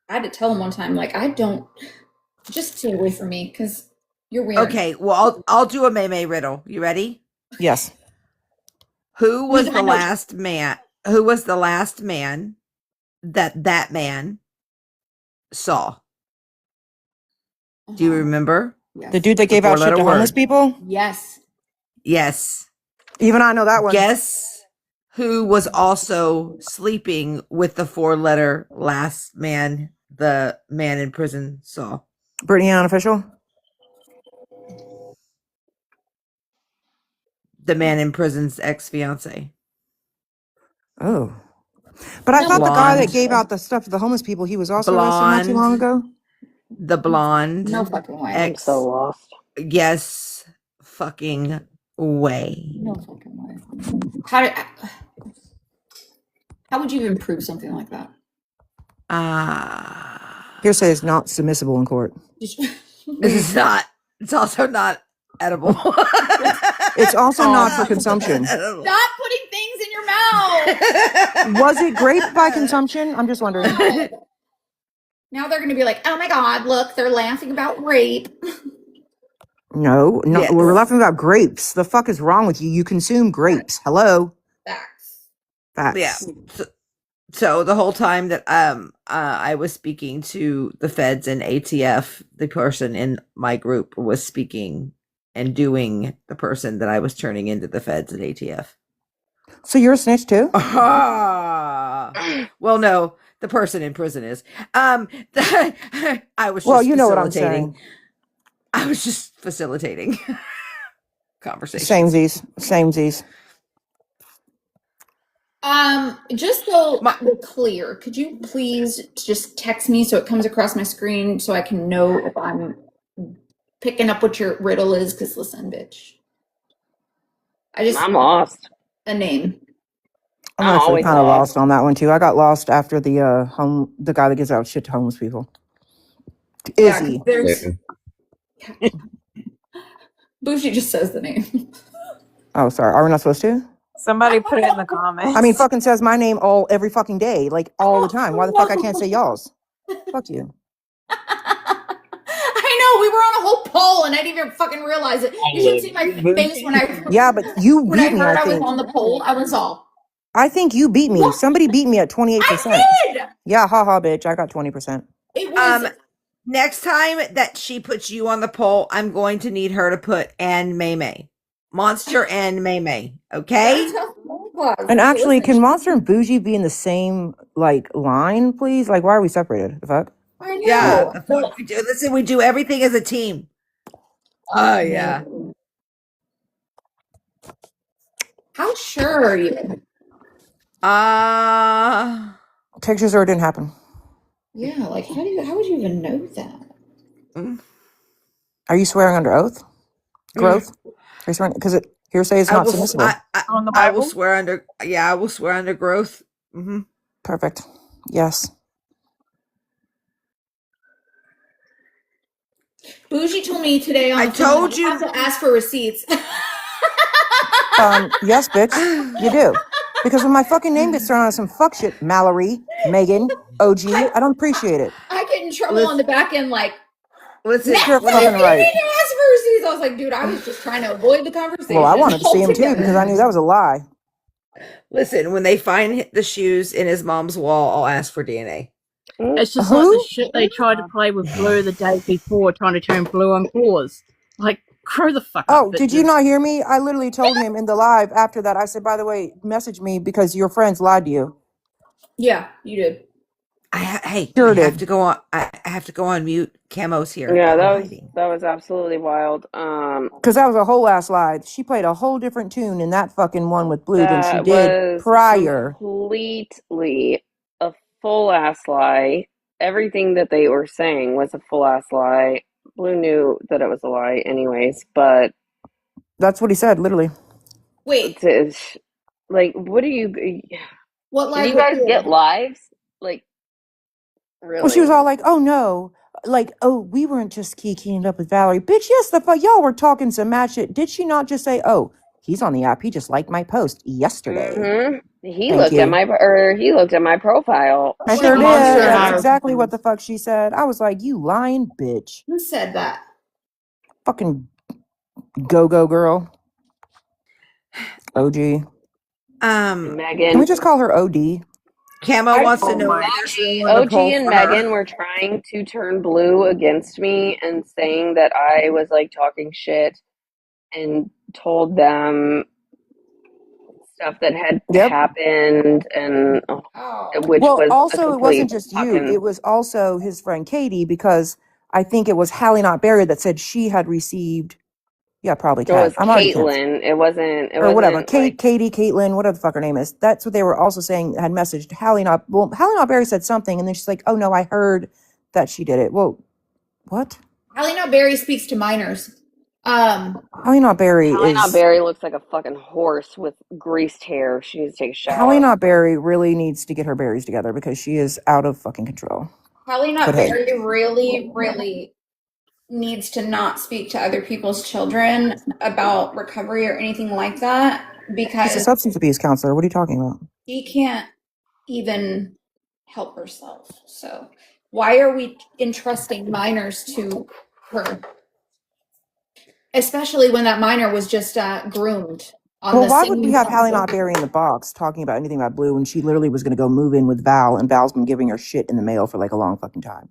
Speaker 3: I had to tell him one time, like, I don't. Just stay away from me, because you're weird.
Speaker 15: Okay, well, I'll do a Maymay riddle. You ready?
Speaker 20: Yes.
Speaker 15: Who was the last man? Who was the last man that man saw? Do you remember?
Speaker 3: Yes.
Speaker 20: The dude that gave out shit to homeless people?
Speaker 3: Yes.
Speaker 15: Yes.
Speaker 20: Even I know that one.
Speaker 15: Guess who was also sleeping with the 4-letter last man the man in prison saw?
Speaker 20: Brittany Unofficial?
Speaker 15: The man in prison's ex-fiance.
Speaker 20: Oh. But I thought the guy that
Speaker 15: Blonde.
Speaker 20: gave out the stuff to the homeless people, he was also arrested not too long
Speaker 15: Blonde.
Speaker 20: ago.
Speaker 15: The blonde.
Speaker 3: No fucking way.
Speaker 19: I'm so lost.
Speaker 15: Yes, fucking way.
Speaker 3: No fucking way. How would you even prove something like that?
Speaker 20: Hearsay is not submissible in court.
Speaker 15: This is not. It's also not edible.
Speaker 20: It's also not for consumption.
Speaker 3: Stop putting things in your mouth.
Speaker 20: Was it grape by consumption? I'm just wondering.
Speaker 3: Now they're going to be like, oh my God, look, they're laughing about rape.
Speaker 20: No,
Speaker 15: Yes.
Speaker 20: we're laughing about grapes. The fuck is wrong with you? You consume grapes. Hello.
Speaker 3: Facts.
Speaker 15: Yeah. So the whole time that I was speaking to the feds and ATF, the person in my group was speaking and doing the person that I was turning into the feds and ATF.
Speaker 20: So you're a snitch too?
Speaker 15: Well, no, the person in prison is. I was just
Speaker 20: Well, you know what I'm saying.
Speaker 15: I was just facilitating conversation.
Speaker 20: Samesies.
Speaker 3: Just so we're clear, could you please just text me so it comes across my screen so I can know if I'm picking up what your riddle is? Because listen, bitch,
Speaker 19: I'm lost.
Speaker 3: A name.
Speaker 20: I'm actually kind of lost on that one too. I got lost after the guy that gives out shit to homeless people. Izzy.
Speaker 3: Bougie just says the name.
Speaker 20: Oh, sorry. Are we not supposed to?
Speaker 17: Somebody put it in the comments.
Speaker 20: I mean, fucking says my name every fucking day, like all the time. Why the fuck I can't say y'all's? Fuck you.
Speaker 3: I know, we were on a whole poll and I didn't even fucking realize it. You should see my face when I
Speaker 20: Yeah, but you
Speaker 3: when
Speaker 20: beat
Speaker 3: I
Speaker 20: me,
Speaker 3: heard
Speaker 20: I
Speaker 3: I was
Speaker 20: think.
Speaker 3: on the poll. I was all,
Speaker 20: I think you beat me. Somebody beat me at 28%.
Speaker 3: I did!
Speaker 20: Yeah, haha, bitch. I got 20%.
Speaker 3: It was
Speaker 15: Next time that she puts you on the poll, I'm going to need her to put Ann May. Monster and May. Okay?
Speaker 20: And actually, can Monster and Bougie be in the same line, please? Like, why are we separated? The fuck?
Speaker 3: I know.
Speaker 15: Yeah. That's what we do. Listen, we do everything as a team. Oh yeah.
Speaker 3: How sure are you?
Speaker 20: Pictures or it didn't happen.
Speaker 3: Yeah, like how would you even know that?
Speaker 20: Are you swearing under oath? Growth? Are you swearing? Because hearsay is not submissible.
Speaker 15: I will swear under. Yeah, I will swear under growth. Mm-hmm.
Speaker 20: Perfect. Yes.
Speaker 3: Bougie told me today on
Speaker 15: I
Speaker 3: the phone
Speaker 15: told
Speaker 3: that
Speaker 15: you.
Speaker 3: have to ask for receipts.
Speaker 20: Yes, bitch. You do. Because when my fucking name gets thrown out of some fuck shit, Mallory, Megan, OG, I don't appreciate it.
Speaker 3: I get in trouble on the back end like,
Speaker 15: listen,
Speaker 20: you're fucking
Speaker 3: you
Speaker 20: right.
Speaker 3: need to ask for receipts. I was like, dude, I was just trying to avoid the conversation.
Speaker 20: Well, I wanted to see him too
Speaker 3: altogether.
Speaker 20: because I knew that was a lie.
Speaker 15: Listen, when they find the shoes in his mom's wall, I'll ask for DNA.
Speaker 16: It's just like the shit they tried to play with Blue the day before, trying to turn Blue on claws. Like, grow the fuck up.
Speaker 20: Oh, did you not hear me? I literally told him in the live after that. I said, by the way, message me because your friends lied to you.
Speaker 3: Yeah, you did.
Speaker 15: I have
Speaker 20: did.
Speaker 15: to go on. I have to go on mute. Camo's here.
Speaker 19: Yeah,
Speaker 15: I'm
Speaker 19: that was absolutely wild.
Speaker 20: Because that was a whole ass lie. She played a whole different tune in that fucking one with Blue than she
Speaker 19: That
Speaker 20: did
Speaker 19: was
Speaker 20: prior.
Speaker 19: completely a full ass lie. Everything that they were saying was a full ass lie. Blue knew that it was a lie, anyways. But
Speaker 20: that's what he said, literally.
Speaker 3: Wait,
Speaker 19: like, what do you?
Speaker 3: What
Speaker 19: Did you guys get lives? Like, really?
Speaker 20: Well, she was all like, "Oh no." Like, oh, we weren't just kikiing it up with Valerie. Bitch, yes, the fuck, y'all were talking some mad shit. Did she not just say, oh, he's on the app. He just liked my post yesterday.
Speaker 19: Mm-hmm. He
Speaker 20: Thank
Speaker 19: looked
Speaker 20: you.
Speaker 19: at my profile.
Speaker 20: I sure did. That's exactly what the fuck she said. I was like, you lying bitch.
Speaker 3: Who said that?
Speaker 20: Fucking go-go girl. OG.
Speaker 19: Megan.
Speaker 20: Can we just call her OD?
Speaker 15: Camo wants to know.
Speaker 19: OG and Megan were trying to turn Blue against me and saying that I was like talking shit and told them stuff that had happened and which was
Speaker 20: also it wasn't just you. It was also his friend Katie because I think it was Hallie Not Buried that said she had received Yeah, probably
Speaker 19: It was
Speaker 20: Kat. I'm already canceled.
Speaker 19: Caitlin. It wasn't. It
Speaker 20: Or whatever.
Speaker 19: wasn't like.
Speaker 20: Katie, Caitlin, whatever the fuck her name is. That's what they were also saying, had messaged Hallie Not. Well, Hallie Not Berry said something, and then she's like, oh no, I heard that she did it. Well, what?
Speaker 3: Hallie Not Berry speaks to minors.
Speaker 20: Hallie Not Berry
Speaker 19: Hallie Not
Speaker 20: is.
Speaker 19: Berry looks like a fucking horse with greased hair. She needs to take a shower.
Speaker 20: Hallie Not Berry really needs to get her berries together because she is out of fucking control.
Speaker 3: Hallie Not
Speaker 20: But hey.
Speaker 3: Berry really needs to not speak to other people's children about recovery or anything like that
Speaker 20: She's a
Speaker 3: because
Speaker 20: substance abuse counselor. What are you talking about?
Speaker 3: she can't even help herself. So why are we entrusting minors to her? Especially when that minor was just groomed.
Speaker 20: Well, why would we have Hallie Not Berry in the box talking about anything about Blue when she literally was going to go move in with Val, and Val's been giving her shit in the mail for like a long fucking time,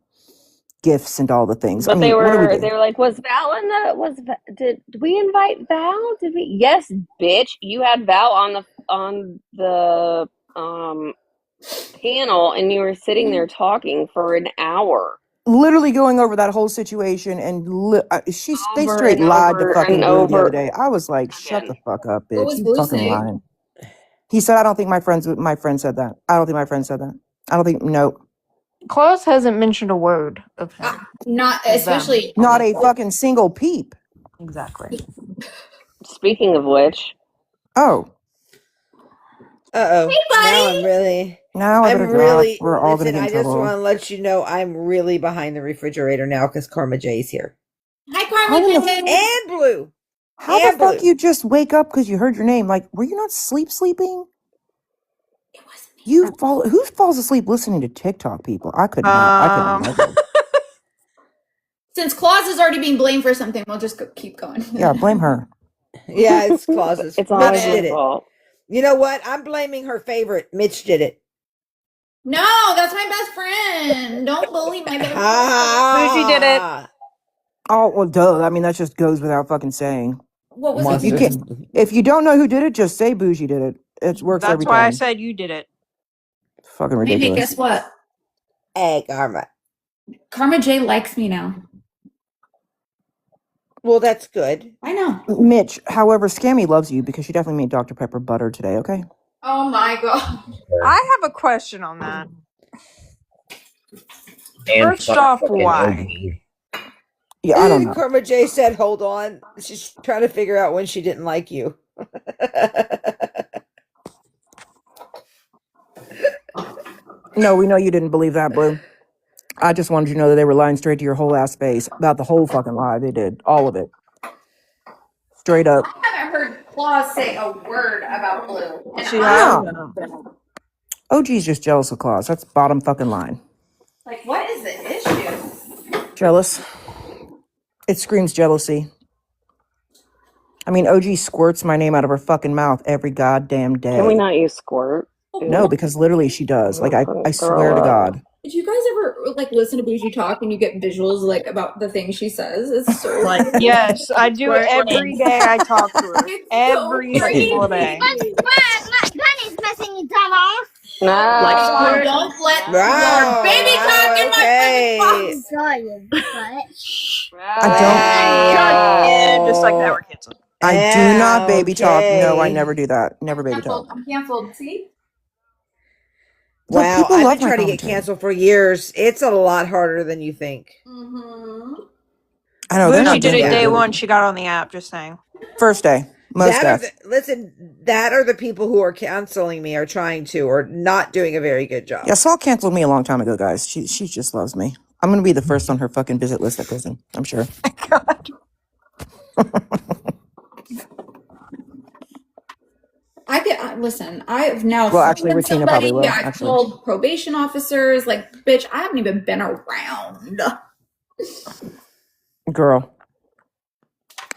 Speaker 20: gifts and all the things.
Speaker 19: But
Speaker 20: I mean, what do we do?
Speaker 19: they were like, was Val in the did we invite Val? Did we? Yes, bitch. You had Val on the panel, and you were sitting there talking for an hour.
Speaker 20: Literally going over that whole situation, and they straight
Speaker 19: and
Speaker 20: lied to
Speaker 19: over
Speaker 20: fucking
Speaker 19: and
Speaker 20: Blue the
Speaker 19: over
Speaker 20: other day. I was like, shut the fuck up,
Speaker 3: What
Speaker 20: bitch.
Speaker 3: was
Speaker 20: You
Speaker 3: Blue
Speaker 20: fucking
Speaker 3: saying?
Speaker 20: lying. He said, I don't think my friend said that. I don't think my friend said that. I don't think, no.
Speaker 17: Claus hasn't mentioned a word of him.
Speaker 3: Not especially
Speaker 20: Not a fucking single peep.
Speaker 17: Exactly.
Speaker 19: Speaking of which,
Speaker 20: Oh.
Speaker 15: Uh-oh. Now I'm really...
Speaker 20: Now I
Speaker 15: I'm
Speaker 20: better
Speaker 15: really...
Speaker 20: We're all going
Speaker 15: Listen,
Speaker 20: to
Speaker 15: I
Speaker 20: get in
Speaker 15: just
Speaker 20: trouble.
Speaker 15: want to let you know I'm really behind the refrigerator now because Karma J's here.
Speaker 3: Hi,
Speaker 20: How in the
Speaker 15: And Blue.
Speaker 20: How
Speaker 15: And
Speaker 20: the fuck
Speaker 15: Blue.
Speaker 20: you just wake up because you heard your name? Like, were you not sleeping?
Speaker 3: It wasn't me.
Speaker 20: Who falls asleep listening to TikTok people? I could not. I could never.
Speaker 3: Since Claus is already being blamed for something, we'll just keep going.
Speaker 20: Yeah, blame her.
Speaker 15: Yeah, it's Claus's.
Speaker 19: it's
Speaker 15: Mitch
Speaker 19: always
Speaker 15: did
Speaker 19: my
Speaker 15: it.
Speaker 19: fault.
Speaker 15: You know what? I'm blaming her favorite. Mitch did it.
Speaker 3: No, that's my best friend. Don't bully my best friend.
Speaker 17: Bougie did it.
Speaker 20: Oh, well, duh. I mean, that just goes without fucking saying.
Speaker 3: What was
Speaker 20: You
Speaker 3: it?
Speaker 20: can't, if you don't know who did it, just say Bougie did it. It works every
Speaker 17: That's why I
Speaker 20: time.
Speaker 17: said you did it.
Speaker 20: Fucking
Speaker 3: Maybe
Speaker 20: ridiculous.
Speaker 3: guess what?
Speaker 15: Hey, Karma.
Speaker 3: Karma J likes me now.
Speaker 15: Well, that's good.
Speaker 3: I know.
Speaker 20: Mitch, however, Scammy loves you because she definitely made Dr. Pepper butter today, okay?
Speaker 3: Oh my god.
Speaker 17: I have a question on that.
Speaker 18: And
Speaker 17: First off,
Speaker 18: fucking
Speaker 17: why?
Speaker 18: OG.
Speaker 20: Yeah, I don't know.
Speaker 15: Karma J said, hold on. She's trying to figure out when she didn't like you.
Speaker 20: No, we know you didn't believe that, Blue. I just wanted you to know that they were lying straight to your whole ass face about the whole fucking lie. They did. All of it. Straight up.
Speaker 3: I haven't heard Claus say a word about Blue. And
Speaker 17: She
Speaker 20: Yeah. OG's just jealous of Claus. That's bottom fucking line.
Speaker 3: like, what is the issue?
Speaker 20: Jealous. It screams jealousy. I mean, OG squirts my name out of her fucking mouth every goddamn day.
Speaker 19: Can we not use squirt?
Speaker 20: No, because literally she does. Like, I swear to
Speaker 19: Girl.
Speaker 20: God.
Speaker 3: Did you guys ever like listen to Bougie talk and you get visuals like about the things she says? It's so
Speaker 17: Like, yes, I do every day. I talk to her every single day.
Speaker 5: Danny's messing your tongue off.
Speaker 19: No.
Speaker 3: Like, don't let your baby talk in
Speaker 15: okay.
Speaker 3: my face.
Speaker 17: Yeah, just like that, we're canceled.
Speaker 20: I do not baby talk. No, I never do that. Never baby talk.
Speaker 3: I'm canceled. See?
Speaker 20: Look,
Speaker 15: Wow,
Speaker 20: people
Speaker 15: I've
Speaker 20: love
Speaker 15: been
Speaker 20: my
Speaker 15: trying to get
Speaker 20: commentary.
Speaker 15: canceled for years. It's a lot harder than you think.
Speaker 3: Mm-hmm.
Speaker 20: I know. They're
Speaker 17: Bougie
Speaker 20: not
Speaker 17: did
Speaker 20: doing
Speaker 17: it
Speaker 20: that
Speaker 17: day
Speaker 20: good.
Speaker 17: one. She got on the app. Just saying.
Speaker 20: First day. Most
Speaker 15: That
Speaker 20: deaf.
Speaker 15: that are the people who are canceling me are trying to or not doing a very good job.
Speaker 20: Yeah, Saul canceled me a long time ago, guys. She just loves me. I'm going to be the first on her fucking visit list at prison. I'm sure.
Speaker 17: God.
Speaker 3: Listen, I've now
Speaker 20: Well, actually,
Speaker 3: phoned
Speaker 20: Regina probably will,
Speaker 3: I've
Speaker 20: actually.
Speaker 3: called probation officers. Like, bitch, I haven't even been around.
Speaker 20: Girl.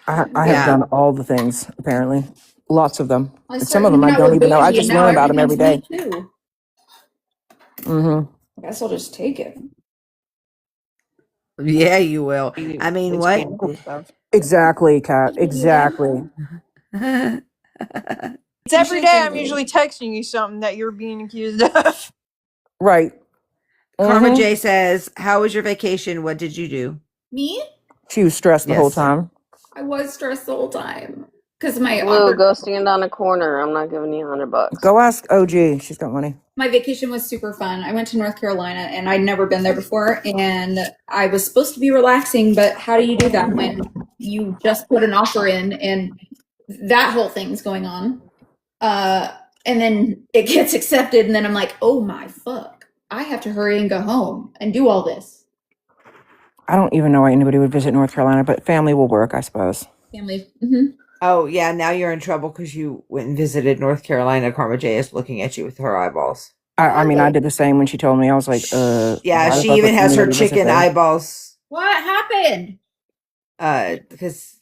Speaker 20: I have done all the things, apparently. Lots of them.
Speaker 3: I
Speaker 20: And some of
Speaker 3: started
Speaker 20: them I
Speaker 3: hanging out
Speaker 20: don't
Speaker 3: with
Speaker 20: even know. I
Speaker 3: Bougie,
Speaker 20: just
Speaker 3: and now
Speaker 20: learn about them every day.
Speaker 3: everything's me, too.
Speaker 20: Mm-hmm.
Speaker 3: I guess I'll just take it.
Speaker 15: Yeah, you will. I mean,
Speaker 17: It's
Speaker 15: what?
Speaker 17: canceled stuff.
Speaker 20: Exactly, Kat. Exactly.
Speaker 17: It's every day. I'm usually texting you something that you're being accused of.
Speaker 20: Right.
Speaker 15: Karma
Speaker 20: Mhm.
Speaker 15: J says, how was your vacation? What did you do?
Speaker 3: Me?
Speaker 20: She was stressed the whole
Speaker 15: Yes.
Speaker 20: time.
Speaker 3: I was stressed the whole time because my
Speaker 19: Blue, go stand on a corner. I'm not giving you $100.
Speaker 20: Go ask OG. She's got money.
Speaker 3: my vacation was super fun. I went to North Carolina and I'd never been there before, and I was supposed to be relaxing, but how do you do that when you just put an offer in and that whole thing's going on? And then it gets accepted, and then I'm like, oh my fuck, I have to hurry and go home and do all this.
Speaker 20: I don't even know why anybody would visit North Carolina, but family will work, I suppose.
Speaker 3: Family. Mm-hmm.
Speaker 15: Oh, yeah, now you're in trouble because you went and visited North Carolina. Karma J is looking at you with her eyeballs.
Speaker 20: I mean, I did the same when she told me. I was like,
Speaker 15: Yeah,
Speaker 20: why the
Speaker 15: she
Speaker 20: fuck
Speaker 15: even
Speaker 20: would
Speaker 15: has her
Speaker 20: anybody visit
Speaker 15: chicken
Speaker 20: there?
Speaker 15: eyeballs.
Speaker 3: What happened?
Speaker 15: Because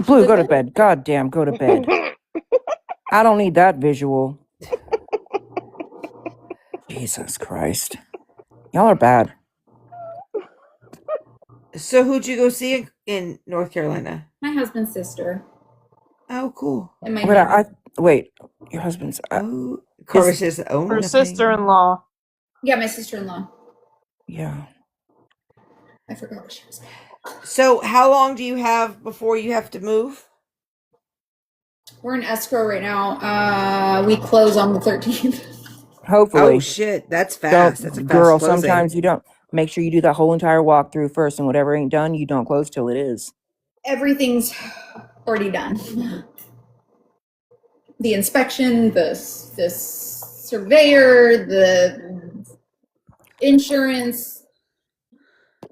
Speaker 20: Blue, go to bed. God damn, go to bed. I don't need that visual. Jesus Christ. Y'all are bad.
Speaker 15: So who'd you go see in North Carolina?
Speaker 3: My husband's sister.
Speaker 15: Oh, cool.
Speaker 3: And my
Speaker 20: Wait, wait, your husband's.
Speaker 15: Oh, Karma says, oh,
Speaker 17: Her
Speaker 15: nothing.
Speaker 17: sister-in-law.
Speaker 3: Yeah, my sister-in-law.
Speaker 20: Yeah.
Speaker 3: I forgot what she was.
Speaker 15: So how long do you have before you have to move?
Speaker 3: We're in escrow right now. We close on the 13th.
Speaker 20: Hopefully.
Speaker 15: Oh shit, that's fast. That's a fast
Speaker 20: Girl,
Speaker 15: closing.
Speaker 20: sometimes you don't. Make sure you do that whole entire walkthrough first, and whatever ain't done, you don't close till it is.
Speaker 3: Everything's already done. The inspection, the surveyor, the insurance.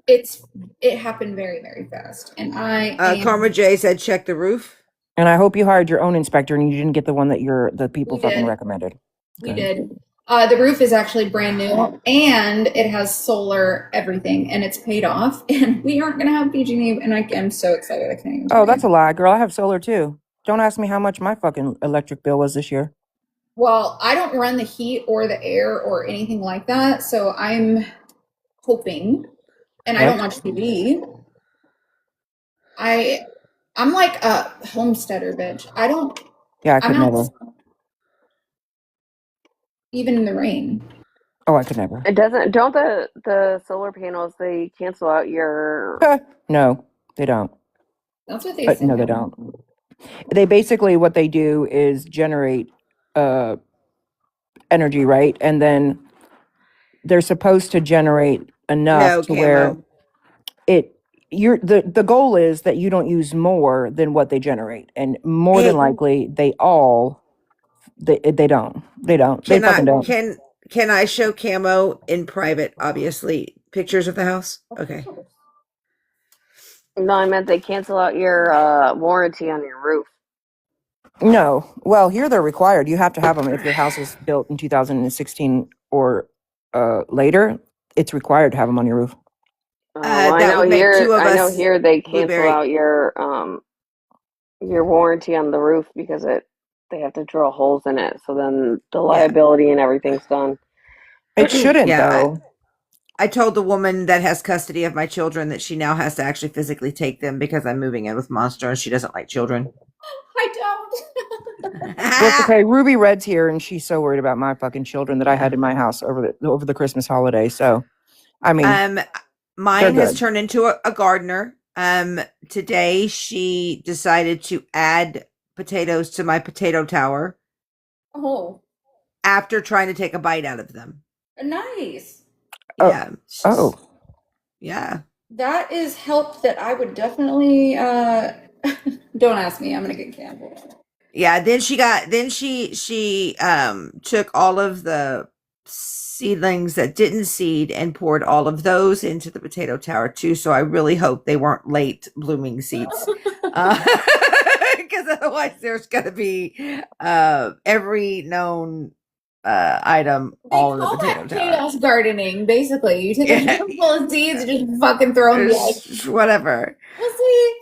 Speaker 3: It happened very, very fast, and
Speaker 15: Karma J said check the roof.
Speaker 20: And I hope you hired your own inspector and you didn't get the one that the people
Speaker 3: We
Speaker 20: fucking
Speaker 3: did.
Speaker 20: recommended.
Speaker 3: We did. The roof is actually brand new, and it has solar everything, and it's paid off, and we aren't going to have PG&E, and I'm so excited. I can't even.
Speaker 20: Oh, that's a lie, girl. I have solar too. Don't ask me how much my fucking electric bill was this year.
Speaker 3: Well, I don't run the heat or the air or anything like that, so I'm hoping, and I don't watch TV. I'm like a homesteader, bitch. I don't.
Speaker 20: Yeah, I could
Speaker 3: I'm
Speaker 20: never.
Speaker 3: out, even in the rain.
Speaker 20: Oh, I could never.
Speaker 19: It doesn't. Don't the solar panels, they cancel out your?
Speaker 20: No, they don't.
Speaker 3: That's what they say.
Speaker 20: No, they don't. They basically, what they do is generate energy, right? And then they're supposed to generate enough to where the goal is that you don't use more than what they generate, and more than likely they don't. They fucking don't.
Speaker 15: Can I show Camo in private? Obviously, pictures of the house. Okay.
Speaker 19: No, I meant they cancel out your warranty on your roof.
Speaker 20: No. Well, here they're required. You have to have them if your house is built in 2016 or later. It's required to have them on your roof.
Speaker 19: Well, I know here they cancel out your warranty on the roof because they have to drill holes in it. So then the liability and everything's done.
Speaker 20: It shouldn't though.
Speaker 15: I told the woman that has custody of my children that she now has to actually physically take them because I'm moving in with Monster and she doesn't like children.
Speaker 3: I don't.
Speaker 20: Well, it's okay. Ruby Red's here, and she's so worried about my fucking children that I had in my house over the Christmas holiday. So, I mean,
Speaker 15: mine has turned into a gardener. Today she decided to add potatoes to my potato tower.
Speaker 3: Oh.
Speaker 15: After trying to take a bite out of them.
Speaker 3: Nice.
Speaker 15: Yeah.
Speaker 3: Yeah. That is help that I would definitely don't ask me. I'm gonna get canceled.
Speaker 15: Yeah, then she took all of the seedlings that didn't seed and poured all of those into the potato tower too. So I really hope they weren't late blooming seeds. Because otherwise there's gonna be every known item all in the potato tower.
Speaker 3: Chaos gardening, basically. You take a handful of seeds and just fucking throw them away.
Speaker 15: Whatever.
Speaker 3: We'll see.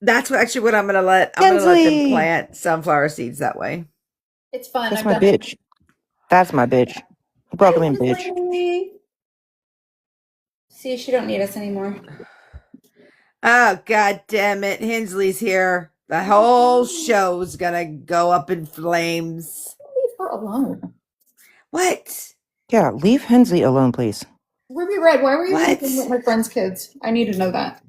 Speaker 15: That's what I'm gonna let. I'm gonna let them plant sunflower seeds that way.
Speaker 3: It's fun.
Speaker 20: That's my bitch. That's my bitch. Welcome in, bitch.
Speaker 3: See, she don't need us anymore.
Speaker 15: Oh, god damn it. Hensley's here. The whole show's gonna go up in flames.
Speaker 3: Leave her alone.
Speaker 15: What?
Speaker 20: Yeah, leave Hensley alone, please.
Speaker 3: Ruby Red, why were you sleeping with my friend's kids? I need to know that.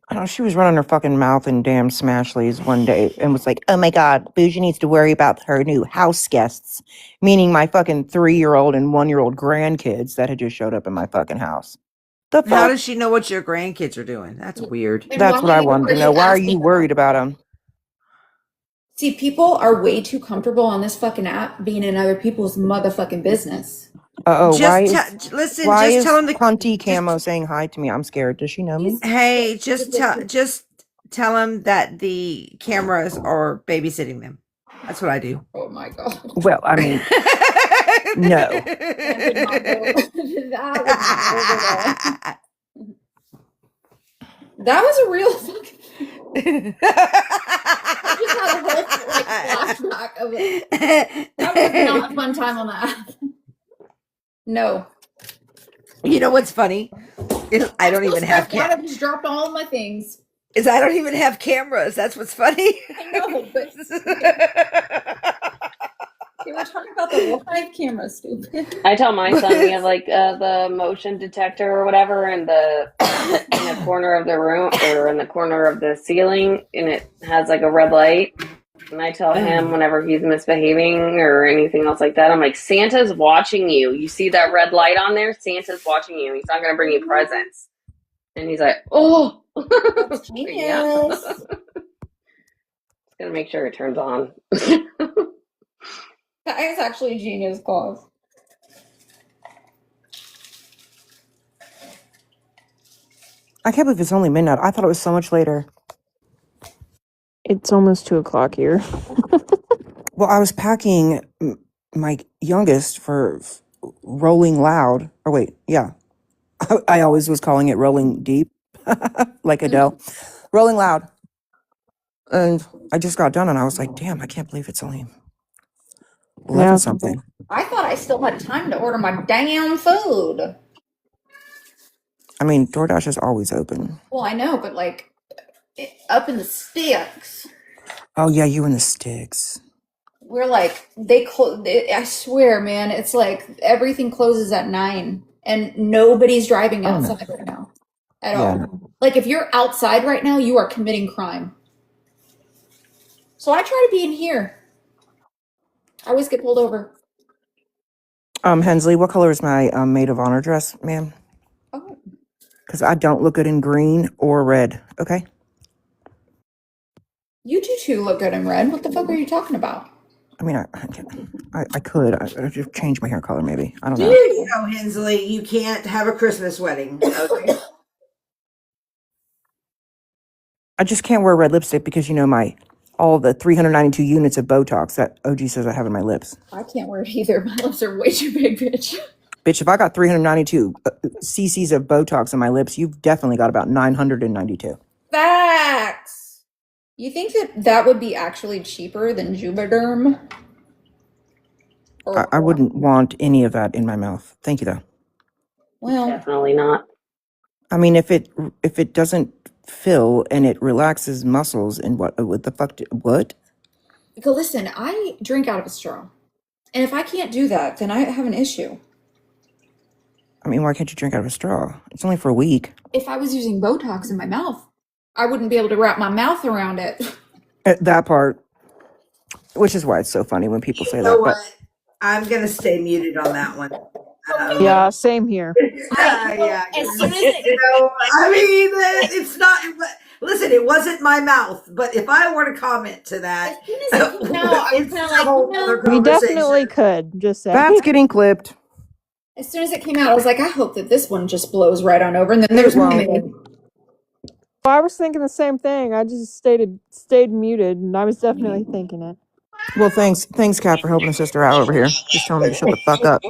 Speaker 20: I don't know, she was running her fucking mouth in damn Smashleys one day and was like, oh my God, Bougie needs to worry about her new house guests, meaning my fucking 3-year-old and 1-year-old grandkids that had just showed up in my fucking house. The fuck?
Speaker 15: How does she know what your grandkids are doing? That's weird.
Speaker 20: That's what I wanted to know. Why are you worried about them?
Speaker 3: See, people are way too comfortable on this fucking app being in other people's motherfucking business.
Speaker 20: Uh-oh, why is
Speaker 15: tell him the
Speaker 20: Cunty Camo saying hi to me? I'm scared. Does she know me?
Speaker 15: Hey, just tell him that the cameras are babysitting them. That's what I do.
Speaker 3: Oh my God.
Speaker 20: Well, I mean, no.
Speaker 3: That was a real fucking. I just had a whole flashback of it. That was not a fun time on the app. No.
Speaker 15: You know what's funny? I don't even have
Speaker 3: I just dropped all of my things.
Speaker 15: I don't even have cameras. That's what's funny.
Speaker 3: I know, but they were talking about the live camera, stupid.
Speaker 19: I tell my son we have like the motion detector or whatever in the corner of the room or in the corner of the ceiling, and it has like a red light. And I tell him whenever he's misbehaving or anything else like that, I'm like, Santa's watching you. You see that red light on there? Santa's watching you. He's not going to bring you presents. And he's like, oh.
Speaker 3: That's genius.
Speaker 19: Just going to make sure it turns on.
Speaker 3: That is actually genius, Claus.
Speaker 20: I can't believe it's only midnight. I thought it was so much later.
Speaker 14: It's almost 2:00 here.
Speaker 20: Well, I was packing my youngest for Rolling Loud. Or wait, yeah. I always was calling it Rolling Deep, like Adele. Rolling Loud. And I just got done and I was like, damn, I can't believe it's only 11 something.
Speaker 3: I thought I still had time to order my damn food.
Speaker 20: I mean, DoorDash is always open.
Speaker 3: Well, I know, but like, up in the sticks.
Speaker 20: Oh, yeah, you and the sticks.
Speaker 3: We're like, I swear, man, it's like everything closes at 9 and nobody's driving outside right now at all. Like, if you're outside right now, you are committing crime. So I try to be in here. I always get pulled over.
Speaker 20: Hensley, what color is my maid of honor dress, ma'am?
Speaker 3: Oh.
Speaker 20: Because I don't look good in green or red, okay?
Speaker 3: You do too look good in red. What the fuck are you talking about?
Speaker 20: I mean, I could. I just change my hair color, maybe. I don't know.
Speaker 15: You know, Hensley, you can't have a Christmas wedding. Okay.
Speaker 20: I just can't wear red lipstick because, you know, all the 392 units of Botox that OG says I have in my lips.
Speaker 3: I can't wear it either. My lips are way too big, bitch.
Speaker 20: Bitch, if I got 392 cc's of Botox in my lips, you've definitely got about 992.
Speaker 3: Facts! You think that would be actually cheaper than Juvederm?
Speaker 20: I wouldn't want any of that in my mouth. Thank you, though.
Speaker 3: Well,
Speaker 19: definitely not.
Speaker 20: I mean, if it doesn't fill and it relaxes muscles and what the fuck? What?
Speaker 3: Go listen. I drink out of a straw, and if I can't do that, then I have an issue.
Speaker 20: I mean, why can't you drink out of a straw? It's only for a week.
Speaker 3: If I was using Botox in my mouth, I wouldn't be able to wrap my mouth around it.
Speaker 20: That part, which is why it's so funny when people say that. But
Speaker 15: I'm gonna stay muted on that one.
Speaker 14: Yeah, same here.
Speaker 15: Yeah.
Speaker 3: As soon as it,
Speaker 15: I mean, it's not. Listen, it wasn't my mouth, but if I were to comment to that,
Speaker 3: it's kind of like, no.
Speaker 14: We definitely could. Just say
Speaker 20: that's getting clipped.
Speaker 3: As soon as it came out, I was like, I hope that this one just blows right on over. And then there's one.
Speaker 14: Well, I was thinking the same thing. I just stayed muted, and I was definitely thinking it.
Speaker 20: Well, thanks, Kat, for helping a sister out over here. Just telling me to shut the fuck up.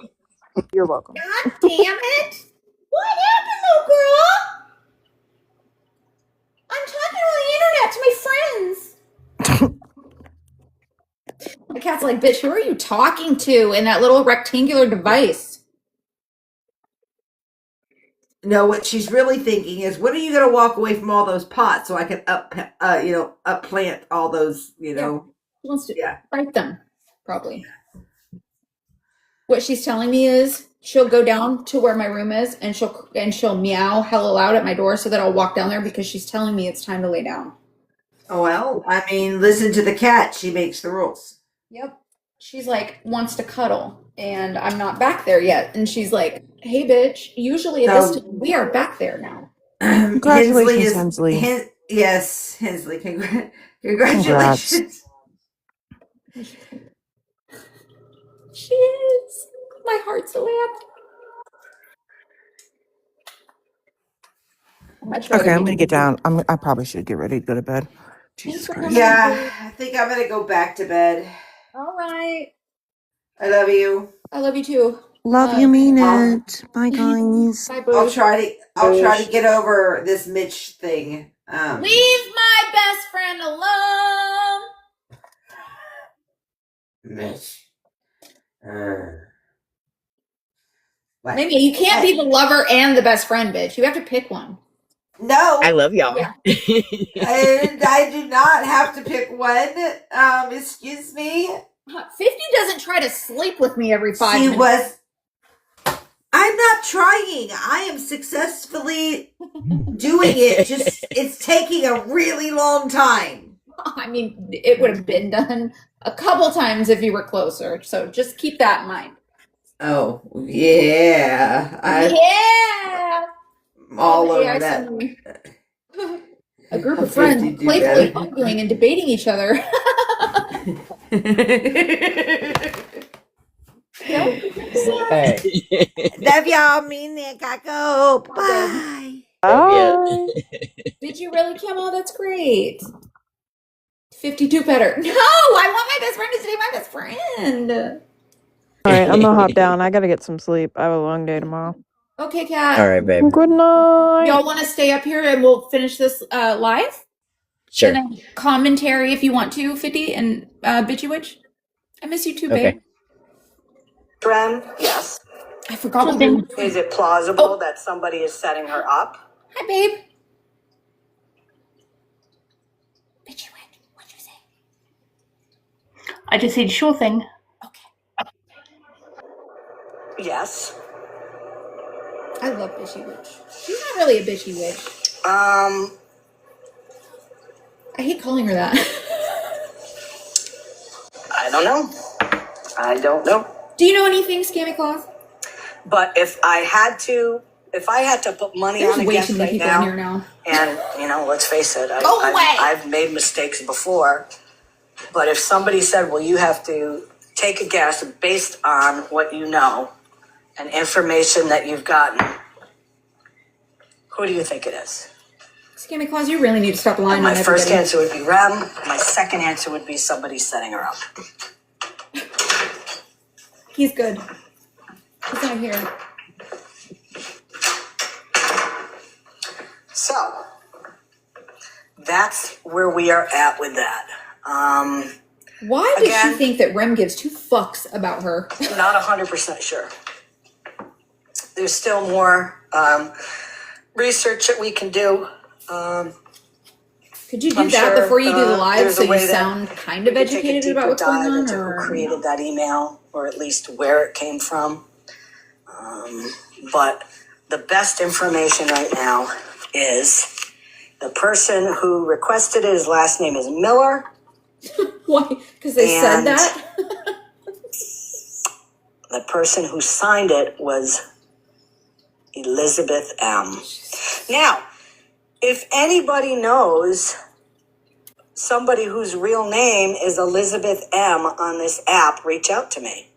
Speaker 14: You're welcome.
Speaker 3: God damn it! What happened, little girl? I'm talking on the internet to my friends. The cat's like, bitch, who are you talking to in that little rectangular device?
Speaker 15: No, what she's really thinking is, when are you going to walk away from all those pots so I can upplant all those,
Speaker 3: She wants to write them, probably. What she's telling me is she'll go down to where my room is and she'll meow hella loud at my door so that I'll walk down there because she's telling me it's time to lay down.
Speaker 15: Oh, well, I mean, listen to the cat. She makes the rules.
Speaker 3: Yep. She's like, wants to cuddle, and I'm not back there yet. And she's like, hey, bitch, usually at this
Speaker 15: So,
Speaker 3: time, we are back there now.
Speaker 15: Hensley
Speaker 20: Congratulations,
Speaker 15: is
Speaker 20: Hensley.
Speaker 15: yes, Hensley.
Speaker 20: Congrats.
Speaker 15: Congratulations.
Speaker 3: She is. My heart's so happy.
Speaker 20: Okay, I'm gonna get down. I probably should get ready to go to bed. Jesus Christ.
Speaker 15: Yeah, I think I'm gonna go back to bed.
Speaker 3: All right.
Speaker 15: I love you.
Speaker 3: I love you too.
Speaker 20: Love you, mean it. Bye, guys.
Speaker 3: Bye,
Speaker 15: I'll
Speaker 3: Boosh.
Speaker 15: try to get over this Mitch thing.
Speaker 3: Leave my best friend alone.
Speaker 15: Mitch.
Speaker 3: Maybe you can't be the lover and the best friend, bitch. You have to pick one.
Speaker 15: No.
Speaker 18: I love y'all.
Speaker 3: Yeah.
Speaker 15: And I do not have to pick one. Excuse me.
Speaker 3: 50 doesn't try to sleep with me every 5 minutes.
Speaker 15: I'm not trying. I am successfully doing it. Just it's taking a really long time.
Speaker 3: I mean, it would have been done a couple times if you were closer. So just keep that in mind.
Speaker 15: Oh, yeah.
Speaker 3: Yeah.
Speaker 15: All over that.
Speaker 3: A group of friends playfully arguing and debating each other.
Speaker 15: Love y'all, mean it, Kako. Bye.
Speaker 14: Bye.
Speaker 3: Did you really, Kim? Oh, that's great. 52 better. No, I want my best friend to stay my best friend.
Speaker 17: All right, I'm gonna hop down. I gotta get some sleep. I have a long day tomorrow.
Speaker 3: Okay, Kat.
Speaker 18: All right, babe.
Speaker 17: Good night.
Speaker 3: Y'all want to stay up here and we'll finish this live?
Speaker 18: Sure.
Speaker 3: And then commentary if you want to, 50 and Bitchy Witch. I miss you too, babe.
Speaker 18: Okay.
Speaker 1: Friend, yes.
Speaker 3: I forgot what you
Speaker 1: Is it plausible that somebody is setting her up?
Speaker 3: Hi, babe. Bitchy Witch, what'd you say?
Speaker 16: I just said sure thing.
Speaker 1: Yes.
Speaker 3: I love Bitchy Witch. She's not really a bitchy witch.
Speaker 1: I
Speaker 3: hate calling her that.
Speaker 1: I don't know. I don't know.
Speaker 3: Do you know anything, ScammyClaus?
Speaker 1: But if I had to put money
Speaker 3: There's
Speaker 1: on a
Speaker 3: way
Speaker 1: guess
Speaker 3: too many
Speaker 1: right
Speaker 3: people
Speaker 1: now,
Speaker 3: in here now.
Speaker 1: and let's face it,
Speaker 3: Go away!
Speaker 1: I've made mistakes before. But if somebody said, "Well, you have to take a guess based on what you know and information that you've gotten," who do you think it is?
Speaker 3: ScammyClaus, you really need to stop lying
Speaker 1: And my
Speaker 3: on
Speaker 1: first
Speaker 3: everybody.
Speaker 1: answer would be Rem. My second answer would be somebody setting her up.
Speaker 3: He's good. He's not here.
Speaker 1: So that's where we are at with that.
Speaker 3: Why does
Speaker 1: Again,
Speaker 3: she think that Rem gives two fucks about her?
Speaker 1: Not 100% sure. There's still more research that we can do.
Speaker 3: Could you do
Speaker 1: I'm
Speaker 3: that
Speaker 1: sure,
Speaker 3: before you do the live
Speaker 1: there's
Speaker 3: so
Speaker 1: a
Speaker 3: you
Speaker 1: way that
Speaker 3: sound kind of
Speaker 1: we could take a
Speaker 3: educated about
Speaker 1: deeper
Speaker 3: what's going
Speaker 1: dive
Speaker 3: on?
Speaker 1: into
Speaker 3: Or
Speaker 1: who created that email, or at least where it came from. But the best information right now is the person who requested it, his last name is Miller.
Speaker 3: Why? Because they said that?
Speaker 1: The person who signed it was Elizabeth M. Now, if anybody knows somebody whose real name is Elizabeth M on this app, reach out to me.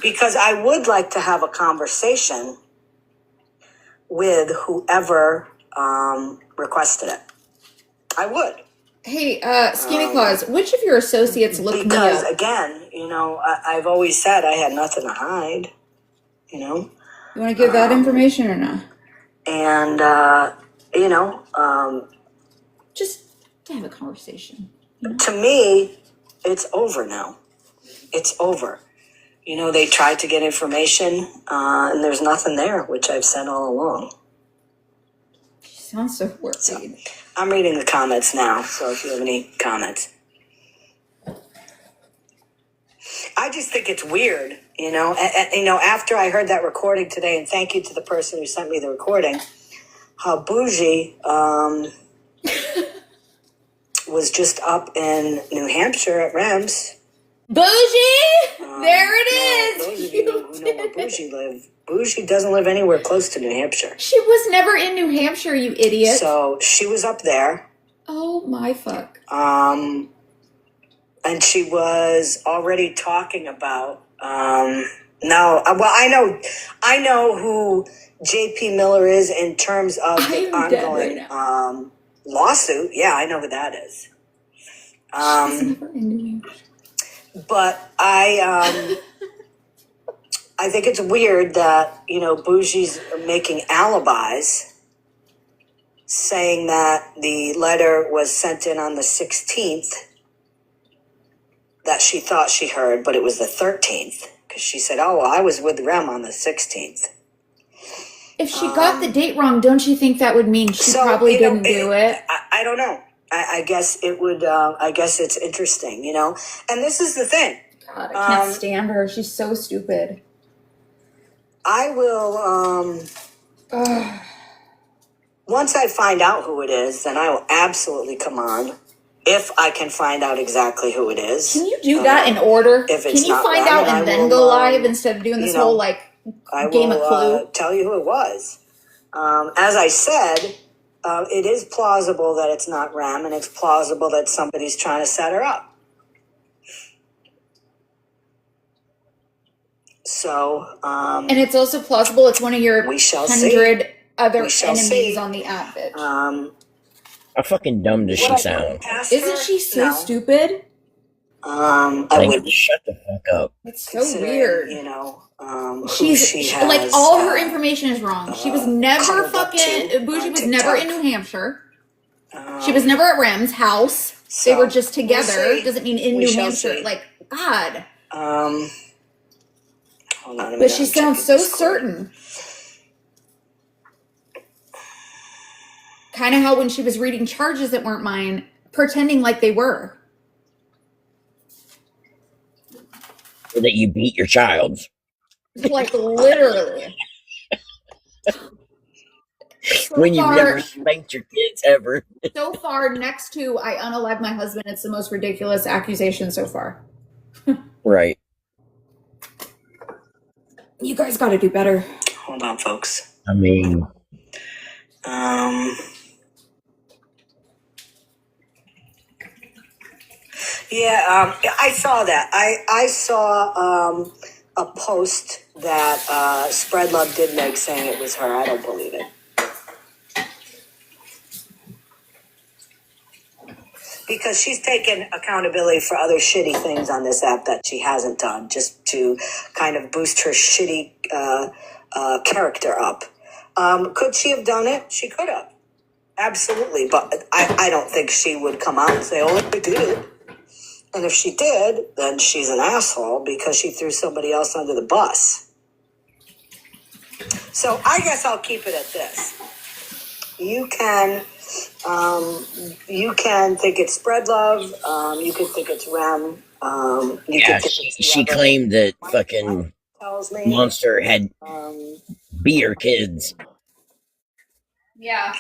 Speaker 1: Because I would like to have a conversation with whoever requested it. I would.
Speaker 3: Hey, ScammyClaus, which of your associates looked me
Speaker 1: Because
Speaker 3: up?
Speaker 1: again, I've always said I had nothing to hide,
Speaker 3: You want to give that information or not?
Speaker 1: and,
Speaker 3: Just to have a conversation.
Speaker 1: to me, it's over now. It's over. They tried to get information, and there's nothing there, which I've said all along.
Speaker 3: She sounds so worried.
Speaker 1: So, I'm reading the comments now, so if you have any comments. I just think it's weird, you know. After I heard that recording today, and thank you to the person who sent me the recording, how Bougie was just up in New Hampshire at Rems.
Speaker 3: Bougie! There it is!
Speaker 1: Those of you who know where Bougie live, Bougie doesn't live anywhere close to New Hampshire.
Speaker 3: She was never in New Hampshire, you idiot.
Speaker 1: So she was up there.
Speaker 3: Oh my fuck.
Speaker 1: And she was already talking about I know who JP Miller is in terms of the ongoing lawsuit. Yeah, I know who that is. But I think it's weird that, Bougie's making alibis, saying that the letter was sent in on the 16th that she thought she heard, but it was the 13th, because she said, oh, well, I was with Rem on the 16th.
Speaker 3: If she got the date wrong, don't you think that would mean she probably didn't do it?
Speaker 1: I don't know. I guess it would, I guess it's interesting, And this is the thing.
Speaker 3: God, I can't stand her. She's so stupid.
Speaker 1: I will, once I find out who it is, then I will absolutely come on. If I can find out exactly who it is.
Speaker 3: Can you do that in order?
Speaker 1: If it's
Speaker 3: can you
Speaker 1: not
Speaker 3: find
Speaker 1: Rem,
Speaker 3: out and then go live instead of doing this whole game of Clue?
Speaker 1: Tell you who it was. As I said, it is plausible that it's not Rem, and it's plausible that somebody's trying to set her up. So,
Speaker 3: and it's also plausible it's one of your 100 other enemies on the app, bitch.
Speaker 18: How fucking dumb does she sound?
Speaker 3: Isn't she so stupid?
Speaker 1: I would
Speaker 18: shut the fuck up.
Speaker 3: It's so weird.
Speaker 1: She's
Speaker 3: like all her information is wrong. She was never fucking Bougie was never in New Hampshire. She was never at Rem's house. They were just together. Doesn't mean in New Hampshire. Like God.
Speaker 1: Hold on,
Speaker 3: but she sounds so certain. Kind of how when she was reading charges that weren't mine, pretending like they were.
Speaker 18: Or that you beat your child.
Speaker 3: Like literally.
Speaker 18: When you've never spanked your kids ever.
Speaker 3: So far, next to I unalived my husband, it's the most ridiculous accusation so far.
Speaker 18: Right.
Speaker 3: You guys got to do better.
Speaker 1: Hold on, folks.
Speaker 18: I mean...
Speaker 1: Yeah, I saw that. I saw a post that Spread Love did make saying it was her. I don't believe it. Because she's taken accountability for other shitty things on this app that she hasn't done, just to kind of boost her shitty character up. Could she have done it? She could have. Absolutely. But I don't think she would come out and say, oh, I did it. And if she did, then she's an asshole because she threw somebody else under the bus. So I guess I'll keep it at this. You can think it's Spread Love. You can think it's Rem.
Speaker 18: She claimed that fucking Monster had beat her kids.
Speaker 3: Yeah.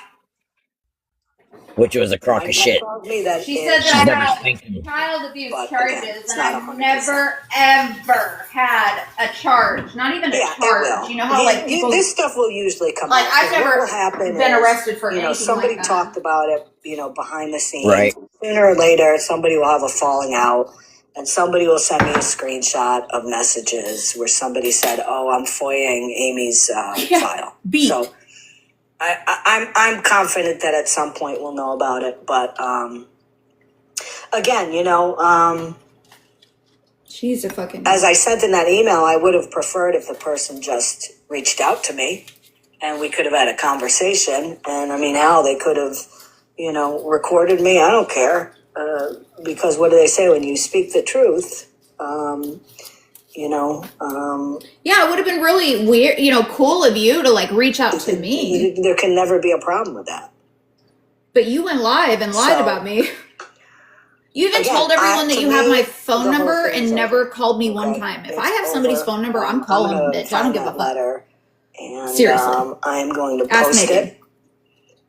Speaker 18: Which was a crock of shit.
Speaker 3: She said that I had child abuse charges, and I've never, ever had a charge. Not even a charge. You know how, like, people...
Speaker 1: This stuff will usually come
Speaker 3: out.
Speaker 1: Like,
Speaker 3: I've never been arrested for anything
Speaker 1: somebody
Speaker 3: like that.
Speaker 1: talked about it, behind the scenes.
Speaker 18: Right.
Speaker 1: Sooner or later, somebody will have a falling out, and somebody will send me a screenshot of messages where somebody said, oh, I'm FOIAing Amy's file.
Speaker 3: Beat.
Speaker 1: So... I'm confident that at some point we'll know about it, but again,
Speaker 3: she's a fucking.
Speaker 1: As I sent in that email, I would have preferred if the person just reached out to me, and we could have had a conversation. And I mean, hell, they could have, recorded me. I don't care, because what do they say when you speak the truth?
Speaker 3: Yeah, it would have been really weird, cool of you to like reach out to me.
Speaker 1: There can never be a problem with that.
Speaker 3: But you went live and lied about me. You even
Speaker 1: Again,
Speaker 3: told everyone that
Speaker 1: to
Speaker 3: you have
Speaker 1: me,
Speaker 3: my
Speaker 1: the
Speaker 3: phone
Speaker 1: whole
Speaker 3: number
Speaker 1: thing's
Speaker 3: and never
Speaker 1: over.
Speaker 3: called me one
Speaker 1: Okay,
Speaker 3: time. If I
Speaker 1: it's
Speaker 3: have somebody's
Speaker 1: over.
Speaker 3: phone number, I'm
Speaker 1: I'm
Speaker 3: calling them,
Speaker 1: gonna
Speaker 3: bitch. I don't
Speaker 1: find
Speaker 3: give a
Speaker 1: that
Speaker 3: fuck.
Speaker 1: letter, and
Speaker 3: Seriously.
Speaker 1: I'm going to
Speaker 3: Ask
Speaker 1: post
Speaker 3: Megan.
Speaker 1: it.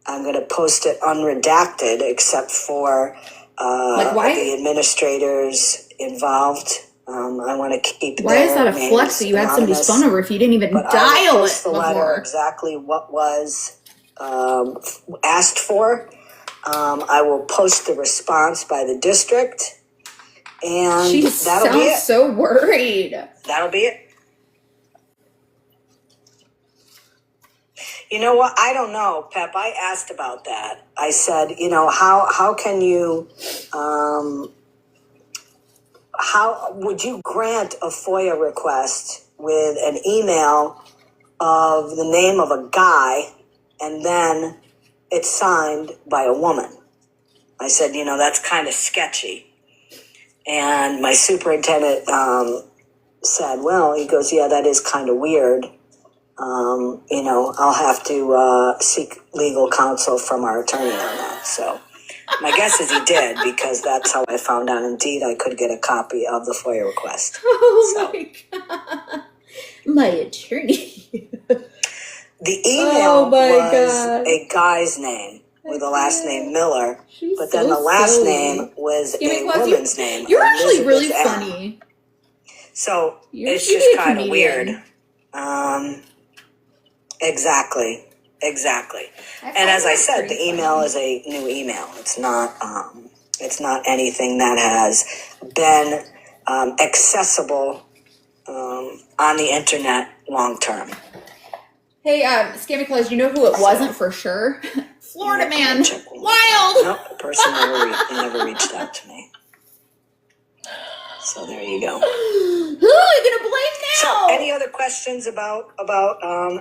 Speaker 1: I'm going to post it unredacted, except for
Speaker 3: Like, why?
Speaker 1: the administrators involved. I want to keep
Speaker 3: Why is that
Speaker 1: their
Speaker 3: a flex
Speaker 1: names
Speaker 3: that you had somebody's phone
Speaker 1: anonymous,
Speaker 3: number if you didn't even
Speaker 1: but I will
Speaker 3: dial
Speaker 1: post
Speaker 3: it
Speaker 1: the letter
Speaker 3: before?
Speaker 1: exactly what was asked for. I will post the response by the district, and
Speaker 3: She
Speaker 1: that'll be
Speaker 3: sounds
Speaker 1: it.
Speaker 3: so worried.
Speaker 1: That'll be it. You know what? I don't know, Pep. I asked about that. I said, how can you, how would you grant a FOIA request with an email of the name of a guy and then it's signed by a woman? I said, that's kind of sketchy. And my superintendent said, well, he goes, yeah, that is kind of weird. I'll have to seek legal counsel from our attorney on that. So my guess is he did, because that's how I found out. Indeed, I could get a copy of the FOIA request.
Speaker 3: Oh my god. My attorney.
Speaker 1: The email was
Speaker 3: God.
Speaker 1: a guy's name with the last name Miller,
Speaker 3: She's
Speaker 1: but then
Speaker 3: so
Speaker 1: the last
Speaker 3: silly.
Speaker 1: name was
Speaker 3: ScammyClaus,
Speaker 1: a woman's name.
Speaker 3: You're actually really
Speaker 1: Elizabeth M.
Speaker 3: funny.
Speaker 1: So it's
Speaker 3: you
Speaker 1: just
Speaker 3: be a
Speaker 1: kind of
Speaker 3: comedian.
Speaker 1: weird. Exactly. And as I said, the email is a new email. It's not anything that has been accessible on the internet long term.
Speaker 3: Hey, ScammyClaus, you know who it wasn't for sure? Florida man. Wild.
Speaker 1: Nope, the person never reached out to me. So there you go.
Speaker 3: Who are you gonna blame now?
Speaker 1: So, any other questions about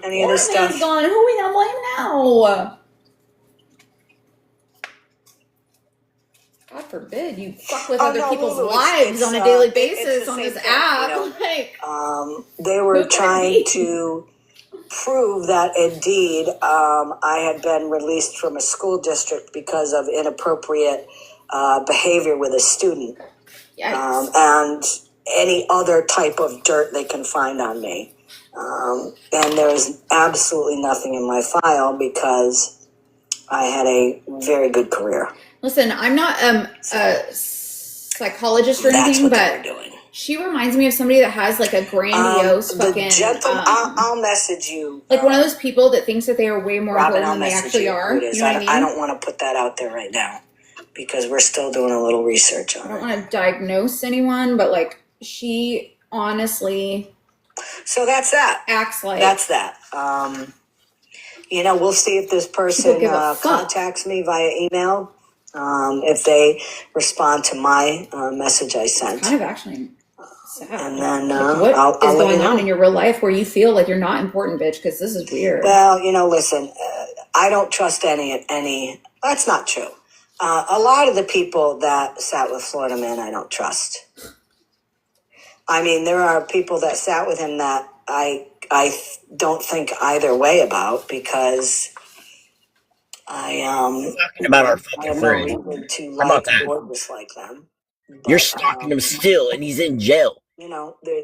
Speaker 1: any of this
Speaker 3: Florida man's
Speaker 1: stuff?
Speaker 3: gone. Who are we gonna blame now? God forbid you fuck with other people's
Speaker 1: Lulu,
Speaker 3: lives on a daily basis on this app.
Speaker 1: They were trying to prove that indeed I had been released from a school district because of inappropriate behavior with a student. And any other type of dirt they can find on me. And there's absolutely nothing in my file because I had a very good career.
Speaker 3: Listen, I'm not a psychologist or anything, but she reminds me of somebody that has like a grandiose fucking.
Speaker 1: I'll message you.
Speaker 3: Like one of those people that thinks that they are way more
Speaker 1: Robin,
Speaker 3: important than they actually are. You know what I mean?
Speaker 1: I don't want to put that out there right now because we're still doing a little research on it.
Speaker 3: I don't want to diagnose anyone, but like she honestly.
Speaker 1: So that's that.
Speaker 3: Acts like.
Speaker 1: That's that. We'll see if this person contacts me via email. If they respond to my message I sent.
Speaker 3: Kind of actually sad.
Speaker 1: And then
Speaker 3: what
Speaker 1: I'll
Speaker 3: is
Speaker 1: let you
Speaker 3: going
Speaker 1: know.
Speaker 3: on in your real life where you feel like you're not important, bitch? Because this is weird.
Speaker 1: Well, listen, I don't trust any. That's not true. A lot of the people that sat with Florida Man, I don't trust. I mean, there are people that sat with him that I don't think either way about because
Speaker 18: talking about our fucking friends.
Speaker 1: To
Speaker 18: How about
Speaker 1: like
Speaker 18: that?
Speaker 1: or dislike them.
Speaker 18: You're stalking him still, and he's in jail.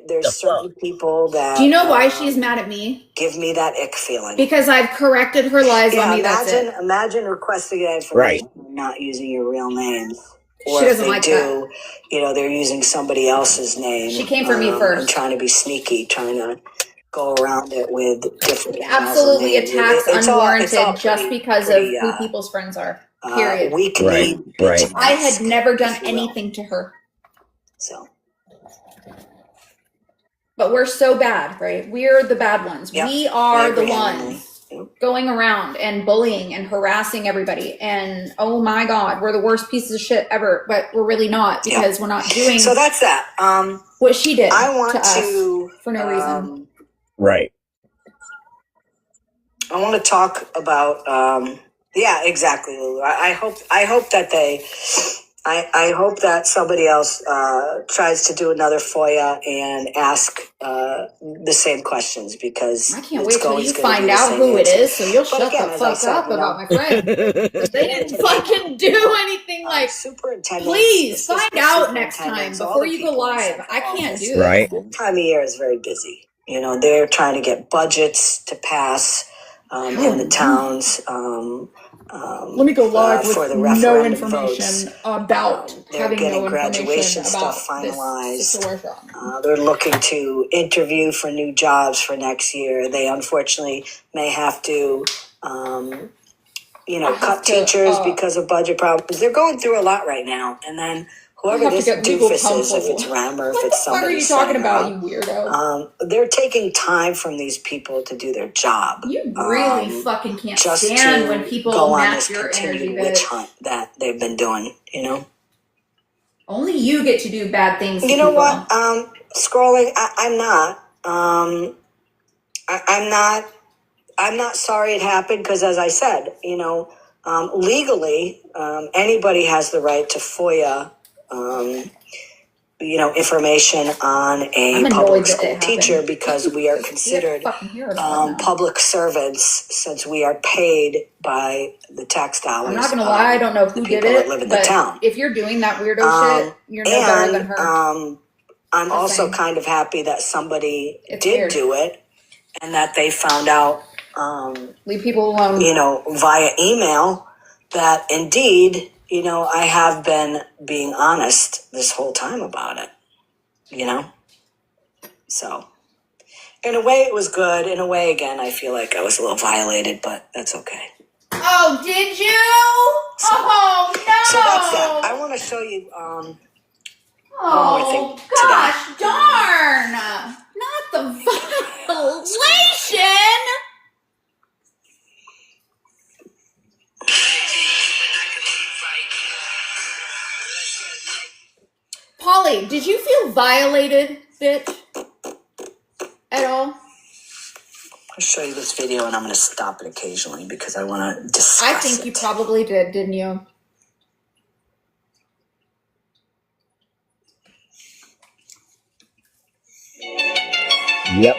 Speaker 1: There's certain people that.
Speaker 3: Do you know why she's mad at me?
Speaker 1: Give me that ick feeling.
Speaker 3: Because I've corrected her lies on me.
Speaker 1: Imagine requesting that information and not using your real name. Or
Speaker 3: She
Speaker 1: if
Speaker 3: doesn't
Speaker 1: they
Speaker 3: like
Speaker 1: do, they're using somebody else's name.
Speaker 3: She came for me first.
Speaker 1: And trying to be sneaky, trying to go around it with different.
Speaker 3: Absolutely attacks unwarranted just because of who people's friends are. Period.
Speaker 18: Right.
Speaker 3: I had never done anything to her.
Speaker 1: So.
Speaker 3: But we're so bad, right? We're the bad ones.
Speaker 1: Yep.
Speaker 3: We are the ones going around and bullying and harassing everybody. And oh my God, we're the worst pieces of shit ever. But we're really not because we're not doing.
Speaker 1: So that's that.
Speaker 3: What she did.
Speaker 1: I want
Speaker 3: to
Speaker 1: to
Speaker 3: us for no reason.
Speaker 18: Right.
Speaker 1: I want to talk about. Yeah, exactly, Lulu. I hope that they I hope that somebody else tries to do another FOIA and ask the same questions, because
Speaker 3: I can't
Speaker 1: it's
Speaker 3: wait till
Speaker 1: always
Speaker 3: you
Speaker 1: going to
Speaker 3: find
Speaker 1: be the
Speaker 3: out
Speaker 1: same
Speaker 3: who it
Speaker 1: answer.
Speaker 3: is, so you'll
Speaker 1: But
Speaker 3: shut
Speaker 1: again,
Speaker 3: the
Speaker 1: as I
Speaker 3: fuck
Speaker 1: said,
Speaker 3: up about my friend. They didn't fucking do anything like.
Speaker 1: superintendents.
Speaker 3: Please
Speaker 1: it's just
Speaker 3: find
Speaker 1: the
Speaker 3: out next time
Speaker 1: superintendents, all
Speaker 3: before
Speaker 1: the
Speaker 3: you go
Speaker 1: people in
Speaker 3: live.
Speaker 1: central
Speaker 3: I can't
Speaker 1: office.
Speaker 3: do this.
Speaker 18: Right.
Speaker 1: This time of year is very busy. You know, they're trying to get budgets to pass in the towns.
Speaker 3: Let me go live
Speaker 1: for
Speaker 3: with
Speaker 1: the
Speaker 3: no
Speaker 1: referendum
Speaker 3: information
Speaker 1: votes.
Speaker 3: about
Speaker 1: They're
Speaker 3: having
Speaker 1: getting
Speaker 3: no information
Speaker 1: graduation
Speaker 3: about
Speaker 1: stuff
Speaker 3: this
Speaker 1: finalized.
Speaker 3: situation.
Speaker 1: They're looking to interview for new jobs for next year. They unfortunately may have to, cut teachers because of budget problems. They're going through a lot right now. And then whoever
Speaker 3: have to
Speaker 1: this
Speaker 3: get legal
Speaker 1: doofus is, if
Speaker 3: counsel.
Speaker 1: it's Rem or if
Speaker 3: What the
Speaker 1: it's
Speaker 3: fuck are
Speaker 1: somebody
Speaker 3: you talking
Speaker 1: setting
Speaker 3: about,
Speaker 1: up,
Speaker 3: you weirdo?
Speaker 1: they're taking time from these people to do their job.
Speaker 3: You really fucking can't
Speaker 1: just
Speaker 3: stand
Speaker 1: to
Speaker 3: when people
Speaker 1: go on
Speaker 3: match
Speaker 1: this
Speaker 3: your energy,
Speaker 1: continued witch
Speaker 3: bitch.
Speaker 1: hunt that they've been doing,
Speaker 3: Only you get to do bad things to
Speaker 1: You know
Speaker 3: people.
Speaker 1: what? Scrolling, I'm not. I'm not sorry it happened, because, as I said, legally, anybody has the right to FOIA, information on
Speaker 3: I'm
Speaker 1: a
Speaker 3: annoyed
Speaker 1: public
Speaker 3: that
Speaker 1: school
Speaker 3: it
Speaker 1: teacher,
Speaker 3: happened.
Speaker 1: because we are
Speaker 3: We have to
Speaker 1: considered
Speaker 3: fucking hear about it now.
Speaker 1: public servants, since we are paid by the tax dollars.
Speaker 3: I'm not gonna lie, I don't know who did
Speaker 1: people that
Speaker 3: it,
Speaker 1: live in the
Speaker 3: but
Speaker 1: town.
Speaker 3: if you're doing that weirdo shit, you're no better than her.
Speaker 1: I'm also
Speaker 3: saying.
Speaker 1: kind of happy that somebody
Speaker 3: It's
Speaker 1: did
Speaker 3: weird.
Speaker 1: do it, and that they found out,
Speaker 3: Leave people alone.
Speaker 1: via email, that indeed, I have been being honest this whole time about it, So, in a way, it was good. In a way, again, I feel like I was a little violated, but that's okay.
Speaker 3: Oh, did you? Oh, no!
Speaker 1: So that's that. I want to show you one more thing today.
Speaker 3: Gosh darn! Not the violation! Polly, did you feel violated, bitch? At all?
Speaker 1: I'll show you this video, and I'm going to stop it occasionally because I want to discuss
Speaker 3: I think you probably did, didn't you?
Speaker 18: Yep.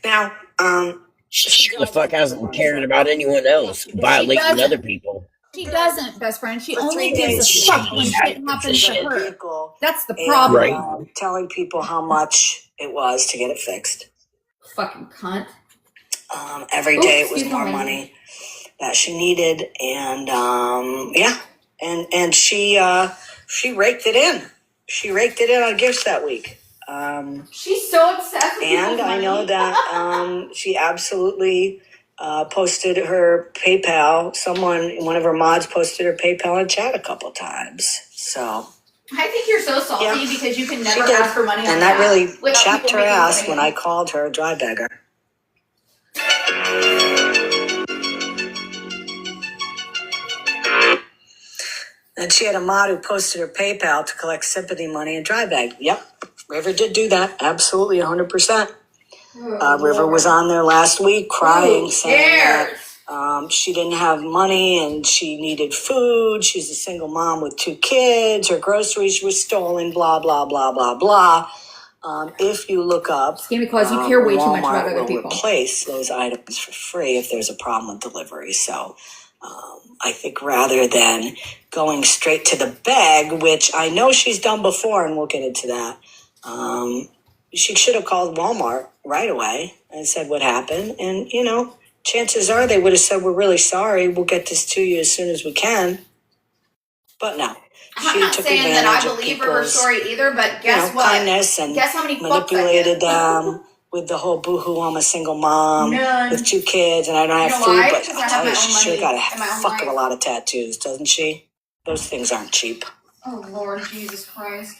Speaker 1: Now,
Speaker 18: She the fuck hasn't cared about anyone else violating
Speaker 3: doesn't.
Speaker 18: other people.
Speaker 3: She doesn't, best friend. She
Speaker 1: For
Speaker 3: only
Speaker 1: 3
Speaker 3: gives
Speaker 1: days,
Speaker 3: a fuck when shit happens to her.
Speaker 1: vehicle,
Speaker 3: That's the
Speaker 1: and,
Speaker 3: problem.
Speaker 1: telling people how much it was to get it fixed.
Speaker 3: Fucking cunt.
Speaker 1: Every day it was more money that she needed, and and she raked it in. She raked it in on gifts that week.
Speaker 3: She's so obsessed with
Speaker 1: And I know that she absolutely posted her PayPal. One of her mods posted her PayPal in chat a couple times. So
Speaker 3: I think you're so salty because you can
Speaker 1: she
Speaker 3: never
Speaker 1: did.
Speaker 3: ask for money on
Speaker 1: And that really
Speaker 3: without
Speaker 1: chapped
Speaker 3: people
Speaker 1: her
Speaker 3: making
Speaker 1: ass
Speaker 3: fun of
Speaker 1: when
Speaker 3: you.
Speaker 1: I called her a dry beggar. And she had a mod who posted her PayPal to collect sympathy money and dry bag. Yep, River did do that. Absolutely, 100%. River was on there last week crying, saying that she didn't have money and she needed food. She's a single mom with 2 kids. Her groceries were stolen, blah, blah, blah, blah, blah. If you look up,
Speaker 3: ScammyClaus, you care way too much about
Speaker 1: Walmart
Speaker 3: other
Speaker 1: will
Speaker 3: people.
Speaker 1: replace those items for free if there's a problem with delivery. So I think rather than going straight to the bag, which I know she's done before, and we'll get into that, she should have called Walmart right away and said what happened. And, chances are they would have said, we're really sorry. We'll get this to you as soon as we can. But no.
Speaker 3: I'm not saying that I believe her story either, but guess what?
Speaker 1: Kindness, and
Speaker 3: guess how many
Speaker 1: manipulated them with the whole boohoo, I'm a single mom with 2 kids and I don't have food.
Speaker 3: Why?
Speaker 1: But
Speaker 3: Because
Speaker 1: I
Speaker 3: I
Speaker 1: tell
Speaker 3: have
Speaker 1: you,
Speaker 3: my
Speaker 1: she
Speaker 3: own
Speaker 1: sure got
Speaker 3: money and my
Speaker 1: a
Speaker 3: own
Speaker 1: fuck of a
Speaker 3: life.
Speaker 1: lot of tattoos, doesn't she? Those things aren't cheap.
Speaker 3: Oh, Lord Jesus Christ.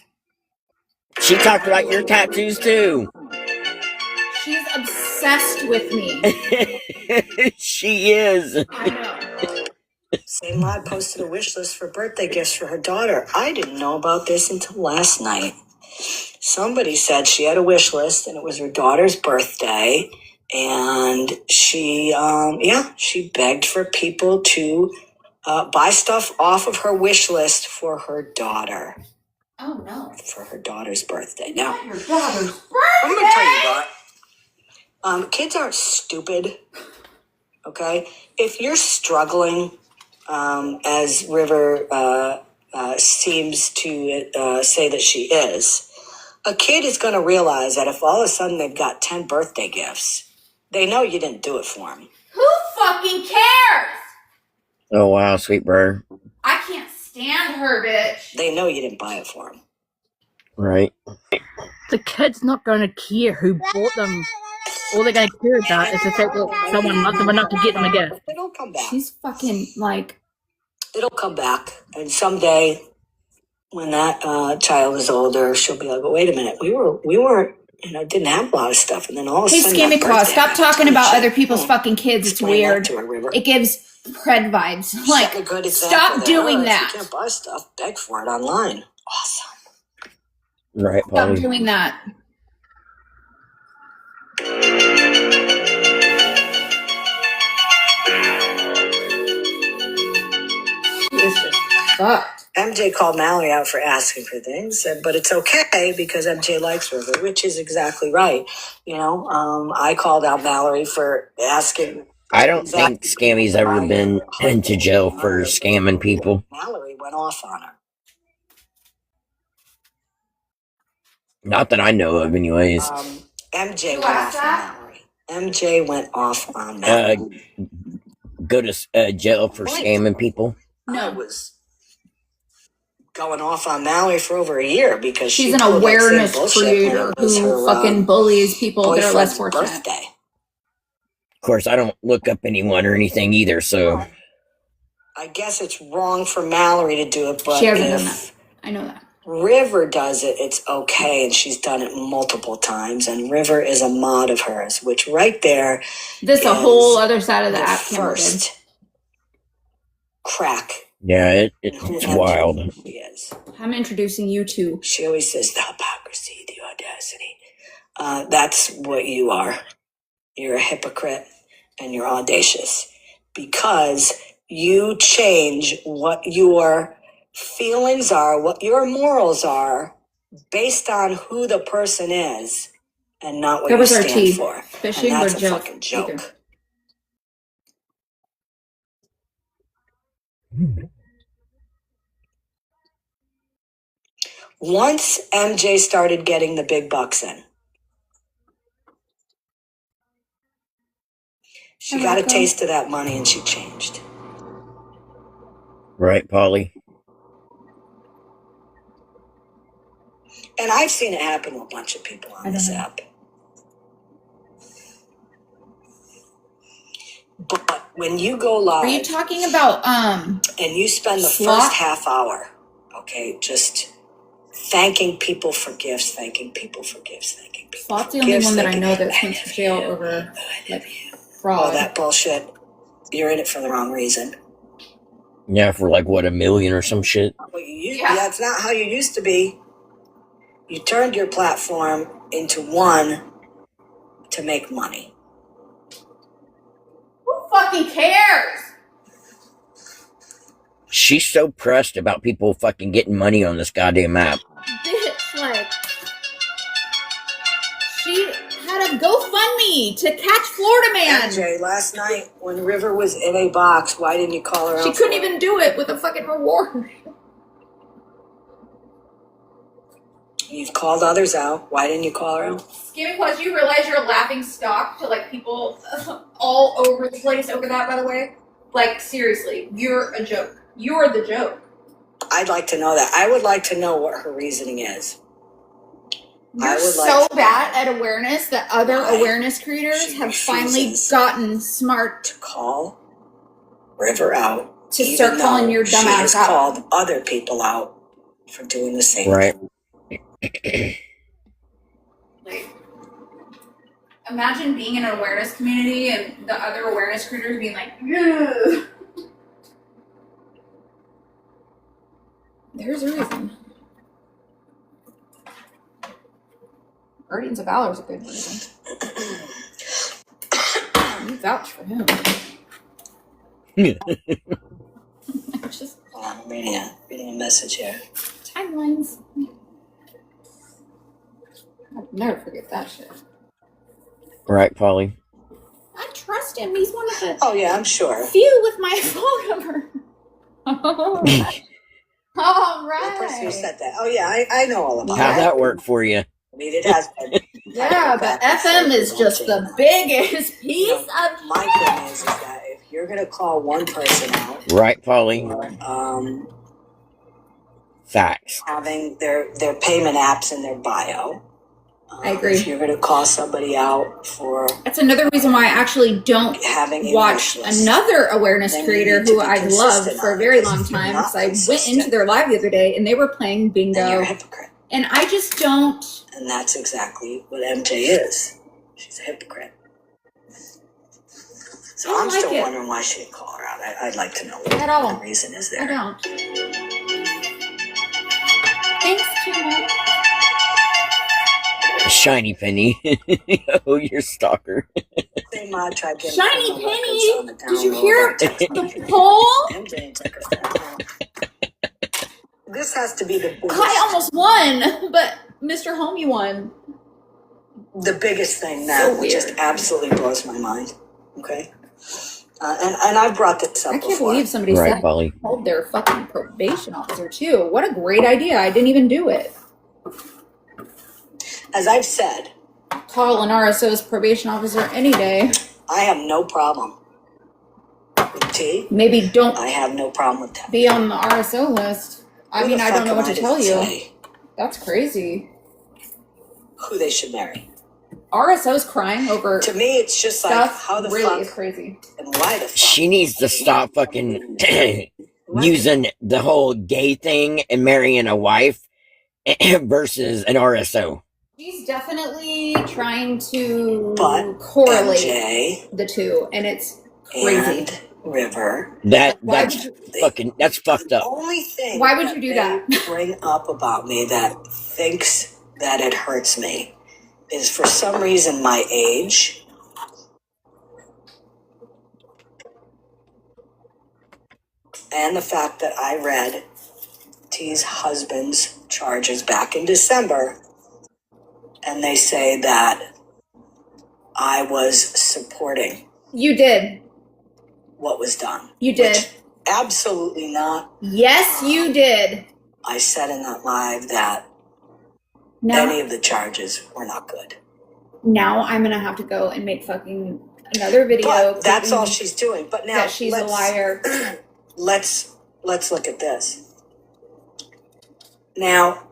Speaker 18: She talked about your tattoos too.
Speaker 3: She's obsessed with me.
Speaker 18: She is.
Speaker 3: I know.
Speaker 1: Same mod posted a wish list for birthday gifts for her daughter. I didn't know about this until last night. Somebody said she had a wish list and it was her daughter's birthday. And she begged for people to buy stuff off of her wish list for her daughter.
Speaker 3: Oh no.
Speaker 1: For her daughter's birthday. Now,
Speaker 3: Your daughter's
Speaker 1: I'm going to tell you what. Kids aren't stupid. Okay? If you're struggling, as River seems to say that she is, a kid is going to realize that if all of a sudden they've got 10 birthday gifts, they know you didn't do it for them.
Speaker 3: Who fucking cares?
Speaker 18: Oh wow, sweet bird.
Speaker 3: I can't stand her, bitch.
Speaker 1: They know you didn't buy it for them.
Speaker 18: Right.
Speaker 16: The kid's not going to care who bought them. All they're going to care about is the fact that someone loved them enough to get them a gift.
Speaker 1: It'll come back.
Speaker 3: She's fucking like.
Speaker 1: It'll come back. And someday, when that child is older, she'll be like, "Well, wait a minute. We weren't, didn't have a lot of stuff." And then all of a
Speaker 3: Hey,
Speaker 1: sudden,
Speaker 3: Scammy
Speaker 1: that
Speaker 3: Claus,
Speaker 1: birthday
Speaker 3: stop talking
Speaker 1: happened.
Speaker 3: about other people's fucking kids. It's
Speaker 1: Explain that
Speaker 3: weird.
Speaker 1: to her, River.
Speaker 3: It gives pred vibes. Like,
Speaker 1: Set a good example
Speaker 3: stop
Speaker 1: there.
Speaker 3: doing
Speaker 1: If
Speaker 3: that.
Speaker 1: you can't buy stuff, beg for it online. Awesome.
Speaker 18: Right,
Speaker 3: Stop
Speaker 18: Polly.
Speaker 3: doing that. This is fucked.
Speaker 1: MJ called Mallory out for asking for things, but it's okay because MJ likes River, which is exactly right. I called out Mallory for asking.
Speaker 18: I don't think Scammy's ever been into jail for scamming people.
Speaker 1: Mallory went off on her.
Speaker 18: Not that I know of, anyways.
Speaker 1: MJ went off on Mallory. MJ went off on Mallory.
Speaker 18: Go to jail for scamming people.
Speaker 1: I was going off on Mallory for over a year because
Speaker 3: She's
Speaker 1: she
Speaker 3: an
Speaker 1: pulled that same
Speaker 3: awareness
Speaker 1: bullshit when
Speaker 3: creator
Speaker 1: it was
Speaker 3: who
Speaker 1: her,
Speaker 3: fucking bullies people that are less
Speaker 1: boyfriend's
Speaker 3: fortunate.
Speaker 1: birthday.
Speaker 18: Of course, I don't look up anyone or anything either, so.
Speaker 1: I guess it's wrong for Mallory to do it, but
Speaker 3: She hasn't done
Speaker 1: if
Speaker 3: that. I know that.
Speaker 1: River does it, it's okay, and she's done it multiple times, and River is a mod of hers, which right there
Speaker 3: This
Speaker 1: is
Speaker 3: a whole other side of the
Speaker 1: the
Speaker 3: app. Cameron did.
Speaker 1: first crack.
Speaker 18: Yeah,
Speaker 1: in who
Speaker 18: it's
Speaker 1: MJ
Speaker 18: wild.
Speaker 1: really is.
Speaker 3: I'm introducing you to.
Speaker 1: She always says the hypocrisy, the audacity. That's what you are. You're a hypocrite and you're audacious because you change what your feelings are, what your morals are, based on who the person is and not what
Speaker 3: That
Speaker 1: you
Speaker 3: was our
Speaker 1: stand
Speaker 3: tea.
Speaker 1: for.
Speaker 3: Fishing
Speaker 1: And that's
Speaker 3: or
Speaker 1: a
Speaker 3: joke?
Speaker 1: fucking joke.
Speaker 3: Either.
Speaker 1: Once MJ started getting the big bucks in, she got a taste of that money and she changed.
Speaker 18: Right, Polly?
Speaker 1: And I've seen it happen to a bunch of people on this app. But when you go live,
Speaker 3: Are you talking about
Speaker 1: and you spend the
Speaker 3: Slot?
Speaker 1: first half hour, okay, just thanking people for gifts, thanking people for gifts, thanking people
Speaker 3: Slot's
Speaker 1: for
Speaker 3: the only
Speaker 1: gifts,
Speaker 3: one that I
Speaker 1: thanking-
Speaker 3: know that's went to jail over like fraud.
Speaker 1: all that bullshit, you're in it for the wrong reason.
Speaker 18: Yeah, for like, what, $1 million or some shit?
Speaker 1: Well, that's not how you used to be. You turned your platform into one to make money.
Speaker 3: Who fucking cares?
Speaker 18: She's so pressed about people fucking getting money on this goddamn app.
Speaker 3: Bitch, like, she had a GoFundMe to catch Florida Man.
Speaker 1: MJ, last night when River was in a box, why didn't you call her out?
Speaker 3: She couldn't even do it with a fucking reward.
Speaker 1: You've called others out. Why didn't you call her out?
Speaker 3: Scammy Claus, you realize you're a laughing stock to like people all over the place over that, by the way? Like, seriously, you're a joke. You're the joke.
Speaker 1: I'd like to know that. I would like to know what her reasoning is.
Speaker 3: You're so bad at awareness that other awareness creators have finally gotten smart
Speaker 1: to call River out.
Speaker 3: To start calling your dumb ass
Speaker 1: She has
Speaker 3: out.
Speaker 1: called other people out for doing the same
Speaker 18: Right.
Speaker 1: thing.
Speaker 3: Like, imagine being in an awareness community and the other awareness creators being like, ugh. There's a reason. Guardians of Valor is a good reason. You vouch for him.
Speaker 1: reading a message here.
Speaker 3: Timelines. I'll never forget that shit.
Speaker 18: Right, Polly?
Speaker 3: I trust him. He's one of the
Speaker 1: Oh yeah, I'm sure.
Speaker 3: few with my phone number. All
Speaker 1: The person who
Speaker 3: right.
Speaker 1: said that. Oh yeah, I know all about
Speaker 18: How'd
Speaker 1: it.
Speaker 18: that work for you?
Speaker 1: I mean, it has been.
Speaker 3: Yeah, but FM is just the biggest piece of
Speaker 1: My thing is that if you're gonna call one person out,
Speaker 18: Right, Polly? Facts.
Speaker 1: having their payment apps in their bio.
Speaker 3: I agree.
Speaker 1: If you're gonna call somebody out for
Speaker 3: That's another reason why I actually don't
Speaker 1: having a
Speaker 3: watch
Speaker 1: wish list,
Speaker 3: another awareness
Speaker 1: then you
Speaker 3: creator
Speaker 1: need to
Speaker 3: who
Speaker 1: be
Speaker 3: I've
Speaker 1: consistent
Speaker 3: loved for a
Speaker 1: on it,
Speaker 3: very
Speaker 1: because
Speaker 3: long
Speaker 1: if you're
Speaker 3: time
Speaker 1: not
Speaker 3: because I went
Speaker 1: consistent,
Speaker 3: into their live the other day and they were playing
Speaker 1: then you're a
Speaker 3: bingo.
Speaker 1: hypocrite.
Speaker 3: And I just don't.
Speaker 1: And that's exactly what MJ is. She's a hypocrite. So
Speaker 3: I don't
Speaker 1: I'm
Speaker 3: like
Speaker 1: still
Speaker 3: it.
Speaker 1: wondering why she didn't call her out. I'd like to know what
Speaker 3: At all.
Speaker 1: the reason is
Speaker 3: I
Speaker 1: there.
Speaker 3: don't. Thanks, Kimmo.
Speaker 18: Shiny penny. Oh, you're a stalker.
Speaker 1: Say Ma tried getting
Speaker 3: Shiny
Speaker 1: all my records
Speaker 3: Penny,
Speaker 1: on the
Speaker 3: did you
Speaker 1: download
Speaker 3: hear
Speaker 1: or text
Speaker 3: the
Speaker 1: message.
Speaker 3: poll?
Speaker 1: MJ took her down. This has to be the
Speaker 3: Kai
Speaker 1: biggest,
Speaker 3: almost won, but Mr. Homie won.
Speaker 1: the biggest thing
Speaker 3: So
Speaker 1: that
Speaker 3: weird.
Speaker 1: just absolutely blows my mind. Okay, and I brought this up
Speaker 3: I can't
Speaker 1: before.
Speaker 3: believe somebody
Speaker 18: Right,
Speaker 3: said
Speaker 18: Polly?
Speaker 3: hold their fucking probation officer too. What a great idea. I didn't even do it.
Speaker 1: As I've said,
Speaker 3: Call an RSO's probation officer any day.
Speaker 1: I have no problem with T.
Speaker 3: Maybe don't
Speaker 1: I have no problem with that.
Speaker 3: be on the RSO list. I
Speaker 1: Who
Speaker 3: mean,
Speaker 1: the
Speaker 3: I don't
Speaker 1: fuck
Speaker 3: know
Speaker 1: am
Speaker 3: what
Speaker 1: I
Speaker 3: to tell you.
Speaker 1: say
Speaker 3: That's crazy.
Speaker 1: who they should marry?
Speaker 3: RSO's crying over
Speaker 1: To me, it's just like,
Speaker 3: stuff
Speaker 1: how the
Speaker 3: really is
Speaker 1: fuck
Speaker 3: crazy.
Speaker 1: and why the fuck?
Speaker 18: She needs to stop fucking using the whole gay thing and marrying a wife versus an RSO.
Speaker 3: She's definitely trying to
Speaker 1: But
Speaker 3: correlate
Speaker 1: MJ
Speaker 3: the two, and it's crazy.
Speaker 1: and River,
Speaker 18: Why would
Speaker 3: That's
Speaker 18: that's fucked up.
Speaker 1: only thing
Speaker 3: Why would you do
Speaker 1: they
Speaker 3: that?
Speaker 1: bring up about me that thinks that it hurts me is for some reason my age. And the fact that I read T's husband's charges back in December, and they say that I was supporting
Speaker 3: You did.
Speaker 1: what was done.
Speaker 3: You did.
Speaker 1: Which absolutely not.
Speaker 3: Yes, you did.
Speaker 1: I said in that live that
Speaker 3: Now,
Speaker 1: any of the charges were not good.
Speaker 3: now I'm gonna have to go and make fucking another video.
Speaker 1: But that's all
Speaker 3: proving
Speaker 1: she's doing. But now
Speaker 3: that she's a liar.
Speaker 1: let's look at this. Now,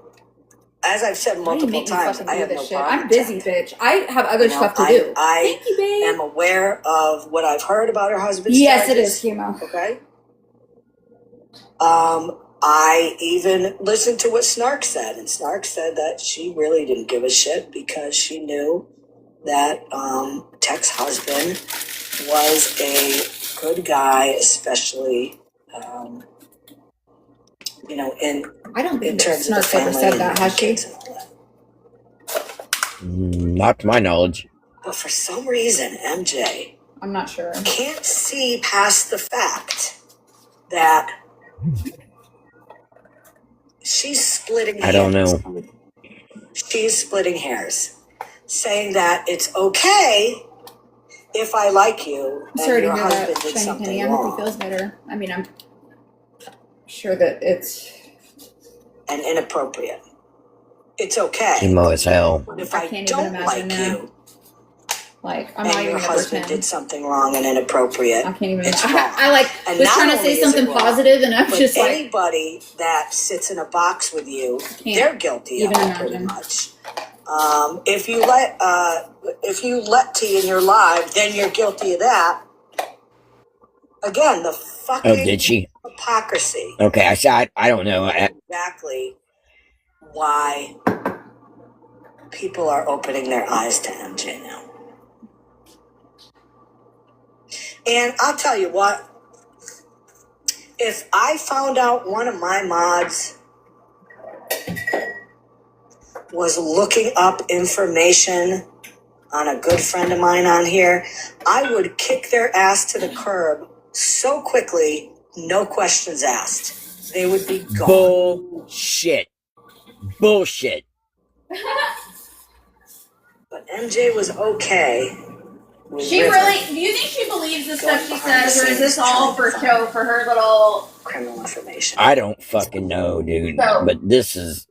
Speaker 1: as I've said
Speaker 3: Why do you
Speaker 1: multiple
Speaker 3: make me
Speaker 1: times,
Speaker 3: fucking
Speaker 1: I
Speaker 3: do
Speaker 1: have no
Speaker 3: this shit?
Speaker 1: problem
Speaker 3: I'm
Speaker 1: with
Speaker 3: busy,
Speaker 1: that.
Speaker 3: bitch. I have other stuff to do.
Speaker 1: I
Speaker 3: Thank you, babe.
Speaker 1: am aware of what I've heard about her husband's
Speaker 3: Yes, it
Speaker 1: charges.
Speaker 3: is, Chemo.
Speaker 1: Okay. I even listened to what Snark said, and Snark said that she really didn't give a shit because she knew that Tech's husband was a good guy, especially in
Speaker 3: I don't
Speaker 1: in
Speaker 3: think
Speaker 1: terms of the
Speaker 3: Snark's ever
Speaker 1: family
Speaker 3: said
Speaker 1: and
Speaker 3: that,
Speaker 1: the
Speaker 3: has she?
Speaker 1: kids and all that.
Speaker 18: Not to my knowledge.
Speaker 1: But for some reason, MJ
Speaker 3: I'm not sure.
Speaker 1: can't see past the fact that she's splitting hairs.
Speaker 18: I don't know.
Speaker 1: She's splitting hairs, saying that it's okay if I like you
Speaker 3: I'm sorry
Speaker 1: and
Speaker 3: to
Speaker 1: your
Speaker 3: hear
Speaker 1: husband
Speaker 3: that,
Speaker 1: did
Speaker 3: Shiny
Speaker 1: something
Speaker 3: Penny. I hope he
Speaker 1: wrong
Speaker 3: feels better. I mean, I'm sure that it's.
Speaker 1: and inappropriate. It's okay
Speaker 18: Emo as hell.
Speaker 1: if
Speaker 3: I
Speaker 1: I
Speaker 3: can't even
Speaker 1: don't like
Speaker 3: imagine now.
Speaker 1: you
Speaker 3: Like, I'm not
Speaker 1: and
Speaker 3: even
Speaker 1: your
Speaker 3: gonna
Speaker 1: husband
Speaker 3: pretend.
Speaker 1: did something wrong and inappropriate.
Speaker 3: I can't even.
Speaker 1: It's wrong.
Speaker 3: I like
Speaker 1: And
Speaker 3: was
Speaker 1: not
Speaker 3: trying to
Speaker 1: only
Speaker 3: say
Speaker 1: is it
Speaker 3: something
Speaker 1: wrong,
Speaker 3: positive, and I'm
Speaker 1: but
Speaker 3: just like,
Speaker 1: anybody that sits in a box with you,
Speaker 3: can't
Speaker 1: they're guilty of
Speaker 3: even
Speaker 1: it pretty
Speaker 3: imagine.
Speaker 1: much. If you let T in your live, then you're guilty of that. Again, the
Speaker 18: Oh,
Speaker 1: fucking
Speaker 18: did she?
Speaker 1: hypocrisy.
Speaker 18: Okay, I don't know.
Speaker 1: Exactly why people are opening their eyes to MJ now. And I'll tell you what, if I found out one of my mods was looking up information on a good friend of mine on here, I would kick their ass to the curb so quickly, no questions asked. they would be gone.
Speaker 18: Bullshit. Bullshit.
Speaker 1: But MJ was okay.
Speaker 3: She really, do you think she believes the stuff she says, or is this all for show, for her little
Speaker 1: criminal information?
Speaker 18: I don't fucking know, dude. But this is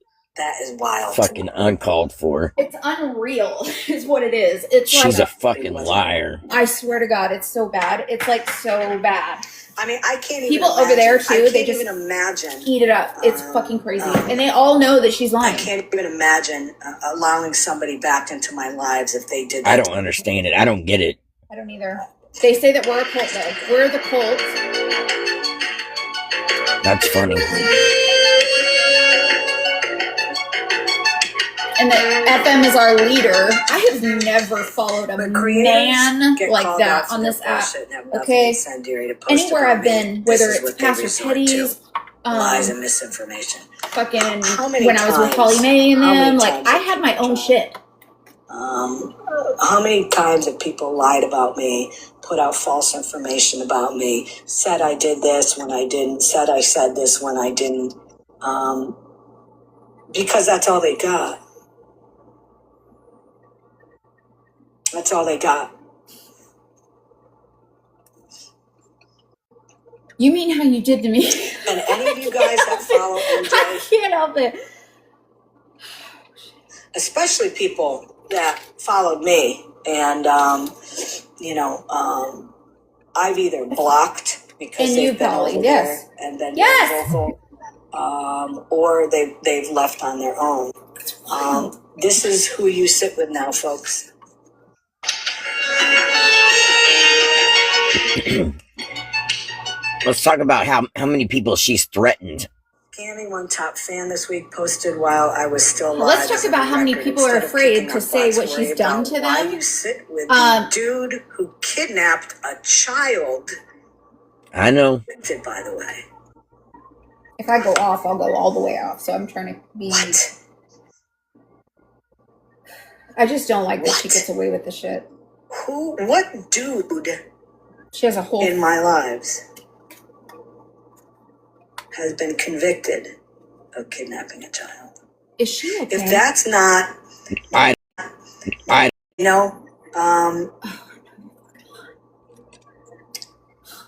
Speaker 1: wild.
Speaker 18: Fucking uncalled for.
Speaker 3: It's unreal, is what it is. It's
Speaker 18: She's
Speaker 3: like
Speaker 18: a fucking liar.
Speaker 3: I swear to God, it's so bad. It's like so bad.
Speaker 1: I mean, I can't even
Speaker 3: People
Speaker 1: imagine.
Speaker 3: over there too,
Speaker 1: I
Speaker 3: they
Speaker 1: can't
Speaker 3: just
Speaker 1: even imagine.
Speaker 3: eat it up. It's fucking crazy. And they all know that she's lying.
Speaker 1: I can't even imagine allowing somebody back into my lives if they did that.
Speaker 18: I don't understand it. I don't get it.
Speaker 3: I don't either. They say that we're a cult though. We're the cult.
Speaker 18: That's funny.
Speaker 3: And that FM is our leader. I have never followed a man like that on this app. Okay? Anywhere I've been, whether it's Pastor Petty's,
Speaker 1: lies and misinformation.
Speaker 3: Fucking when I was with Holly Mae and them, like I had my own shit.
Speaker 1: How many times have people lied about me, put out false information about me, said I did this when I didn't, said I said this when I didn't, because that's all they got. That's all they got.
Speaker 3: You mean how you did to me?
Speaker 1: And any of you guys that follow MJ,
Speaker 3: I can't help it.
Speaker 1: Especially people that followed me, and I've either blocked because they've been over there and been vocal, or they've left on their own. This is who you sit with now, folks.
Speaker 18: Let's talk about how many people she's threatened.
Speaker 1: Scammy One top fan this week posted while I was still alive.
Speaker 3: Well, let's talk about how many people are afraid to say what she's done to them.
Speaker 1: Why you sit with the dude who kidnapped a child.
Speaker 18: I know.
Speaker 1: By the way,
Speaker 3: if I go off, I'll go all the way off. So I'm trying to be.
Speaker 1: What?
Speaker 3: I just don't like that she gets away with the shit.
Speaker 1: Who? What dude?
Speaker 3: She has a whole
Speaker 1: in my lives has been convicted of kidnapping a child.
Speaker 3: Is she okay?
Speaker 1: If that's not,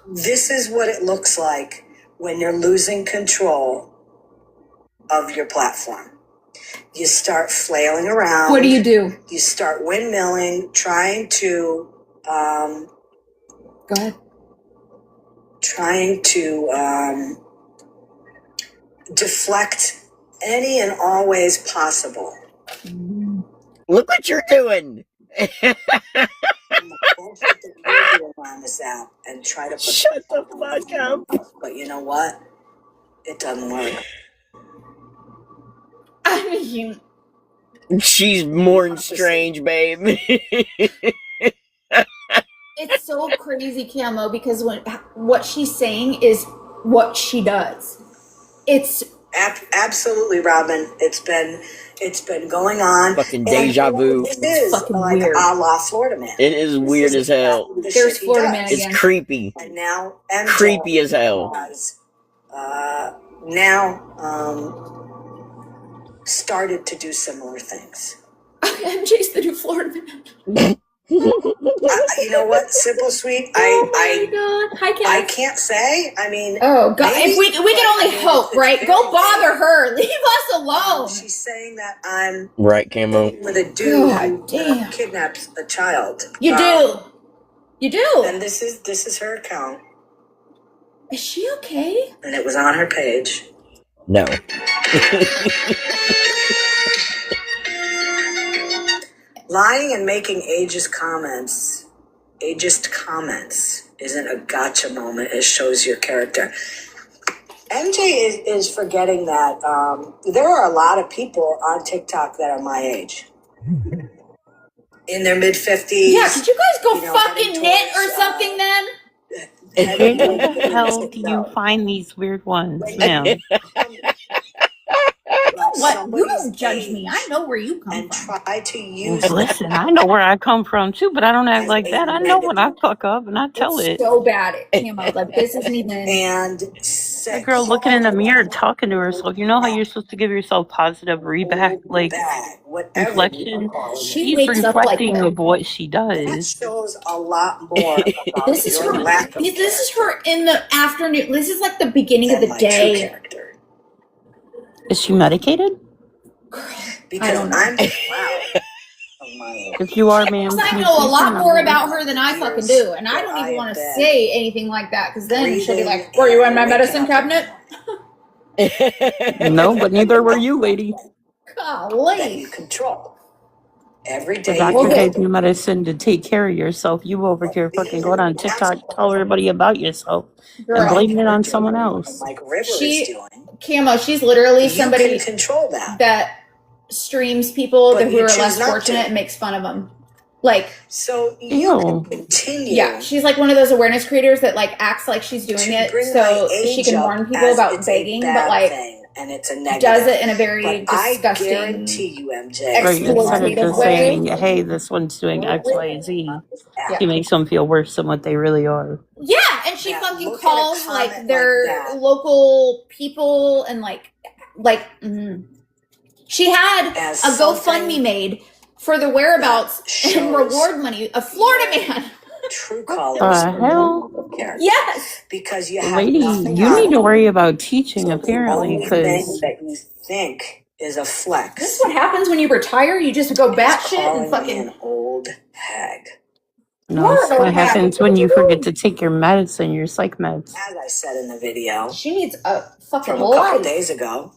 Speaker 1: this is what it looks like when you're losing control of your platform. You start flailing around.
Speaker 3: What do? You
Speaker 1: start windmilling, trying to,
Speaker 3: go ahead.
Speaker 1: Trying to, deflect any and all ways possible.
Speaker 18: Look what you're doing.
Speaker 1: You're doing on this app and try to put
Speaker 18: shut the fuck up.
Speaker 1: But you know what? It doesn't work.
Speaker 3: I mean,
Speaker 18: she's more strange, babe.
Speaker 3: It's so crazy, Camo, because what she's saying is what she does. It's
Speaker 1: absolutely, Robin. It's been going on.
Speaker 18: Fucking deja vu.
Speaker 1: It is
Speaker 3: fucking
Speaker 1: like
Speaker 3: weird.
Speaker 1: A la Florida Man.
Speaker 18: It is weird as hell.
Speaker 3: There's Florida Man again.
Speaker 18: It's creepy.
Speaker 1: And now MJ
Speaker 18: creepy as hell.
Speaker 1: Has, started to do similar things.
Speaker 3: MJ's the new Florida Man.
Speaker 1: You know what? Simple, sweet.
Speaker 3: My God. Hi, Kat.
Speaker 1: I can't say. I mean,
Speaker 3: oh God! If we can only hope, right? Go bother her. Leave us alone.
Speaker 1: She's saying that I'm
Speaker 18: right, Camo,
Speaker 1: with a dude who kidnaps a child.
Speaker 3: You do.
Speaker 1: And this is her account.
Speaker 3: Is she okay?
Speaker 1: And it was on her page.
Speaker 18: No.
Speaker 1: Lying and making ageist comments isn't a gotcha moment. It shows your character. MJ is forgetting that there are a lot of people on TikTok that are my age. In their mid-50s.
Speaker 3: Yeah, could you guys go fucking knit or something then?
Speaker 21: Where the hell do you find these weird ones, ma'am?
Speaker 3: What? You don't judge me. I know where you come from.
Speaker 1: Try to use
Speaker 21: Listen, I know where I come from too, but I don't act like that. I know when I fuck up and I tell it.
Speaker 3: So bad at Camo. Like this isn't even.
Speaker 1: And said,
Speaker 21: girl looking
Speaker 1: call
Speaker 21: in the
Speaker 1: the
Speaker 21: mirror talking to herself. You know how you're supposed to give yourself positive
Speaker 1: bag, whatever you
Speaker 21: reflection?
Speaker 1: call it.
Speaker 3: She
Speaker 21: She's
Speaker 3: wakes up like
Speaker 21: reflecting
Speaker 3: this.
Speaker 21: of what she
Speaker 1: That
Speaker 21: does.
Speaker 1: shows a lot more about
Speaker 3: This is
Speaker 1: your
Speaker 3: her.
Speaker 1: lack of
Speaker 3: This is her in the afternoon. This is like the beginning of
Speaker 1: than
Speaker 3: the
Speaker 1: my true
Speaker 3: day.
Speaker 1: character.
Speaker 21: Is she medicated?
Speaker 1: Because
Speaker 3: don't know.
Speaker 1: I'm proud of my
Speaker 21: If you are, ma'am,
Speaker 3: I
Speaker 21: can you
Speaker 3: know a
Speaker 21: please
Speaker 3: lot more
Speaker 21: remember?
Speaker 3: about her than I fucking do, and I don't even want to say anything like that because then she'll be
Speaker 1: breathing
Speaker 3: like, "Were you in my
Speaker 1: and
Speaker 3: medicine
Speaker 1: waking up in the
Speaker 3: cabinet?"
Speaker 21: No, but neither were you, lady.
Speaker 1: that
Speaker 3: Golly.
Speaker 1: you control. Every
Speaker 21: The
Speaker 1: day
Speaker 21: doctor
Speaker 1: you
Speaker 21: gave you medicine to take care of yourself. You over here fucking going on TikTok, tell everybody about yourself, and
Speaker 3: Girl.
Speaker 21: blaming it on someone else.
Speaker 1: like River is
Speaker 3: She,
Speaker 1: doing,
Speaker 3: Camo, she's literally
Speaker 1: you
Speaker 3: somebody
Speaker 1: can control that.
Speaker 3: that streams people
Speaker 1: But
Speaker 3: who
Speaker 1: you
Speaker 3: are
Speaker 1: choose
Speaker 3: less
Speaker 1: not
Speaker 3: fortunate
Speaker 1: to.
Speaker 3: and makes fun of them. Like,
Speaker 1: So you
Speaker 21: Ew.
Speaker 1: can continue.
Speaker 3: yeah, she's like one of those awareness creators that like acts like she's doing
Speaker 1: to
Speaker 3: it
Speaker 1: bring
Speaker 3: so
Speaker 1: my
Speaker 3: she
Speaker 1: age
Speaker 3: can
Speaker 1: up
Speaker 3: warn people
Speaker 1: as
Speaker 3: about
Speaker 1: it's
Speaker 3: begging,
Speaker 1: a
Speaker 3: but
Speaker 1: bad
Speaker 3: like
Speaker 1: thing and it's a negative.
Speaker 3: does it in a very
Speaker 1: But I
Speaker 3: disgusting,
Speaker 1: guarantee you, MJ,
Speaker 21: Right, instead of
Speaker 3: exploitative
Speaker 21: just
Speaker 3: way.
Speaker 21: saying, hey, this one's doing X, Y, and Z, she makes them feel worse than what they really are.
Speaker 3: Yeah, and she
Speaker 1: That
Speaker 3: fucking
Speaker 1: look at a
Speaker 3: calls like
Speaker 1: comment
Speaker 3: their
Speaker 1: like that
Speaker 3: local people and she had
Speaker 1: as
Speaker 3: a
Speaker 1: something
Speaker 3: GoFundMe made for the whereabouts and
Speaker 1: shows
Speaker 3: reward money of Florida man.
Speaker 1: true colors
Speaker 21: The hell?
Speaker 1: of character.
Speaker 3: Yes.
Speaker 1: Because you have
Speaker 21: Lady,
Speaker 1: nothing
Speaker 21: you
Speaker 1: on
Speaker 21: need
Speaker 1: it.
Speaker 21: to worry about teaching,
Speaker 1: So the
Speaker 21: apparently,
Speaker 1: only thing
Speaker 21: because
Speaker 1: that you think is a flex
Speaker 3: This is what happens when you retire. You just go
Speaker 1: is
Speaker 3: batshit
Speaker 1: calling
Speaker 3: and
Speaker 1: me
Speaker 3: fucking.
Speaker 1: an old hag.
Speaker 21: no, it's what happens when you forget to take your medicine, your psych meds.
Speaker 1: As I said in the video
Speaker 3: She needs a fucking
Speaker 1: from a couple
Speaker 3: life.
Speaker 1: days ago,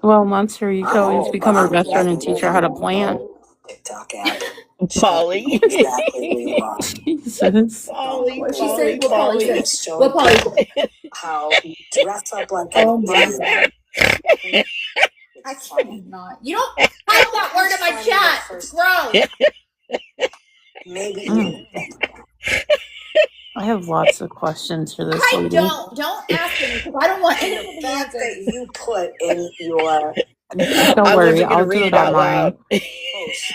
Speaker 21: Well, Monster, you could always
Speaker 1: but
Speaker 21: become her
Speaker 1: I'm
Speaker 21: best friend and
Speaker 1: definitely
Speaker 21: teach her how to plant.
Speaker 1: TikTok app.
Speaker 18: Polly.
Speaker 1: Exactly who you are.
Speaker 21: Jesus.
Speaker 18: Polly,
Speaker 3: What'd she
Speaker 18: Polly,
Speaker 3: say? What Polly
Speaker 18: Polly.
Speaker 3: said? What Polly said?
Speaker 1: How you dress up like
Speaker 3: Oh
Speaker 1: an
Speaker 3: my
Speaker 1: idiot.
Speaker 3: god. I cannot. You don't type that word in my chat. It's gross.
Speaker 1: Maybe
Speaker 21: Mm. I have lots of questions for this
Speaker 3: I
Speaker 21: lady.
Speaker 3: don't ask me because I don't want any of
Speaker 1: the
Speaker 3: the
Speaker 1: fact
Speaker 3: answers.
Speaker 1: that you put in your
Speaker 21: Don't
Speaker 18: I
Speaker 21: worry,
Speaker 18: wasn't gonna
Speaker 21: I'll do
Speaker 18: read
Speaker 21: it
Speaker 18: it
Speaker 21: on
Speaker 18: out loud.
Speaker 21: mine.
Speaker 1: post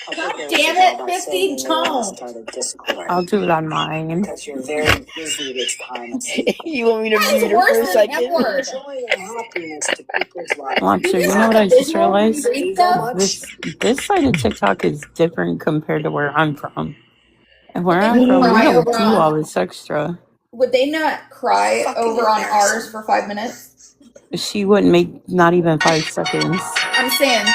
Speaker 1: a
Speaker 3: God
Speaker 1: couple days
Speaker 3: damn
Speaker 1: ago
Speaker 3: it,
Speaker 1: by
Speaker 3: 50,
Speaker 1: saying you want to
Speaker 3: don't.
Speaker 1: start a Discord
Speaker 21: I'll do it on mine.
Speaker 1: because you're very busy this time of season.
Speaker 18: You want me to
Speaker 3: That
Speaker 18: mute
Speaker 3: is
Speaker 18: her for
Speaker 3: worse
Speaker 18: a
Speaker 3: than an
Speaker 18: second?
Speaker 3: F-word.
Speaker 1: Joy and happiness to people's lives.
Speaker 21: Monster,
Speaker 3: You
Speaker 21: you
Speaker 3: just
Speaker 21: know what
Speaker 3: have
Speaker 21: I
Speaker 3: a
Speaker 21: just
Speaker 3: visual when you
Speaker 21: realized?
Speaker 3: read stuff.
Speaker 21: This side of TikTok is different compared to where I'm from. And where
Speaker 3: Would
Speaker 21: I'm
Speaker 3: they
Speaker 21: from, we
Speaker 3: cry
Speaker 21: don't
Speaker 3: over
Speaker 21: do all
Speaker 3: on?
Speaker 21: this extra.
Speaker 3: Would they not cry
Speaker 1: Fucking
Speaker 3: over on
Speaker 1: embarrassing.
Speaker 3: ours for 5 minutes?
Speaker 21: She wouldn't make not even 5 seconds.
Speaker 3: I'm saying,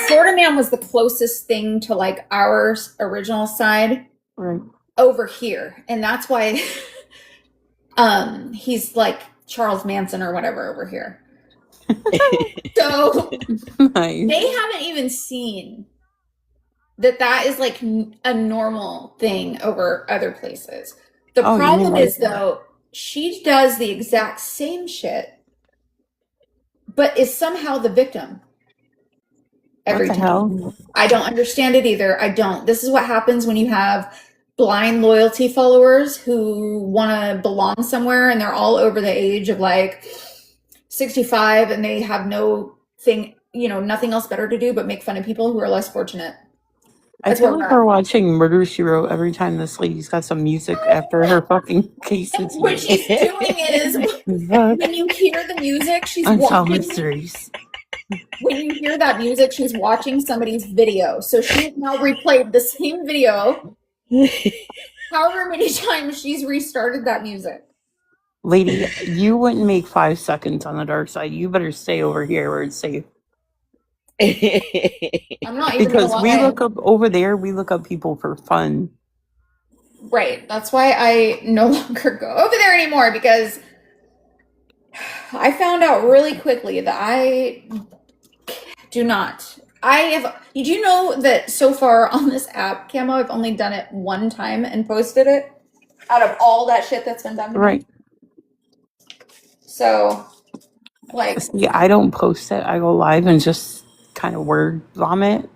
Speaker 3: Florida Man was the closest thing to like our original side
Speaker 21: Right.
Speaker 3: over here, and that's why he's like Charles Manson or whatever over here. So
Speaker 21: Nice.
Speaker 3: they haven't even seen that is like a normal thing over other places. The
Speaker 21: Oh, you mean
Speaker 3: problem
Speaker 21: like
Speaker 3: is though, she does the exact same shit, but is somehow the victim every
Speaker 21: what the
Speaker 3: time.
Speaker 21: hell?
Speaker 3: I don't understand it either. I don't. This is what happens when you have blind loyalty followers who want to belong somewhere and they're all over the age of like 65 and they have nothing else better to do but make fun of people who are less fortunate.
Speaker 21: I feel like we're watching Murder, She Wrote every time this lady's got some music after her fucking cases.
Speaker 3: What she's doing is when you hear the music, she's
Speaker 21: Unsolved
Speaker 3: watching.
Speaker 21: mysteries.
Speaker 3: When you hear that music, she's watching somebody's video. So she's now replayed the same video however many times she's restarted that music.
Speaker 21: Lady, you wouldn't make 5 seconds on the dark side. You better stay over here where it's safe.
Speaker 3: I'm not even
Speaker 21: Because
Speaker 3: gonna
Speaker 21: we
Speaker 3: lie.
Speaker 21: look up over there, we look up people for fun.
Speaker 3: Right. That's why I no longer go over there anymore because I found out really quickly that I do not. Did you know that so far on this app, Camo, I've only done it one time and posted it out of all that shit that's been done to me?
Speaker 21: Right.
Speaker 3: So, like,
Speaker 21: See, I don't post it. I go live and just kind of word vomit.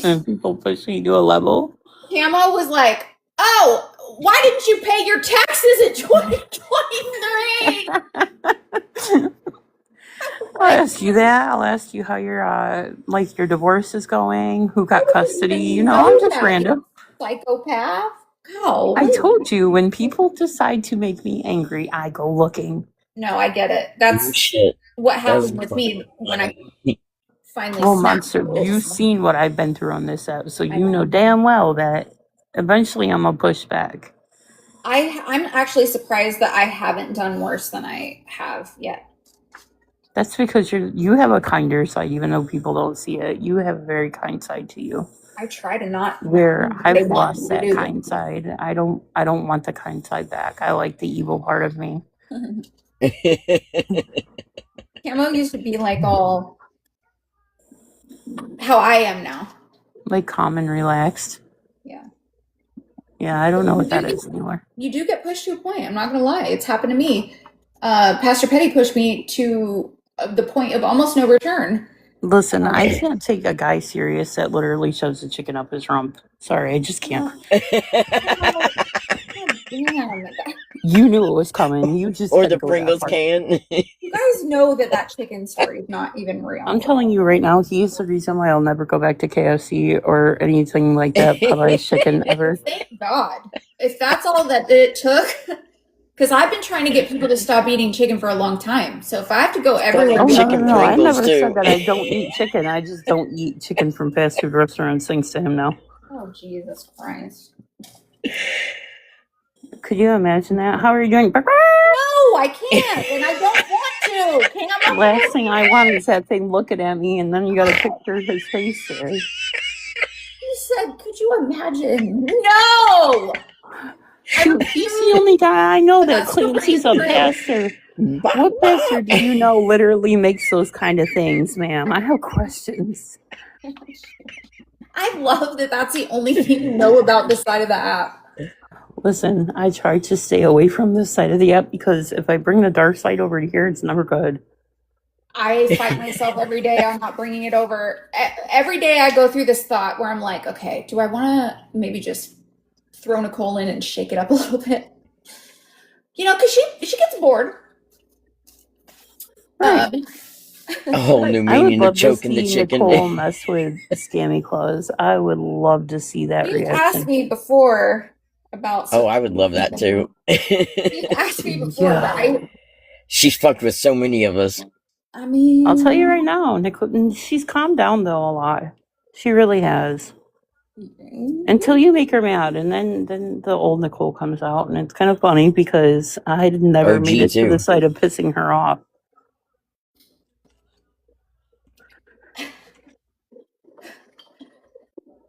Speaker 21: And people push me to a level.
Speaker 3: Camo was like, oh, why didn't you pay your taxes in 2023?
Speaker 21: I'll ask you that. I'll ask you how your your divorce is going, who got custody. I'm just random.
Speaker 3: Psychopath. Ow.
Speaker 21: I told you, when people decide to make me angry, I go looking.
Speaker 3: No, I get it. That's
Speaker 18: Shit.
Speaker 3: what
Speaker 18: That was
Speaker 3: happened with me when I finally
Speaker 21: Well,
Speaker 3: snapped.
Speaker 21: Monster, you've seen what I've been through on this app, so you know damn well that eventually I'm gonna push back.
Speaker 3: I'm actually surprised that I haven't done worse than I have yet.
Speaker 21: That's because you have a kinder side, even though people don't see it. You have a very kind side to you.
Speaker 3: I try to not.
Speaker 21: Where
Speaker 3: They
Speaker 21: I've
Speaker 3: want
Speaker 21: lost
Speaker 3: me to
Speaker 21: that
Speaker 3: do.
Speaker 21: kind side. I don't want the kind side back. I like the evil part of me.
Speaker 3: Camo used to be like all how I am now.
Speaker 21: Like calm and relaxed.
Speaker 3: Yeah.
Speaker 21: Yeah, I don't know what that is anymore.
Speaker 3: You do get pushed to a point. I'm not gonna lie. It's happened to me. Pastor Petty pushed me to the point of almost no return.
Speaker 21: Listen, I can't take a guy serious that literally shoves the chicken up his rump. Sorry, I just can't.
Speaker 3: God damn.
Speaker 21: You knew it was coming. You just
Speaker 18: or
Speaker 21: had
Speaker 18: the
Speaker 21: to go
Speaker 18: Pringles
Speaker 21: that far.
Speaker 18: can.
Speaker 3: You guys know that chicken story is not even real.
Speaker 21: I'm telling you right now, he's the reason why I'll never go back to KFC or anything like that Popeye's chicken ever.
Speaker 3: Thank God. If that's all that it took, because I've been trying to get people to stop eating chicken for a long time. So if I have to go everywhere,
Speaker 21: No, I never said that I don't eat chicken. I just don't eat chicken from fast food restaurants. Thanks to him now.
Speaker 3: Oh Jesus Christ!
Speaker 21: Could you imagine that? How are you doing?
Speaker 3: No, I can't, and I don't want to. Cam,
Speaker 21: Last thing I want is that thing looking at me, and then you got a picture of his face there.
Speaker 3: He said, "Could you imagine?" No.
Speaker 21: Shoot, he's the only guy I know that claims he's a pastor. What pastor do you know literally makes those kind of things, ma'am? I have questions.
Speaker 3: I love that that's the only thing you know about this side of the app.
Speaker 21: Listen, I try to stay away from this side of the app because if I bring the dark side over to here, it's never good.
Speaker 3: I fight myself every day on not bringing it over. Every day I go through this thought where I'm like, okay, do I want to maybe just throw Nicole in and shake it up a little bit? You know, because she gets bored.
Speaker 21: Right.
Speaker 18: A whole new
Speaker 21: I would
Speaker 18: meaning of
Speaker 21: love to
Speaker 18: choking the
Speaker 21: see
Speaker 18: chicken.
Speaker 21: Nicole mess with ScammyClaus. I would love to see that
Speaker 3: You asked
Speaker 21: reaction.
Speaker 3: me before about.
Speaker 18: Oh, I would love that too.
Speaker 3: You asked me before, right?
Speaker 18: She's fucked with so many of us.
Speaker 3: I mean,
Speaker 21: I'll tell you right now, Nicole, she's calmed down though a lot. She really has. Until you make her mad, and then the old Nicole comes out, and it's kind of funny because I never made it to the side of pissing her off.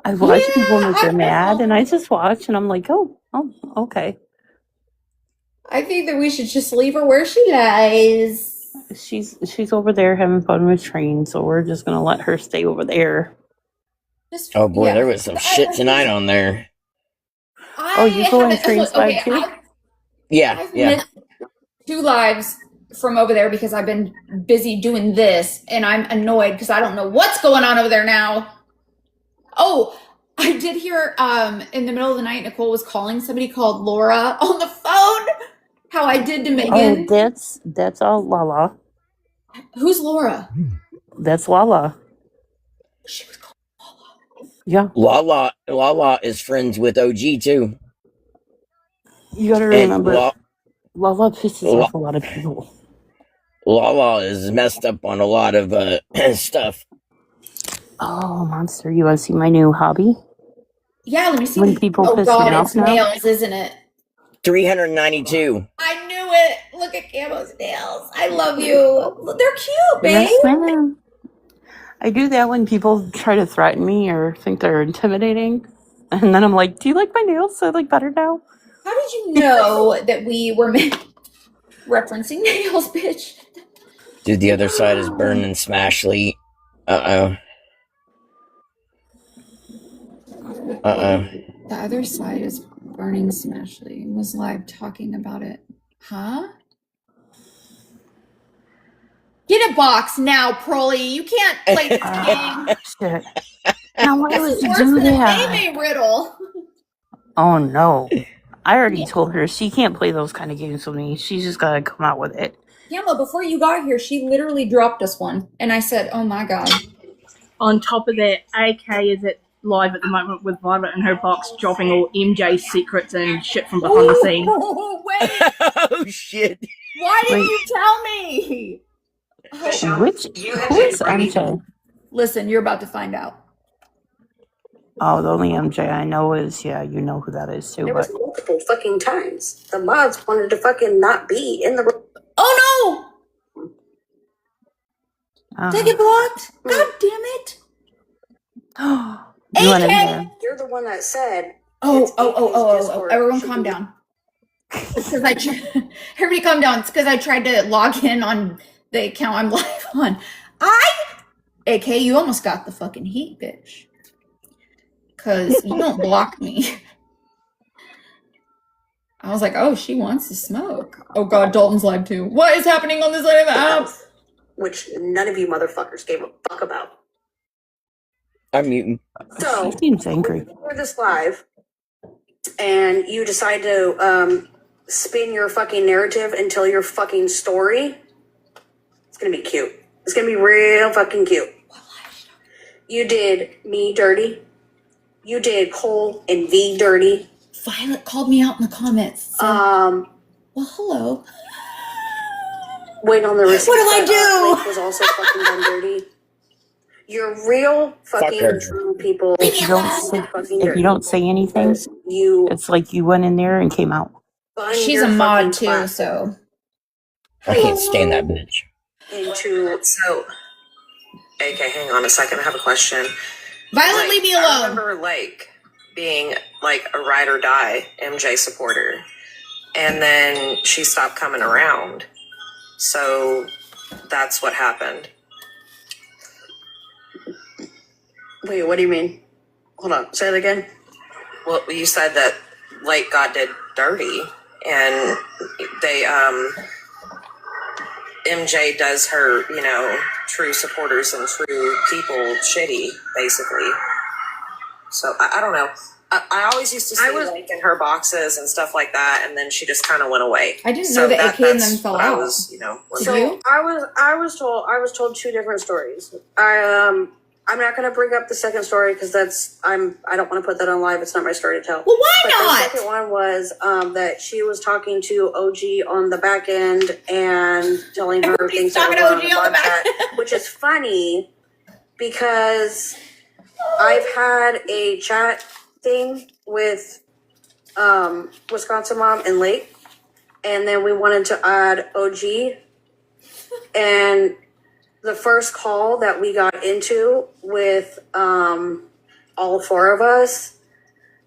Speaker 21: I watch people make her mad, and I just watch, and I'm like, oh, okay.
Speaker 3: I think that we should just leave her where she lies.
Speaker 21: She's over there having fun with trains, so we're just gonna let her stay over there.
Speaker 18: Oh boy, there was some shit tonight on there.
Speaker 21: You go in trains live too?
Speaker 18: Yeah.
Speaker 3: Missed 2 lives from over there because I've been busy doing this, and I'm annoyed because I don't know what's going on over there now. Oh, I did hear in the middle of the night, Nicole was calling somebody called Laura on the phone. How I did to Megan.
Speaker 21: Oh, that's all Lala.
Speaker 3: Who's Laura?
Speaker 21: That's Lala.
Speaker 3: She was called
Speaker 21: Yeah.
Speaker 18: Lala is friends with OG too.
Speaker 21: You gotta remember, Lala pisses off a lot of people.
Speaker 18: Lala is messed up on a lot of stuff.
Speaker 21: Oh, Monster, you want to see my new hobby?
Speaker 3: Yeah, let me see.
Speaker 21: When people piss
Speaker 3: God,
Speaker 21: me off
Speaker 3: it's
Speaker 21: now?
Speaker 3: nails, isn't it?
Speaker 18: 392.
Speaker 3: I knew it. Look at Camo's nails. I love you. They're cute, babe.
Speaker 21: Yes, ma'am. I do that when people try to threaten me or think they're intimidating. And then I'm like, do you like my nails? I like better now.
Speaker 3: How did you know that we were referencing nails, bitch?
Speaker 18: Dude, the other side is burning smashly. Uh-oh.
Speaker 3: The other side is burning smashly. Was live talking about it. Huh? Get a box now, Proly. You can't play this game.
Speaker 21: Shit. Now why would
Speaker 3: This is
Speaker 21: you
Speaker 3: worse
Speaker 21: do
Speaker 3: than
Speaker 21: that?
Speaker 3: an anime riddle.
Speaker 21: Oh no. I already told her she can't play those kind of games with me. She's just gotta come out with it.
Speaker 3: Yama, before you got here, she literally dropped us one. And I said, oh my God.
Speaker 16: On top of that, AK is at live at the moment with Violet in her box dropping all MJ's secrets and shit from behind the scenes.
Speaker 17: Oh, wait!
Speaker 18: Oh shit!
Speaker 17: Why didn't
Speaker 21: Wait.
Speaker 17: you tell me?
Speaker 21: Who is MJ?
Speaker 3: Listen, you're about to find out.
Speaker 21: Oh, the only MJ I know is, yeah, you know who that is too,
Speaker 6: There
Speaker 21: but
Speaker 6: was multiple fucking times. The mods wanted to fucking not be in the room.
Speaker 3: Oh no! Did I get blocked? God damn it!
Speaker 21: you went in there.
Speaker 6: You're the one that said.
Speaker 3: Oh! Everyone, calm down. It's because everybody, calm down. It's because I tried to log in on the account I'm live on. AK, you almost got the fucking heat, bitch. Because you don't block me. I was like, oh, she wants to smoke. Oh god, Dalton's live too. What is happening on this side of the app?
Speaker 6: Which none of you motherfuckers gave a fuck about.
Speaker 18: I'm muting.
Speaker 6: So,
Speaker 21: She seems angry.
Speaker 6: we're this live, and you decide to spin your fucking narrative and tell your fucking story. It's gonna be cute. It's gonna be real fucking cute. You did me dirty. You did Cole and V dirty.
Speaker 3: Violet called me out in the comments. So, well, hello.
Speaker 6: Wait on the receipt.
Speaker 3: What do I do?
Speaker 6: Was also fucking done dirty. You're real fucking true people.
Speaker 21: If you don't say anything, it's like you went in there and came out.
Speaker 3: She's a mod too, so
Speaker 18: I can't stand that bitch.
Speaker 7: So, AK, hang on a second. I have a question.
Speaker 3: Violet, leave me alone.
Speaker 7: I remember being a ride or die MJ supporter, and then she stopped coming around. So that's what happened.
Speaker 6: Wait, what do you mean? Hold on, say it again.
Speaker 7: Well, you said that got did dirty, and they MJ does her, true supporters and true people shitty, basically. So I don't know. I always used to see in her boxes and stuff like that, and then she just kind of went away.
Speaker 3: I didn't know that AK and them fell out.
Speaker 6: I was told two different stories. I'm not going to bring up the second story because I don't want to put that on live. It's not my story to tell.
Speaker 3: Well, why not?
Speaker 6: The second one was that she was talking to OG on the back end and telling her things that were going on the chat, which is funny because I've had a chat thing with Wisconsin Mom and Lake, and then we wanted to add OG, and the first call that we got into with all four of us,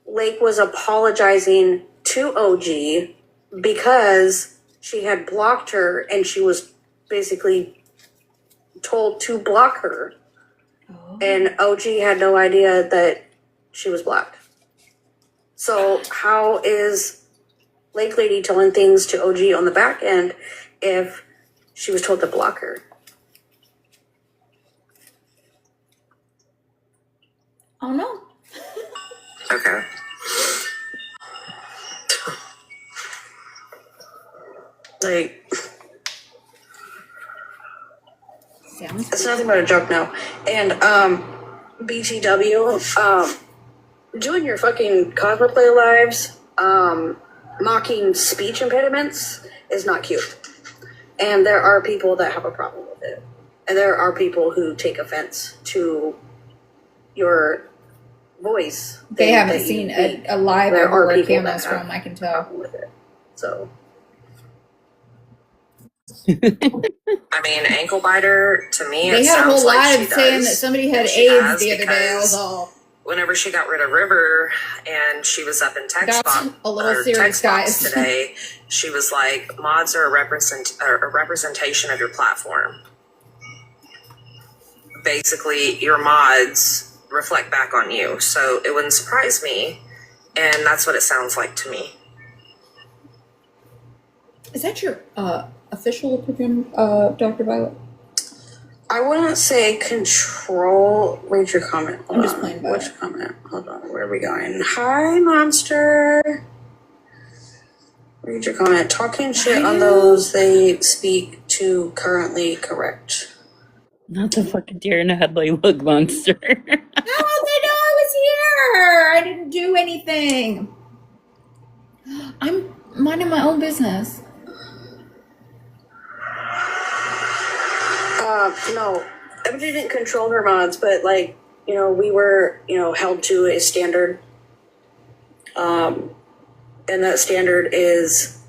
Speaker 6: Lake was apologizing to OG because she had blocked her and she was basically told to block her. And OG had no idea that she was blocked. So how is Lake Lady telling things to OG on the back end if she was told to block her?
Speaker 3: Oh no.
Speaker 7: Okay.
Speaker 6: It's nothing but a joke now. And BTW, doing your fucking cosplay lives, mocking speech impediments is not cute. And there are people that have a problem with it. And there are people who take offense to your voice.
Speaker 3: They haven't seen a live
Speaker 6: there
Speaker 3: or
Speaker 6: are
Speaker 3: where
Speaker 6: people
Speaker 3: cameras
Speaker 6: that have
Speaker 3: from, I can tell.
Speaker 6: with it. So
Speaker 7: I mean, ankle biter to me.
Speaker 3: They
Speaker 7: it
Speaker 3: had a whole
Speaker 7: sounds like
Speaker 3: live
Speaker 7: she
Speaker 3: saying
Speaker 7: does,
Speaker 3: that somebody had
Speaker 7: and she
Speaker 3: AIDS
Speaker 7: has,
Speaker 3: the other day. I was
Speaker 7: because
Speaker 3: all,
Speaker 7: whenever she got rid of River and she was up in text
Speaker 3: that's
Speaker 7: box,
Speaker 3: a little serious, guys.
Speaker 7: today, she was like, "Mods are a representation of your platform. Basically, your mods reflect back on you, so it wouldn't surprise me." And that's what it sounds like to me.
Speaker 3: Is that your official opinion, Dr. Violet?
Speaker 6: I wouldn't say control. Read your comment.
Speaker 3: I'm just playing by
Speaker 6: Which comment? Hold on. Where are we going? Hi, monster. Read your comment. Talking shit on those they speak to currently correct.
Speaker 21: Not the fucking deer in a headlight look monster.
Speaker 3: How did they know I was here? her. I didn't do anything. I'm minding my own business.
Speaker 4: No, MJ didn't control her mods, but like, you know, we were, you know, held to a standard. And that standard is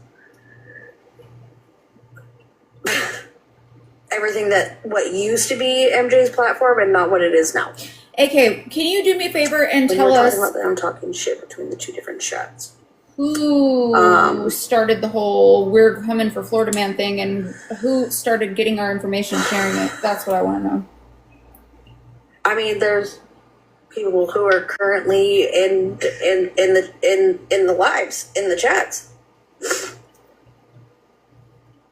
Speaker 4: everything that what used to be MJ's platform and not what it is now.
Speaker 3: AK, can you do me a favor and
Speaker 4: When
Speaker 3: tell
Speaker 4: you're
Speaker 3: us
Speaker 4: talking about that, I'm talking shit between the two different chats.
Speaker 3: who started the whole "we're coming for Florida Man" thing, and who started getting our information, sharing it? That's what I want to know.
Speaker 4: I mean, there's people who are currently in the lives, in the chats.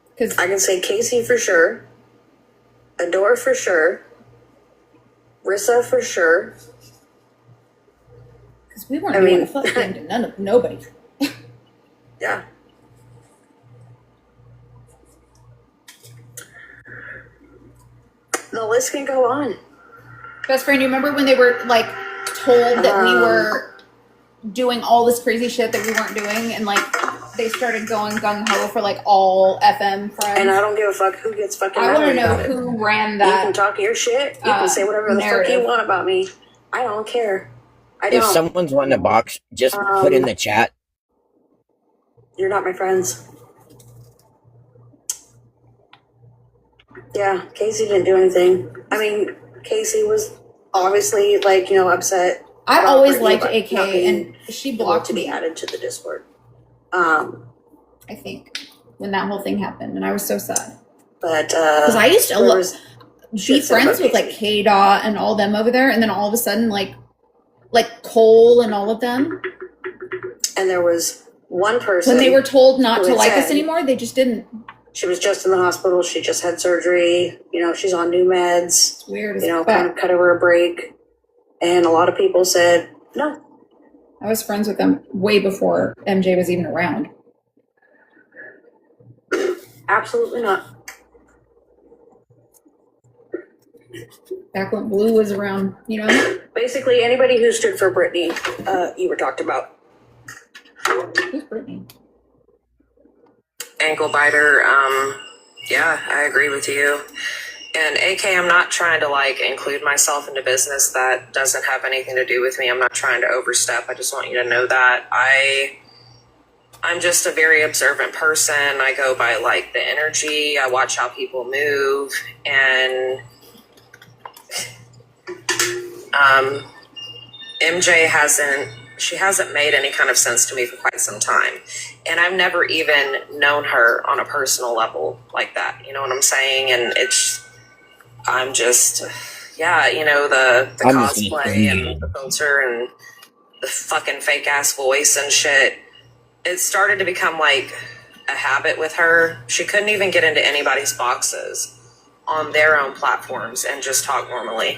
Speaker 3: Because
Speaker 4: I can say Casey for sure, Adore for sure, Rissa for sure.
Speaker 3: Because we weren't doing a fucking thing to nobody.
Speaker 4: Yeah. The list can go on.
Speaker 3: Best friend, you remember when they were like told that we were doing all this crazy shit that we weren't doing, and like they started going gung ho for like all FM friends?
Speaker 4: And I don't give a fuck who gets fucking
Speaker 3: I
Speaker 4: mad
Speaker 3: want to know
Speaker 4: about it.
Speaker 3: who ran that.
Speaker 4: You can talk your shit. You can say whatever the fuck you want about me. I don't care. I
Speaker 18: If
Speaker 4: don't.
Speaker 18: someone's wanting a box, just put in the chat.
Speaker 4: You're not my friends. Yeah, Casey didn't do anything. I mean, Casey was obviously like, you know, upset.
Speaker 3: I
Speaker 4: about
Speaker 3: always
Speaker 4: Brittany
Speaker 3: liked
Speaker 4: not
Speaker 3: AK,
Speaker 4: being
Speaker 3: and she
Speaker 4: able
Speaker 3: blocked
Speaker 4: to be
Speaker 3: me.
Speaker 4: added to the Discord.
Speaker 3: I think when that whole thing happened, and I was so sad
Speaker 4: But
Speaker 3: because I used to
Speaker 4: there was
Speaker 3: be
Speaker 4: shit said
Speaker 3: friends
Speaker 4: about
Speaker 3: with like K Dot and all them over there, and then all of a sudden like Cole and all of them,
Speaker 4: and there was one person
Speaker 3: when they were told not
Speaker 4: who
Speaker 3: to
Speaker 4: had
Speaker 3: like us
Speaker 4: said
Speaker 3: anymore, they just didn't.
Speaker 4: She was just in the hospital. She just had surgery. You know, she's on new meds.
Speaker 3: It's weird as
Speaker 4: You know,
Speaker 3: fuck.
Speaker 4: kind of cut her a break. And a lot of people said no.
Speaker 3: I was friends with them way before MJ was even around.
Speaker 4: Absolutely not.
Speaker 3: Back when Blue was around, you know?
Speaker 4: Basically, anybody who stood for Brittany, you were talked about.
Speaker 3: Who's Brittany?
Speaker 7: Ankle biter. Yeah, I agree with you. And AK, I'm not trying to like include myself into business that doesn't have anything to do with me. I'm not trying to overstep. I just want you to know that I'm just a very observant person. I go by like the energy. I watch how people move, and MJ hasn't made any kind of sense to me for quite some time. And I've never even known her on a personal level like that. You know what I'm saying? And I'm just, yeah, you know, the cosplay and the filter and the fucking fake ass voice and shit. It started to become like a habit with her. She couldn't even get into anybody's boxes on their own platforms and just talk normally.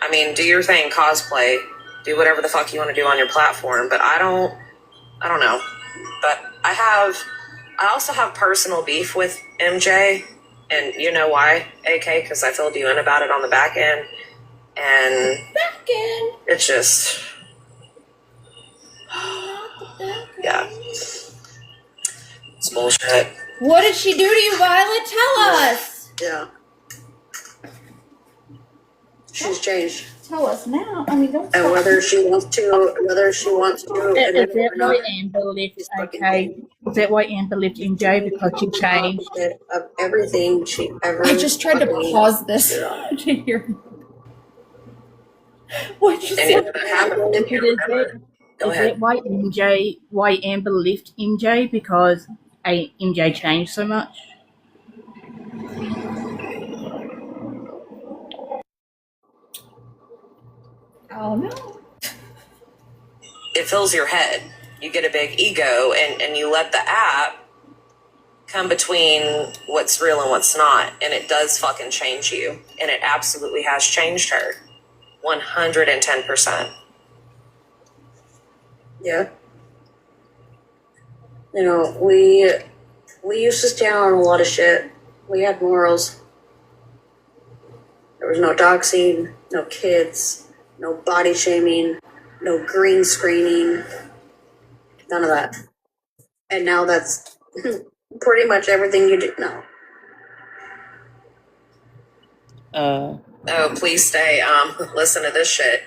Speaker 7: I mean, do your thing, cosplay, do whatever the fuck you want to do on your platform, but I don't know. But I also have personal beef with MJ, and you know why, AK, because I filled you in about it on the back end, and it's just, yeah, it's bullshit.
Speaker 3: What did she do to you, Violet? Tell us!
Speaker 4: Yeah. She's changed.
Speaker 3: Tell us now. I mean, don't
Speaker 4: And whether she wants to,
Speaker 16: Is that why Amber left? Okay, is that why Amber left MJ because she changed?
Speaker 4: Of everything she ever.
Speaker 3: I just tried to pause this to hear. What you said?
Speaker 16: Is that why Amber left MJ because MJ changed so much?
Speaker 3: Oh no.
Speaker 7: It fills your head. You get a big ego, and you let the app come between what's real and what's not, and it does fucking change you, and it absolutely has changed her 110%.
Speaker 4: Yeah. You know, we used to stand on a lot of shit. We had morals. There was no doxing, no kids, no body shaming, no green screening, none of that. And now that's pretty much everything you do now.
Speaker 7: Oh, please stay. Listen to this shit.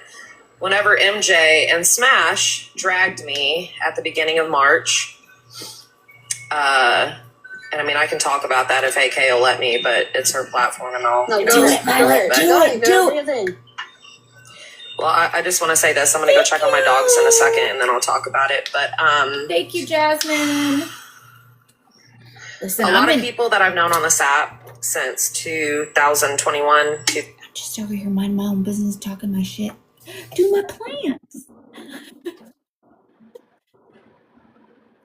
Speaker 7: Whenever MJ and Smash dragged me at the beginning of March, and I mean, I can talk about that if AK will let me, but it's her platform and all.
Speaker 4: No, do it, Violet. Do it.
Speaker 7: Well, I just want to say this. I'm going to go check on my dogs in a second, and then I'll talk about it. But
Speaker 3: Thank you, Jasmine. Listen,
Speaker 7: a lot of people that I've known on this app since 2021.
Speaker 3: I'm just over here minding my own business, talking my shit. Do my plans.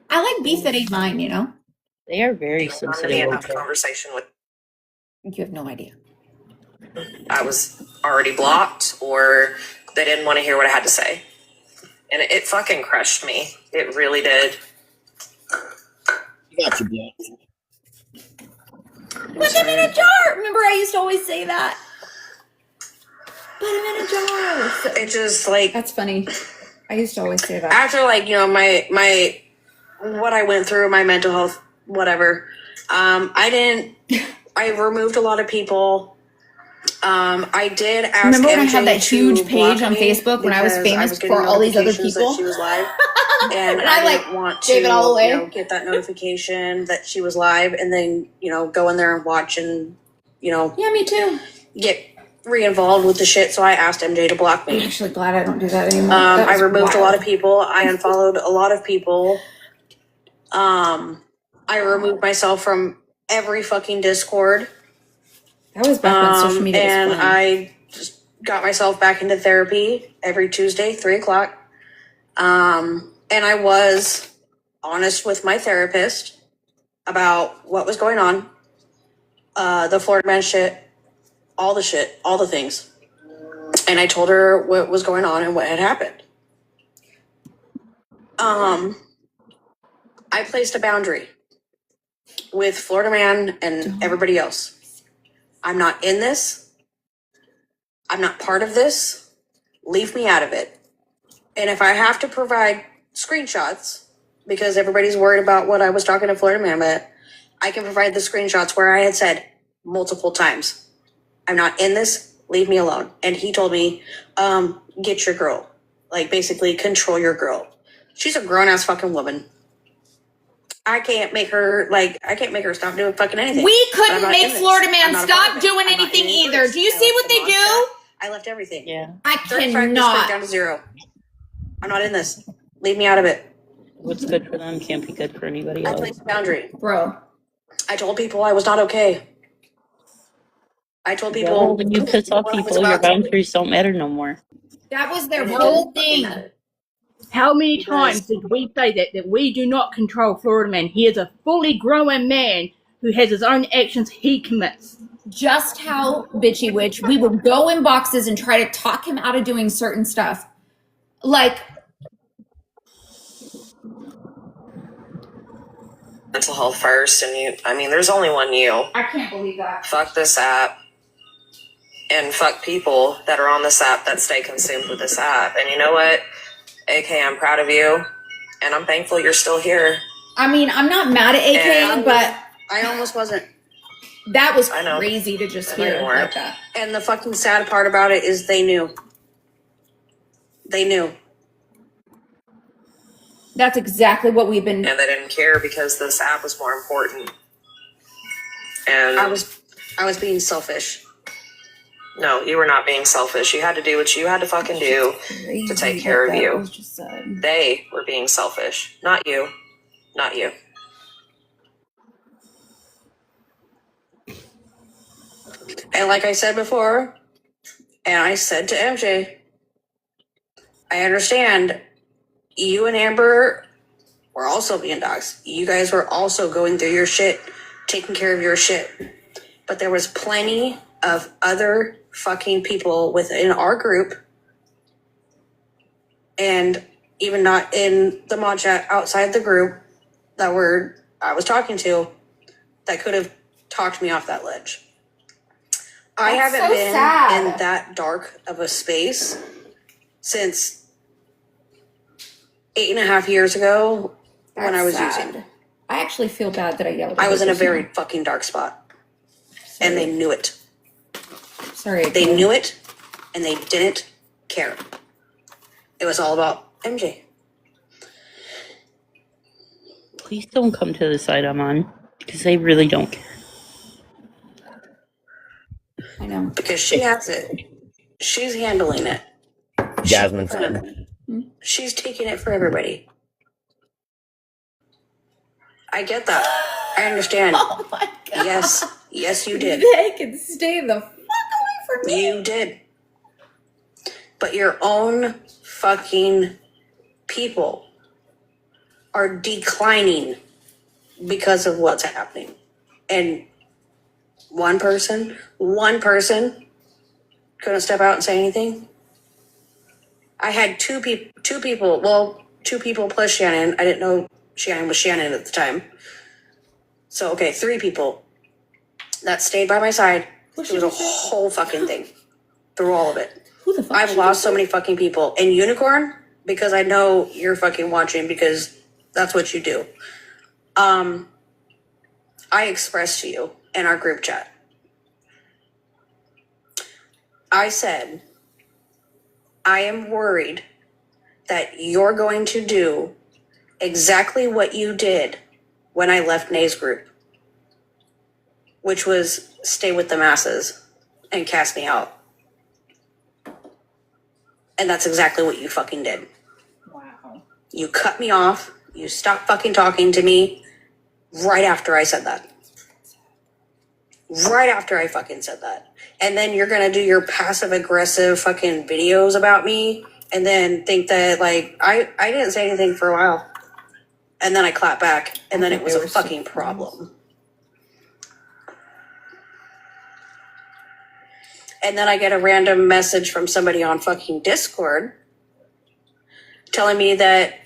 Speaker 3: I like beef that ain't mine, you know?
Speaker 21: They are very
Speaker 7: I'm
Speaker 21: sensitive.
Speaker 7: going to have a conversation with.
Speaker 3: You have no idea.
Speaker 7: I was already blocked, or they didn't want to hear what I had to say. And it fucking crushed me. It really did.
Speaker 18: You got your blocked.
Speaker 3: Put them in a jar. Remember, I used to always say that. Put them in a jar. So,
Speaker 4: It just like
Speaker 3: that's funny. I used to always say that.
Speaker 4: after like my what I went through, my mental health, whatever. I removed a lot of people. I did ask.
Speaker 3: Remember when I
Speaker 4: MJ
Speaker 3: had that
Speaker 4: to
Speaker 3: huge page
Speaker 4: block
Speaker 3: on
Speaker 4: me
Speaker 3: Facebook when I was
Speaker 4: because
Speaker 3: famous
Speaker 4: getting
Speaker 3: for all these other
Speaker 4: notifications
Speaker 3: people?
Speaker 4: that she was live, and
Speaker 3: And I,
Speaker 4: didn't want to
Speaker 3: gave it all away.
Speaker 4: get that notification that she was live, and then go in there and watch and
Speaker 3: Yeah, me too.
Speaker 4: get re-involved with the shit. So I asked MJ to block
Speaker 3: I'm
Speaker 4: me.
Speaker 3: actually glad I don't do that anymore.
Speaker 4: I removed a lot of people. I unfollowed a lot of people. I removed myself from every fucking Discord.
Speaker 3: That was back when social media was
Speaker 4: And
Speaker 3: fun.
Speaker 4: I just got myself back into therapy every Tuesday, 3:00. And I was honest with my therapist about what was going on. The Florida man shit, all the things. And I told her what was going on and what had happened. I placed a boundary with Florida man and everybody else. I'm not in this. I'm not part of this. Leave me out of it. And if I have to provide screenshots, because everybody's worried about what I was talking to Florida man about, I can provide the screenshots where I had said multiple times, I'm not in this, leave me alone. And he told me, get your girl. Like, basically, control your girl. She's a grown-ass fucking woman. I can't make her stop doing fucking anything.
Speaker 3: We
Speaker 4: But I'm
Speaker 3: couldn't
Speaker 4: not
Speaker 3: make
Speaker 4: in this.
Speaker 3: Florida
Speaker 4: I'm
Speaker 3: man
Speaker 4: not a part
Speaker 3: stop
Speaker 4: of it.
Speaker 3: doing
Speaker 4: I'm not
Speaker 3: anything
Speaker 4: in any
Speaker 3: either.
Speaker 4: groups.
Speaker 3: Do you
Speaker 4: I
Speaker 3: see
Speaker 4: left
Speaker 3: what they
Speaker 4: the
Speaker 3: do?
Speaker 4: mod chat. I left everything.
Speaker 21: Yeah.
Speaker 3: I
Speaker 4: 35
Speaker 3: cannot.
Speaker 4: just down to 0. I'm not in this. Leave me out of it.
Speaker 21: What's good for them can't be good for anybody
Speaker 4: I
Speaker 21: else.
Speaker 4: placed a boundary.
Speaker 3: Bro.
Speaker 4: I told people I was not okay. I told
Speaker 21: Yeah,
Speaker 4: people
Speaker 21: when you piss off
Speaker 4: what I was
Speaker 21: people, your
Speaker 4: about to do.
Speaker 21: boundaries don't matter no more.
Speaker 3: That was their
Speaker 4: And it
Speaker 3: whole
Speaker 4: didn't fucking
Speaker 3: thing.
Speaker 4: matter.
Speaker 16: How many
Speaker 4: Because
Speaker 16: times did we say that we do not control Florida man? He is a fully grown man who has his own actions he commits.
Speaker 3: Just how bitchy witch we would go in boxes and try to talk him out of doing certain stuff. Like,
Speaker 7: Mental health first, and there's only one you.
Speaker 3: I can't believe that.
Speaker 7: Fuck this app. And fuck people that are on this app that stay consumed with this app. And you know what? AK, I'm proud of you. And I'm thankful you're still here.
Speaker 3: I mean, I'm not mad at AK,
Speaker 7: And
Speaker 3: but
Speaker 4: I almost wasn't.
Speaker 3: that was
Speaker 7: I know.
Speaker 3: crazy to just
Speaker 7: I know
Speaker 3: hear
Speaker 7: you weren't.
Speaker 3: like that.
Speaker 4: And the fucking sad part about it is they knew. They knew.
Speaker 3: That's exactly what we've been.
Speaker 7: And they didn't care because this app was more important. And
Speaker 4: I was being selfish.
Speaker 7: no, you were not being selfish. You had to do what you had to fucking do to take care of you. They were being selfish. Not you. Not you.
Speaker 4: And like I said before, and I said to MJ, I understand you and Amber were also being dogs. You guys were also going through your shit, taking care of your shit. But there was plenty of other fucking people within our group, and even not in the mod chat, outside the group, that I was talking to, that could have talked me off that ledge. I
Speaker 3: That's
Speaker 4: haven't
Speaker 3: so
Speaker 4: been
Speaker 3: sad.
Speaker 4: in that dark of a space since 8.5 years ago when I was
Speaker 3: sad.
Speaker 4: using.
Speaker 3: I actually feel bad that I yelled at
Speaker 4: I was
Speaker 3: her
Speaker 4: in a
Speaker 3: just
Speaker 4: very
Speaker 3: now.
Speaker 4: fucking dark spot. And they knew it.
Speaker 3: Sorry.
Speaker 4: They knew it, and they didn't care. It was all about MJ.
Speaker 21: Please don't come to the side I'm on, because they really don't care.
Speaker 3: I know.
Speaker 4: Because she has it. She's handling it.
Speaker 18: Jasmine said.
Speaker 4: She's taking it for everybody. I get that. I understand.
Speaker 3: Oh my God.
Speaker 4: Yes, you did.
Speaker 3: They can stay the fuck away from me.
Speaker 4: You did. But your own fucking people are declining because of what's happening. And one person couldn't step out and say anything. I had two people plus Shannon. I didn't know Shannon was Shannon at the time. So, okay, 3 people that stayed by my side. It was a whole fucking thing through all of it.
Speaker 3: Who the fuck?
Speaker 4: I've lost so many fucking people. And Unicorn, because I know you're fucking watching because that's what you do. I expressed to you in our group chat. I said, I am worried that you're going to do exactly what you did when I left Nay's group, which was stay with the masses and cast me out. And that's exactly what you fucking did.
Speaker 3: Wow.
Speaker 4: You cut me off. You stopped fucking talking to me right after I said that. Right after I fucking said that. And then you're going to do your passive aggressive fucking videos about me and then think that like I didn't say anything for a while. And then I clap back and then it was a fucking problem. And then I get a random message from somebody on fucking Discord telling me that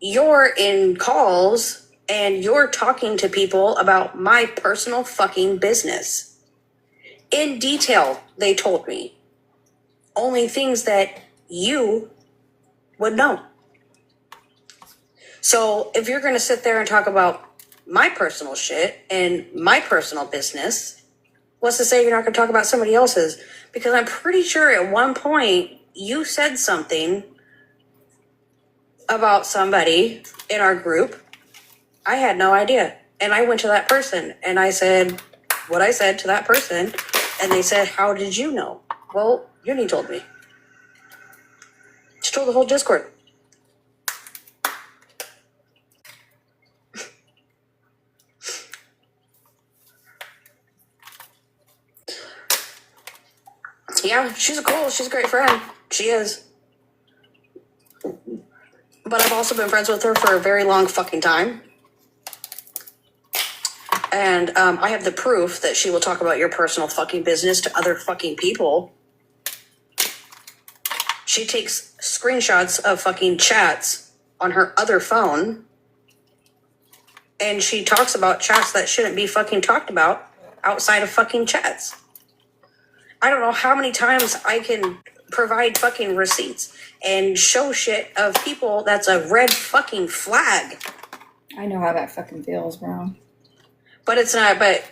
Speaker 4: you're in calls and you're talking to people about my personal fucking business. In detail, they told me. Only things that you would know. So if you're going to sit there and talk about my personal shit and my personal business, what's to say you're not going to talk about somebody else's? Because I'm pretty sure at one point you said something about somebody in our group. I had no idea. And I went to that person and I said what I said to that person. And they said, how did you know? Well, Uni told me. She told the whole Discord. Yeah, she's a great friend. She is. But I've also been friends with her for a very long fucking time. And I have the proof that she will talk about your personal fucking business to other fucking people. She takes screenshots of fucking chats on her other phone. And she talks about chats that shouldn't be fucking talked about outside of fucking chats. I don't know how many times I can provide fucking receipts and show shit of people that's a red fucking flag.
Speaker 3: I know how that fucking feels, bro.
Speaker 4: But it's not, but,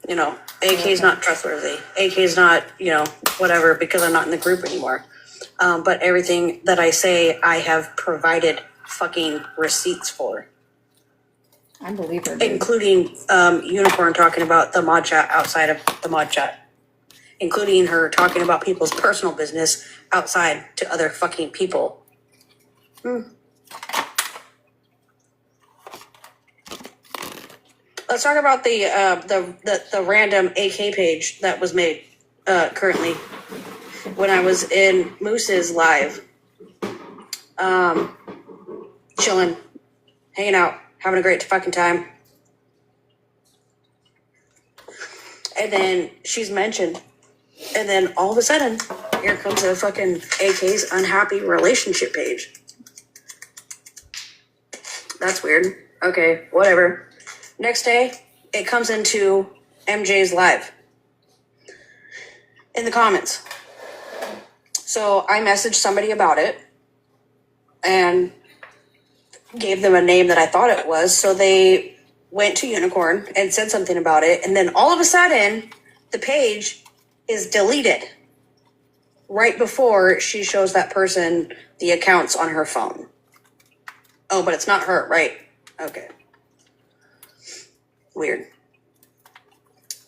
Speaker 4: you know, AK's not trustworthy. AK's not, you know, whatever, because I'm not in the group anymore. But everything that I say, I have provided fucking receipts for.
Speaker 3: I believe her.
Speaker 4: Including Unicorn talking about the mod chat outside of the mod chat. Including her talking about people's personal business outside to other fucking people. Let's talk about the random AK page that was made currently when I was in Moose's live. Chilling, hanging out, having a great fucking time. And then she's mentioned. And then all of a sudden, here comes a fucking AK's unhappy relationship page. That's weird. Okay, whatever. Next day, it comes into MJ's live. In the comments. So I messaged somebody about it. and gave them a name that I thought it was. So they went to Unicorn and said something about it. And then all of a sudden, the page is deleted right before she shows that person the accounts on her phone. Oh, but it's not her, right? Okay. Weird.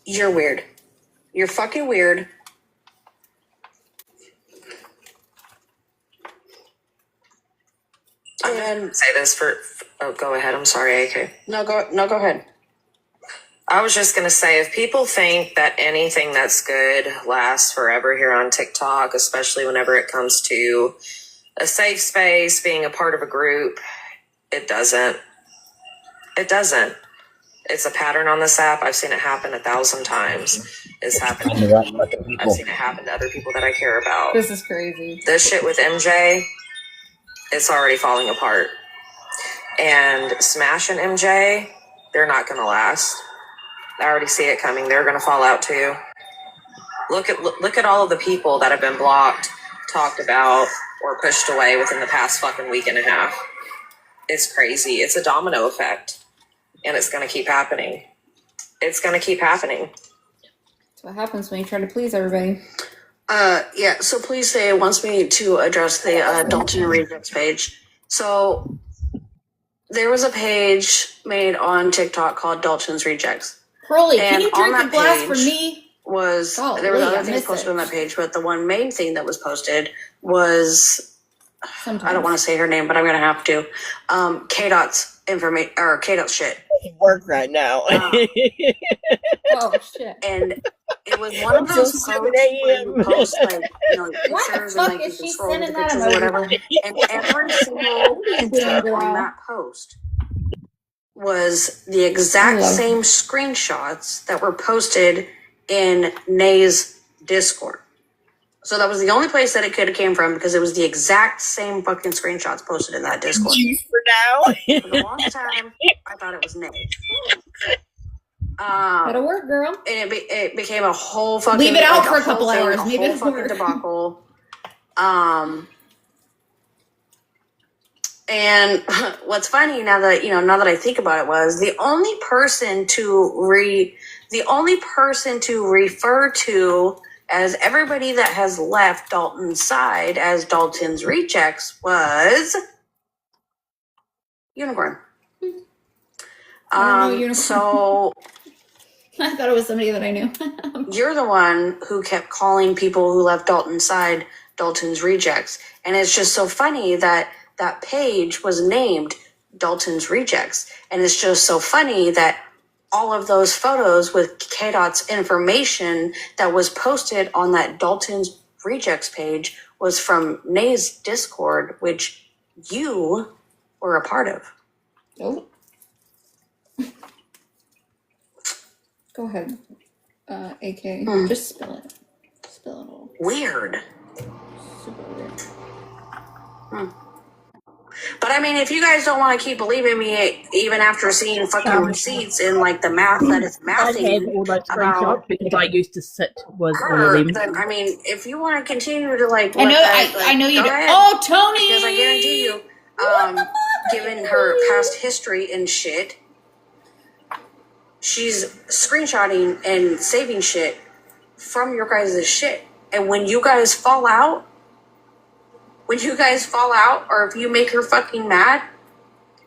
Speaker 4: You're weird. You're fucking weird.
Speaker 7: And say this for. Oh, go ahead. I'm sorry, AK.
Speaker 4: No, go ahead.
Speaker 7: I was just gonna say, if people think that anything that's good lasts forever here on TikTok, especially whenever it comes to a safe space, being a part of a group, it doesn't. It doesn't. It's a pattern on this app. I've seen it happen 1,000 times. It's happened. I've seen it happen to other people that I care about.
Speaker 3: This is crazy.
Speaker 7: This shit with MJ, it's already falling apart. And Smash and MJ, they're not going to last. I already see it coming. They're going to fall out too. Look at all of the people that have been blocked, talked about, or pushed away within the past fucking week and a half. It's crazy. It's a domino effect. And it's going to keep happening. It's going to keep happening.
Speaker 3: That's what happens when you try to please everybody.
Speaker 4: Yeah, so Please Say wants me to address the Dalton Rejects page. So there was a page made on TikTok called Dalton's Rejects.
Speaker 3: Crowley,
Speaker 4: And
Speaker 3: can you
Speaker 4: on
Speaker 3: drink
Speaker 4: that
Speaker 3: a glass
Speaker 4: page
Speaker 3: for me?
Speaker 4: There were other things posted on that page, but the one main thing that was posted was, I don't want to say her name, but I'm going to have to, K-Dot's information, or K-Dot's shit.
Speaker 18: Work right now.
Speaker 3: Oh, shit.
Speaker 4: And it was one of those posts where you post, like, pictures and, like, you can scroll the pictures or whatever. And every single picture on that post was the exact same screenshots that were posted in Nay's Discord. So that was the only place that it could have came from, because it was the exact same fucking screenshots posted in that Discord.
Speaker 18: For now.
Speaker 4: For the longest time, I thought it was Nay.
Speaker 3: That'll work, girl.
Speaker 4: And it became a whole fucking...
Speaker 3: Leave it out for a
Speaker 4: whole
Speaker 3: couple
Speaker 4: thing,
Speaker 3: hours.
Speaker 4: a
Speaker 3: Maybe
Speaker 4: whole
Speaker 3: it'll
Speaker 4: fucking
Speaker 3: work.
Speaker 4: debacle. And what's funny now that I think about it was the only person to refer to as everybody that has left Dalton's side as Dalton's Rejects was Unicorn.
Speaker 3: I don't know Unicorn.
Speaker 4: So
Speaker 3: I thought it was somebody that I knew.
Speaker 4: you're the one who kept calling people who left Dalton's side Dalton's Rejects. And it's just so funny that that page was named Dalton's Rejects. And it's just so funny that all of those photos with K-Dot's information that was posted on that Dalton's Rejects page was from Nay's Discord, which you were a part of.
Speaker 3: Oh. Go ahead. AK. Just spill it. Spill it all.
Speaker 4: Weird.
Speaker 3: Super weird.
Speaker 4: But I mean, if you guys don't want to keep believing me, even after seeing fucking receipts and like the math that it's
Speaker 16: I
Speaker 4: mathing
Speaker 16: have all those
Speaker 4: about
Speaker 16: screenshots because I used to sit with all
Speaker 4: her,
Speaker 16: of them.
Speaker 4: then I mean, if you want to continue to like,
Speaker 3: I know. I know you do. Oh, Tony!
Speaker 4: Because I guarantee you, given her past history and shit, she's screenshotting and saving shit from your guys' shit. And when you guys fall out, or if you make her fucking mad,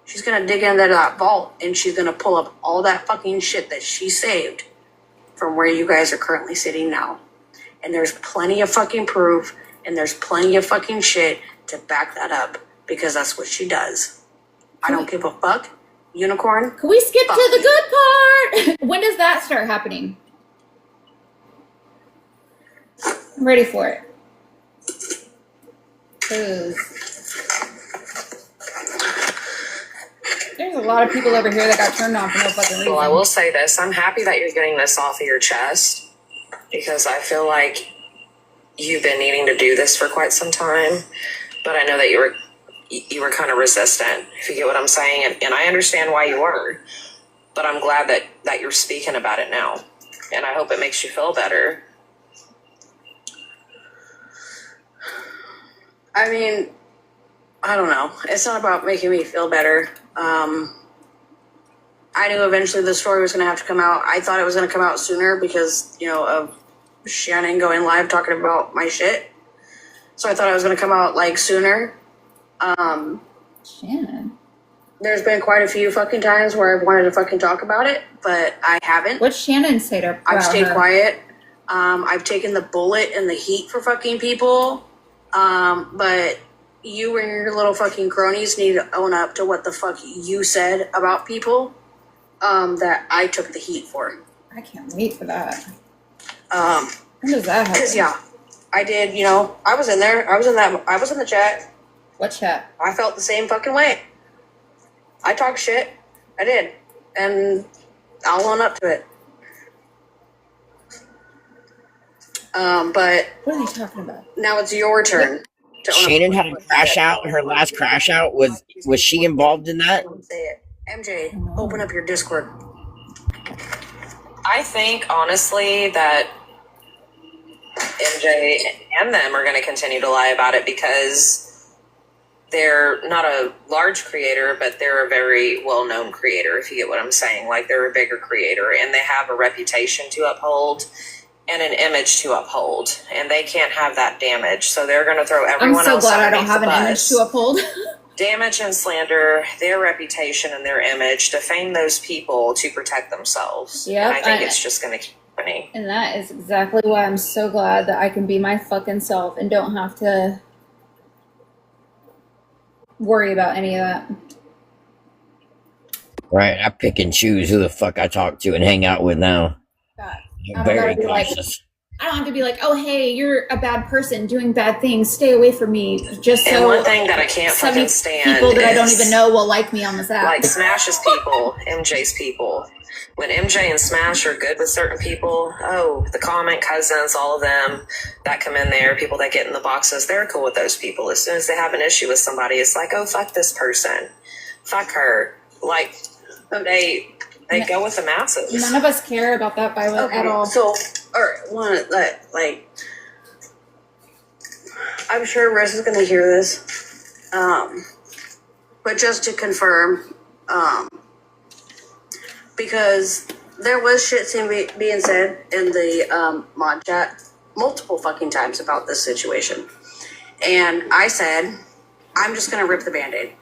Speaker 4: she's gonna dig into that vault and she's gonna pull up all that fucking shit that she saved from where you guys are currently sitting now. And there's plenty of fucking proof and there's plenty of fucking shit to back that up, because that's what she does. I don't give a fuck. Unicorn.
Speaker 3: Can we skip to the good part? When does that start happening? I'm ready for it. There's a lot of people over here that got turned on for no fucking reason.
Speaker 7: Well, I will say this. I'm happy that you're getting this off of your chest, because I feel like you've been needing to do this for quite some time. But I know that you were kind of resistant, if you get what I'm saying. And I understand why you were. But I'm glad that you're speaking about it now. And I hope it makes you feel better.
Speaker 4: I mean, I don't know. It's not about making me feel better. I knew eventually the story was going to have to come out. I thought it was going to come out sooner because, of Shannon going live talking about my shit. So I thought it was going to come out like sooner.
Speaker 3: Shannon.
Speaker 4: There's been quite a few fucking times where I've wanted to fucking talk about it, but I haven't.
Speaker 3: What's Shannon say to
Speaker 4: I've stayed
Speaker 3: her?
Speaker 4: quiet. I've taken the bullet and the heat for fucking people. But you and your little fucking cronies need to own up to what the fuck you said about people that I took the heat for.
Speaker 3: I can't wait for that.
Speaker 4: When
Speaker 3: does that happen?
Speaker 4: Because, yeah, I did, I was in there. I was in the chat.
Speaker 3: What chat?
Speaker 4: I felt the same fucking way. I talked shit. I did. And I'll own up to it. But
Speaker 3: what are they talking about?
Speaker 4: Now it's your turn.
Speaker 18: Shannon had a crash out. Her last crash out was she involved in that?
Speaker 4: Say it. MJ, open up your Discord.
Speaker 7: I think, honestly, that MJ and them are going to continue to lie about it because they're not a large creator, but they're a very well-known creator, if you get what I'm saying. Like, they're a bigger creator, and they have a reputation to uphold and an image to uphold, and they can't have that damage. So they're going to throw everyone else
Speaker 3: I'm so glad I don't
Speaker 7: underneath
Speaker 3: have
Speaker 7: the
Speaker 3: an image
Speaker 7: bus.
Speaker 3: to uphold.
Speaker 7: Damage and slander their reputation and their image, defame those people to protect themselves.
Speaker 3: Yep,
Speaker 7: And I think it's just going to keep happening.
Speaker 3: And that is exactly why I'm so glad that I can be my fucking self and don't have to worry about any of that.
Speaker 18: Right, I pick and choose who the fuck I talk to and hang out with now.
Speaker 3: I
Speaker 18: I'm
Speaker 3: don't
Speaker 18: very
Speaker 3: gotta be like,
Speaker 18: cautious.
Speaker 3: I don't have to be like, oh hey, you're a bad person doing bad things. Stay away from me. Just
Speaker 7: And
Speaker 3: so
Speaker 7: one thing that I can't fucking stand
Speaker 3: people that I don't
Speaker 7: is,
Speaker 3: even know will like me on this app.
Speaker 7: like Smash's people, MJ's people. When MJ and Smash are good with certain people, the comment cousins, all of them that come in there, people that get in the boxes, they're cool with those people. As soon as they have an issue with somebody, it's like, oh, fuck this person. Fuck her. Like, they go with the masses.
Speaker 3: None of us care about that at all.
Speaker 4: So, I'm sure Riz is going to hear this. But just to confirm, because there was shit being said in the mod chat multiple fucking times about this situation. And I said, I'm just going to rip the Band-Aid.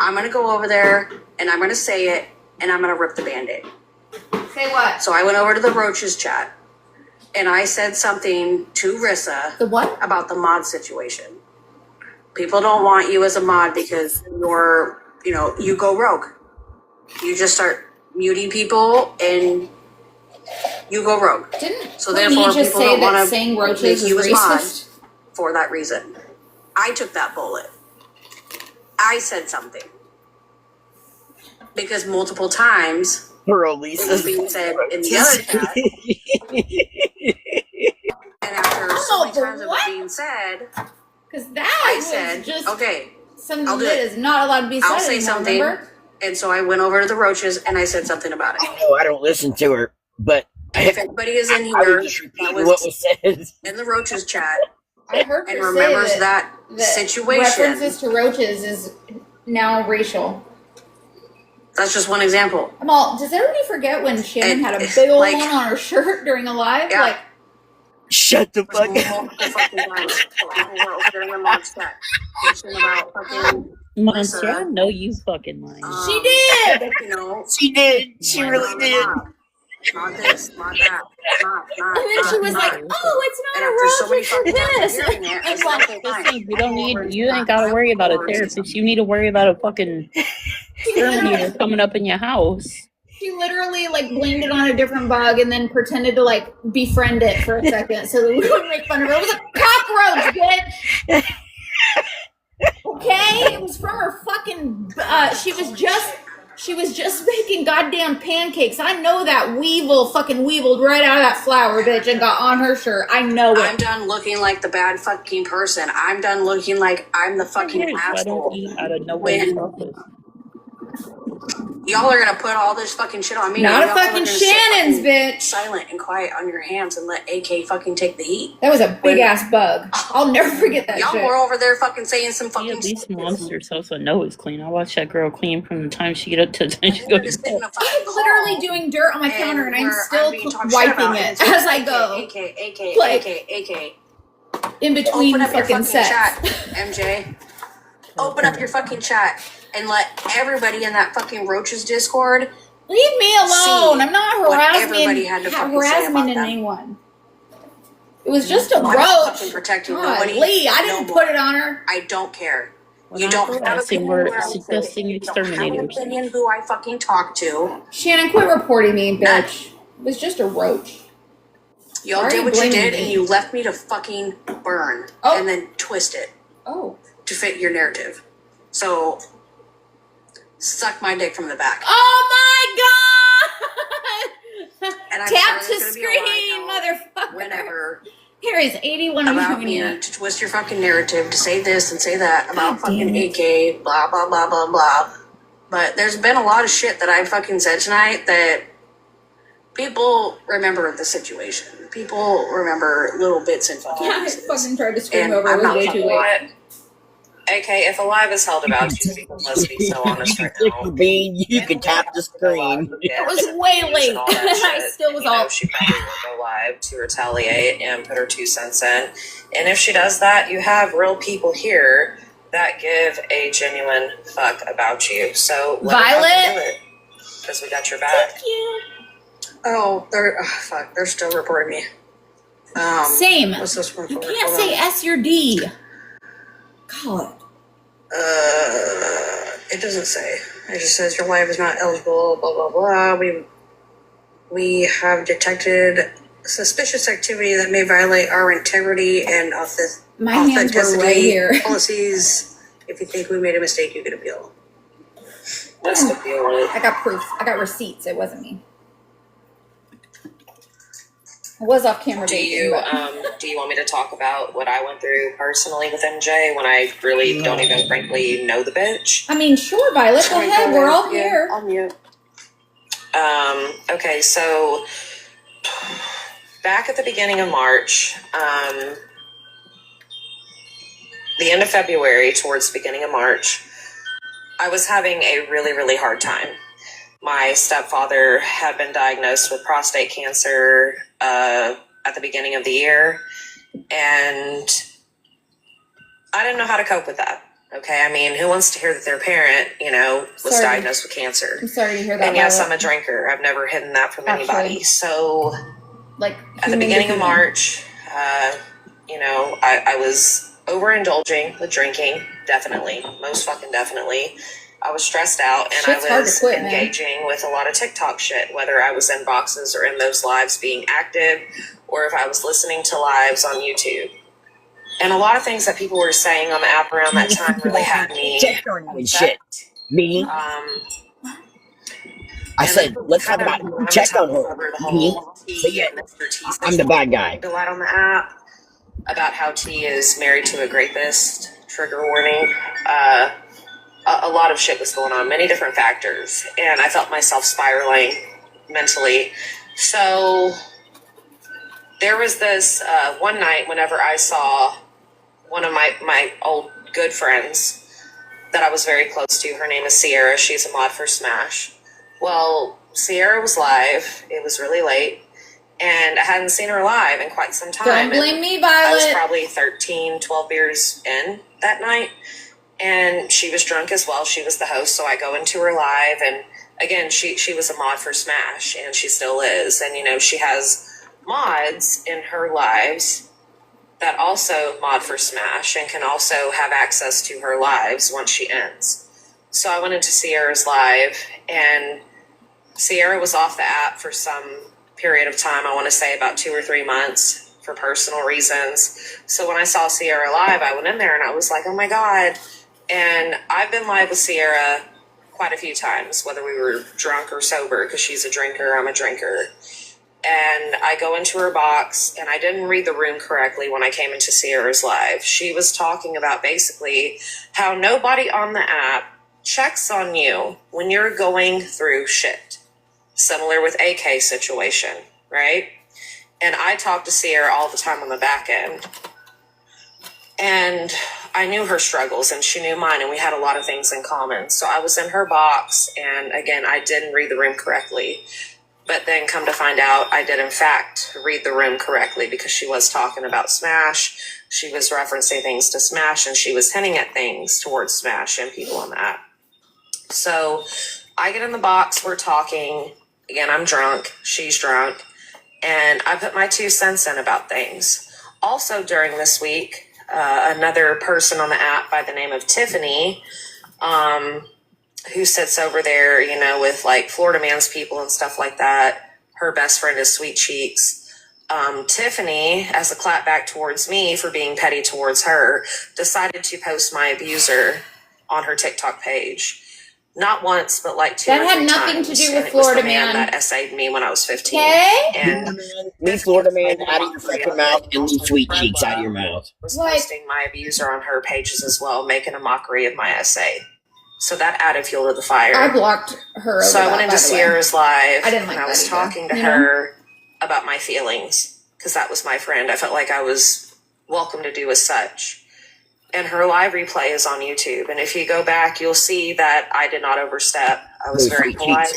Speaker 4: I'm going to go over there and I'm going to say it and I'm going to rip the Band-Aid.
Speaker 3: Say what?
Speaker 4: So I went over to the Roaches chat and I said something to Rissa about the mod situation. People don't want you as a mod because you go rogue. You just start muting people and you go rogue. So therefore
Speaker 3: just
Speaker 4: people
Speaker 3: say
Speaker 4: don't
Speaker 3: that
Speaker 4: want
Speaker 3: saying
Speaker 4: to
Speaker 3: roaches
Speaker 4: make
Speaker 3: is
Speaker 4: you as mod
Speaker 3: racist?
Speaker 4: for that reason. I took that bullet. I said something. Because multiple times it was being said in the other chat. And after so many times it was being said,
Speaker 3: because that
Speaker 4: I
Speaker 3: was
Speaker 4: said,
Speaker 3: just
Speaker 4: okay,
Speaker 3: something
Speaker 4: I'll do
Speaker 3: that
Speaker 4: it.
Speaker 3: is not allowed to be said
Speaker 4: I'll say
Speaker 3: anymore,
Speaker 4: something.
Speaker 3: remember?
Speaker 4: And so I went over to the Roaches and I said something about it.
Speaker 18: No, I don't listen to her, but
Speaker 4: If anybody is in
Speaker 18: I
Speaker 4: here
Speaker 18: was just repeating
Speaker 4: that
Speaker 18: what was said.
Speaker 4: in the Roaches chat
Speaker 3: I heard
Speaker 4: and
Speaker 3: her
Speaker 4: remembers
Speaker 3: say
Speaker 4: that situation,
Speaker 3: references to roaches is now racial.
Speaker 4: that's just one example.
Speaker 3: Does everybody forget when Shannon
Speaker 4: And
Speaker 3: had a
Speaker 4: it's
Speaker 3: big old
Speaker 4: like-
Speaker 3: one on her shirt during a live?
Speaker 4: Yeah.
Speaker 3: Like,
Speaker 18: Shut the fuck
Speaker 4: Multiple fucking times. So people were over there in the mod chat bitching about fucking
Speaker 21: Monster, I
Speaker 4: Rissa.
Speaker 21: know you fucking lying.
Speaker 3: she did!
Speaker 18: She did. She really did.
Speaker 4: Not this, not that, not.
Speaker 3: And then she was like, oh, it's
Speaker 4: And
Speaker 3: not a
Speaker 4: after so
Speaker 3: roach,
Speaker 4: many
Speaker 3: it's a
Speaker 4: fucking times
Speaker 3: this.
Speaker 4: hearing it, I
Speaker 3: It's
Speaker 4: said,
Speaker 3: like,
Speaker 4: okay, fine.
Speaker 21: Listen, you ain't gotta worry about a therapist. You need to worry about a fucking exterminator coming up in your house.
Speaker 3: she literally like blamed it on a different bug and then pretended to like befriend it for a second so that we wouldn't make fun of her. It was a cockroach, bitch! Okay? It was from her fucking she was just making goddamn pancakes. I know that weevil fucking weeviled right out of that flour, bitch, and got on her shirt. I know it.
Speaker 4: I'm done looking like the bad fucking person. I'm done looking like I'm the fucking
Speaker 21: I
Speaker 4: asshole.
Speaker 21: don't eat out of nobody's office.
Speaker 4: Y'all are gonna put all this fucking shit on me.
Speaker 3: Not a
Speaker 4: Y'all are
Speaker 3: fucking
Speaker 4: gonna sit
Speaker 3: Shannon's,
Speaker 4: fucking
Speaker 3: bitch.
Speaker 4: silent and quiet on your hands and let AK fucking take the heat.
Speaker 3: That was a big ass bug. I'll never forget that
Speaker 4: Y'all
Speaker 3: shit.
Speaker 4: were over there fucking saying some fucking
Speaker 21: At least Monster's house I know is clean. I watch that girl clean from the time she get up to the time she goes to bed.
Speaker 3: I'm literally doing dirt on my counter and I'm still
Speaker 4: talked shit
Speaker 3: wiping
Speaker 4: about
Speaker 3: it
Speaker 4: is
Speaker 3: as I go.
Speaker 4: AK,
Speaker 3: Like, in between
Speaker 4: Open up your
Speaker 3: fucking
Speaker 4: fucking
Speaker 3: sets.
Speaker 4: chat, MJ. Open up your fucking chat and let everybody in that fucking Roaches Discord
Speaker 3: leave me alone. I'm not
Speaker 4: what
Speaker 3: harassing
Speaker 4: everybody had to fucking say about them.
Speaker 3: anyone. It was just a
Speaker 4: I'm not
Speaker 3: roach.
Speaker 4: fucking protecting
Speaker 3: God,
Speaker 4: nobody.
Speaker 3: Lee, I didn't put it on her.
Speaker 4: I don't care.
Speaker 21: We're
Speaker 4: You
Speaker 21: not
Speaker 4: don't have an
Speaker 21: harassing,
Speaker 4: opinion
Speaker 21: we're
Speaker 4: where I say it.
Speaker 21: suggesting
Speaker 4: You don't have an
Speaker 21: exterminators.
Speaker 4: opinion who I fucking talk to.
Speaker 3: Shannon, quit reporting me, bitch. It was just a roach.
Speaker 4: Y'all
Speaker 3: Why are
Speaker 4: did
Speaker 3: you
Speaker 4: what you
Speaker 3: blaming
Speaker 4: did
Speaker 3: me?
Speaker 4: and you left me to fucking burn and then twist it to fit your narrative. So, suck my dick from the back.
Speaker 3: Oh my god!
Speaker 4: And I'm
Speaker 3: Tap
Speaker 4: sure
Speaker 3: to
Speaker 4: there's gonna be a
Speaker 3: screen, motherfucker.
Speaker 4: whenever
Speaker 3: Here is 81
Speaker 4: about
Speaker 3: me
Speaker 4: me to twist your fucking narrative to say this and say that about fucking AK, blah, blah, blah, blah, blah. But there's been a lot of shit that I fucking said tonight that people remember the situation. People remember little bits and fucking
Speaker 3: I
Speaker 4: pieces.
Speaker 3: fucking tried to scream
Speaker 4: And
Speaker 3: over.
Speaker 4: I'm
Speaker 3: It was
Speaker 4: not
Speaker 3: way
Speaker 4: fucking
Speaker 3: too late.
Speaker 7: AK, if a live is held about you, let's be so honest right now.
Speaker 18: Bean, you can tap the screen.
Speaker 3: It was way late. I still was all.
Speaker 7: She probably will go live to retaliate and put her 2 cents in. And if she does that, you have real people here that give a genuine fuck about you. So let her fucking do it. Because we got your back.
Speaker 3: Thank you.
Speaker 4: Oh, they're still reporting me.
Speaker 3: Same.
Speaker 4: What's this one for?
Speaker 3: You can't say S or D. God.
Speaker 4: It doesn't say. It just says your live is not eligible, blah, blah, blah. We have detected suspicious activity that may violate our integrity and
Speaker 3: My hands were right here.
Speaker 4: policies. If you think we made a mistake, you can appeal.
Speaker 7: Let's appeal it.
Speaker 3: I got proof. I got receipts. It wasn't me. I was off camera.
Speaker 7: Do you want me to talk about what I went through personally with MJ when I really don't even frankly know the bitch?
Speaker 3: I mean, sure, Violet. Go ahead. We're all here.
Speaker 4: I'll mute.
Speaker 7: Okay, so back at the beginning of March, the end of February, towards the beginning of March, I was having a really, really hard time. My stepfather had been diagnosed with prostate cancer at the beginning of the year, and I didn't know how to cope with that. Okay, I mean, who wants to hear that their parent, was diagnosed with cancer?
Speaker 3: I'm sorry to hear that.
Speaker 7: And yes,
Speaker 3: Violet.
Speaker 7: I'm a drinker. I've never hidden that from anybody. So, at the
Speaker 3: human
Speaker 7: beginning
Speaker 3: to
Speaker 7: of
Speaker 3: human.
Speaker 7: March, I was overindulging with drinking, definitely, most fucking definitely. I was stressed out, and
Speaker 3: Shit's
Speaker 7: I
Speaker 3: hard
Speaker 7: was
Speaker 3: to quit, man.
Speaker 7: engaging with a lot of TikTok shit, whether I was in boxes or in those lives being active, or if I was listening to lives on YouTube. And a lot of things that people were saying on the app around that time really had me
Speaker 18: And shit. Me? I said, let's talk about who checked on her. Me? But yet, I'm the bad guy.
Speaker 7: A lot on the app about how T is married to a rapist. Trigger warning. A lot of shit was going on, many different factors, and I felt myself spiraling mentally. So there was this one night whenever I saw one of my old good friends that I was very close to. Her name is Sierra. She's a mod for Smash. Well, Sierra was live. It was really late, and I hadn't seen her live in quite some time.
Speaker 3: Don't blame me, Violet.
Speaker 7: I was probably 13, 12 beers in that night. And she was drunk as well. She was the host, so I go into her live, and again, she was a mod for Smash, and she still is. And she has mods in her lives that also mod for Smash and can also have access to her lives once she ends. So I went into Sierra's live, and Sierra was off the app for some period of time. I want to say about 2 or 3 months for personal reasons. So when I saw Sierra live, I went in there and I was like, oh my God. And I've been live with Sierra quite a few times, whether we were drunk or sober, because she's a drinker, I'm a drinker. And I go into her box, and I didn't read the room correctly when I came into Sierra's live. She was talking about basically how nobody on the app
Speaker 4: checks on you when you're going through shit. Similar with AK situation, right? And I talk to Sierra all the time on the back end. And I knew her struggles and she knew mine, and we had a lot of things in common. So I was in her box, and again, I didn't read the room correctly. But then come to find out, I did in fact read the room correctly, because she was talking about Smash. She was referencing things to Smash, and she was hinting at things towards Smash and people on the app. So I get in the box, we're talking. Again, I'm drunk, she's drunk. And I put my 2 cents in about things. Also during this week, another person on the app by the name of Tiffany, who sits over there, you know, with like Florida Man's people and stuff like that. Her best friend is Sweet Cheeks. Tiffany, as a clapback towards me for being petty towards her, decided to post my abuser on her TikTok page. Not once, but like 2 or 3 times.
Speaker 3: That had nothing to do with
Speaker 4: And it was
Speaker 3: Florida
Speaker 4: the man
Speaker 3: Man.
Speaker 4: that essayed me when I was 15.
Speaker 3: Okay?
Speaker 4: And
Speaker 18: Leave Florida Man out of your fucking mouth and leave Sweet Cheeks out of your mouth.
Speaker 4: was posting my abuser on her pages as well, making a mockery of my essay. So that added fuel to the fire.
Speaker 3: I blocked her.
Speaker 4: So I went into Sierra's live,
Speaker 3: I didn't like
Speaker 4: and I was
Speaker 3: that either,
Speaker 4: talking to
Speaker 3: you know?
Speaker 4: her about my feelings, because that was my friend. I felt like I was welcome to do as such. And her live replay is on YouTube. And if you go back, you'll see that I did not overstep. I was very polite,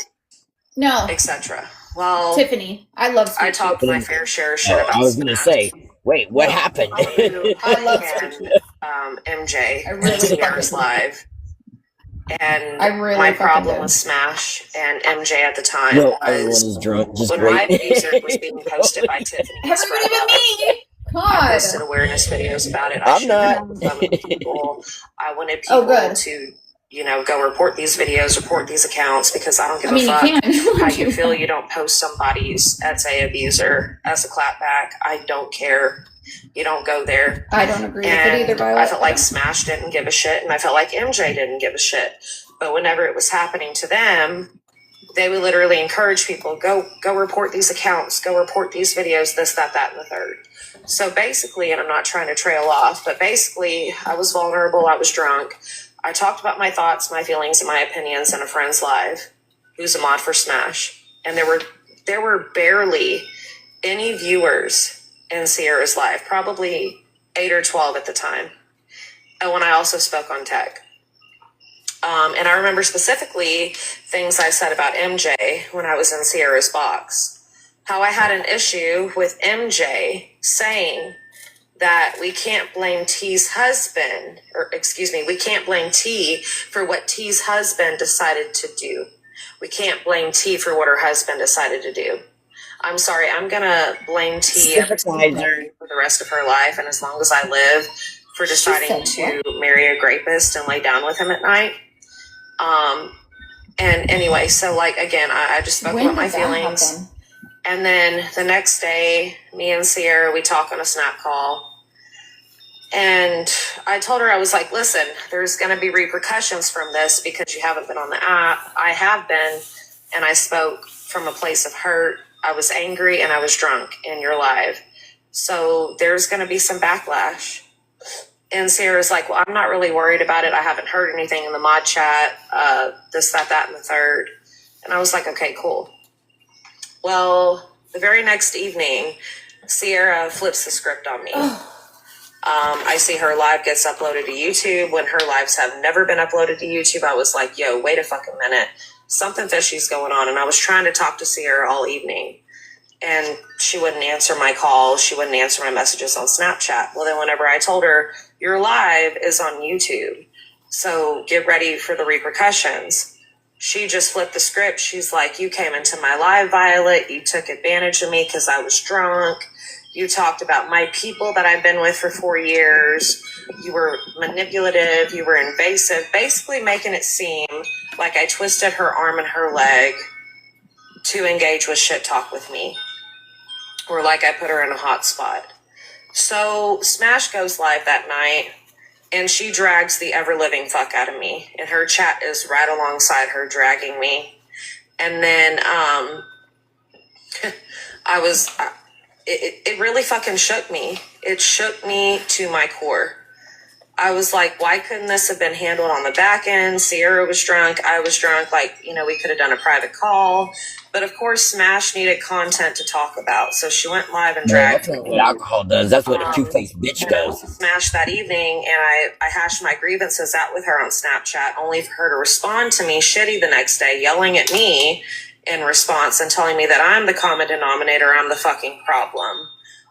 Speaker 3: No.
Speaker 4: etc. Well,
Speaker 3: Tiffany. I love Sweet
Speaker 4: I talked
Speaker 3: Cheeks.
Speaker 4: my fair share of shit about
Speaker 18: I was gonna say, wait, what happened?
Speaker 3: I love Sweet Cheeks.
Speaker 4: MJ
Speaker 3: I really
Speaker 4: Sierra's
Speaker 3: fucking
Speaker 4: live. And
Speaker 3: I really
Speaker 4: my
Speaker 3: fucking
Speaker 4: problem
Speaker 3: do.
Speaker 4: with Smash and MJ at the time
Speaker 18: No, everyone
Speaker 4: was
Speaker 18: is drunk. Just
Speaker 4: when my
Speaker 18: wait.
Speaker 4: abuser was being posted by Tiffany.
Speaker 3: Everybody but me.
Speaker 4: I
Speaker 3: God.
Speaker 4: posted awareness videos about it.
Speaker 18: I'm not.
Speaker 4: I wanted
Speaker 3: Oh,
Speaker 4: people
Speaker 3: good.
Speaker 4: to, you know, go report these videos, report these accounts, because I don't give
Speaker 3: I mean,
Speaker 4: a
Speaker 3: you
Speaker 4: fuck
Speaker 3: can.
Speaker 4: how you feel. You don't post somebody's essay abuser as a clapback. I don't care. You don't go there.
Speaker 3: I don't agree with
Speaker 4: And
Speaker 3: it either, Violet.
Speaker 4: I felt like Smash didn't give a shit, and I felt like MJ didn't give a shit. But whenever it was happening to them, they would literally encourage people, go report these accounts, go report these videos, this, that, and the third. So basically, and I'm not trying to trail off, but basically I was vulnerable, I was drunk. I talked about my thoughts, my feelings, and my opinions in a friend's live, who's a mod for Smash. And there were barely any viewers in Sierra's live, probably 8 or 12 at the time. And when I also spoke on tech. And I remember specifically things I said about MJ when I was in Sierra's box. How I had an issue with MJ saying that we can't blame T's husband, we can't blame T for what T's husband decided to do. We can't blame T for what her husband decided to do. I'm sorry, I'm gonna blame T every single day for the rest of her life, and as long as I live, for deciding to marry a rapist and lay down with him at night. And anyway, so like, again, I just spoke about my feelings.
Speaker 3: Happen?
Speaker 4: And then the next day, me and Sierra, we talk on a Snap call. And I told her, I was like, listen, there's going to be repercussions from this because you haven't been on the app. I have been, and I spoke from a place of hurt. I was angry and I was drunk in your live. So there's going to be some backlash. And Sierra's like, well, I'm not really worried about it. I haven't heard anything in the mod chat, this, that, and the third. And I was like, okay, cool. Well, the very next evening, Sierra flips the script on me. I see her live gets uploaded to YouTube. When her lives have never been uploaded to YouTube, I was like, yo, wait a fucking minute. Something fishy's going on. And I was trying to talk to Sierra all evening. And she wouldn't answer my calls. She wouldn't answer my messages on Snapchat. Well, then whenever I told her, your live is on YouTube, so get ready for the repercussions, she just flipped the script. She's like, you came into my live, Violet. You took advantage of me because I was drunk. You talked about my people that I've been with for 4 years. You were manipulative. You were invasive, basically making it seem like I twisted her arm and her leg to engage with shit talk with me, or like I put her in a hot spot. So Smash goes live that night, and she drags the ever-living fuck out of me. And her chat is right alongside her dragging me. And then it really fucking shook me. It shook me to my core. I was like, why couldn't this have been handled on the back end? Sierra was drunk. I was drunk. Like, you know, we could have done a private call. But of course, Smash needed content to talk about. So she went live and
Speaker 18: Man,
Speaker 4: dragged
Speaker 18: that's not what alcohol does. That's what a two-faced bitch
Speaker 4: and I went
Speaker 18: does.
Speaker 4: to Smash that evening, and I hashed my grievances out with her on Snapchat, only for her to respond to me shitty the next day, yelling at me in response and telling me that I'm the common denominator, I'm the fucking problem.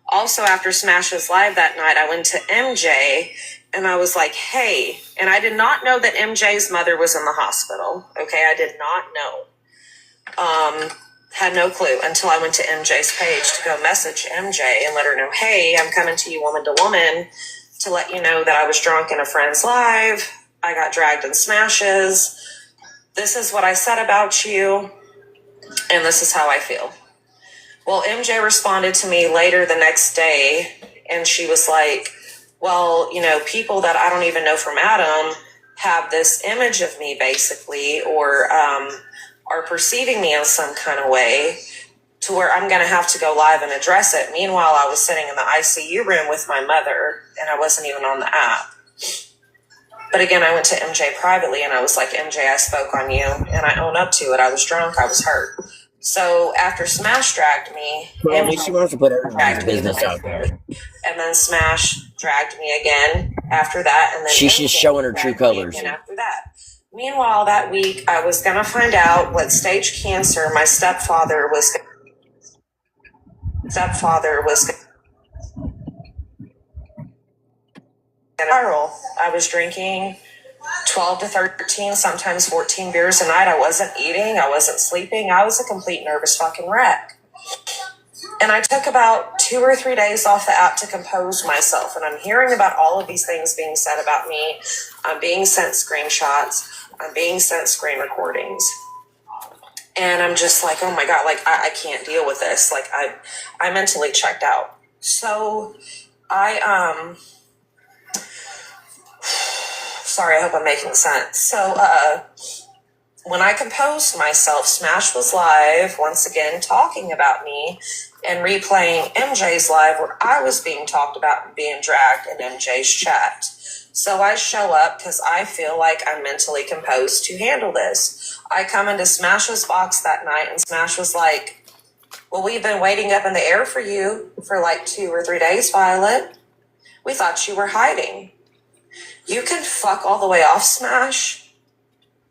Speaker 4: Also, after Smash's live that night, I went to MJ, and I was like, hey, and I did not know that MJ's mother was in the hospital. Okay, I did not know. Had no clue until I went to MJ's page to go message MJ and let her know, hey, I'm coming to you woman to woman to let you know that I was drunk in a friend's live. I got dragged in Smashes. This is what I said about you, and this is how I feel. Well, MJ responded to me later the next day, and she was like, well, you know, people that I don't even know from Adam have this image of me, basically, or are perceiving me in some kind of way to where I'm going to have to go live and address it. Meanwhile, I was sitting in the ICU room with my mother, and I wasn't even on the app. But again, I went to MJ privately, and I was like, MJ, I spoke on you, and I own up to it. I was drunk. I was hurt. So after Smash dragged me,
Speaker 18: Well, at least she wants to put everybody's business out there.
Speaker 4: and then Smash dragged me again after that, and then
Speaker 18: She's just showing her true colors.
Speaker 4: again after that. Meanwhile, that week, I was going to find out what stage cancer my stepfather was viral. I was drinking 12 to 13, sometimes 14 beers a night. I wasn't eating. I wasn't sleeping. I was a complete nervous fucking wreck. And I took about 2 or 3 days off the app to compose myself. And I'm hearing about all of these things being said about me. I'm being sent screenshots. I'm being sent screen recordings. And I'm just like, oh my God, like I can't deal with this. Like I mentally checked out. So sorry, I hope I'm making sense. So when I composed myself, Smash was live once again talking about me and replaying MJ's live where I was being talked about and being dragged in MJ's chat. So I show up because I feel like I'm mentally composed to handle this. I come into Smash's box that night, and Smash was like, well, we've been waiting up in the air for you for like 2 or 3 days, Violet. We thought you were hiding. You can fuck all the way off, Smash,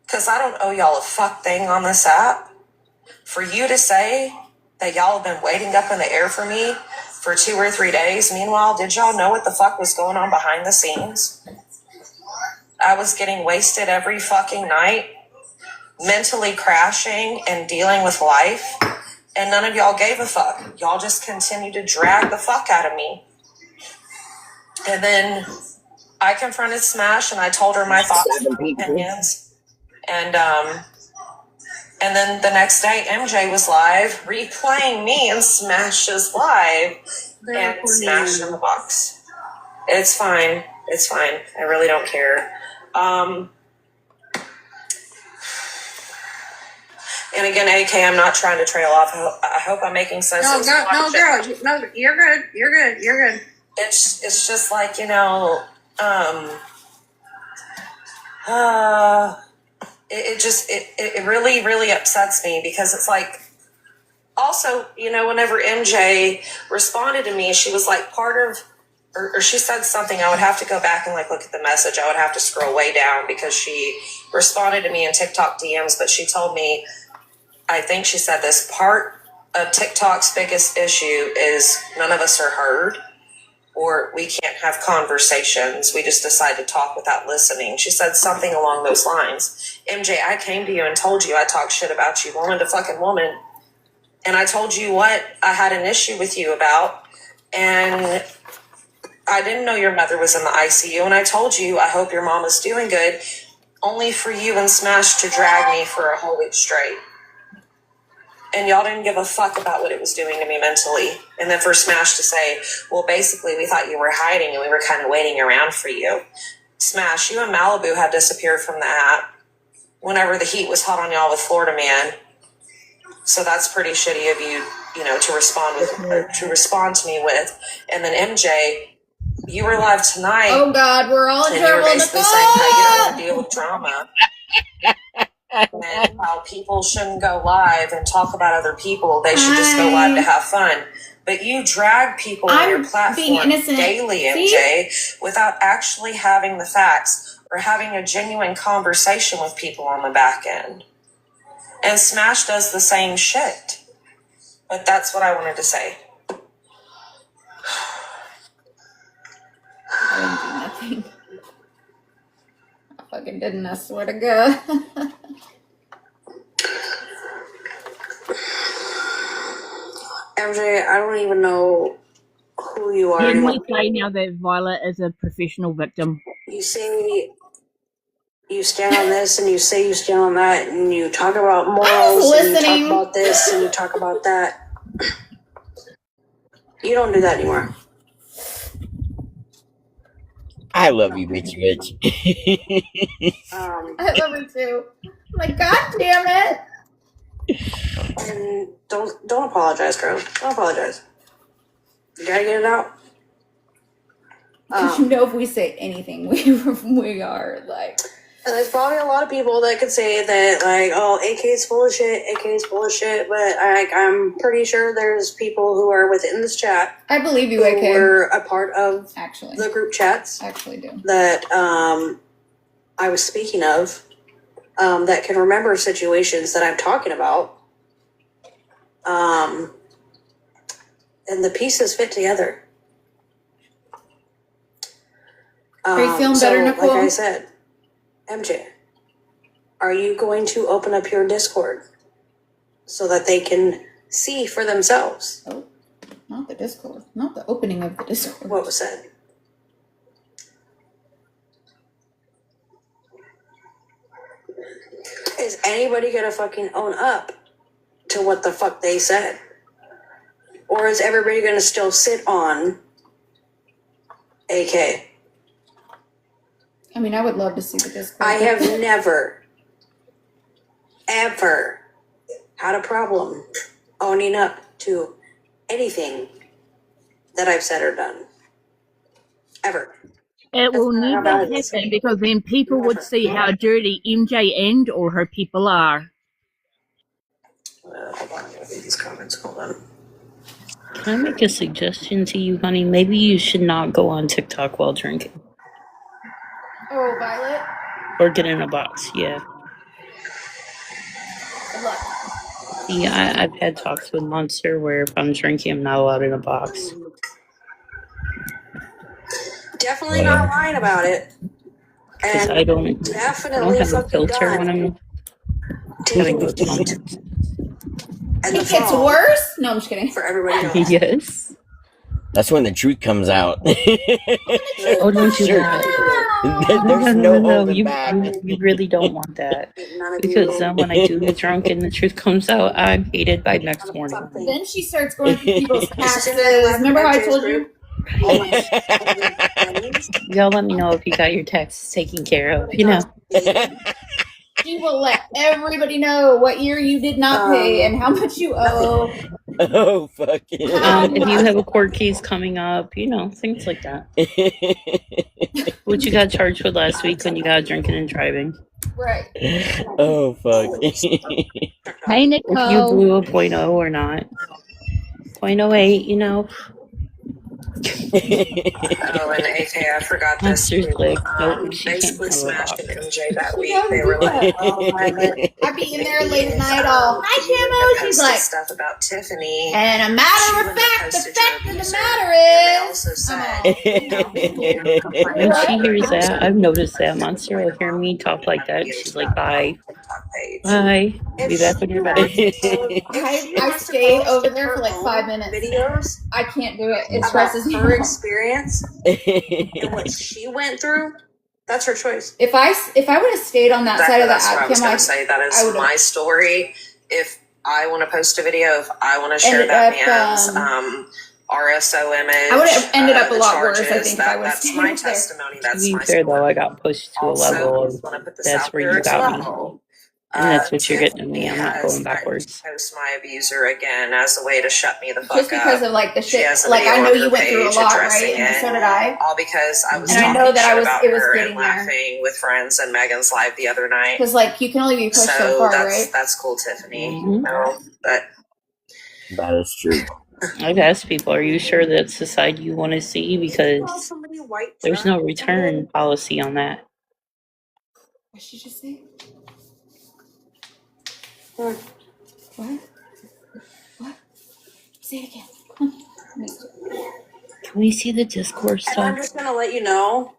Speaker 4: because I don't owe y'all a fuck thing on this app. For you to say that y'all have been waiting up in the air for me for 2 or 3 days. Meanwhile, did y'all know what the fuck was going on behind the scenes? I was getting wasted every fucking night, mentally crashing and dealing with life, and none of y'all gave a fuck. Y'all just continued to drag the fuck out of me. And then I confronted Smash, and I told her my thoughts and opinions. And then the next day, MJ was live, replaying me and Smash's live, and Smash in the box. It's fine. It's fine. I really don't care. And again, AK, I'm not trying to trail off. I hope I'm making sense.
Speaker 1: No, girl. No, you're good. You're good. You're good.
Speaker 4: It's just like, you know, it really, really upsets me because it's like, also, you know, whenever MJ responded to me, she was like part of, or she said something, I would have to go back and like look at the message. I would have to scroll way down because she responded to me in TikTok DMs, but she told me, I think she said this, part of TikTok's biggest issue is none of us are heard, or we can't have conversations. We just decide to talk without listening. She said something along those lines. MJ, I came to you and told you I talked shit about you, woman to fucking woman. And I told you what I had an issue with you about. And I didn't know your mother was in the ICU. And I told you, I hope your mom is doing good, only for you and Smash to drag me for a whole week straight. And y'all didn't give a fuck about what it was doing to me mentally. And then for Smash to say, well, basically, we thought you were hiding and we were kind of waiting around for you. Smash, you and Malibu had disappeared from the app whenever the heat was hot on y'all with Florida Man. So that's pretty shitty of you, you know, to respond to me with. And then MJ, you were live tonight.
Speaker 3: Oh God, we're all in
Speaker 4: and you were
Speaker 3: trouble,
Speaker 4: basically saying how you don't want to deal with drama and how people shouldn't go live and talk about other people. They should just go live to have fun. But you drag people on your platform daily, MJ, without actually having the facts or having a genuine conversation with people on the back end. And Smash does the same shit. But that's what I wanted to say.
Speaker 3: I didn't do nothing. I fucking didn't, I swear to God.
Speaker 4: MJ, I don't even know who you are
Speaker 16: Can
Speaker 4: anymore.
Speaker 16: we say now that Violet is a professional victim?
Speaker 4: You say you stand on this and you say you stand on that and you talk about morals and you talk about this and you talk about that. You don't do that anymore.
Speaker 18: I love you, Richie Rich.
Speaker 3: I love her too. I'm like, God damn it.
Speaker 4: And don't apologize, girl. Don't apologize. You gotta get it out.
Speaker 3: Because you know if we say anything, we are like...
Speaker 4: And there's probably a lot of people that could say that, like, oh, AK's full of shit, AK's full of shit, but I'm pretty sure there's people who are within this chat.
Speaker 3: I believe you, AK.
Speaker 4: Who were a part of the group chats.
Speaker 3: Actually do.
Speaker 4: That I was speaking of, that can remember situations that I'm talking about. And the pieces fit together.
Speaker 3: Are you feeling better, Nicole?
Speaker 4: Like I said, MJ, are you going to open up your Discord so that they can see for themselves?
Speaker 3: Oh, not the Discord. Not the opening of the Discord.
Speaker 4: What was said? Is anybody gonna fucking own up to what the fuck they said? Or is everybody gonna still sit on AK?
Speaker 3: I mean, I would love to see the Discord.
Speaker 4: I have never, ever had a problem owning up to anything that I've said or done. Ever.
Speaker 16: It will never happen because then people would see how dirty MJ and all her people are.
Speaker 4: Hold on, I'm gonna read these comments. Hold on.
Speaker 21: Can I make a suggestion to you, honey? Maybe you should not go on TikTok while drinking.
Speaker 3: Oh, Violet?
Speaker 21: Or get in a box, yeah.
Speaker 3: Good luck.
Speaker 21: Yeah, I've had talks with Monster where if I'm drinking, I'm not allowed in a box.
Speaker 4: Definitely not lying about it. And
Speaker 21: I don't
Speaker 4: definitely
Speaker 21: have a
Speaker 4: fucking
Speaker 21: filter when I'm having those moments.
Speaker 4: And
Speaker 3: it gets worse? No, I'm just kidding.
Speaker 4: For everybody else.
Speaker 21: Yes.
Speaker 18: That's when the truth comes out.
Speaker 21: Oh, don't do that.
Speaker 18: There's no holding back.
Speaker 21: You really don't want that. Because when I do get drunk and the truth comes out, I'm hated by next morning.
Speaker 3: Then she starts going through people's taxes. Remember how I told you?
Speaker 21: Y'all let me know if you got your taxes taken care of, you know.
Speaker 3: She will let everybody know what year you did not pay and how much you owe.
Speaker 18: Oh, fuck it.
Speaker 21: If you have a court case coming up, you know, things like that. What you got charged with last week when you got drinking and driving.
Speaker 3: Right.
Speaker 18: Oh, fuck.
Speaker 16: Hey, Nicole.
Speaker 21: If you blew a 0.0 or not. 0.08, you know.
Speaker 4: Oh, and AK, I forgot this.
Speaker 21: Like, nope,
Speaker 4: Basically smashed an MJ that week. They were like, oh,
Speaker 3: I'd be in there late at night all, hi, Camo. She's like,
Speaker 4: stuff about Tiffany.
Speaker 3: And a matter of fact, the fact of the matter is,
Speaker 21: when she hears that, I've noticed that Monster will hear me talk like that. She's like, bye. Bye. Be back when you're better.
Speaker 3: I stayed over there for like 5 minutes.
Speaker 4: Videos.
Speaker 3: I can't do it. It stresses me.
Speaker 4: Her experience and what she went through. That's her choice.
Speaker 3: If I would have stayed on that side of the
Speaker 4: that's what I was
Speaker 3: outcome,
Speaker 4: going to say. That is my story. If I want to post a video, if I want to share that man's RSO image,
Speaker 3: I would have ended up a lot
Speaker 4: charges,
Speaker 3: worse. I think if I would have
Speaker 4: that's my testimony. That's
Speaker 21: To be
Speaker 4: my
Speaker 21: fair,
Speaker 4: story.
Speaker 21: though, I got pushed to a level. That's where you got me. And that's what you're getting at
Speaker 6: Tiffany
Speaker 21: me. I'm not
Speaker 6: has
Speaker 21: going
Speaker 6: threatened
Speaker 21: backwards.
Speaker 6: to post my abuser again as a way to shut me the fuck
Speaker 3: Just because
Speaker 6: up.
Speaker 3: of like the
Speaker 6: She
Speaker 3: shit,
Speaker 6: has a
Speaker 3: like I
Speaker 6: video
Speaker 3: know
Speaker 6: on
Speaker 3: you
Speaker 6: her
Speaker 3: went through a
Speaker 6: page
Speaker 3: lot,
Speaker 6: addressing
Speaker 3: right? And
Speaker 6: it,
Speaker 3: so did I.
Speaker 6: all because I was
Speaker 3: And I
Speaker 6: talking
Speaker 3: know that
Speaker 6: shit
Speaker 3: I was,
Speaker 6: about
Speaker 3: it was
Speaker 6: her
Speaker 3: getting
Speaker 6: and
Speaker 3: there.
Speaker 6: laughing with friends in Megan's live the other night.
Speaker 3: Because like you can only be pushed so
Speaker 6: So
Speaker 3: far,
Speaker 6: that's
Speaker 3: right?
Speaker 6: that's cool, Tiffany.
Speaker 21: Mhm.
Speaker 6: No, but
Speaker 18: That is true.
Speaker 21: I've asked people, are you sure that's the side you want to see? Because there's no return policy on that.
Speaker 3: What did she just say?
Speaker 4: Hmm.
Speaker 3: What? What? Say it again.
Speaker 21: Can we see the Discord
Speaker 4: And
Speaker 21: stuff?
Speaker 4: I'm just gonna let you know.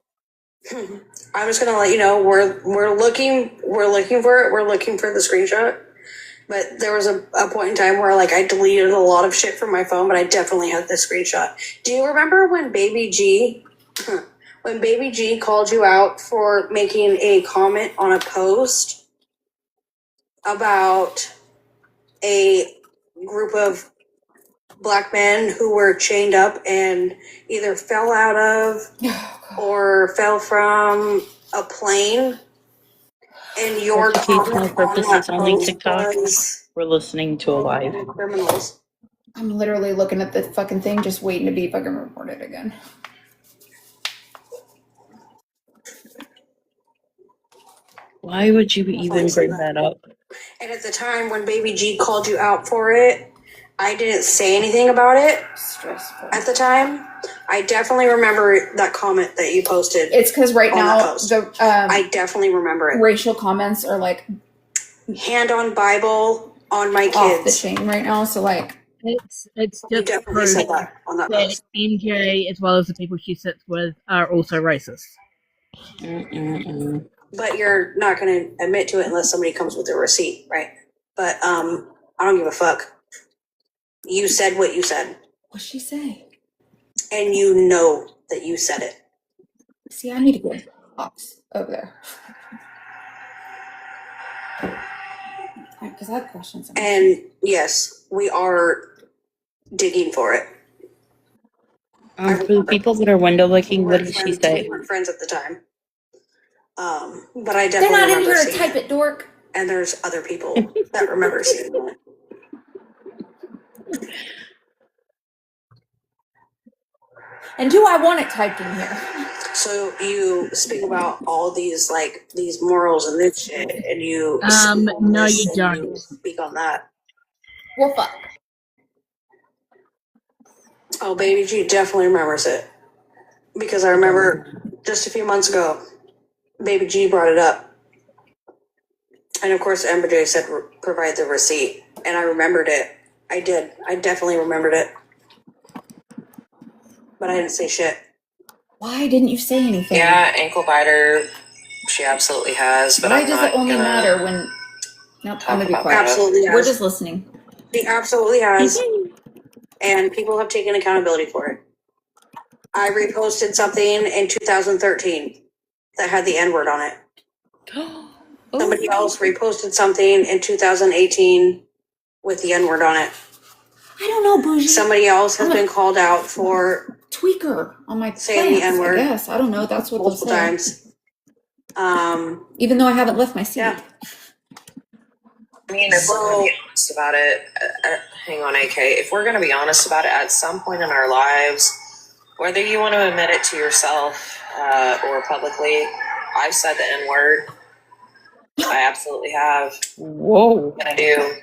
Speaker 4: I'm just gonna let you know we're looking for it. We're looking for the screenshot. But there was a point in time where like I deleted a lot of shit from my phone, but I definitely had the screenshot. Do you remember when Baby G called you out for making a comment on a post about a group of black men who were chained up and either fell out of or fell from a plane? And your
Speaker 21: Educational
Speaker 4: comment on that
Speaker 21: purposes only
Speaker 4: post
Speaker 21: TikTok.
Speaker 4: was
Speaker 21: We're listening to a live.
Speaker 4: criminals.
Speaker 3: I'm literally looking at the fucking thing, just waiting to be fucking reported again.
Speaker 21: Why would you even bring that up?
Speaker 4: And at the time when Baby G called you out for it, I didn't say anything about it.
Speaker 3: Stressful.
Speaker 4: At the time, I definitely remember that comment that you posted.
Speaker 3: It's because right now the
Speaker 4: I definitely remember it.
Speaker 3: racial comments are like
Speaker 4: hand on Bible on my kids.
Speaker 3: Off the chain right now. So like
Speaker 16: It's
Speaker 4: You
Speaker 16: just
Speaker 4: definitely said that on that post.
Speaker 16: MJ, as well as the people she sits with, are also racist.
Speaker 4: But you're not going to admit to it unless somebody comes with a receipt, right? But I don't give a fuck. You said what you said.
Speaker 3: What'd she say?
Speaker 4: And you know that you said it.
Speaker 3: See, I need to go to the box over there. Because I have questions.
Speaker 4: And yes, we are digging for it.
Speaker 21: For the people that are window licking, what did she say?
Speaker 4: We were friends at the time. But I
Speaker 3: They're
Speaker 4: definitely
Speaker 3: not in
Speaker 4: remember
Speaker 3: here to
Speaker 4: seeing
Speaker 3: type it, dork.
Speaker 4: And there's other people that remember seeing it.
Speaker 3: And do I want it typed in here?
Speaker 4: So you speak about all these these morals and this shit, and you
Speaker 16: No, you don't.
Speaker 4: you speak on that.
Speaker 3: Well, fuck.
Speaker 4: Oh, Baby G definitely remembers it because I remember just a few months ago, Baby G brought it up, and of course MJ said provide the receipt, and I remembered it. I did. I definitely remembered it, but I didn't say shit.
Speaker 3: Why didn't you say anything?
Speaker 6: Yeah, ankle biter. She absolutely has, but
Speaker 3: Why
Speaker 6: I'm
Speaker 3: does
Speaker 6: not
Speaker 3: it only
Speaker 6: gonna
Speaker 3: matter when? Nope, I'm gonna be
Speaker 6: about
Speaker 3: quiet.
Speaker 4: Absolutely has.
Speaker 3: We're just listening.
Speaker 4: She absolutely has, and people have taken accountability for it. I reposted something in 2013 that had the N-word on it. Somebody else reposted something in 2018 with the N-word on it.
Speaker 3: I don't know, Bougie.
Speaker 4: Somebody else has been called out for
Speaker 3: tweaker on my
Speaker 4: saying the
Speaker 3: plants,
Speaker 4: N-word.
Speaker 3: I guess. I don't know. That's what
Speaker 4: multiple
Speaker 3: they'll say.
Speaker 4: times.
Speaker 3: Even though I haven't left my seat.
Speaker 4: Yeah.
Speaker 6: I mean, if we're going to be honest about it, hang on, AK. If we're going to be honest about it, at some point in our lives, whether you want to admit it to yourself or publicly, I've said the N-word. I absolutely have.
Speaker 21: Whoa.
Speaker 6: I do.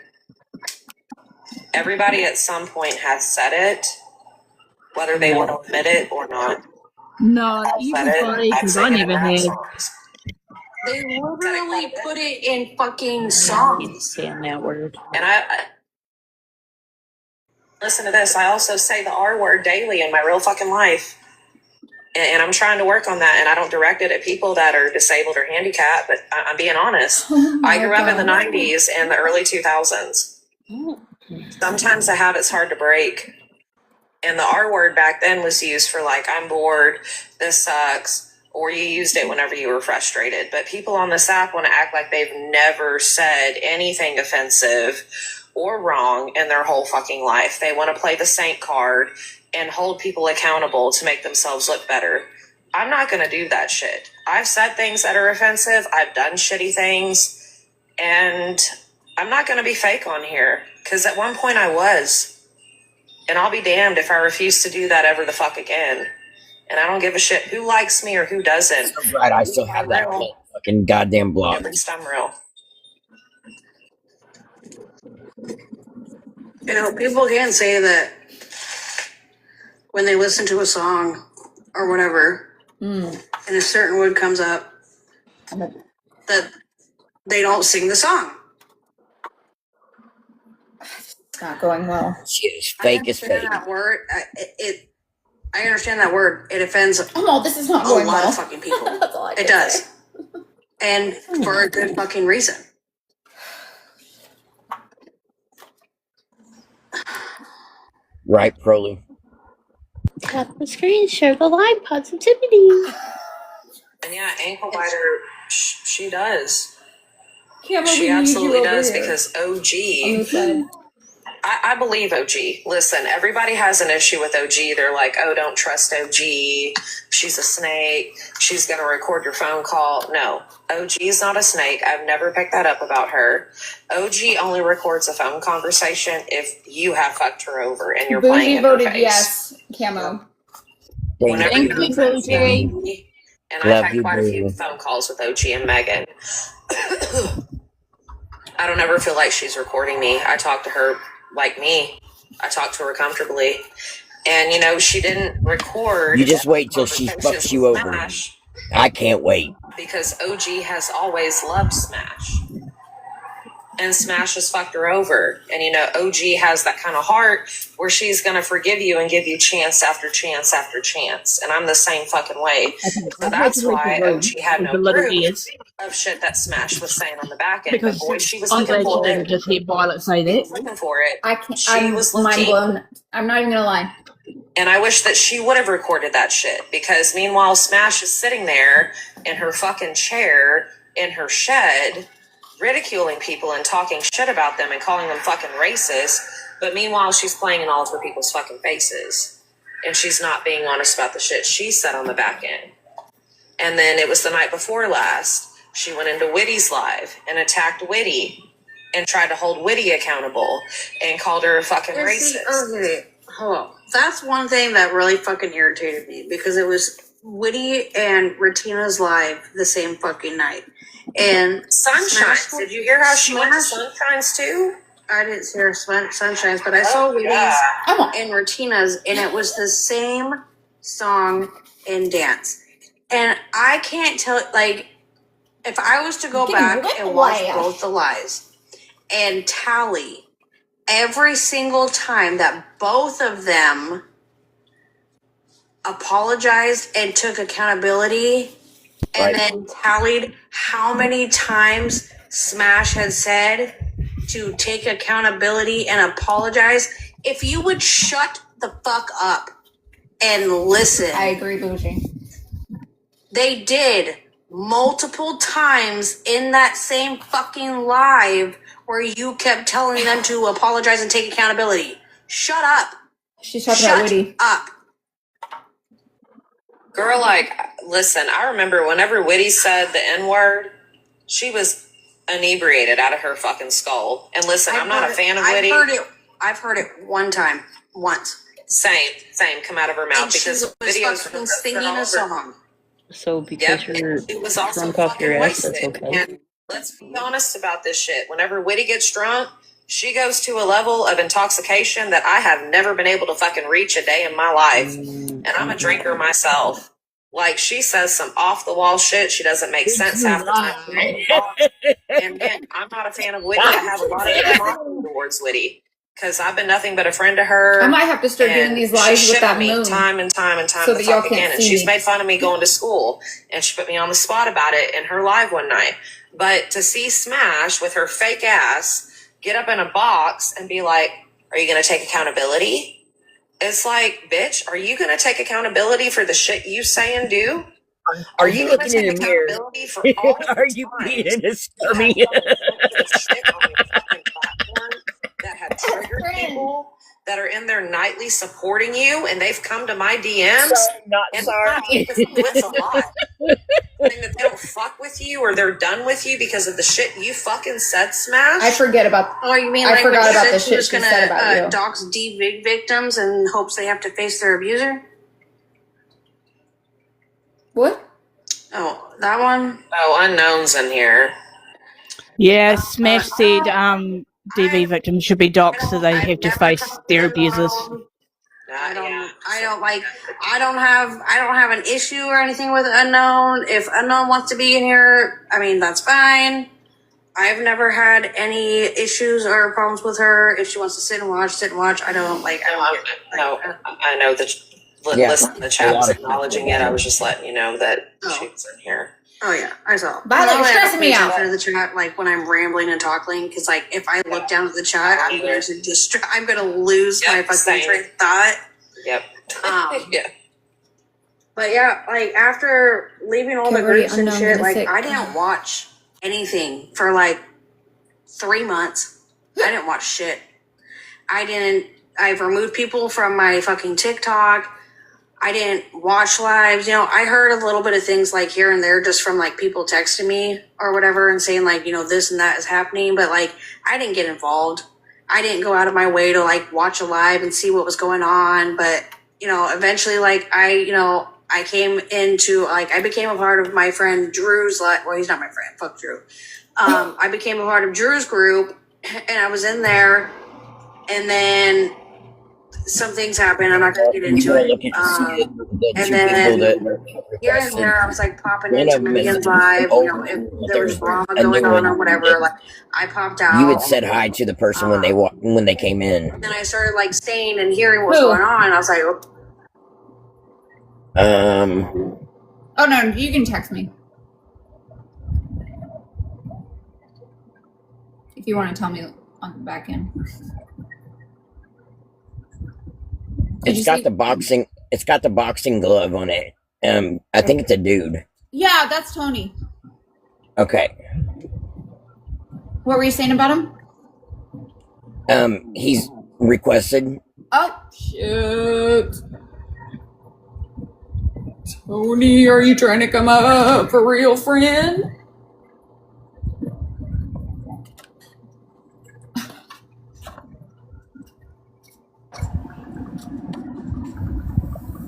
Speaker 6: Everybody at some point has said it, whether they want to admit it or not.
Speaker 16: No,
Speaker 6: I've
Speaker 16: you
Speaker 6: said
Speaker 16: can
Speaker 6: it.
Speaker 16: funny
Speaker 6: I've
Speaker 16: because I
Speaker 6: sang it in
Speaker 16: never
Speaker 6: rap
Speaker 16: had.
Speaker 6: songs.
Speaker 4: They literally put it in fucking songs.
Speaker 21: Saying that word.
Speaker 6: And I listen to this. I also say the R word daily in my real fucking life. And I'm trying to work on that. And I don't direct it at people that are disabled or handicapped, but I'm being honest. I grew up in the 90s and the early 2000s. Sometimes the habit's hard to break. And the R word back then was used for like, I'm bored, this sucks, or you used it whenever you were frustrated. But people on this app want to act like they've never said anything offensive or wrong in their whole fucking life. They want to play the saint card and hold people accountable to make themselves look better. I'm not going to do that shit. I've said things that are offensive. I've done shitty things.
Speaker 7: And I'm not going to be fake on here, because at one point I was. And I'll be damned if I refuse to do that ever the fuck again. And I don't give a shit who likes me or who doesn't.
Speaker 18: I'm glad I still have that fucking goddamn blog.
Speaker 7: At least I'm real.
Speaker 4: You know, people can say that when they listen to a song or whatever, and a certain word comes up, that they don't sing the song.
Speaker 3: It's not going well.
Speaker 18: She is fake as fake.
Speaker 4: That word, I understand that word. It offends
Speaker 3: this is not
Speaker 4: a
Speaker 3: going
Speaker 4: lot
Speaker 3: well.
Speaker 4: of fucking people.
Speaker 3: That's all I
Speaker 4: It
Speaker 3: can
Speaker 4: does.
Speaker 3: say.
Speaker 4: And for a good fucking reason.
Speaker 18: Right, Prolu?
Speaker 12: Tap the screen, share the live positivity.
Speaker 7: And yeah, ankle biter, she does.
Speaker 3: Cameron,
Speaker 7: She
Speaker 3: we need you
Speaker 7: absolutely
Speaker 3: over
Speaker 7: does,
Speaker 3: here.
Speaker 7: because
Speaker 3: On
Speaker 7: OG,
Speaker 3: this side.
Speaker 7: I believe OG. Listen, everybody has an issue with OG. They're like, oh, don't trust OG. She's a snake. She's going to record your phone call. No, OG is not a snake. I've never picked that up about her. OG only records a phone conversation if you have fucked her over and you're playing
Speaker 3: Bougie
Speaker 7: in her
Speaker 3: voted
Speaker 7: face.
Speaker 3: yes, Camo.
Speaker 7: Whenever
Speaker 3: Thank
Speaker 7: you're
Speaker 3: you, Bougie.
Speaker 7: and
Speaker 18: Love
Speaker 7: I've had
Speaker 18: you,
Speaker 7: quite a few
Speaker 18: boo.
Speaker 7: phone calls with OG and Megan. I don't ever feel like she's recording me. I talk to her like me. I talk to her comfortably. And, you know, she didn't record.
Speaker 18: You just wait till she fucks you over.
Speaker 7: Smash,
Speaker 18: I can't wait.
Speaker 7: because OG has always loved Smash. And Smash has fucked her over. And, you know, OG has that kind of heart where she's going to forgive you and give you chance after chance after chance. And I'm the same fucking way. So that's why OG had no proof of shit that Smash was saying on the back end.
Speaker 16: Because
Speaker 7: But boy, she was
Speaker 16: I'm
Speaker 7: looking
Speaker 16: glad you
Speaker 7: for
Speaker 16: didn't
Speaker 7: it.
Speaker 16: just hear Violet say that.
Speaker 7: Looking for it.
Speaker 3: I can't.
Speaker 7: She
Speaker 3: I'm
Speaker 7: was
Speaker 3: mind
Speaker 7: looking.
Speaker 3: blown. I'm not even gonna lie.
Speaker 7: And I wish that she would have recorded that shit, because meanwhile Smash is sitting there in her fucking chair in her shed ridiculing people and talking shit about them and calling them fucking racist, but meanwhile she's playing in all of her people's fucking faces, and she's not being honest about the shit she said on the back end. And then it was the night before last, she went into Whitty's live and attacked Whitty and tried to hold Whitty accountable and called her a fucking racist.
Speaker 4: Okay, hold on. That's one thing that really fucking irritated me, because it was Whitty and Retina's live the same fucking night. And
Speaker 7: Sunshines. Did you hear how she went to Sunshines too?
Speaker 4: I didn't see her Sunshines, but I saw Whitty's and Retina's, and it was the same song and dance. And I can't tell, like, if I was to go back and watch both the lives and tally every single time that both of them apologized and took accountability, and then tallied how many times Smash had said to take accountability and apologize, if you would shut the fuck up and listen.
Speaker 3: I agree, Bougie.
Speaker 4: They did multiple times in that same fucking live where you kept telling them to apologize and take accountability. Shut up.
Speaker 3: She's talking about Whitty.
Speaker 4: Up.
Speaker 7: Girl, like, listen, I remember whenever Whitty said the N-word, she was inebriated out of her fucking skull. And listen, I'm not a fan of Whitty.
Speaker 4: I've heard it one time, once.
Speaker 7: Same, come out of her mouth,
Speaker 4: And
Speaker 7: because
Speaker 4: she was
Speaker 7: videos
Speaker 4: fucking singing a song.
Speaker 21: So because you're
Speaker 7: she was also
Speaker 21: drunk off your
Speaker 7: fucking
Speaker 21: ass, that's
Speaker 7: wasted.
Speaker 21: okay.
Speaker 7: And let's be honest about this shit. Whenever Whitty gets drunk, she goes to a level of intoxication that I have never been able to fucking reach a day in my life. And I'm a drinker myself. Like, she says some off-the-wall shit. She doesn't make sense half the time. And then, I'm not a fan of Whitty. I have a lot of animosity towards Whitty, because I've been nothing but a friend to her.
Speaker 3: I might have to start doing these lives
Speaker 7: she
Speaker 3: with
Speaker 7: shit
Speaker 3: that
Speaker 7: on me
Speaker 3: moon.
Speaker 7: time and time and time
Speaker 3: So
Speaker 7: the
Speaker 3: that y'all
Speaker 7: fuck
Speaker 3: can't
Speaker 7: again. And
Speaker 3: see
Speaker 7: she's
Speaker 3: me.
Speaker 7: made fun of me going to school, and she put me on the spot about it in her live one night. But to see Smash with her fake ass get up in a box and be like, are you going to take accountability? It's like, bitch, are you going to take accountability for the shit you say and do?
Speaker 18: Are you looking in the mirror?
Speaker 7: For all
Speaker 18: Are you being a scummy?
Speaker 7: That have triggered people that are in there nightly supporting you, and they've come to my DMs.
Speaker 18: Sorry, not
Speaker 7: and
Speaker 18: sorry.
Speaker 7: it's a lot.
Speaker 4: Saying that they don't fuck with you or they're done with you because of the shit you fucking said, Smash?
Speaker 3: I forget about.
Speaker 4: Oh, you mean
Speaker 3: I
Speaker 4: like
Speaker 3: forgot
Speaker 4: when
Speaker 3: about
Speaker 4: she
Speaker 3: the
Speaker 4: said she
Speaker 3: shit
Speaker 4: was
Speaker 3: she
Speaker 4: gonna
Speaker 3: said about you.
Speaker 4: dox DV victims in hopes they have to face their abuser?
Speaker 3: What?
Speaker 4: Oh, that one?
Speaker 10: Oh, unknowns in here.
Speaker 16: Yeah, Smash said DV victims should be doxxed so they have to face their abusers.
Speaker 4: I don't have an issue or anything with Unknown. If Unknown wants to be in here, I mean, that's fine. I've never had any issues or problems with her. If she wants to sit and watch. I don't like.
Speaker 10: I know that.
Speaker 18: Yeah,
Speaker 10: Listen, the chat
Speaker 18: a
Speaker 10: was
Speaker 18: lot of
Speaker 10: acknowledging it. I was just letting you know that she was in here.
Speaker 4: Oh yeah, I saw.
Speaker 3: Violet, you're stressing me out.
Speaker 4: For the chat, like when I'm rambling and talking, because like if I look down at the chat, I'm gonna lose my fucking train of thought.
Speaker 10: Yep.
Speaker 4: Yeah. But yeah, like after leaving all the groups and shit, like I didn't watch anything for like 3 months. I didn't watch shit. I've removed people from my fucking TikTok. I didn't watch lives. You know, I heard a little bit of things like here and there just from like people texting me or whatever and saying like, you know, this and that is happening. But like, I didn't get involved. I didn't go out of my way to like watch a live and see what was going on. But, you know, eventually like I came into like, I became a part of my friend Drew's well, he's not my friend. Fuck Drew. I became a part of Drew's group and I was in there and then some things happened. I'm not going to get into it. And then here and there, I was like popping into Megan's live. You know, if there was drama going on or whatever, like I popped out.
Speaker 18: You had said hi to the person when they came in.
Speaker 4: And then I started like staying and hearing what was going on. I was like,
Speaker 3: Oh no, you can text me if you want to tell me on the back end.
Speaker 18: It's got the boxing glove on it. I think it's a dude.
Speaker 3: Yeah, that's Tony.
Speaker 18: Okay.
Speaker 3: What were you saying about him?
Speaker 18: He's requested.
Speaker 3: Oh shit. Tony, are you trying to come up for real, friend?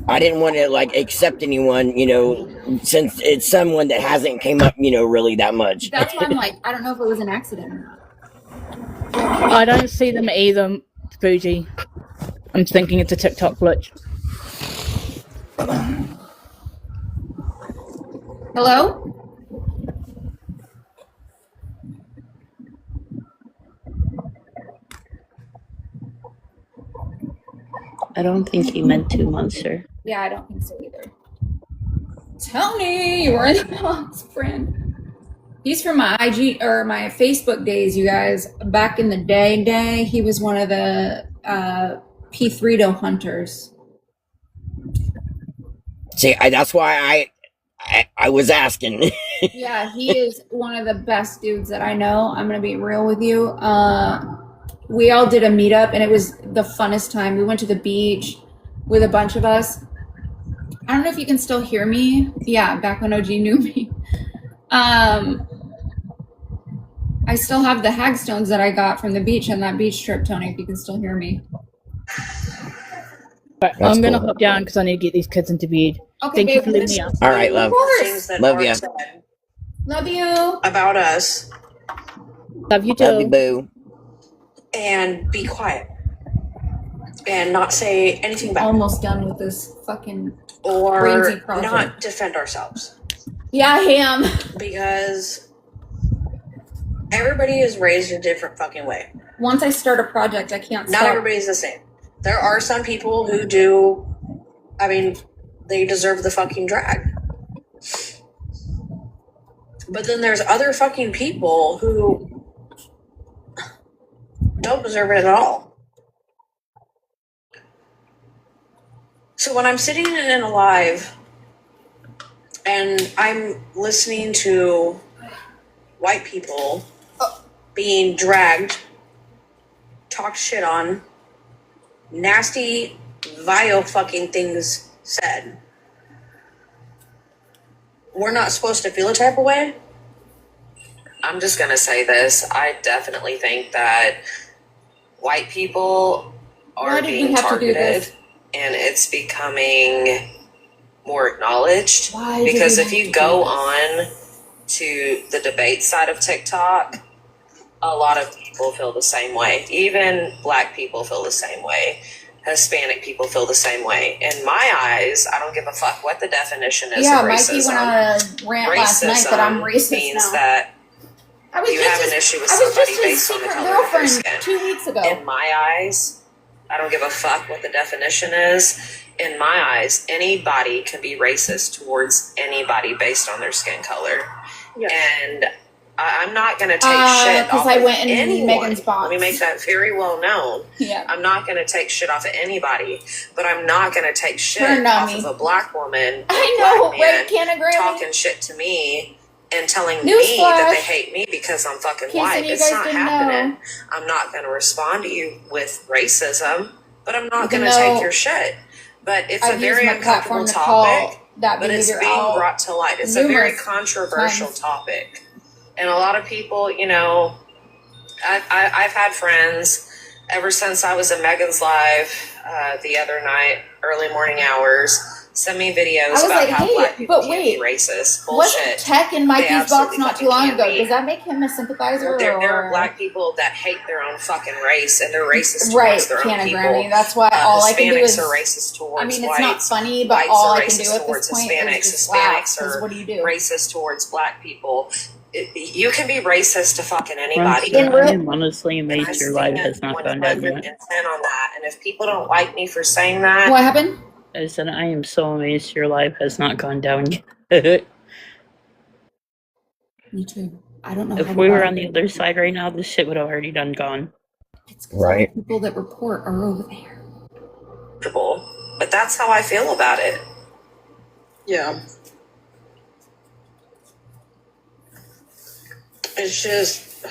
Speaker 18: I didn't want to like accept anyone, you know, since it's someone that hasn't came up, you know, really that much.
Speaker 3: That's why I'm like, I don't know if it was an accident or not.
Speaker 16: I don't see them either, Bougie. I'm thinking it's a TikTok glitch.
Speaker 3: Hello?
Speaker 21: I don't think he meant to, Monster.
Speaker 3: Yeah, I don't think so either. Tony, you were in the box, friend. He's from my IG or my Facebook days, you guys. Back in the day, he was one of the P3 hunters.
Speaker 18: See, that's why I was asking.
Speaker 3: Yeah, he is one of the best dudes that I know. I'm gonna be real with you. We all did a meetup and it was the funnest time. We went to the beach with a bunch of us. I don't know if you can still hear me. Yeah, back when OG knew me. I still have the hagstones that I got from the beach on that beach trip, Tony, if you can still hear me.
Speaker 16: But I'm going to hop down because I need to get these kids into bed.
Speaker 3: Okay,
Speaker 16: Thank you for letting me out.
Speaker 18: All right, love. Love you.
Speaker 3: Love you.
Speaker 4: About us.
Speaker 16: Love you too.
Speaker 18: Love you, boo.
Speaker 4: And be quiet. And not say anything bad.
Speaker 3: Almost done with this fucking
Speaker 4: or
Speaker 3: crazy project.
Speaker 4: Not defend ourselves.
Speaker 3: Yeah, I am.
Speaker 4: Because everybody is raised a different fucking way.
Speaker 3: Once I start a project, I can't stop.
Speaker 4: Not everybody's the same. There are some people who do, I mean, they deserve the fucking drag. But then there's other fucking people who don't deserve it at all. So when I'm sitting in a live and I'm listening to white people being dragged, talked shit on, nasty, vile fucking things said, we're not supposed to feel a type of way?
Speaker 7: I'm just going to say this. I definitely think that white people are being targeted and it's becoming more acknowledged. Because if you go on to the debate side of TikTok, a lot of people feel the same way. Even black people feel the same way. Hispanic people feel the same way. In my eyes, I don't give a fuck what the definition is of racism.
Speaker 3: Mikey went on a rant last night that I'm racist
Speaker 7: means
Speaker 3: now.
Speaker 7: that you have an issue with somebody based on the color of their skin.
Speaker 3: 2 weeks ago.
Speaker 7: In my eyes, I don't give a fuck what the definition is. In my eyes, anybody can be racist towards anybody based on their skin color. And I'm not going to take shit off
Speaker 3: I went
Speaker 7: of
Speaker 3: in
Speaker 7: anyone.
Speaker 3: Megan's box.
Speaker 7: Let me make that very well known.
Speaker 3: Yeah.
Speaker 7: I'm not going to take shit off of anybody, but I'm not going to take shit
Speaker 3: Turned on
Speaker 7: off
Speaker 3: me.
Speaker 7: of a black woman.
Speaker 3: I know,
Speaker 7: black man
Speaker 3: right, Canna Grammy?
Speaker 7: talking shit to me and telling me
Speaker 3: Newsflash.
Speaker 7: that they hate me because I'm fucking
Speaker 3: Casey,
Speaker 7: white.
Speaker 3: you
Speaker 7: It's
Speaker 3: guys
Speaker 7: not
Speaker 3: didn't
Speaker 7: happening.
Speaker 3: know.
Speaker 7: I'm not going to respond to you with racism, but I'm not
Speaker 3: Even
Speaker 7: going to take
Speaker 3: though
Speaker 7: your shit. But it's
Speaker 3: I've
Speaker 7: a very
Speaker 3: used my
Speaker 7: uncomfortable
Speaker 3: platform to call
Speaker 7: topic,
Speaker 3: that
Speaker 7: but it's
Speaker 3: behavior
Speaker 7: being
Speaker 3: out
Speaker 7: brought to light. It's a very
Speaker 3: numerous
Speaker 7: controversial
Speaker 3: times.
Speaker 7: topic. And a lot of people, you know, I've had friends ever since I was in Megan's live the other night, early morning hours, send me videos
Speaker 3: I was
Speaker 7: about
Speaker 3: like,
Speaker 7: how
Speaker 3: hey,
Speaker 7: black people
Speaker 3: but
Speaker 7: can't
Speaker 3: wait,
Speaker 7: be racist.
Speaker 3: wasn't
Speaker 7: Bullshit.
Speaker 3: Tech in
Speaker 7: They
Speaker 3: Mikey's box
Speaker 7: absolutely
Speaker 3: not too
Speaker 7: fucking
Speaker 3: long
Speaker 7: can
Speaker 3: ago?
Speaker 7: be.
Speaker 3: Does that make him a sympathizer?
Speaker 7: There are
Speaker 3: or...
Speaker 7: black people that hate their own fucking race and they're racist
Speaker 3: Right,
Speaker 7: towards their own
Speaker 3: Canna
Speaker 7: people.
Speaker 3: Grammy. That's why all I can do
Speaker 7: Hispanics
Speaker 3: is.
Speaker 7: are racist towards
Speaker 3: I mean, it's
Speaker 7: whites.
Speaker 3: not funny, but
Speaker 7: Whites
Speaker 3: all
Speaker 7: are
Speaker 3: I can do
Speaker 7: racist
Speaker 3: at
Speaker 7: towards
Speaker 3: this point
Speaker 7: Hispanics.
Speaker 3: is just laugh.
Speaker 7: Hispanics
Speaker 3: 'Cause
Speaker 7: are
Speaker 3: what do you do?
Speaker 7: racist towards black people. You can be racist to fucking anybody.
Speaker 21: Monster, I am honestly
Speaker 7: And I
Speaker 21: amazed your live
Speaker 7: stand
Speaker 21: has not gone down
Speaker 7: 110
Speaker 21: yet.
Speaker 7: on that. And if people don't like me for saying that,
Speaker 3: What happened?
Speaker 21: I said I am so amazed your live has not gone down yet.
Speaker 3: Me too. I don't know
Speaker 21: If
Speaker 3: how
Speaker 21: we were
Speaker 3: got
Speaker 21: on the other side right now, this shit would have already done gone.
Speaker 18: Right.
Speaker 3: People that report are over there.
Speaker 7: but that's how I feel about it.
Speaker 4: Yeah. It's just,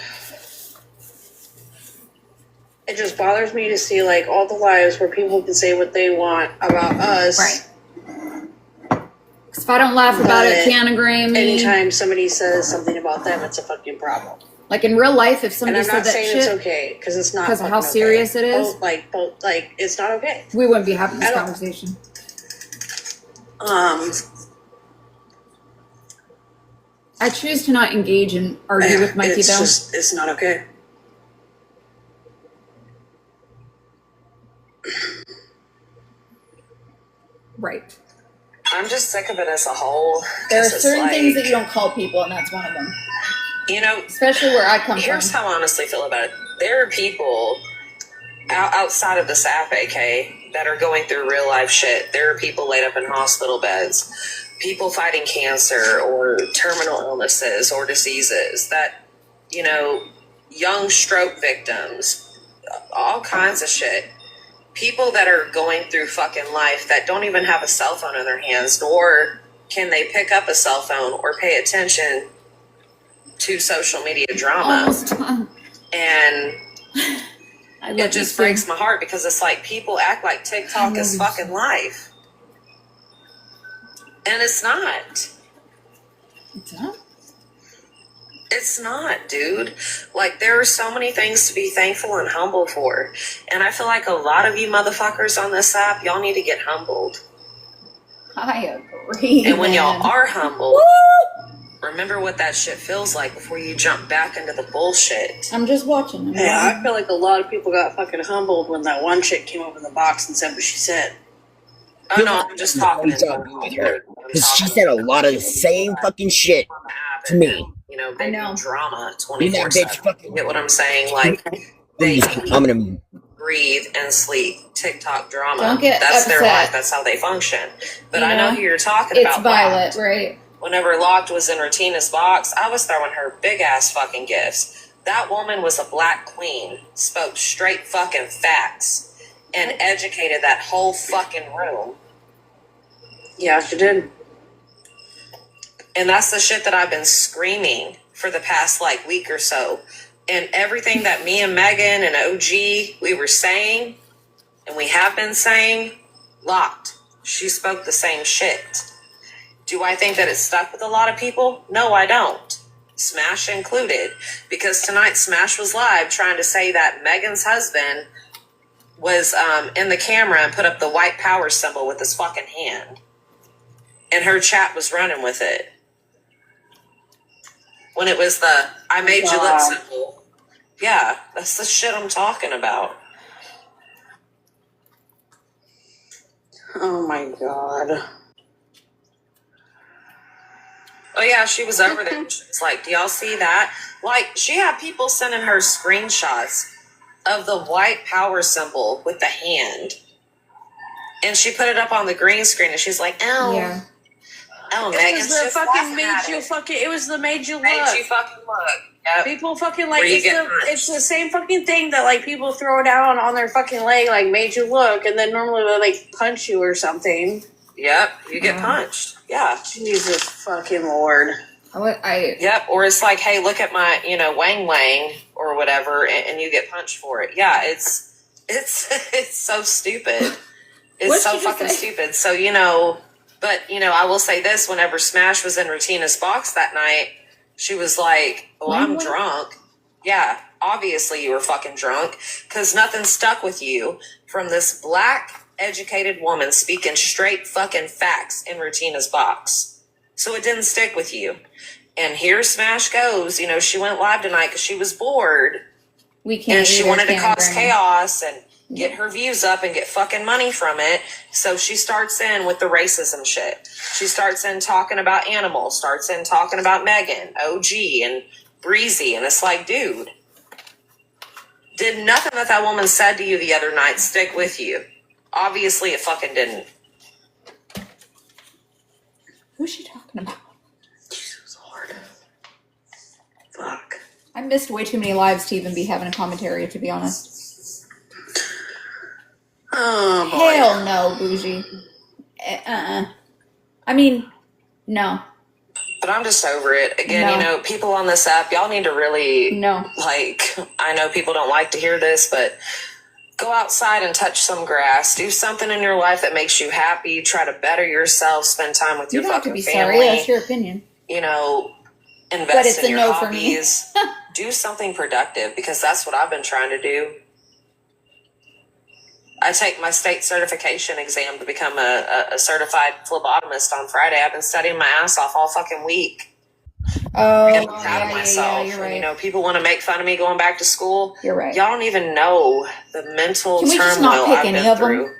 Speaker 4: it just bothers me to see like all the lives where people can say what they want about us.
Speaker 3: Right. Because if I don't laugh about it,
Speaker 4: But
Speaker 3: Canna Grammy.
Speaker 4: anytime somebody says something about them, it's a fucking problem.
Speaker 3: Like in real life, if
Speaker 4: And
Speaker 3: somebody
Speaker 4: I'm
Speaker 3: said
Speaker 4: not
Speaker 3: that
Speaker 4: saying
Speaker 3: shit,
Speaker 4: it's okay, because it's not.
Speaker 3: because of how
Speaker 4: fucking
Speaker 3: serious
Speaker 4: okay.
Speaker 3: it is,
Speaker 4: Like it's not okay.
Speaker 3: we wouldn't be having this
Speaker 4: I don't-
Speaker 3: conversation. I choose to not engage and argue with Mikey though.
Speaker 4: It's not okay.
Speaker 3: Right.
Speaker 7: I'm just sick of it as a whole.
Speaker 3: There are
Speaker 7: 'cause it's
Speaker 3: certain things
Speaker 7: like,
Speaker 3: that you don't call people, and that's one of them.
Speaker 7: you know,
Speaker 3: Especially where I come
Speaker 7: here's
Speaker 3: from.
Speaker 7: how I honestly feel about it. There are people outside of this app, AK, that are going through real life shit. There are people laid up in hospital beds, people fighting cancer or terminal illnesses or diseases that, you know, young stroke victims, all kinds of shit. People that are going through fucking life that don't even have a cell phone in their hands, nor can they pick up a cell phone or pay attention to social media drama.
Speaker 3: Almost done.
Speaker 7: And
Speaker 3: I love
Speaker 7: it just breaks my heart because it's like people act like TikTok is fucking life. And it's not.
Speaker 3: It's not?
Speaker 7: It's not, dude. Like, there are so many things to be thankful and humble for. And I feel like a lot of you motherfuckers on this app, y'all need to get humbled.
Speaker 3: I agree.
Speaker 7: And when y'all
Speaker 3: man.
Speaker 7: are humbled, remember what that shit feels like before you jump back into the bullshit.
Speaker 3: I'm just watching.
Speaker 4: Yeah, I feel like a lot of people got fucking humbled when that one chick came up in the box and said what she said.
Speaker 7: Oh no, I'm just talking.
Speaker 18: With her. Because she said a lot of the same fucking shit to me.
Speaker 7: You know, they do drama
Speaker 18: You know,
Speaker 7: 24/7.
Speaker 18: bitch, fucking.
Speaker 7: You get what I'm saying? Like, they
Speaker 18: I'm gonna.
Speaker 7: breathe and sleep TikTok drama.
Speaker 3: Don't get
Speaker 7: That's their
Speaker 3: upset.
Speaker 7: life. That's how they function. But
Speaker 3: You
Speaker 7: I know
Speaker 3: know,
Speaker 7: who you're talking
Speaker 3: It's
Speaker 7: about.
Speaker 3: Violet,
Speaker 7: Locked.
Speaker 3: right?
Speaker 7: Whenever Locked was in Retina's box, I was throwing her big ass fucking gifts. That woman was a black queen, spoke straight fucking facts, and educated that whole fucking room.
Speaker 4: Yeah, she did.
Speaker 7: And that's the shit that I've been screaming for the past like week or so. And everything that me and Megan and OG, we were saying, and we have been saying, Locked. She spoke the same shit.
Speaker 4: Do I think that it stuck with a lot of people? No, I don't. Smash included. Because tonight Smash was live trying to say that Megan's husband was in the camera and put up the white power symbol with his fucking hand. And her chat was running with it. When it was the I made you look symbol. Yeah, that's the shit I'm talking about.
Speaker 11: Oh my God.
Speaker 4: Oh yeah, she was over there. She was like, do y'all see that? Like, she had people sending her screenshots of the white power symbol with the hand. And she put it up on the green screen and she's like, oh.
Speaker 3: Yeah.
Speaker 4: Oh,
Speaker 8: It
Speaker 4: Megan's
Speaker 8: was the
Speaker 4: just
Speaker 8: fucking
Speaker 4: laughing
Speaker 8: made
Speaker 4: at
Speaker 8: you
Speaker 4: it.
Speaker 8: fucking. It was the made you look.
Speaker 4: Made you fucking look. Yep.
Speaker 8: People fucking like
Speaker 4: Where you
Speaker 8: it's
Speaker 4: get
Speaker 8: the
Speaker 4: punched.
Speaker 8: it's the same fucking thing that like people throw down on their fucking leg like made you look, and then normally they like punch you or something.
Speaker 4: Yep, you get punched. Yeah.
Speaker 8: Jesus fucking Lord.
Speaker 4: Yep, or it's like, hey, look at my, wang wang or whatever, and you get punched for it. Yeah, it's it's so stupid. It's
Speaker 3: What'd
Speaker 4: so
Speaker 3: she just
Speaker 4: fucking
Speaker 3: say?
Speaker 4: stupid. So, but, I will say this, whenever Smash was in Retina's box that night, she was like, oh, I'm
Speaker 3: Wang-wang?
Speaker 4: drunk. Yeah, obviously you were fucking drunk, because nothing stuck with you from this black, educated woman speaking straight fucking facts in Retina's box. So it didn't stick with you. And here Smash goes. She went live tonight because she was bored.
Speaker 3: We can't.
Speaker 4: And she
Speaker 3: either,
Speaker 4: wanted to
Speaker 3: can we,
Speaker 4: cause
Speaker 3: Brandon?
Speaker 4: chaos and get her views up and get fucking money from it. So she starts in with the racism shit. She starts in talking about animals, starts in talking about Megan, OG, and Breezy. And it's like, dude, did nothing that woman said to you the other night stick with you? Obviously it fucking didn't.
Speaker 3: Who's she talking about?
Speaker 4: Jesus Lord. Fuck.
Speaker 3: I missed way too many lives to even be having a commentary, to be honest.
Speaker 4: Oh, boy.
Speaker 3: Hell no, bougie. I mean, no.
Speaker 4: But I'm just over it. Again, people on this app, y'all need to really, I know people don't like to hear this, but go outside and touch some grass. Do something in your life that makes you happy. Try to better yourself. Spend time with
Speaker 3: You
Speaker 4: your
Speaker 3: don't have to
Speaker 4: fucking
Speaker 3: be
Speaker 4: family.
Speaker 3: sorry. That's your opinion.
Speaker 4: Invest
Speaker 3: But it's
Speaker 4: in
Speaker 3: a
Speaker 4: your
Speaker 3: no for me.
Speaker 4: hobbies. Do something productive, because that's what I've been trying to do. I take my state certification exam to become a certified phlebotomist on Friday. I've been studying my ass off all fucking week.
Speaker 3: Oh,
Speaker 4: I'm proud of myself.
Speaker 3: you're right.
Speaker 4: And, people want to make fun of me going back to school.
Speaker 3: You're right.
Speaker 4: Y'all don't even know the mental
Speaker 3: Can we just
Speaker 4: turmoil
Speaker 3: not pick
Speaker 4: I've
Speaker 3: any
Speaker 4: been
Speaker 3: of them?
Speaker 4: through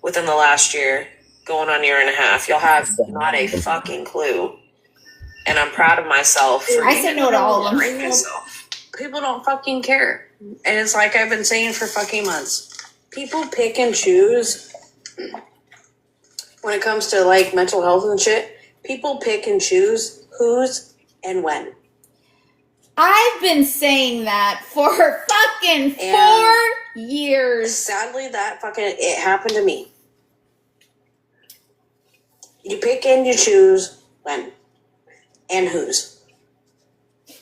Speaker 4: within the last year, going on 1.5 years. Y'all have not a fucking clue. And I'm proud of myself. For
Speaker 3: I said no to all of them.
Speaker 8: People don't fucking care, and it's like I've been saying for fucking months. People pick and choose when it comes to like mental health and shit. People pick and choose who's and when.
Speaker 3: I've been saying that for fucking 4 years.
Speaker 8: Sadly, it happened to me. You pick and you choose when and whose.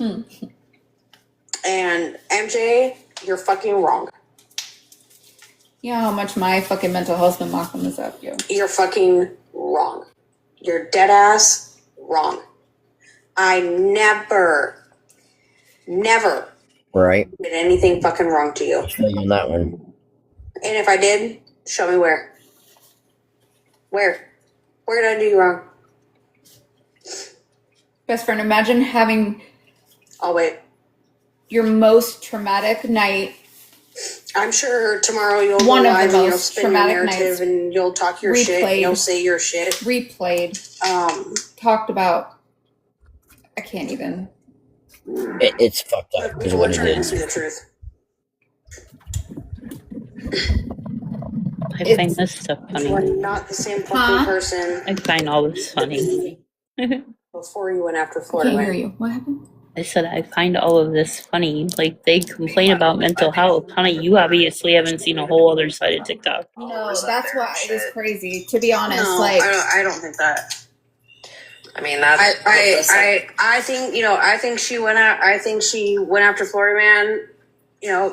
Speaker 8: And MJ, you're fucking wrong.
Speaker 3: You know how much my fucking mental health's been locked on this up, yo.
Speaker 8: You're fucking wrong. You're dead ass wrong. I never
Speaker 18: Right.
Speaker 8: did anything fucking wrong to you.
Speaker 18: Feel you on that one.
Speaker 8: And if I did, show me where. Where did I do you wrong?
Speaker 3: Best friend, imagine having
Speaker 8: I'll wait.
Speaker 3: your most traumatic night.
Speaker 8: I'm sure tomorrow you'll
Speaker 3: One
Speaker 8: go
Speaker 3: of the
Speaker 8: live and you'll
Speaker 3: most
Speaker 8: spin your
Speaker 3: traumatic
Speaker 8: narrative
Speaker 3: nights.
Speaker 8: and you'll talk your shit and
Speaker 3: Replayed.
Speaker 8: you'll say your shit.
Speaker 3: Replayed. Talked about. I can't even.
Speaker 18: It's fucked up, is
Speaker 8: People
Speaker 18: what
Speaker 8: are
Speaker 18: it
Speaker 8: trying to
Speaker 18: is.
Speaker 8: see the truth.
Speaker 21: I find this stuff
Speaker 8: You are
Speaker 21: funny.
Speaker 8: not the same fucking person
Speaker 21: I find all this funny.
Speaker 8: before you went after
Speaker 3: I
Speaker 8: Florida.
Speaker 3: can't hear you. What happened?
Speaker 21: I said I find all of this funny. Like, they complain about mental health. Honey, you obviously haven't seen a whole other side of TikTok.
Speaker 3: No, that's why it is crazy. To be honest,
Speaker 8: No,
Speaker 3: like
Speaker 8: I don't think that.
Speaker 4: I mean, that's...
Speaker 8: I think I think she went out. I think she went after Florida Man.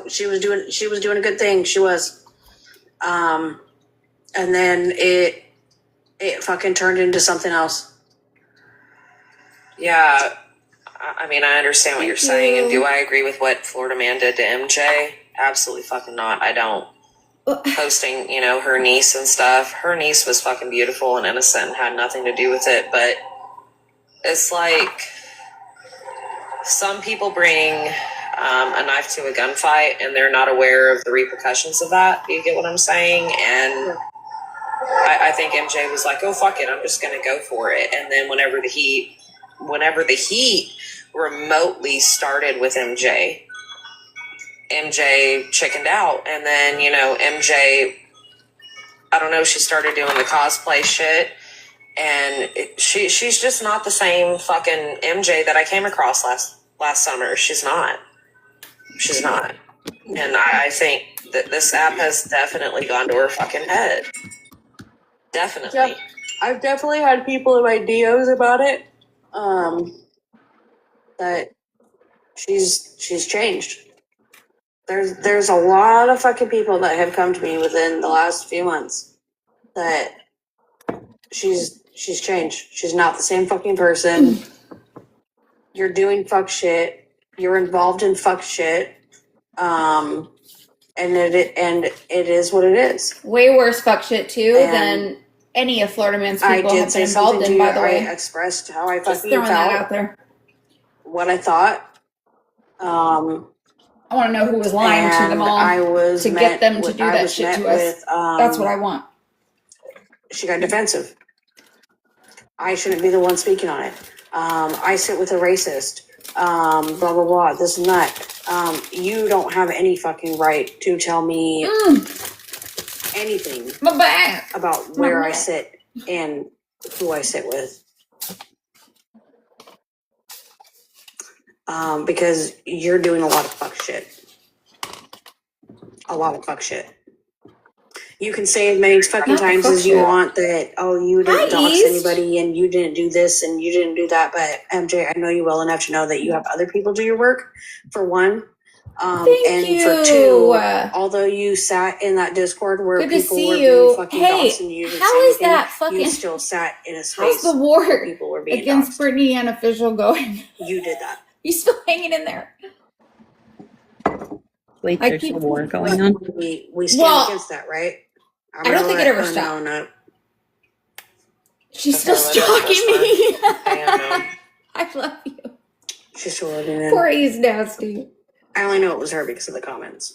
Speaker 8: She was doing a good thing. She was, and then it fucking turned into something else.
Speaker 7: Yeah, I mean, I understand what you're saying, and do I agree with what Florida Man did to MJ? Absolutely fucking not. I don't. Posting, you know, her niece and stuff. Her niece was fucking beautiful and innocent and had nothing to do with it, but it's like some people bring a knife to a gunfight and they're not aware of the repercussions of that. Do you get what I'm saying? And I think MJ was like, oh, fuck it, I'm just going to go for it. And then whenever the heat remotely started with MJ chickened out. And then, you know, MJ, I don't know, she started doing the cosplay shit. And she's just not the same fucking MJ that I came across last summer. She's not. And I think that this app has definitely gone to her fucking head. Definitely.
Speaker 4: Yep. I've definitely had people in my DMs about it. That she's changed. There's a lot of fucking people that have come to me within the last few months that she's changed. She's not the same fucking person. You're doing fuck shit. You're involved in fuck shit. And it is what it is.
Speaker 3: Way worse fuck shit too than any of Florida Man's people have been involved in, by the way.
Speaker 4: I expressed how I
Speaker 3: Just
Speaker 4: fucking
Speaker 3: throwing
Speaker 4: felt.
Speaker 3: that out there.
Speaker 4: What I thought.
Speaker 3: I want to know who was lying to them all to get them to do that shit to us. That's what I want.
Speaker 4: She got defensive. I shouldn't be the one speaking on it. I sit with a racist. Blah, blah, blah, this and that. You don't have any fucking right to tell me anything about where I sit and who I sit with. Because you're doing a lot of fuck shit. A lot of fuck shit. You can say as many fucking times as you want that, oh, you didn't dox anybody and you didn't do this and you didn't do that. But MJ, I know you well enough to know that you have other people do your work, for one. And for two, although you sat in that Discord where people were being fucking doxing you,
Speaker 3: how is that fucking?
Speaker 4: You still sat in a space
Speaker 3: How's the war
Speaker 4: where people were being
Speaker 3: against
Speaker 4: doxed.
Speaker 3: Brittany and official going?
Speaker 4: You did that.
Speaker 3: You still hanging in there?
Speaker 21: Wait, there's a war going on?
Speaker 4: We stand against that, right?
Speaker 3: I don't think it ever stopped.
Speaker 4: No.
Speaker 3: She's still stalking me. I love you.
Speaker 4: She's still living in.
Speaker 3: Poor E's nasty.
Speaker 4: I only know it was her because of the comments.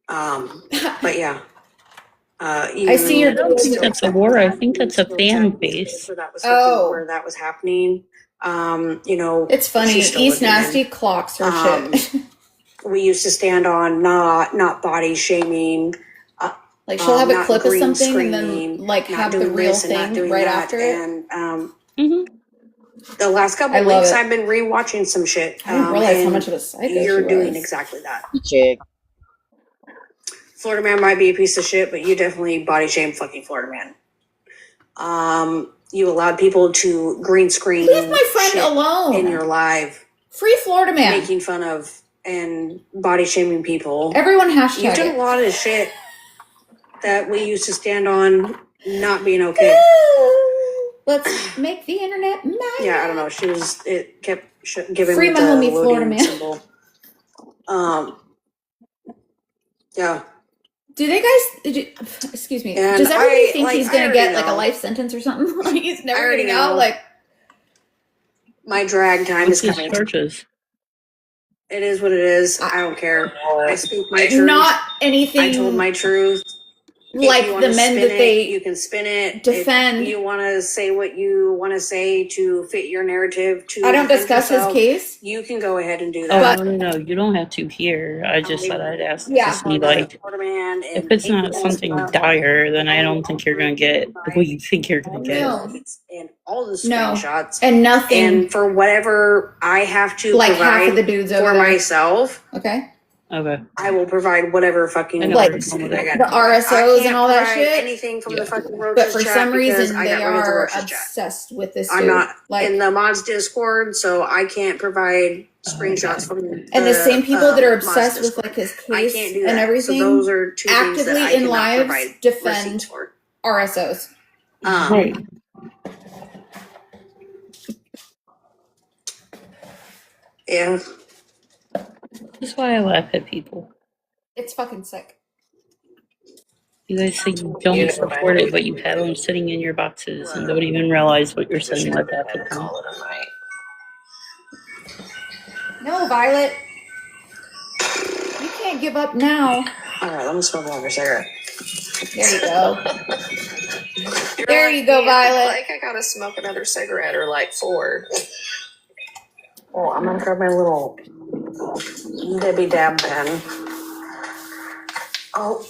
Speaker 4: But yeah.
Speaker 3: I see your.
Speaker 21: I don't think that's a war. I think that's a fan base.
Speaker 4: Where that was happening. You know,
Speaker 3: it's funny. East nasty clocks her shit.
Speaker 4: We used to stand on not body shaming.
Speaker 3: Like she'll have a clip of something and then like have the real thing right after it.
Speaker 4: And the last couple of weeks, I've been rewatching some shit.
Speaker 3: I didn't realize how much of a psycho
Speaker 4: you're
Speaker 3: she
Speaker 4: doing
Speaker 3: was.
Speaker 4: exactly that.
Speaker 18: Chick.
Speaker 4: Florida Man might be a piece of shit, but you definitely body shame fucking Florida Man. You allowed people to green screen.
Speaker 3: Leave my friend alone
Speaker 4: in your live.
Speaker 3: Free Florida Man.
Speaker 4: Making fun of and body shaming people.
Speaker 3: Everyone hashtag
Speaker 4: You did
Speaker 3: it.
Speaker 4: a lot of shit that we used to stand on not being okay.
Speaker 3: Let's make the internet mad.
Speaker 4: Yeah, I don't know. It kept giving
Speaker 3: Free
Speaker 4: me
Speaker 3: my
Speaker 4: the
Speaker 3: homie
Speaker 4: loading
Speaker 3: Florida Man.
Speaker 4: symbol. Yeah.
Speaker 3: Do they guys? Excuse me.
Speaker 4: And
Speaker 3: Does everybody think
Speaker 4: like,
Speaker 3: he's
Speaker 4: I
Speaker 3: gonna
Speaker 4: already
Speaker 3: get like a
Speaker 4: know.
Speaker 3: life sentence or something? Like he's never
Speaker 4: already
Speaker 3: getting out.
Speaker 4: know.
Speaker 3: Like
Speaker 4: My drag time
Speaker 21: What's
Speaker 4: is
Speaker 21: his
Speaker 4: coming.
Speaker 21: charges?
Speaker 4: It is what it is. I don't care. I speak my truth.
Speaker 3: not anything.
Speaker 4: I told my truth.
Speaker 3: Like
Speaker 4: If you
Speaker 3: the
Speaker 4: wanna
Speaker 3: men
Speaker 4: spin
Speaker 3: that they
Speaker 4: you can spin it.
Speaker 3: defend.
Speaker 4: If you want to say what you want to say to fit your narrative.
Speaker 3: I don't
Speaker 4: defend
Speaker 3: discuss his
Speaker 4: yourself,
Speaker 3: case.
Speaker 4: You can go ahead and do
Speaker 21: Oh,
Speaker 4: that.
Speaker 21: no, you don't have to here. I just thought I'd ask
Speaker 3: Yeah.
Speaker 21: to see, like, if it's not something dire, then I don't think you're going to get what you think you're going to get.
Speaker 3: No.
Speaker 4: And all the
Speaker 3: No.
Speaker 4: screenshots.
Speaker 3: And nothing.
Speaker 4: And for whatever I have to
Speaker 3: Like
Speaker 4: provide
Speaker 3: half of the dudes over
Speaker 4: for
Speaker 3: there.
Speaker 4: myself,
Speaker 3: Okay.
Speaker 21: Okay.
Speaker 4: I will provide whatever fucking
Speaker 3: Like
Speaker 4: words
Speaker 3: the
Speaker 4: I got.
Speaker 3: RSOs
Speaker 4: I
Speaker 3: and all that
Speaker 4: can't
Speaker 3: shit.
Speaker 4: provide anything from the fucking
Speaker 3: But
Speaker 4: Roaches
Speaker 3: for
Speaker 4: chat
Speaker 3: some
Speaker 4: because
Speaker 3: reason,
Speaker 4: I
Speaker 3: they
Speaker 4: got rid of the
Speaker 3: are
Speaker 4: Roaches chat.
Speaker 3: obsessed with this
Speaker 4: I'm
Speaker 3: dude.
Speaker 4: not
Speaker 3: Like,
Speaker 4: in the mods Discord, so I can't provide screenshots from
Speaker 3: and the same people that are
Speaker 4: mods
Speaker 3: obsessed with
Speaker 4: Discord.
Speaker 3: like his
Speaker 4: I
Speaker 3: case
Speaker 4: can't do
Speaker 3: and
Speaker 4: that.
Speaker 3: everything,
Speaker 4: So those are two things that
Speaker 3: actively
Speaker 4: I
Speaker 3: in
Speaker 4: cannot
Speaker 3: lives
Speaker 4: provide
Speaker 3: defend
Speaker 4: receipts for.
Speaker 3: RSOs.
Speaker 21: Right.
Speaker 6: Yeah.
Speaker 21: That's why I laugh at people.
Speaker 3: It's fucking sick.
Speaker 21: You guys say you don't support it, but you have them sitting in your boxes and don't even realize what you're sending with half the time.
Speaker 6: Call it a night.
Speaker 3: No, Violet. You can't give up now.
Speaker 6: All right, let me smoke another cigarette.
Speaker 3: There you go. There you go, Violet.
Speaker 6: Like I gotta smoke another cigarette or like 4. Oh, I'm gonna grab my little Debbie Dab pen. Oh.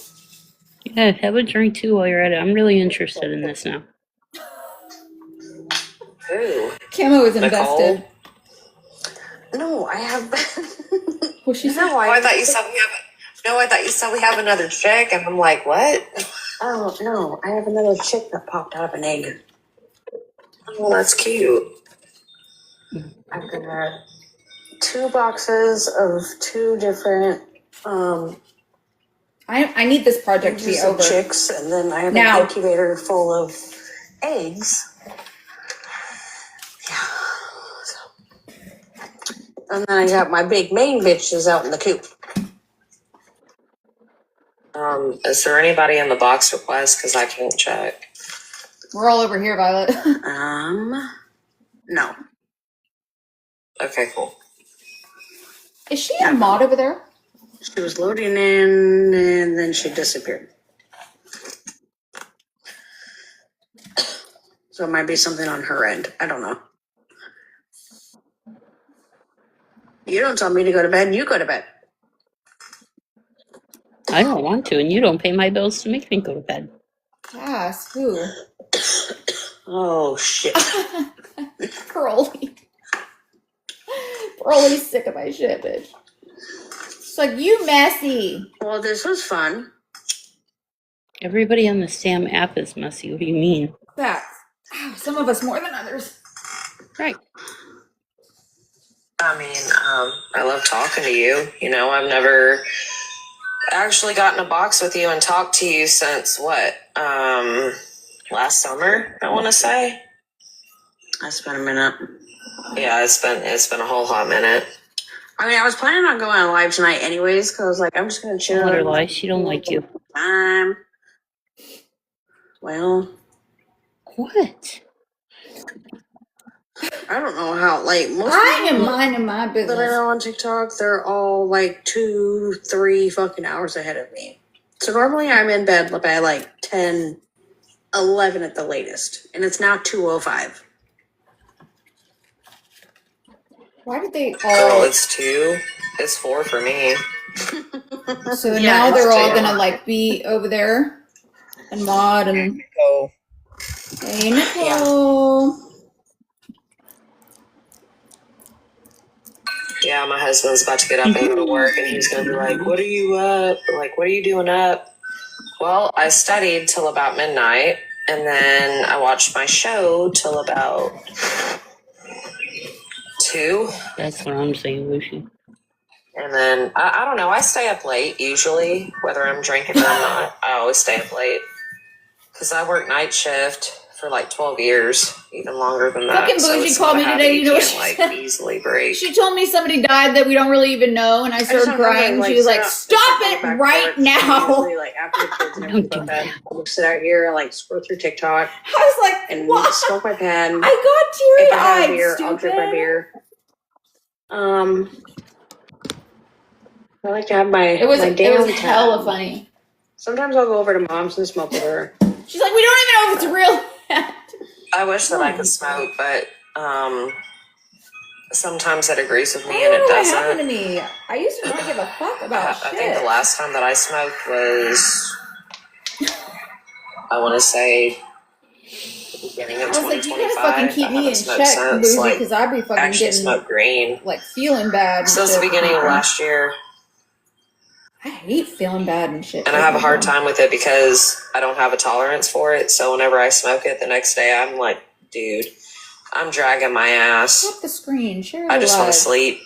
Speaker 21: Yeah, have a drink too while you're at it. I'm really interested in this now.
Speaker 6: Who?
Speaker 3: Camo is
Speaker 6: Nicole?
Speaker 3: invested.
Speaker 6: No, I have.
Speaker 3: Well, she said.
Speaker 6: No, I thought you said we have. No, I thought you said we have another chick, and I'm like, what? Oh no, I have another chick that popped out of an egg. Oh, that's cute. I've got 2 boxes of 2 different.
Speaker 3: I need this project to be
Speaker 6: Some
Speaker 3: over.
Speaker 6: chicks, and then I have
Speaker 3: Now.
Speaker 6: an incubator full of eggs. Yeah. So. And then I got my big main bitches out in the coop. Is there anybody in the box request? Because I can't check.
Speaker 3: We're all over here, Violet.
Speaker 6: No. Okay, cool.
Speaker 3: Is she a mod over there?
Speaker 6: She was loading in, and then she disappeared. So it might be something on her end. I don't know. You don't tell me to go to bed, you go to bed.
Speaker 21: I don't want to, and you don't pay my bills to make me go to bed.
Speaker 3: Yes, who?
Speaker 6: Oh, shit.
Speaker 3: Pearly. Pearly's sick of my shit, bitch. It's like, you messy.
Speaker 6: Well, this was fun.
Speaker 21: Everybody on the Sam app is messy. What do you mean?
Speaker 3: That. Some of us more than others.
Speaker 21: Right.
Speaker 6: I mean, I love talking to you. You know, I've never actually gotten a box with you and talked to you since what? Last summer, I want to say. That's been a minute. Yeah, it's been a whole hot minute. I mean, I was planning on going on live tonight anyways, because I was like, I'm just going to chill.
Speaker 21: Let her lie. She don't like you.
Speaker 6: Well.
Speaker 21: What?
Speaker 6: I don't know how, like, most
Speaker 3: I
Speaker 6: people
Speaker 3: am minding my business.
Speaker 6: that I know on TikTok, they're all like 2, 3 fucking hours ahead of me. So normally I'm in bed by like 10, 11 at the latest. And it's now 2:05.
Speaker 3: Why did they
Speaker 6: Girl,
Speaker 3: all...
Speaker 6: it's 2. It's 4 for me.
Speaker 3: So
Speaker 6: Yeah,
Speaker 3: now
Speaker 6: it's
Speaker 3: they're all
Speaker 6: 2.
Speaker 3: gonna like be over there and mod and...
Speaker 15: Nicole.
Speaker 3: Hey, Nicole.
Speaker 6: Yeah, my husband's about to get up and go to work, and he's going to be like, what are you up? Like, what are you doing up? Well, I studied till about midnight, and then I watched my show till about 2.
Speaker 21: That's what I'm saying, Lucy.
Speaker 6: And then, I don't know, I stay up late usually, whether I'm drinking or not. I always stay up late. Because I work night shift for like 12 years, even longer than that.
Speaker 3: Fucking
Speaker 6: so
Speaker 3: Bougie
Speaker 6: it's
Speaker 3: called
Speaker 6: not a
Speaker 3: me
Speaker 6: habit
Speaker 3: today. You know what
Speaker 6: can't,
Speaker 3: she
Speaker 6: like,
Speaker 3: said?
Speaker 6: easily break.
Speaker 3: She told me somebody died that we don't really even know, and I started
Speaker 6: just remember,
Speaker 3: crying.
Speaker 6: like,
Speaker 3: She was like,
Speaker 6: sit up-
Speaker 3: "Stop
Speaker 6: sit
Speaker 3: it
Speaker 6: back
Speaker 3: right
Speaker 6: there.
Speaker 3: now!"
Speaker 6: Usually, like, after the kids and everything go to bed, I'll sit out here and like scroll through TikTok
Speaker 3: I was like,
Speaker 6: and
Speaker 3: "What?"
Speaker 6: smoke my pen.
Speaker 3: I got
Speaker 6: If I have a
Speaker 3: teary-eyed.
Speaker 6: beer, I'll drink my beer. I like to have my
Speaker 3: It was
Speaker 6: my damn
Speaker 3: hella
Speaker 6: time.
Speaker 3: funny.
Speaker 6: Sometimes I'll go over to mom's and smoke with her.
Speaker 3: She's like, "We don't even know if it's real."
Speaker 6: I wish that I could smoke, but sometimes it agrees with
Speaker 3: I
Speaker 6: me
Speaker 3: don't
Speaker 6: and
Speaker 3: know
Speaker 6: it
Speaker 3: what happened to
Speaker 6: doesn't.
Speaker 3: me. I used to not give a fuck about
Speaker 6: I
Speaker 3: shit.
Speaker 6: think the last time that I smoked was, I want to say, the beginning of
Speaker 3: I was like, "You
Speaker 6: 2025.
Speaker 3: gotta fucking keep
Speaker 6: I
Speaker 3: me
Speaker 6: haven't
Speaker 3: in
Speaker 6: smoked
Speaker 3: check,
Speaker 6: since.
Speaker 3: Bougie,
Speaker 6: Like,
Speaker 3: because I'd be fucking
Speaker 6: actually
Speaker 3: getting
Speaker 6: smoked green
Speaker 3: like feeling bad." And
Speaker 6: since the
Speaker 3: shit.
Speaker 6: beginning of last year.
Speaker 3: I hate feeling bad and shit.
Speaker 6: And I have a hard time with it because I don't have a tolerance for it. So whenever I smoke it the next day, I'm like, dude, I'm dragging my ass.
Speaker 3: Flip the screen. Share the
Speaker 6: I just want
Speaker 3: live.
Speaker 6: to sleep.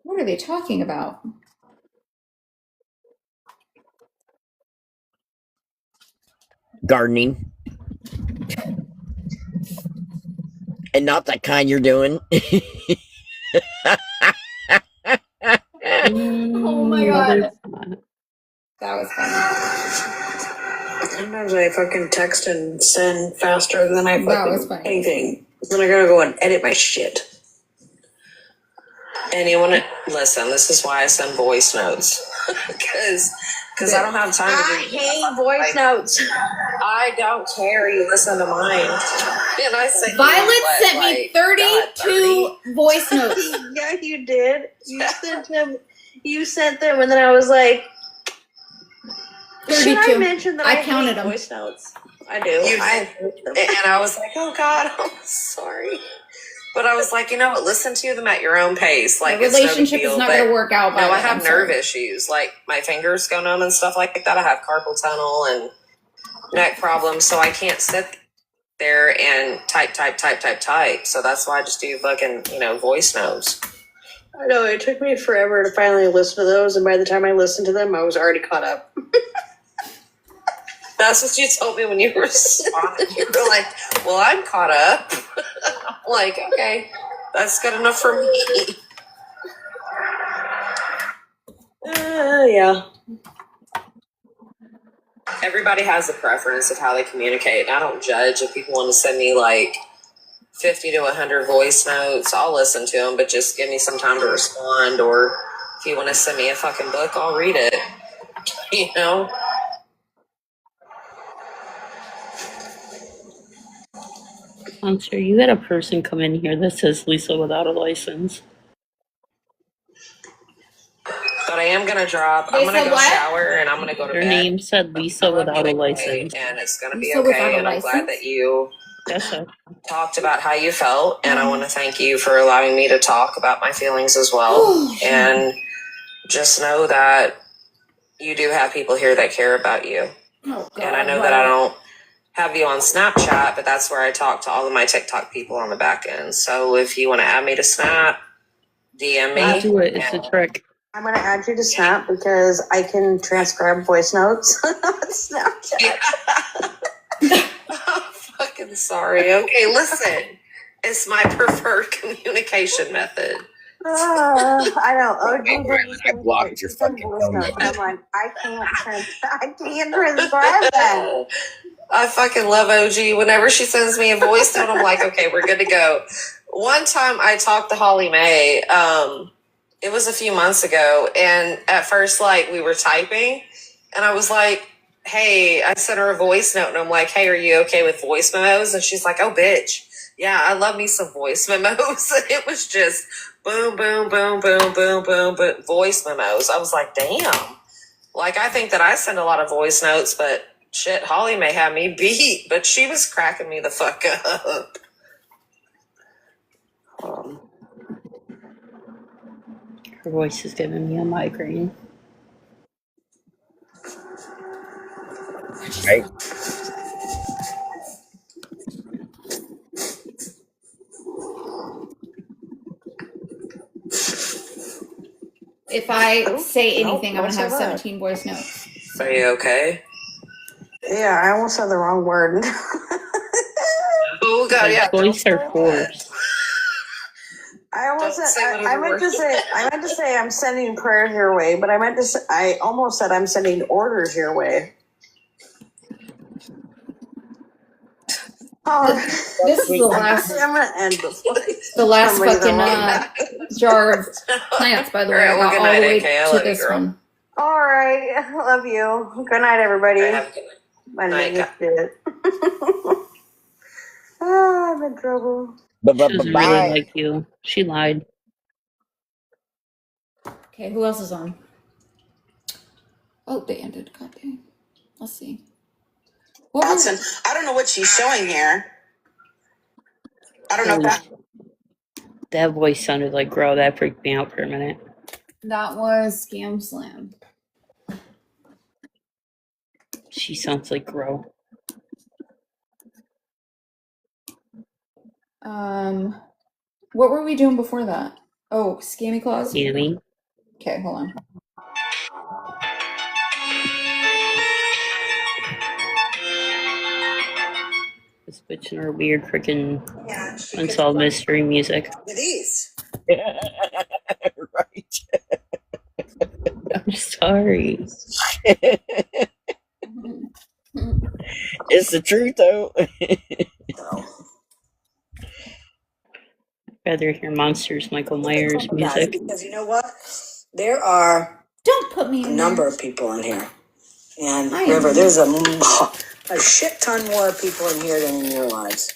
Speaker 3: What are they talking about?
Speaker 18: Gardening. And not that kind you're doing.
Speaker 3: That was funny.
Speaker 4: Sometimes I fucking text and send faster than I
Speaker 3: That was
Speaker 4: fucking
Speaker 3: funny.
Speaker 4: anything. Then I gotta go and edit my shit.
Speaker 7: And you want to listen? This is why I send voice notes because I don't have time to
Speaker 4: I hate voice notes.
Speaker 7: I don't care. You listen to mine. And I say
Speaker 3: Violet sent me 32 voice notes.
Speaker 4: Yeah, you did. You sent them, and then I was like,
Speaker 3: 32.
Speaker 4: should I mention that I
Speaker 3: counted
Speaker 4: hate
Speaker 3: them.
Speaker 4: voice notes? I do.
Speaker 7: And I was like, oh God, I'm sorry. But I was like, you know what? Listen to them at your own pace. Like,
Speaker 3: The
Speaker 7: it's no big
Speaker 3: relationship
Speaker 7: deal,
Speaker 3: is not
Speaker 7: but
Speaker 3: going to work out.
Speaker 7: no, I
Speaker 3: Violet,
Speaker 7: have
Speaker 3: I'm
Speaker 7: nerve
Speaker 3: sorry.
Speaker 7: issues. Like, my fingers go numb and stuff like that. I have carpal tunnel and neck problems, so I can't sit there and type. So that's why I just do fucking, voice notes.
Speaker 4: I know, it took me forever to finally listen to those, and by the time I listened to them, I was already caught up.
Speaker 7: That's what you told me when you were responding. You were like, well, I'm caught up. I'm like, okay, that's good enough for me.
Speaker 4: Yeah.
Speaker 7: Everybody has a preference of how they communicate, and I don't judge if people want to send me like 50 to 100 voice notes. I'll listen to them, but just give me some time to respond. Or if you want to send me a fucking book, I'll read it.
Speaker 21: Monster, you had a person come in here that says Lisa without a license.
Speaker 7: But I am gonna drop. I'm gonna go shower and I'm gonna go to
Speaker 21: Her
Speaker 7: bed.
Speaker 21: name said Lisa without a license.
Speaker 7: And it's gonna be
Speaker 3: Lisa without
Speaker 7: okay.
Speaker 3: a
Speaker 7: And I'm glad
Speaker 3: license?
Speaker 7: that you
Speaker 21: Yes, sir.
Speaker 7: talked about how you felt, and I want to thank you for allowing me to talk about my feelings as well. And just know that you do have people here that care about you.
Speaker 3: Oh, God,
Speaker 7: And I know that I don't have you on Snapchat, but that's where I talk to all of my TikTok people on the back end. So if you want to add me to Snap, DM me.
Speaker 21: I'll do it. It's a trick.
Speaker 4: I'm going to add you to Snap because I can transcribe voice notes on Snapchat.
Speaker 7: I'm fucking sorry. Okay, listen. It's my preferred communication method.
Speaker 4: I know.
Speaker 18: I blocked your fucking phone.
Speaker 4: I'm like, I can't transcribe that.
Speaker 7: I fucking love OG. Whenever she sends me a voice note, I'm like, okay, we're good to go. One time I talked to Holly Mae. It was a few months ago, and at first, like, we were typing, and I was like, hey, I sent her a voice note, and I'm like, hey, are you okay with voice memos? And she's like, oh, bitch. Yeah, I love me some voice memos. It was just boom, boom, boom, boom, boom, boom, boom, voice memos. I was like, damn. Like, I think that I send a lot of voice notes, but shit, Holly may have me beat, but she was cracking me the fuck up.
Speaker 21: Her voice is giving me a migraine.
Speaker 18: Right?
Speaker 3: If I say anything, I'm going to have 17 voice notes.
Speaker 7: Are you okay?
Speaker 4: Yeah, I almost said the wrong word.
Speaker 7: Oh, God,
Speaker 21: Her
Speaker 7: yeah.
Speaker 21: voice are forced.
Speaker 4: I meant to say I'm sending prayers your way, but I almost said I'm sending orders your way. Oh,
Speaker 3: This is the last.
Speaker 4: I'm gonna end this place.
Speaker 3: The last
Speaker 4: Somebody's
Speaker 3: fucking
Speaker 4: wrong.
Speaker 3: jar of plants, by the way. I got all the way to this one.
Speaker 4: All right, I love you. Good night, everybody. My name is shit. I'm in trouble.
Speaker 21: She doesn't really like you. She lied.
Speaker 3: Okay, who else is on? Oh, they ended. God dang. Let's see.
Speaker 10: Watson, I don't know what she's showing here. I don't know.
Speaker 21: That voice sounded like Grow. That freaked me out for a minute.
Speaker 3: That was Scam Slam.
Speaker 21: She sounds like Grow.
Speaker 3: What were we doing before that? Oh, ScammyClaus?
Speaker 21: Scammy.
Speaker 3: Okay, hold on.
Speaker 21: This bitch and her weird freaking unsolved mystery music.
Speaker 10: It is.
Speaker 18: Right.
Speaker 21: I'm sorry.
Speaker 18: It's the truth, though.
Speaker 21: I'd rather hear Monsters, Michael Myers music.
Speaker 1: Because you know what? There are
Speaker 3: Don't put me
Speaker 1: a
Speaker 3: in
Speaker 1: number
Speaker 3: there.
Speaker 1: of people in here. And
Speaker 3: I
Speaker 1: River,
Speaker 3: am-
Speaker 1: there's a shit ton more people in here than in your lives.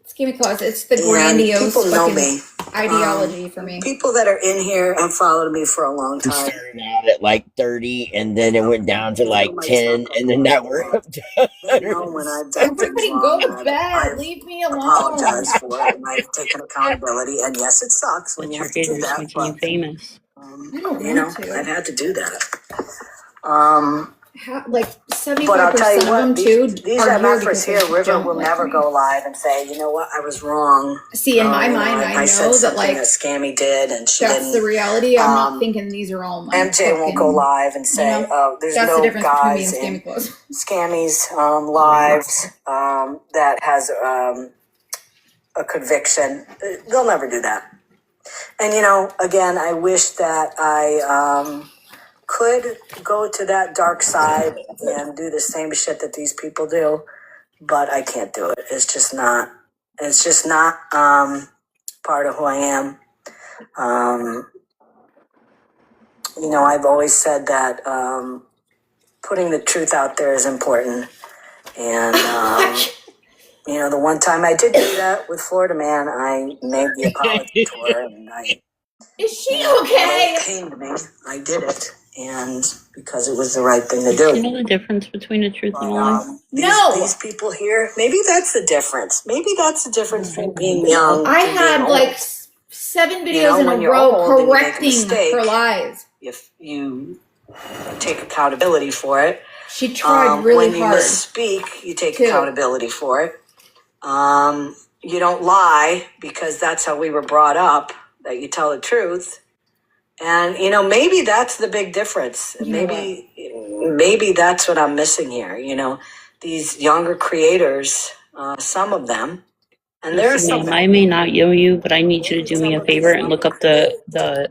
Speaker 3: ScammyClaus, it's the
Speaker 1: And
Speaker 3: grandiose
Speaker 1: people know
Speaker 3: fucking
Speaker 1: me.
Speaker 3: ideology for me.
Speaker 1: People that are in here have followed me for a long
Speaker 18: We
Speaker 1: time.
Speaker 18: started out at like 30, and then it went down to like 10, and then now we're up to
Speaker 1: They know when I've done things
Speaker 3: Everybody
Speaker 1: wrong.
Speaker 3: go to
Speaker 1: and
Speaker 3: bed.
Speaker 1: I've
Speaker 3: Leave me alone.
Speaker 1: apologized for it, and I've taken accountability. And yes, it sucks when
Speaker 21: That's
Speaker 1: you
Speaker 21: your
Speaker 1: have to do
Speaker 21: haters
Speaker 1: that,
Speaker 21: making you
Speaker 1: but
Speaker 21: famous.
Speaker 3: I don't
Speaker 1: you know,
Speaker 3: want to.
Speaker 1: I've had to do that.
Speaker 3: Like
Speaker 1: But I'll
Speaker 3: 75%
Speaker 1: tell you
Speaker 3: of them
Speaker 1: what,
Speaker 3: too
Speaker 1: these
Speaker 3: are here
Speaker 1: MFers
Speaker 3: because
Speaker 1: here,
Speaker 3: they
Speaker 1: River
Speaker 3: don't
Speaker 1: will
Speaker 3: like
Speaker 1: never
Speaker 3: me.
Speaker 1: go live and say, you know what, I was wrong.
Speaker 3: See, in my mind, I
Speaker 1: said
Speaker 3: know that
Speaker 1: something
Speaker 3: like
Speaker 1: that Scammy did, and she
Speaker 3: that's
Speaker 1: didn't.
Speaker 3: the reality. I'm not thinking these are all my
Speaker 1: MJ won't go
Speaker 3: fucking,
Speaker 1: live and say,
Speaker 3: you know,
Speaker 1: oh, there's
Speaker 3: that's the
Speaker 1: no
Speaker 3: difference between me
Speaker 1: guys
Speaker 3: and
Speaker 1: in
Speaker 3: ScammyClaus.
Speaker 1: Scammy's lives that has a conviction. They'll never do that. And, you know, again, I wish that I could go to that dark side and do the same shit that these people do, but I can't do it. It's just not part of who I am. You know, I've always said that putting the truth out there is important. And, you know, the one time I did do that with Florida Man, I made the apology to her, and
Speaker 3: Is she
Speaker 1: although
Speaker 3: okay?
Speaker 1: it pained me, I did it, and because it was the right thing to
Speaker 21: Do you
Speaker 1: do.
Speaker 21: know the difference between a truth and a lie?
Speaker 1: These people here, maybe that's the difference. Maybe that's the difference between being young
Speaker 3: I
Speaker 1: and
Speaker 3: had
Speaker 1: being
Speaker 3: like
Speaker 1: old.
Speaker 3: 7
Speaker 1: You
Speaker 3: videos
Speaker 1: know,
Speaker 3: in
Speaker 1: when
Speaker 3: a
Speaker 1: you're
Speaker 3: row
Speaker 1: old and you make a
Speaker 3: correcting
Speaker 1: mistake,
Speaker 3: her lies.
Speaker 1: if you take accountability for it.
Speaker 3: She tried really
Speaker 1: when you
Speaker 3: hard.
Speaker 1: misspeak, you take
Speaker 3: too.
Speaker 1: accountability for it. You don't lie because that's how we were brought up, that you tell the truth. And, you know, maybe that's the big difference. Maybe that's what I'm missing here. You know, these younger creators, some of them, and there are
Speaker 21: Listen,
Speaker 1: some
Speaker 21: ma'am, I may not know you, but I need you to do me a favor and look up the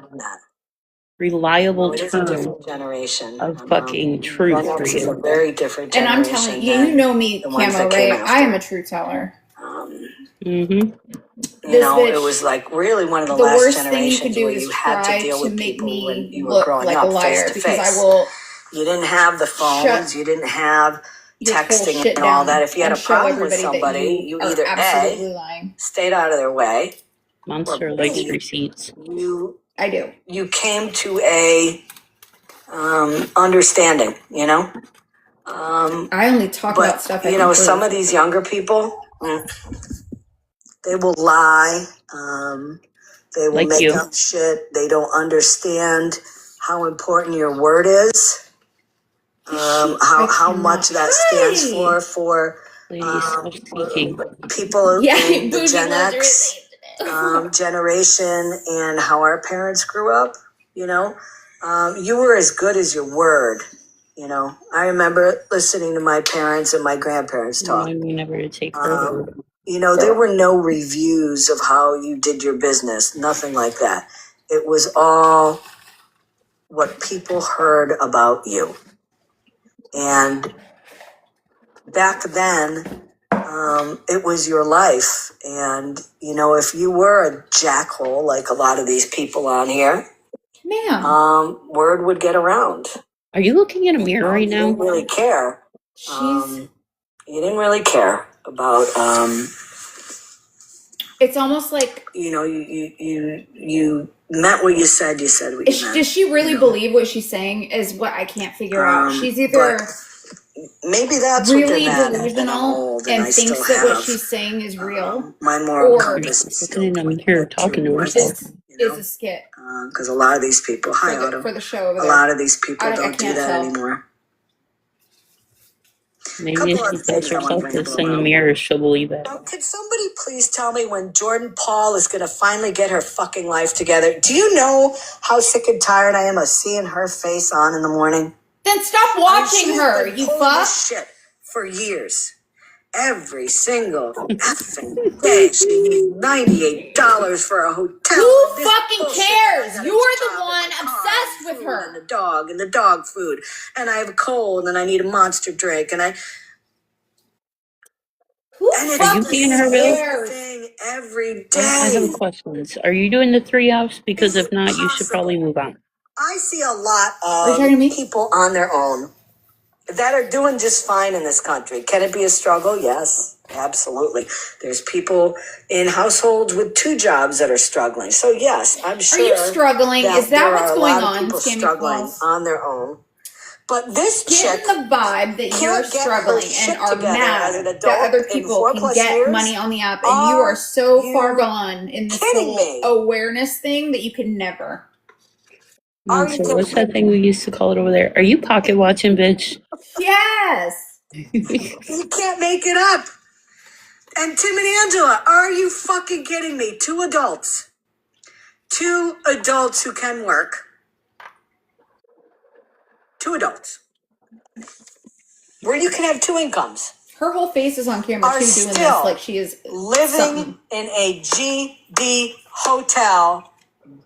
Speaker 21: reliable
Speaker 1: it is a
Speaker 21: term
Speaker 1: different generation.
Speaker 21: of fucking truth for
Speaker 1: This is a
Speaker 21: you.
Speaker 1: very different
Speaker 3: And
Speaker 1: generation.
Speaker 3: I'm telling you, you know me,
Speaker 1: the ones
Speaker 3: Camo,
Speaker 1: that came
Speaker 3: right? I am
Speaker 1: after.
Speaker 3: a truth teller.
Speaker 1: You
Speaker 3: This
Speaker 1: know,
Speaker 3: bitch,
Speaker 1: it was like really one of the
Speaker 3: the
Speaker 1: last
Speaker 3: worst thing you
Speaker 1: generations
Speaker 3: could do
Speaker 1: where
Speaker 3: is
Speaker 1: you had to
Speaker 3: try
Speaker 1: deal
Speaker 3: to
Speaker 1: with
Speaker 3: make
Speaker 1: people when
Speaker 3: me
Speaker 1: you were
Speaker 3: look
Speaker 1: growing
Speaker 3: like a
Speaker 1: up face
Speaker 3: liar
Speaker 1: to
Speaker 3: because I
Speaker 1: face.
Speaker 3: will
Speaker 1: You didn't have the phones,
Speaker 3: shut
Speaker 1: you didn't have
Speaker 3: your whole
Speaker 1: texting
Speaker 3: shit
Speaker 1: and all
Speaker 3: down
Speaker 1: that. If you had
Speaker 3: and
Speaker 1: a
Speaker 3: show
Speaker 1: problem with
Speaker 3: everybody that
Speaker 1: somebody,
Speaker 3: you
Speaker 1: you
Speaker 3: are
Speaker 1: either
Speaker 3: absolutely
Speaker 1: A,
Speaker 3: lying.
Speaker 1: stayed out of their way, or
Speaker 21: Monster likes
Speaker 1: B,
Speaker 21: receipts.
Speaker 3: I do.
Speaker 1: you came to a understanding, you know?
Speaker 3: I only talk
Speaker 1: But,
Speaker 3: about stuff I
Speaker 1: you
Speaker 3: can
Speaker 1: know,
Speaker 3: prove.
Speaker 1: some of these younger people, they will lie. They will
Speaker 21: Like
Speaker 1: make
Speaker 21: you.
Speaker 1: up shit. They don't understand how important your word is. How much that stands for
Speaker 21: Please stop speaking.
Speaker 1: people in the
Speaker 3: Bougie
Speaker 1: Gen
Speaker 3: was
Speaker 1: X generation and how our parents grew up. You know, you were as good as your word. You know, I remember listening to my parents and my grandparents talk.
Speaker 21: Remind me never to take her word.
Speaker 1: You know, there were no reviews of how you did your business, nothing like that. It was all what people heard about you. And back then, it was your life. And, you know, if you were a jackhole, like a lot of these people on here, word would get around.
Speaker 21: Are you looking in a mirror right
Speaker 1: You
Speaker 21: now?
Speaker 1: didn't really care. You didn't really care about,
Speaker 3: It's almost like,
Speaker 1: you know, you meant what you said what you meant.
Speaker 3: does she really believe what she's saying is what I can't figure out. She's either
Speaker 1: maybe that's
Speaker 3: really
Speaker 1: what they're mad at, that I'm
Speaker 3: delusional
Speaker 1: old and
Speaker 3: and
Speaker 1: I
Speaker 3: thinks
Speaker 1: still
Speaker 3: that what
Speaker 1: have
Speaker 3: she's saying is real,
Speaker 1: my moral
Speaker 3: or
Speaker 1: compass is
Speaker 21: Looking in a mirror talking to herself.
Speaker 3: is a skit
Speaker 1: because a lot of these people, hi Autumn,
Speaker 3: for the show over
Speaker 1: a
Speaker 3: there.
Speaker 1: lot of these people
Speaker 3: I
Speaker 1: don't do
Speaker 3: can't
Speaker 1: that
Speaker 3: tell.
Speaker 1: anymore.
Speaker 21: Maybe if she tells herself this in the mirror, she'll believe it.
Speaker 1: Could somebody please tell me when Jordan Paul is going to finally get her fucking life together? Do you know how sick and tired I am of seeing her face on in the morning?
Speaker 3: Then stop watching her, you fuck.
Speaker 1: This shit for years.
Speaker 11: every single effing day. She needs $98 for a hotel.
Speaker 3: Who
Speaker 11: This
Speaker 3: fucking
Speaker 11: bullshit,
Speaker 3: cares?
Speaker 11: I got a
Speaker 3: You're the
Speaker 11: job
Speaker 3: one
Speaker 11: and my car
Speaker 3: obsessed
Speaker 11: and
Speaker 3: with
Speaker 11: food
Speaker 3: her.
Speaker 11: and the dog food, and I have a cold and I need a monster drink and
Speaker 3: Who
Speaker 11: and
Speaker 21: Are
Speaker 11: it's
Speaker 21: you
Speaker 11: the
Speaker 21: paying her
Speaker 11: same
Speaker 21: bill?
Speaker 11: thing every
Speaker 21: I have a
Speaker 11: day.
Speaker 21: question. Are you doing the 3 Fs? Because
Speaker 11: Is
Speaker 21: if
Speaker 11: it
Speaker 21: not, you should probably
Speaker 11: possible?
Speaker 21: move on.
Speaker 11: I see a lot
Speaker 3: Are you talking to
Speaker 11: of
Speaker 3: me?
Speaker 11: people on their own that are doing just fine in this country. Can it be a struggle? Yes, absolutely. There's people in households with 2 jobs that are struggling. So yes, I'm
Speaker 3: Are
Speaker 11: sure
Speaker 3: you struggling?
Speaker 11: that
Speaker 3: Is that
Speaker 11: there
Speaker 3: what's
Speaker 11: are a
Speaker 3: going
Speaker 11: lot of
Speaker 3: on,
Speaker 11: people
Speaker 3: Scammy
Speaker 11: struggling
Speaker 3: Claus?
Speaker 11: on their own. But this chick
Speaker 3: Getting the vibe that you're
Speaker 11: can't get her
Speaker 3: struggling and
Speaker 11: shit
Speaker 3: are
Speaker 11: together as an
Speaker 3: mad that
Speaker 11: adult
Speaker 3: other
Speaker 11: in
Speaker 3: people
Speaker 11: 4+
Speaker 3: can get
Speaker 11: years.
Speaker 3: money on the app, and you are
Speaker 11: Are
Speaker 3: so far
Speaker 11: you
Speaker 3: gone in this
Speaker 11: kidding
Speaker 3: whole
Speaker 11: me?
Speaker 3: awareness thing that you can never.
Speaker 11: Are you
Speaker 21: Monster, what's
Speaker 11: kidding
Speaker 21: that
Speaker 11: me?
Speaker 21: thing we used to call it over there? Are you pocket watching, bitch?
Speaker 3: Yes.
Speaker 11: You can't make it up. And Tim and Angela, are you fucking kidding me? 2 adults. 2 adults who can work. 2 adults. Where you can have 2 incomes.
Speaker 3: Her whole face is on camera
Speaker 11: Are
Speaker 3: too, doing this
Speaker 11: still
Speaker 3: like she is
Speaker 11: living
Speaker 3: something.
Speaker 11: in a GD hotel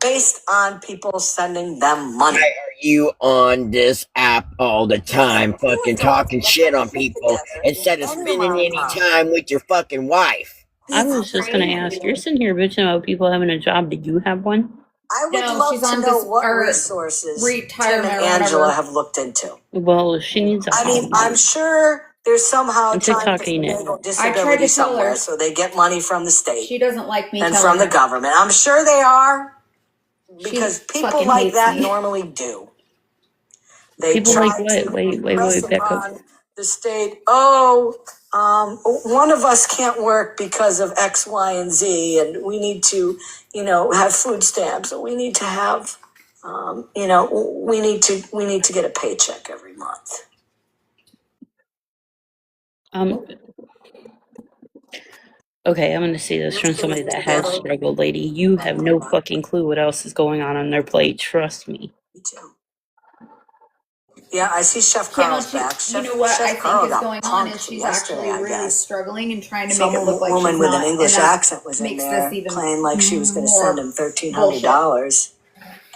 Speaker 11: based on people sending them money.
Speaker 18: Why are you on this app all the time, fucking talking shit on people instead of spending any time with your fucking wife?
Speaker 21: I was just gonna ask. You're sitting here bitching about people having a job. Did you have one?
Speaker 11: I would
Speaker 3: No,
Speaker 11: love
Speaker 3: she's
Speaker 11: to
Speaker 3: on
Speaker 11: know
Speaker 3: this
Speaker 11: what
Speaker 3: or
Speaker 11: resources Tim
Speaker 3: retirement
Speaker 11: and
Speaker 3: or
Speaker 11: Angela
Speaker 3: whatever.
Speaker 11: have looked into.
Speaker 21: Well, she needs a
Speaker 11: I mean,
Speaker 21: hobby.
Speaker 11: I'm sure they're somehow
Speaker 21: And
Speaker 11: trying
Speaker 21: TikTok
Speaker 11: to
Speaker 21: ain't it.
Speaker 11: finagle
Speaker 3: I tried
Speaker 11: disability
Speaker 3: to tell
Speaker 11: somewhere
Speaker 3: her.
Speaker 11: so they get money from the state
Speaker 3: She doesn't like me
Speaker 11: and
Speaker 3: telling
Speaker 11: from the
Speaker 3: her.
Speaker 11: government. I'm sure they are
Speaker 3: She
Speaker 11: because people
Speaker 3: fucking
Speaker 11: like
Speaker 3: hates
Speaker 11: that
Speaker 3: me.
Speaker 11: normally do. They
Speaker 21: People like
Speaker 11: try
Speaker 21: what?
Speaker 11: to
Speaker 21: Wait,
Speaker 11: press
Speaker 21: back up.
Speaker 11: upon the state. Oh, one of us can't work because of X, Y, and Z, and we need to, have food stamps. Or we need to have, we need to get a paycheck every month.
Speaker 21: Okay, I'm gonna say this from somebody that has struggled, lady. You have no fucking clue what else is going on their plate. Trust me.
Speaker 11: Me too. Yeah, I see Chef
Speaker 3: Yeah,
Speaker 11: Carl's back.
Speaker 3: you know what I
Speaker 11: Chef
Speaker 3: think
Speaker 11: Carl
Speaker 3: is
Speaker 11: got
Speaker 3: going on is
Speaker 11: punked
Speaker 3: she's
Speaker 11: yesterday,
Speaker 3: actually
Speaker 11: I
Speaker 3: really
Speaker 11: guess.
Speaker 3: struggling and trying to
Speaker 11: Some
Speaker 3: make it look like
Speaker 11: woman
Speaker 3: she's
Speaker 11: with
Speaker 3: not,
Speaker 11: an
Speaker 3: and
Speaker 11: English
Speaker 3: that
Speaker 11: accent was in
Speaker 3: makes
Speaker 11: there
Speaker 3: this even
Speaker 11: playing like she was going to
Speaker 3: more
Speaker 11: send him
Speaker 3: bullshit.
Speaker 11: $1,300,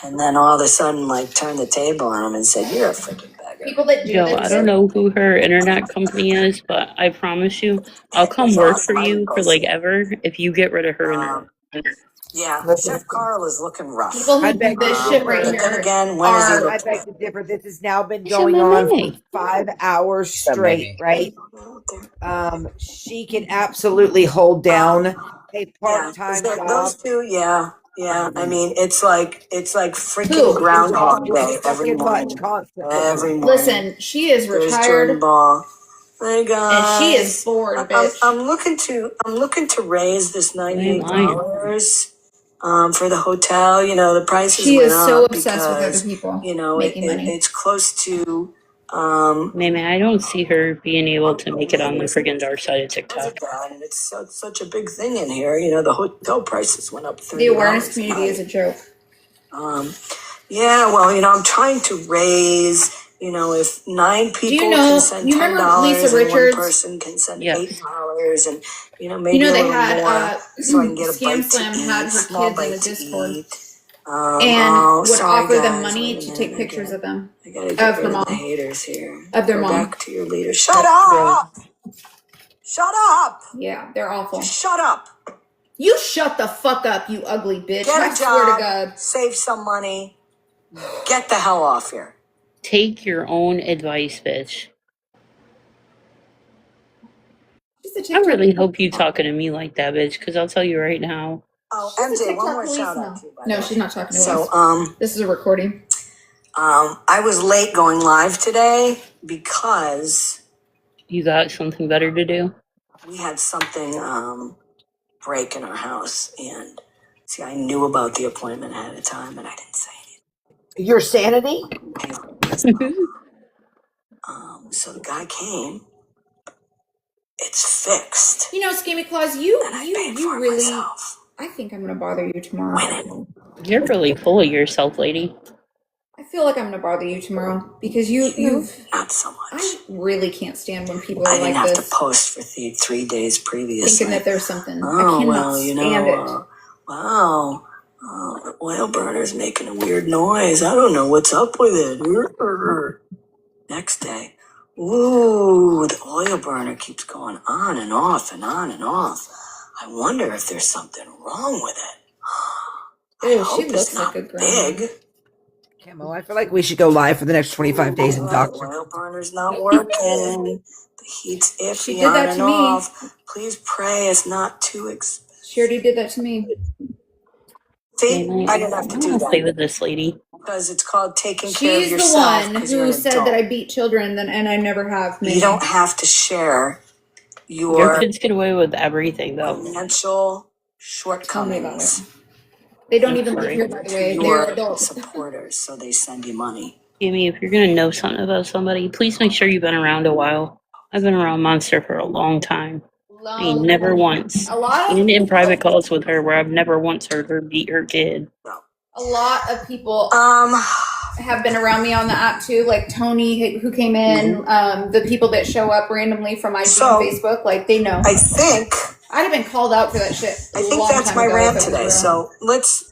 Speaker 11: and then all of a sudden, turned the table on him and said, "You're a freaking beggar."
Speaker 3: People that do
Speaker 21: Yo,
Speaker 3: this
Speaker 21: I don't
Speaker 3: shit.
Speaker 21: know who her internet company is, but I promise you, I'll come work for you for like ever if you get rid of her internet.
Speaker 11: Yeah,
Speaker 15: Listen,
Speaker 11: Chef Carl is looking rough.
Speaker 3: People
Speaker 15: I
Speaker 3: who do
Speaker 15: beg to
Speaker 3: this shit right
Speaker 15: differ.
Speaker 11: But then
Speaker 3: here
Speaker 11: again, when is he
Speaker 3: are.
Speaker 15: I
Speaker 11: looking?
Speaker 15: beg to differ. This has now been
Speaker 21: It's in
Speaker 15: going
Speaker 21: my
Speaker 15: on for
Speaker 21: money.
Speaker 15: 5 hours
Speaker 18: What's up,
Speaker 15: straight,
Speaker 18: baby?
Speaker 15: right? She can absolutely hold down a
Speaker 11: Yeah,
Speaker 15: part-time
Speaker 11: those
Speaker 15: job.
Speaker 11: 2, yeah. I mean, it's like freaking
Speaker 3: Who?
Speaker 11: Groundhog
Speaker 15: It's
Speaker 11: Day
Speaker 15: too
Speaker 11: every
Speaker 15: fucking much
Speaker 11: morning.
Speaker 15: constantly.
Speaker 11: Every morning.
Speaker 3: Listen, she is
Speaker 11: There's Jordan
Speaker 3: retired
Speaker 11: Ball. Hey
Speaker 3: and she is
Speaker 11: guys,
Speaker 3: bored,
Speaker 11: I'm
Speaker 3: bitch.
Speaker 11: looking to raise this
Speaker 21: You ain't lying.
Speaker 11: $98 for the hotel. The prices
Speaker 3: She
Speaker 11: went
Speaker 3: is so
Speaker 11: up
Speaker 3: obsessed with other
Speaker 11: because
Speaker 3: people
Speaker 11: it,
Speaker 3: making money.
Speaker 11: it's close to
Speaker 21: Maybe I don't see her being able to make it on the friggin' dark side of TikTok.
Speaker 11: that, and it's such a big thing in here. The hotel prices went up $30
Speaker 3: The awareness
Speaker 11: a
Speaker 3: community is a
Speaker 11: night.
Speaker 3: joke.
Speaker 11: Yeah, well, I'm trying to raise. If 9
Speaker 3: Do you
Speaker 11: people can
Speaker 3: know?
Speaker 11: send
Speaker 3: You
Speaker 11: $10
Speaker 3: remember Lisa
Speaker 11: and 1
Speaker 3: Richards?
Speaker 11: person can send
Speaker 21: Yes.
Speaker 11: $8, and
Speaker 3: You
Speaker 11: maybe
Speaker 3: know
Speaker 11: a
Speaker 3: they
Speaker 11: little
Speaker 3: had
Speaker 11: more, so I can get a
Speaker 3: Scam
Speaker 11: bite
Speaker 3: Slam
Speaker 11: to
Speaker 3: had
Speaker 11: eat,
Speaker 3: her
Speaker 11: small
Speaker 3: kids in the
Speaker 11: bite to
Speaker 3: Discord
Speaker 11: eat.
Speaker 3: and would
Speaker 11: Sorry
Speaker 3: offer them
Speaker 11: guys,
Speaker 3: money
Speaker 11: wait a
Speaker 3: to
Speaker 11: minute,
Speaker 3: take pictures of them,
Speaker 11: I gotta
Speaker 3: of
Speaker 11: get
Speaker 3: her
Speaker 11: rid of the
Speaker 3: mom,
Speaker 11: haters here.
Speaker 3: of their
Speaker 11: Go
Speaker 3: mom.
Speaker 11: back to your leader. Shut up! Shut up!
Speaker 3: Yeah, they're awful.
Speaker 11: Just shut up.
Speaker 3: You shut the fuck up, you ugly bitch.
Speaker 11: Get
Speaker 3: I
Speaker 11: a
Speaker 3: swear to
Speaker 11: job.
Speaker 3: God.
Speaker 11: Save some money. Get the hell off here.
Speaker 21: Take your own advice, bitch. I really hope you talking to me like that, bitch, because I'll tell you right now.
Speaker 11: Oh,
Speaker 3: She's a
Speaker 11: MJ, one
Speaker 3: TikTok
Speaker 11: more
Speaker 3: police
Speaker 11: shout
Speaker 3: now.
Speaker 11: out to you, by
Speaker 3: No,
Speaker 11: the
Speaker 3: she's
Speaker 11: way.
Speaker 3: not talking to
Speaker 11: So,
Speaker 3: us. This is a recording.
Speaker 11: I was late going live today because
Speaker 21: You got something better to do?
Speaker 11: we had something break in our house, and see, I knew about the appointment ahead of time, and I didn't say anything.
Speaker 15: Your sanity?
Speaker 11: So the guy came. It's fixed.
Speaker 3: ScammyClaus, you really.
Speaker 11: Myself.
Speaker 3: I think I'm gonna bother you tomorrow.
Speaker 21: You're really full of yourself, lady.
Speaker 3: I feel like I'm gonna bother you tomorrow because you've
Speaker 6: Not so much.
Speaker 3: I really can't stand when people
Speaker 6: I
Speaker 3: are
Speaker 6: didn't
Speaker 3: like
Speaker 6: have
Speaker 3: this,
Speaker 6: to post for 3 days previously.
Speaker 3: thinking that there's something. I
Speaker 6: Oh,
Speaker 3: cannot
Speaker 6: well, you
Speaker 3: stand it.
Speaker 6: know, wow. The oil burner's making a weird noise. I don't know what's up with it. Next day, ooh, the oil burner keeps going on and off and on and off. I wonder if there's something wrong with it. I
Speaker 3: Ew,
Speaker 6: hope
Speaker 3: she
Speaker 6: it's
Speaker 3: looks
Speaker 6: not
Speaker 3: like a grandma.
Speaker 6: big.
Speaker 15: Camo, I feel like we should go live for the next 25 days and
Speaker 6: The
Speaker 15: doctor.
Speaker 6: oil burner's not working. The heat's
Speaker 3: She
Speaker 6: iffy
Speaker 3: did
Speaker 6: on
Speaker 3: that
Speaker 6: and
Speaker 3: to me.
Speaker 6: off. Please pray it's not too expensive.
Speaker 3: She already did that to me.
Speaker 6: See, I didn't have
Speaker 21: I
Speaker 6: to
Speaker 21: want
Speaker 6: do
Speaker 21: to play
Speaker 6: that
Speaker 21: with this lady.
Speaker 6: because it's called taking care of
Speaker 3: She's the
Speaker 6: yourself
Speaker 3: one
Speaker 6: because you're an
Speaker 3: who said that
Speaker 6: adult.
Speaker 3: I beat children, and I never have.
Speaker 6: You
Speaker 3: Maybe.
Speaker 6: don't have to share
Speaker 21: Your
Speaker 6: your
Speaker 21: kids get away with everything, though.
Speaker 6: financial
Speaker 3: Tell me about it.
Speaker 6: shortcomings
Speaker 3: They don't
Speaker 21: Don't
Speaker 3: even live
Speaker 21: worry.
Speaker 3: here, by the
Speaker 6: to
Speaker 3: way. They're
Speaker 6: your
Speaker 3: adults.
Speaker 6: supporters, so they send you money.
Speaker 21: Jamie, if you're gonna know something about somebody, please make sure you've been around a while. I've been around Monster for a long time. I ain't never once.
Speaker 3: A lot of
Speaker 21: Even in private calls with her where I've never once heard her beat her kid.
Speaker 3: a lot of people have been around me on the app too, like Tony who came in, the people that show up randomly from IG
Speaker 6: So,
Speaker 3: and Facebook, like they know.
Speaker 6: I think
Speaker 3: I'd have been called out for that shit.
Speaker 6: I think that's my rant today. So let's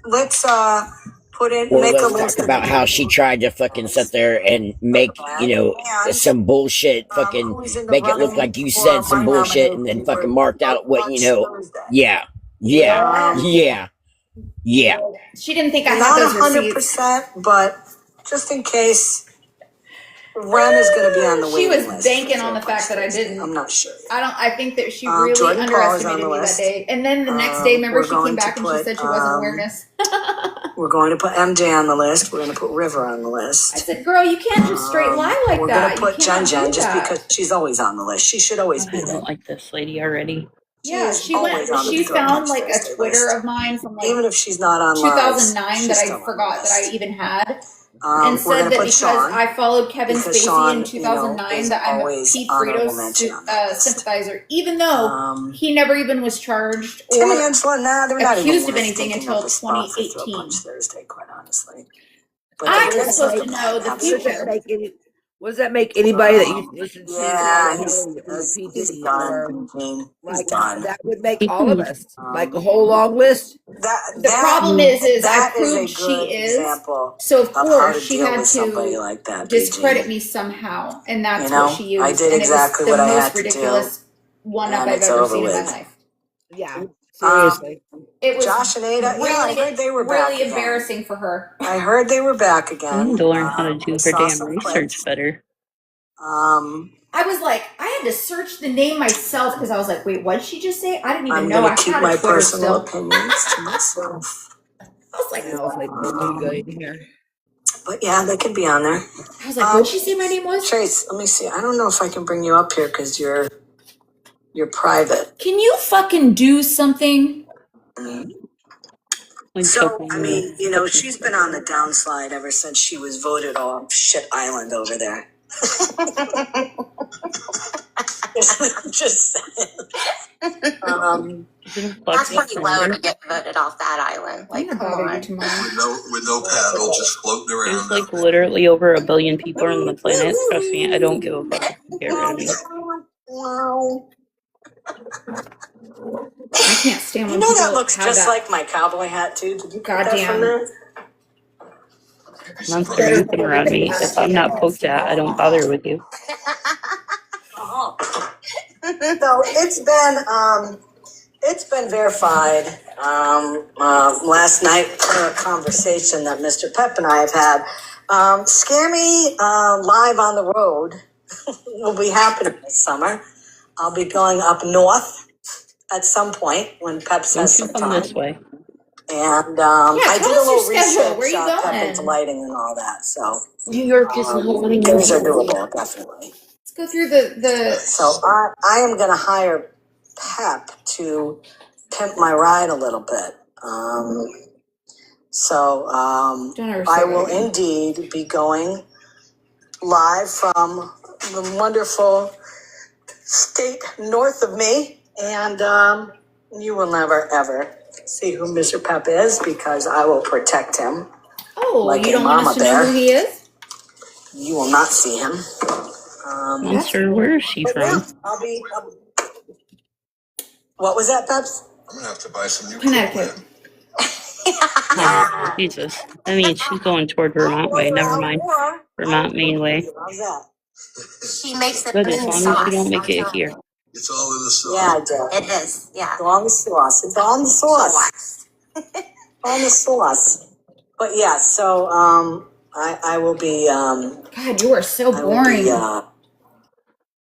Speaker 6: put in
Speaker 18: Well,
Speaker 6: make a
Speaker 18: let's
Speaker 6: list
Speaker 18: talk about how she tried to fucking sit there and make, you know, some bullshit, fucking make it look like you said some bullshit and then fucking marked out what, you know. Yeah. Yeah.
Speaker 3: She didn't think I had
Speaker 6: not
Speaker 3: those receipts.
Speaker 6: 100%, but just in case. Ren is going to be on the
Speaker 3: She
Speaker 6: waiting
Speaker 3: was
Speaker 6: list.
Speaker 3: banking on the fact that I didn't.
Speaker 6: I'm not sure.
Speaker 3: I think that she really
Speaker 6: Jordan Paul is on
Speaker 3: underestimated
Speaker 6: the
Speaker 3: me that
Speaker 6: list.
Speaker 3: day. And then the next day, remember,
Speaker 6: we're
Speaker 3: she came
Speaker 6: going
Speaker 3: back
Speaker 6: to
Speaker 3: and she
Speaker 6: put,
Speaker 3: said she wasn't awareness.
Speaker 6: We're going to put MJ on the list. We're going to put River on the list.
Speaker 3: I said, girl, you can't just straight lie like
Speaker 6: we're
Speaker 3: that.
Speaker 6: We're going to put
Speaker 3: You cannot
Speaker 6: Jen
Speaker 3: do
Speaker 6: just
Speaker 3: that.
Speaker 6: because she's always on the list. She should always be
Speaker 21: I
Speaker 6: there.
Speaker 21: don't like this lady already.
Speaker 3: Yeah,
Speaker 6: is
Speaker 3: she
Speaker 6: always on the
Speaker 3: she
Speaker 6: Throat
Speaker 3: found
Speaker 6: Punch
Speaker 3: like a
Speaker 6: Thursday
Speaker 3: Twitter
Speaker 6: list.
Speaker 3: of mine from like
Speaker 6: Even if she's not on
Speaker 3: 2009 that I
Speaker 6: lives,
Speaker 3: forgot that I even had.
Speaker 6: we're
Speaker 3: And said
Speaker 6: gonna
Speaker 3: that
Speaker 6: put
Speaker 3: because
Speaker 6: Sean,
Speaker 3: I followed Kevin
Speaker 6: because
Speaker 3: Spacey
Speaker 6: Sean,
Speaker 3: in 2009
Speaker 6: is
Speaker 3: that I'm a
Speaker 6: always
Speaker 3: Pete
Speaker 6: honorable
Speaker 3: Fritos
Speaker 6: mention on that list.
Speaker 3: sympathizer, even though he never even was charged or
Speaker 6: Timmy Angela, they're not even
Speaker 3: accused of
Speaker 6: worth
Speaker 3: anything
Speaker 6: thinking
Speaker 3: until
Speaker 6: of a spot for Throat
Speaker 3: 2018.
Speaker 6: Punch Thursday, quite honestly. But
Speaker 3: I'm
Speaker 6: Timmy
Speaker 3: supposed to
Speaker 6: Angela,
Speaker 3: know the future.
Speaker 15: What does that make anybody that you listen to
Speaker 6: yeah,
Speaker 15: or P.
Speaker 6: he's
Speaker 15: Diddy
Speaker 6: done.
Speaker 15: or
Speaker 6: Eugene. He's
Speaker 15: like
Speaker 6: done.
Speaker 15: that would make all of us like a whole long list?
Speaker 3: The problem is I
Speaker 6: that is
Speaker 3: proved
Speaker 6: a
Speaker 3: she
Speaker 6: good
Speaker 3: is.
Speaker 6: example
Speaker 3: So of
Speaker 6: how
Speaker 3: course
Speaker 6: to
Speaker 3: she
Speaker 6: deal
Speaker 3: had
Speaker 6: with somebody
Speaker 3: to
Speaker 6: like that,
Speaker 3: discredit
Speaker 6: BG.
Speaker 3: me somehow, and that's
Speaker 6: You know,
Speaker 3: what she used.
Speaker 6: I did
Speaker 3: and
Speaker 6: exactly
Speaker 3: it was
Speaker 6: what
Speaker 3: the
Speaker 6: I
Speaker 3: most
Speaker 6: had to do,
Speaker 3: ridiculous one-up
Speaker 6: and
Speaker 3: I've
Speaker 6: it's
Speaker 3: ever
Speaker 6: over
Speaker 3: seen in my
Speaker 6: with.
Speaker 3: life.
Speaker 15: Yeah, seriously.
Speaker 3: It was
Speaker 6: Josh and Ada,
Speaker 3: really,
Speaker 6: I heard they were back
Speaker 3: really
Speaker 6: again.
Speaker 3: embarrassing for her.
Speaker 6: I heard they were back
Speaker 21: I
Speaker 6: again.
Speaker 21: need to learn how to do
Speaker 6: I
Speaker 21: her
Speaker 6: saw
Speaker 21: damn
Speaker 6: some
Speaker 21: research
Speaker 6: clips.
Speaker 21: better.
Speaker 3: I was like, I had to search the name myself because I was like, wait, what did she just say? I didn't even
Speaker 6: I'm
Speaker 3: know
Speaker 6: gonna
Speaker 3: I
Speaker 6: keep
Speaker 3: had
Speaker 6: my
Speaker 3: a Twitter
Speaker 6: personal
Speaker 3: still.
Speaker 6: opinions to myself.
Speaker 3: I was like,
Speaker 15: really good in here.
Speaker 6: But yeah, they could be on there.
Speaker 3: I was like, what did she say my name was?
Speaker 6: Trace, let me see. I don't know if I can bring you up here because you're private.
Speaker 3: Can you fucking do something?
Speaker 6: So, I mean, you know, she's been on the downslide ever since she was voted off Shit Island over there. Just saying.
Speaker 5: That's pretty low to get voted off that island. Like, come on.
Speaker 13: With no paddle, just floating around.
Speaker 21: There's like literally over 1 billion people on the planet. Trust me, I don't give a fuck if you get rid of me.
Speaker 3: I can't stand when
Speaker 6: You know
Speaker 3: people
Speaker 6: that looks
Speaker 3: have
Speaker 6: just
Speaker 3: that.
Speaker 6: like my cowboy hat too. Did you get that from
Speaker 3: Goddamn.
Speaker 6: there?
Speaker 21: Monster, you've been around me. If I'm not poked at, I don't bother with you.
Speaker 6: So it's been verified. Last night, a conversation that Mr. Pep and I have had. Scammy live on the road will be happening this summer. I'll be going up north at some point when Pep says some
Speaker 21: Come
Speaker 6: time.
Speaker 21: this way.
Speaker 6: And
Speaker 3: Yeah,
Speaker 6: I
Speaker 3: tell
Speaker 6: did a
Speaker 3: us your
Speaker 6: little
Speaker 3: schedule.
Speaker 6: research
Speaker 3: Where you
Speaker 6: on Pep
Speaker 3: going?
Speaker 6: into lighting and all that. So
Speaker 21: New York is not letting
Speaker 6: things are
Speaker 21: me.
Speaker 6: doable, definitely.
Speaker 3: Let's go through the.
Speaker 6: So I am going to hire Pep to pimp my ride a little bit. I will indeed be going live from the wonderful state north of me, and you will never ever see who Mr. Pep is because I will protect him
Speaker 3: Oh,
Speaker 11: like
Speaker 3: you
Speaker 11: a
Speaker 3: don't want
Speaker 11: mama
Speaker 3: us to know
Speaker 11: bear.
Speaker 3: who he is?
Speaker 11: You will not see him.
Speaker 21: Monster, where is she
Speaker 11: But yeah,
Speaker 21: from?
Speaker 11: I'll be. What was that, Peps?
Speaker 13: I'm gonna have to buy some new
Speaker 3: Connecticut.
Speaker 13: cookware.
Speaker 21: Oh, Jesus. I mean, she's going toward Vermont way. Never mind. Vermont, Maine way.
Speaker 11: How's that?
Speaker 5: She makes it
Speaker 21: Good,
Speaker 5: in
Speaker 21: as
Speaker 5: the
Speaker 21: long as you
Speaker 5: sauce.
Speaker 21: don't make
Speaker 5: I'm
Speaker 21: it
Speaker 5: telling
Speaker 21: here.
Speaker 5: you.
Speaker 13: It's all in the sauce.
Speaker 11: Yeah, I do.
Speaker 5: It is, yeah.
Speaker 11: It's on the sauce. It's on the sauce. On the sauce. But yeah, so I will be.
Speaker 3: God, you are so
Speaker 11: I will be,
Speaker 3: boring.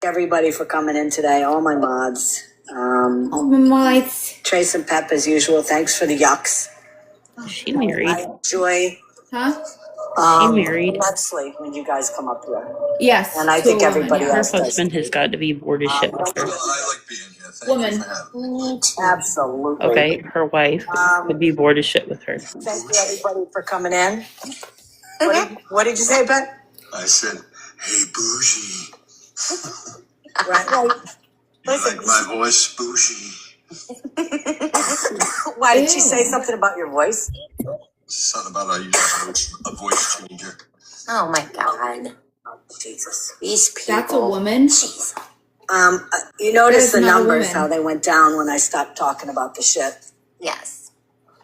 Speaker 11: everybody for coming in today. All my mods.
Speaker 3: All the mods.
Speaker 11: Trace and Pep as usual. Thanks for the yucks.
Speaker 21: Is she married?
Speaker 11: I enjoy.
Speaker 3: Huh?
Speaker 21: Is she married?
Speaker 11: Immensely when you guys come up here.
Speaker 3: Yes.
Speaker 11: And I
Speaker 3: to
Speaker 11: think
Speaker 3: a woman,
Speaker 11: everybody
Speaker 3: yeah.
Speaker 21: Her
Speaker 11: else does.
Speaker 21: husband has got to be bored as shit with her.
Speaker 13: I like being here. Thank
Speaker 3: Woman.
Speaker 13: you for having me.
Speaker 11: Absolutely.
Speaker 21: Okay, her wife would be bored as shit with her.
Speaker 11: Thank you everybody for coming in. What did you say, Ben?
Speaker 13: I said, hey, bougie.
Speaker 11: Right.
Speaker 13: You like my voice, bougie?
Speaker 11: Why did she say something about your voice?
Speaker 13: Something about I use a voice changer.
Speaker 5: Oh my God.
Speaker 11: Jesus.
Speaker 5: These people.
Speaker 3: That's a woman?
Speaker 5: Jeez.
Speaker 11: You notice
Speaker 3: That
Speaker 11: the
Speaker 3: is not a
Speaker 11: numbers,
Speaker 3: woman.
Speaker 11: how they went down when I stopped talking about the shit.
Speaker 5: Yes.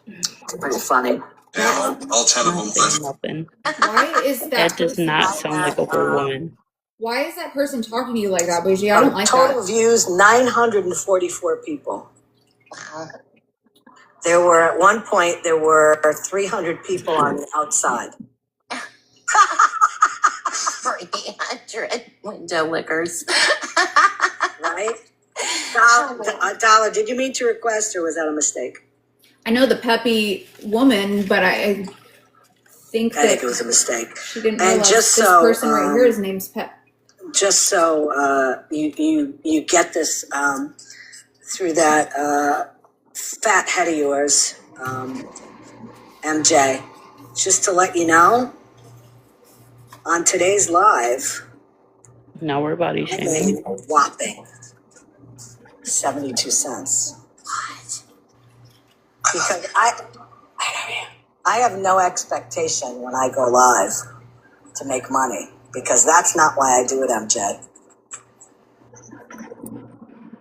Speaker 11: It's pretty funny.
Speaker 13: Yeah, all 10 of them left.
Speaker 21: Nothing.
Speaker 3: Why is that
Speaker 21: That does
Speaker 3: person
Speaker 21: not
Speaker 3: like
Speaker 21: sound
Speaker 3: that?
Speaker 21: like a whole woman.
Speaker 3: Why is that person talking to you like that, Bougie? I don't like
Speaker 11: Total
Speaker 3: that.
Speaker 11: views, 944 people. There were, at one point, there were 300 people on the outside.
Speaker 5: 300 window lickers.
Speaker 11: Right? Dollar, did you mean to request or was that a mistake?
Speaker 3: I know the peppy woman, but I think
Speaker 11: I think
Speaker 3: that
Speaker 11: it was a mistake.
Speaker 3: she didn't
Speaker 11: And
Speaker 3: realize
Speaker 11: just
Speaker 3: this
Speaker 11: so,
Speaker 3: person right here, his name's Pep.
Speaker 11: Just so you get this through that fat head of yours, MJ, just to let you know, on today's live,
Speaker 21: Now we're body
Speaker 11: I
Speaker 21: shaming.
Speaker 11: made a whopping 72 cents.
Speaker 5: What?
Speaker 11: Because I have no expectation when I go live to make money, because that's not why I do it, MJ.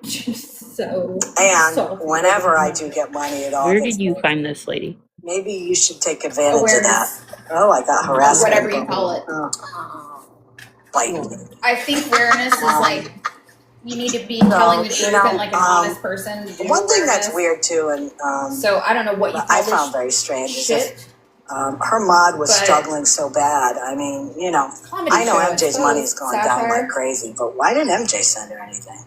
Speaker 3: So
Speaker 11: And
Speaker 3: salty.
Speaker 11: whenever I do get money, it all
Speaker 21: Where
Speaker 11: gets
Speaker 21: did you find this lady?
Speaker 11: maybe you should take advantage
Speaker 3: Awareness.
Speaker 11: of that. Oh, I got harassed.
Speaker 3: Whatever you call it.
Speaker 11: Bite.
Speaker 3: I think awareness is like you need to be telling the truth and like an honest person. Do
Speaker 11: One thing that's
Speaker 3: awareness.
Speaker 11: weird too, and
Speaker 3: So I don't know what you call
Speaker 11: I
Speaker 3: this
Speaker 11: found very strange is
Speaker 3: shit.
Speaker 11: that her mod was
Speaker 3: But-
Speaker 11: struggling so bad. I mean, you know,
Speaker 3: Comedy
Speaker 11: I know
Speaker 3: show,
Speaker 11: MJ's
Speaker 3: it's
Speaker 11: money's going down
Speaker 3: satire.
Speaker 11: like crazy, but why didn't MJ send her anything?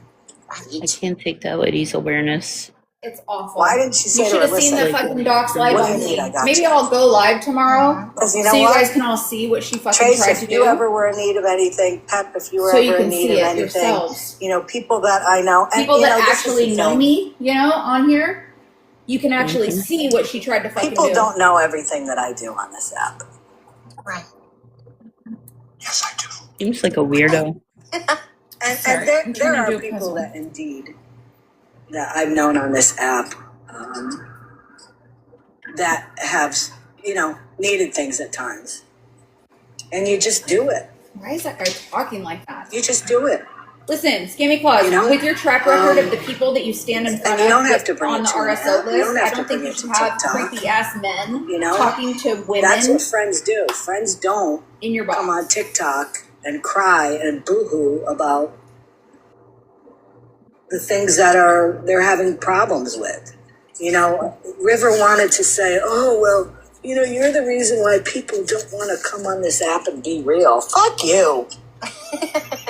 Speaker 21: I can't take that lady's awareness.
Speaker 3: It's awful.
Speaker 11: Why didn't she
Speaker 3: You
Speaker 11: say to
Speaker 3: should
Speaker 11: her,
Speaker 3: have seen the
Speaker 11: listen,
Speaker 3: fucking docs live
Speaker 11: what do
Speaker 3: on
Speaker 11: you need? I
Speaker 3: me.
Speaker 11: got
Speaker 3: Maybe
Speaker 11: you.
Speaker 3: I'll go live tomorrow,
Speaker 11: Because you know
Speaker 3: so you
Speaker 11: what?
Speaker 3: guys can all see what she fucking
Speaker 11: Trace,
Speaker 3: tried
Speaker 11: if
Speaker 3: to
Speaker 11: you
Speaker 3: do.
Speaker 11: ever were in need of anything, Pep, if you were
Speaker 3: So you
Speaker 11: ever
Speaker 3: can
Speaker 11: in need
Speaker 3: see
Speaker 11: of
Speaker 3: it
Speaker 11: anything,
Speaker 3: yourselves.
Speaker 11: you know, people that I know, and
Speaker 3: People
Speaker 11: you
Speaker 3: that
Speaker 11: know, this is
Speaker 3: actually
Speaker 11: the
Speaker 3: know
Speaker 11: thing.
Speaker 3: me, you know, on here, you can actually
Speaker 21: Mhm.
Speaker 3: see what she tried to fucking
Speaker 11: People
Speaker 3: do.
Speaker 11: don't know everything that I do on this app.
Speaker 5: Right.
Speaker 13: Yes, I do.
Speaker 21: Seems like a weirdo.
Speaker 11: And
Speaker 3: Sorry,
Speaker 11: there,
Speaker 3: I'm
Speaker 11: there
Speaker 3: trying to
Speaker 11: are
Speaker 3: do a
Speaker 11: people
Speaker 3: puzzle.
Speaker 11: that indeed that I've known on this app that have, you know, needed things at times. And you just do it.
Speaker 3: Why is that guy talking like that?
Speaker 11: You just do it.
Speaker 3: Listen, ScammyClaus,
Speaker 11: You know,
Speaker 3: with your track record of the people that you stand in front
Speaker 11: and you don't
Speaker 3: of
Speaker 11: have to bring
Speaker 3: on
Speaker 11: it
Speaker 3: the
Speaker 11: to an
Speaker 3: RSO
Speaker 11: app. You
Speaker 3: list,
Speaker 11: don't
Speaker 3: I
Speaker 11: have to
Speaker 3: don't think
Speaker 11: bring
Speaker 3: you
Speaker 11: it
Speaker 3: should
Speaker 11: to
Speaker 3: have
Speaker 11: TikTok.
Speaker 3: creepy ass men
Speaker 11: You know,
Speaker 3: talking to women
Speaker 11: that's what friends do. Friends don't
Speaker 3: in your box.
Speaker 11: come on TikTok and cry and boohoo about the things that they're having problems with. You know, River wanted to say, oh, well, you know, you're the reason why people don't want to come on this app and be real. Fuck you.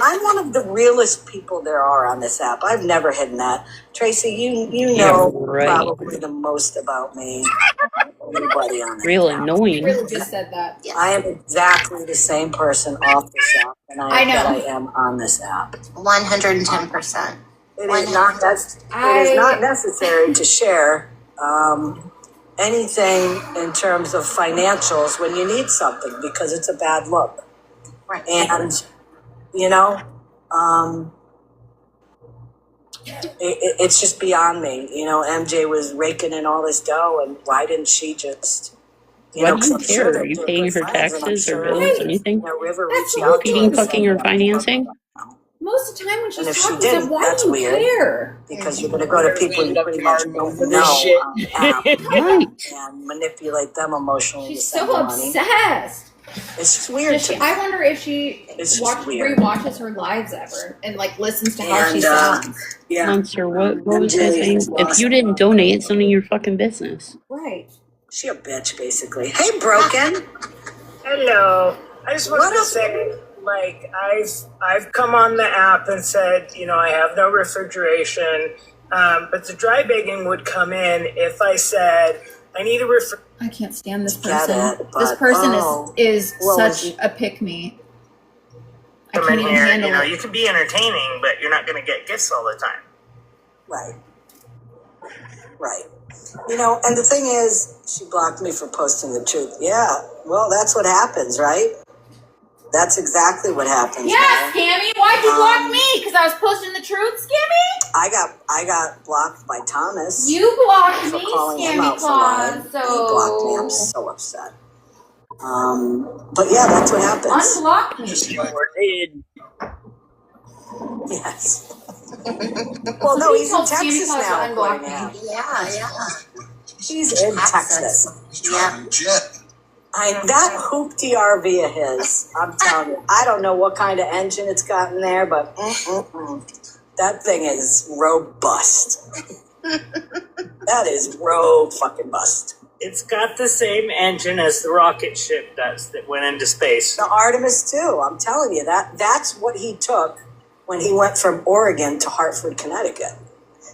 Speaker 11: I'm one of the realest people there are on this app. I've never hidden that. Tracy, you know
Speaker 21: right.
Speaker 11: probably the most about me than anybody on this
Speaker 21: Real
Speaker 11: app.
Speaker 21: annoying.
Speaker 3: Really just said that.
Speaker 11: I am exactly the same person off this app than
Speaker 3: I know.
Speaker 11: that I am on this app.
Speaker 5: 110%.
Speaker 11: It is not necessary to share anything in terms of financials when you need something because it's a bad look.
Speaker 5: Right.
Speaker 11: And, you know, it's just beyond me. You know, MJ was raking in all this dough, and why didn't she just
Speaker 21: Why do you care? Are you paying her taxes or bills, anything?
Speaker 1: River reached
Speaker 21: Are you
Speaker 1: out to her
Speaker 21: feeding,
Speaker 1: and said,
Speaker 21: fucking, or financing?
Speaker 3: Most of the time when
Speaker 1: and
Speaker 3: she's
Speaker 1: if she
Speaker 3: talking stuff,
Speaker 1: didn't,
Speaker 3: why
Speaker 1: that's
Speaker 3: do you
Speaker 1: weird.
Speaker 3: care?
Speaker 1: Because you're going to go to people you pretty much don't
Speaker 18: for this
Speaker 1: know
Speaker 18: shit.
Speaker 1: on the app
Speaker 21: Right.
Speaker 1: and manipulate them emotionally
Speaker 3: She's
Speaker 1: to send
Speaker 3: so
Speaker 1: you money.
Speaker 3: obsessed.
Speaker 1: It's just weird to me.
Speaker 3: I wonder if she
Speaker 1: It's just weird.
Speaker 3: rewatches her lives ever and like listens to how she
Speaker 1: And,
Speaker 3: sounds.
Speaker 1: Yeah.
Speaker 21: Monster, what was that
Speaker 1: Julie
Speaker 21: saying?
Speaker 1: has
Speaker 21: If
Speaker 1: lost
Speaker 21: you didn't donate, it's none of your fucking business.
Speaker 3: Right.
Speaker 1: She a bitch, basically. Hey, Broken.
Speaker 2: Hello. I just wanted to say, like, I've come on the app and said, you know, I have no refrigeration, but the dry bagging would come in if I said I need a
Speaker 3: I can't stand this
Speaker 1: Get
Speaker 3: person.
Speaker 1: it,
Speaker 3: This
Speaker 1: but-
Speaker 3: person
Speaker 1: oh.
Speaker 3: is
Speaker 1: Well,
Speaker 3: such a pick me. I
Speaker 2: come
Speaker 3: can't
Speaker 2: in
Speaker 3: even
Speaker 2: here.
Speaker 3: handle
Speaker 2: You know,
Speaker 3: it.
Speaker 2: you can be entertaining, but you're not going to get gifts all the time.
Speaker 1: Right. Right. You know, and the thing is, she blocked me for posting the truth. Yeah, well, that's what happens, right? That's exactly what happens.
Speaker 3: Yeah,
Speaker 1: man.
Speaker 3: Scammy, why'd you block me? Because I was posting the truth, Scammy?
Speaker 1: I got blocked by Thomas.
Speaker 3: You blocked
Speaker 1: for
Speaker 3: me,
Speaker 1: calling him
Speaker 3: Scammy
Speaker 1: out for lying.
Speaker 3: Claus,
Speaker 1: He blocked me. I'm so upset. But yeah, that's what happens.
Speaker 3: Unblock me.
Speaker 1: Yes. Well, no, he's in
Speaker 3: told Scammy
Speaker 1: Texas
Speaker 3: Claus to
Speaker 1: now,
Speaker 3: unblock
Speaker 1: according to him.
Speaker 5: Yeah.
Speaker 1: He's in Texas.
Speaker 13: He's driving a jet.
Speaker 1: That hoopty RV of his, I'm telling you, I don't know what kind of engine it's got in there, but that thing is robust. That is fucking bust.
Speaker 2: It's got the same engine as the rocket ship does that went into space.
Speaker 1: The Artemis too. I'm telling you that's what he took when he went from Oregon to Hartford, Connecticut,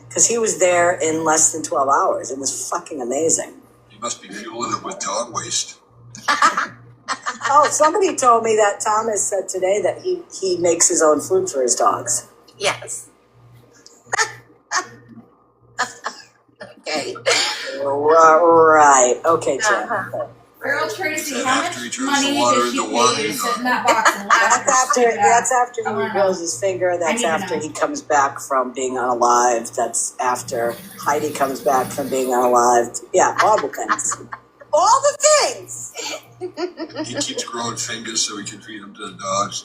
Speaker 1: because he was there in less than 12 hours. It was fucking amazing.
Speaker 13: You must be fueling it with dog waste.
Speaker 1: Oh, somebody told me that Thomas said today that he makes his own food for his dogs.
Speaker 5: Yes. Okay.
Speaker 1: Right. Okay, Jen.
Speaker 3: Girl Tracy, how
Speaker 13: After he
Speaker 3: much
Speaker 13: turns
Speaker 3: money
Speaker 13: the water
Speaker 3: did she
Speaker 13: into
Speaker 3: pay
Speaker 13: wine,
Speaker 3: you to sit in that box and laugh?
Speaker 1: That's after he
Speaker 3: I wanna
Speaker 1: reveals
Speaker 3: know.
Speaker 1: his finger. That's
Speaker 3: need to
Speaker 1: after
Speaker 3: know.
Speaker 1: he comes back from being unalived. That's after Heidi comes back from being unalived. Yeah, all the things. All the things.
Speaker 13: He keeps growing fingers so he can feed them to the dogs.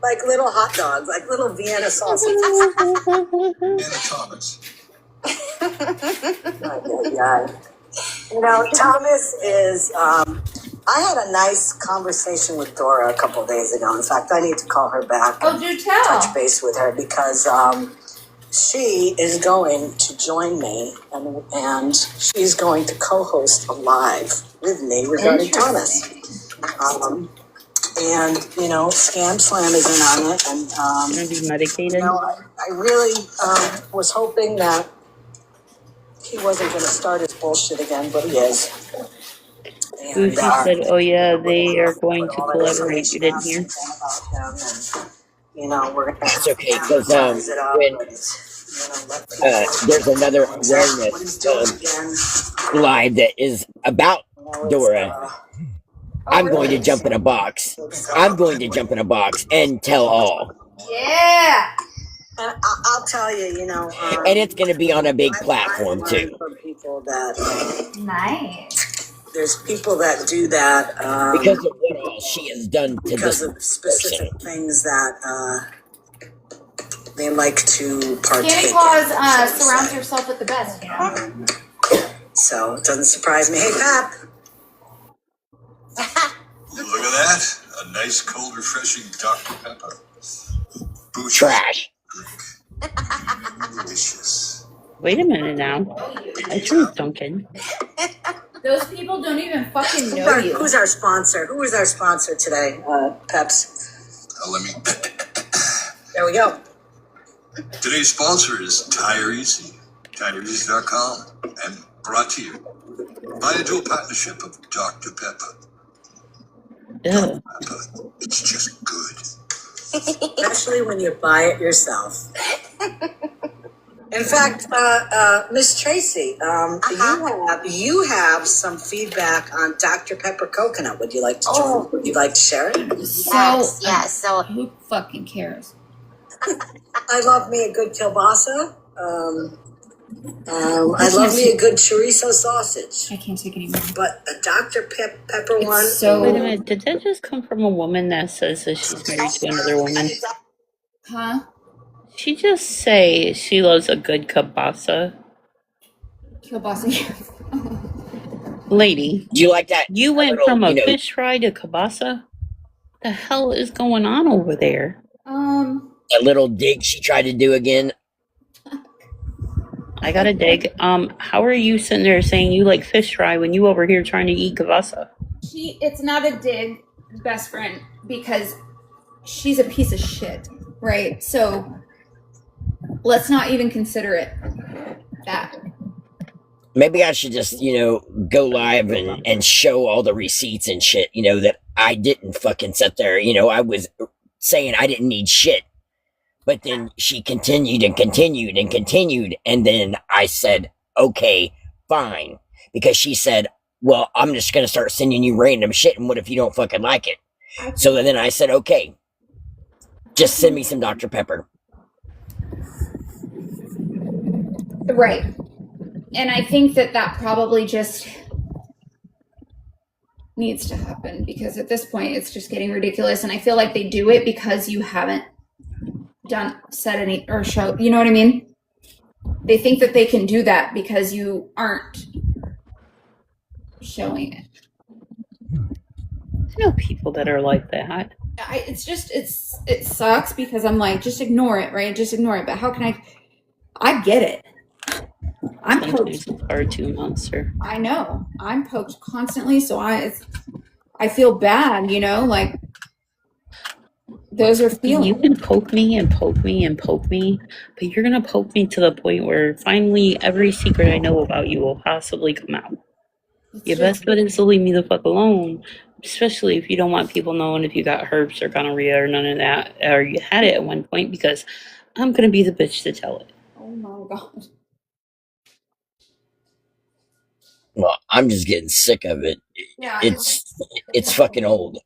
Speaker 1: like little hot dogs, like little Vienna sausages.
Speaker 13: Anna Thomas.
Speaker 1: You know, Thomas is. I had a nice conversation with Dora a couple of days ago. In fact, I need to call her back.
Speaker 3: Oh, do tell.
Speaker 1: Touch base with her because she is going to join me and she's going to co-host a live with me regarding Thomas. And you know, Scam Slam is in on it, and
Speaker 21: Gonna be medicated.
Speaker 1: you know, I really was hoping that he wasn't going to start his bullshit again, but he is.
Speaker 21: Lucy said, "Oh yeah, they are going to collaborate." You didn't hear?
Speaker 1: You know, we're going to
Speaker 18: It's okay, because when there's another awareness live that is about Dora, I'm going to jump in a box. I'm going to jump in a box and tell all.
Speaker 3: Yeah.
Speaker 1: And I'll tell you, you know.
Speaker 18: And it's going to be on a big platform, too.
Speaker 1: From people that,
Speaker 3: Nice.
Speaker 1: there's people that do that
Speaker 18: Because of what all she has done to
Speaker 1: because
Speaker 18: this
Speaker 1: of specific
Speaker 18: person.
Speaker 1: things that they like to partake
Speaker 3: Scammy
Speaker 1: in.
Speaker 3: Claus surrounds herself with the best, you know?
Speaker 1: So it doesn't surprise me. Hey, Pap.
Speaker 13: Look at that. A nice, cold, refreshing Dr. Pepper. Bougie
Speaker 18: Trash.
Speaker 13: Delicious.
Speaker 21: Wait a minute now. I choose Duncan.
Speaker 3: Those people don't even fucking know you.
Speaker 1: Who's our sponsor? Who is our sponsor today, Peps?
Speaker 13: Let me.
Speaker 1: There we go.
Speaker 13: Today's sponsor is Tire Easy. TireEasy.com. And brought to you by a dual partnership of Dr. Pepper.
Speaker 21: Ew.
Speaker 13: Pepper. It's just good.
Speaker 1: Especially when you buy it yourself. In fact, Miss Tracy, you have some feedback on Dr. Pepper Coconut. Would you like to join? Would you like to share it?
Speaker 5: Yes. So
Speaker 3: who fucking cares?
Speaker 1: I love me a good kielbasa.
Speaker 11: I love me a good chorizo sausage.
Speaker 3: I can't take anymore.
Speaker 11: But a Dr. Pepper one.
Speaker 3: So
Speaker 21: Wait a minute, did that just come from a woman that says that she's married to another woman?
Speaker 3: Huh?
Speaker 21: She just say she loves a good kielbasa?
Speaker 3: Kielbasa.
Speaker 21: Lady,
Speaker 18: Do you like that?
Speaker 21: you went
Speaker 18: little,
Speaker 21: from a
Speaker 18: you know,
Speaker 21: fish fry to kielbasa? The hell is going on over there?
Speaker 18: a little dig she tried to do again?
Speaker 21: I gotta dig. How are you sitting there saying you like fish fry when you over here trying to eat kielbasa?
Speaker 3: It's not a dig, best friend, because she's a piece of shit, right? So let's not even consider it that.
Speaker 18: Maybe I should just, go live and show all the receipts and shit, that I didn't fucking sit there. I was saying I didn't need shit. But then she continued and continued and continued. And then I said, okay, fine. Because she said, well, I'm just going to start sending you random shit. And what if you don't fucking like it? So then I said, okay, just send me some Dr. Pepper.
Speaker 3: Right. And I think that probably just needs to happen, because at this point it's just getting ridiculous. And I feel like they do it because you haven't said any or show, you know what I mean? They think that they can do that because you aren't showing it.
Speaker 21: I know people that are like that.
Speaker 3: It sucks because I'm like, just ignore it, right? Just ignore it. But how can I get it. I'm
Speaker 21: sometimes it's hard to, Monster.
Speaker 3: I know. I'm poked constantly, so I feel bad, like those are feelings.
Speaker 21: You can poke me and poke me and poke me, but you're gonna poke me to the point where finally every secret I know about you will possibly come out. Your best bet is to leave me the fuck alone, especially if you don't want people knowing if you got herpes or gonorrhea or none of that, or you had it at one point, because I'm gonna be the bitch to tell it.
Speaker 3: Oh my god.
Speaker 18: Well, I'm just getting sick of it.
Speaker 3: Yeah,
Speaker 18: it's fucking old.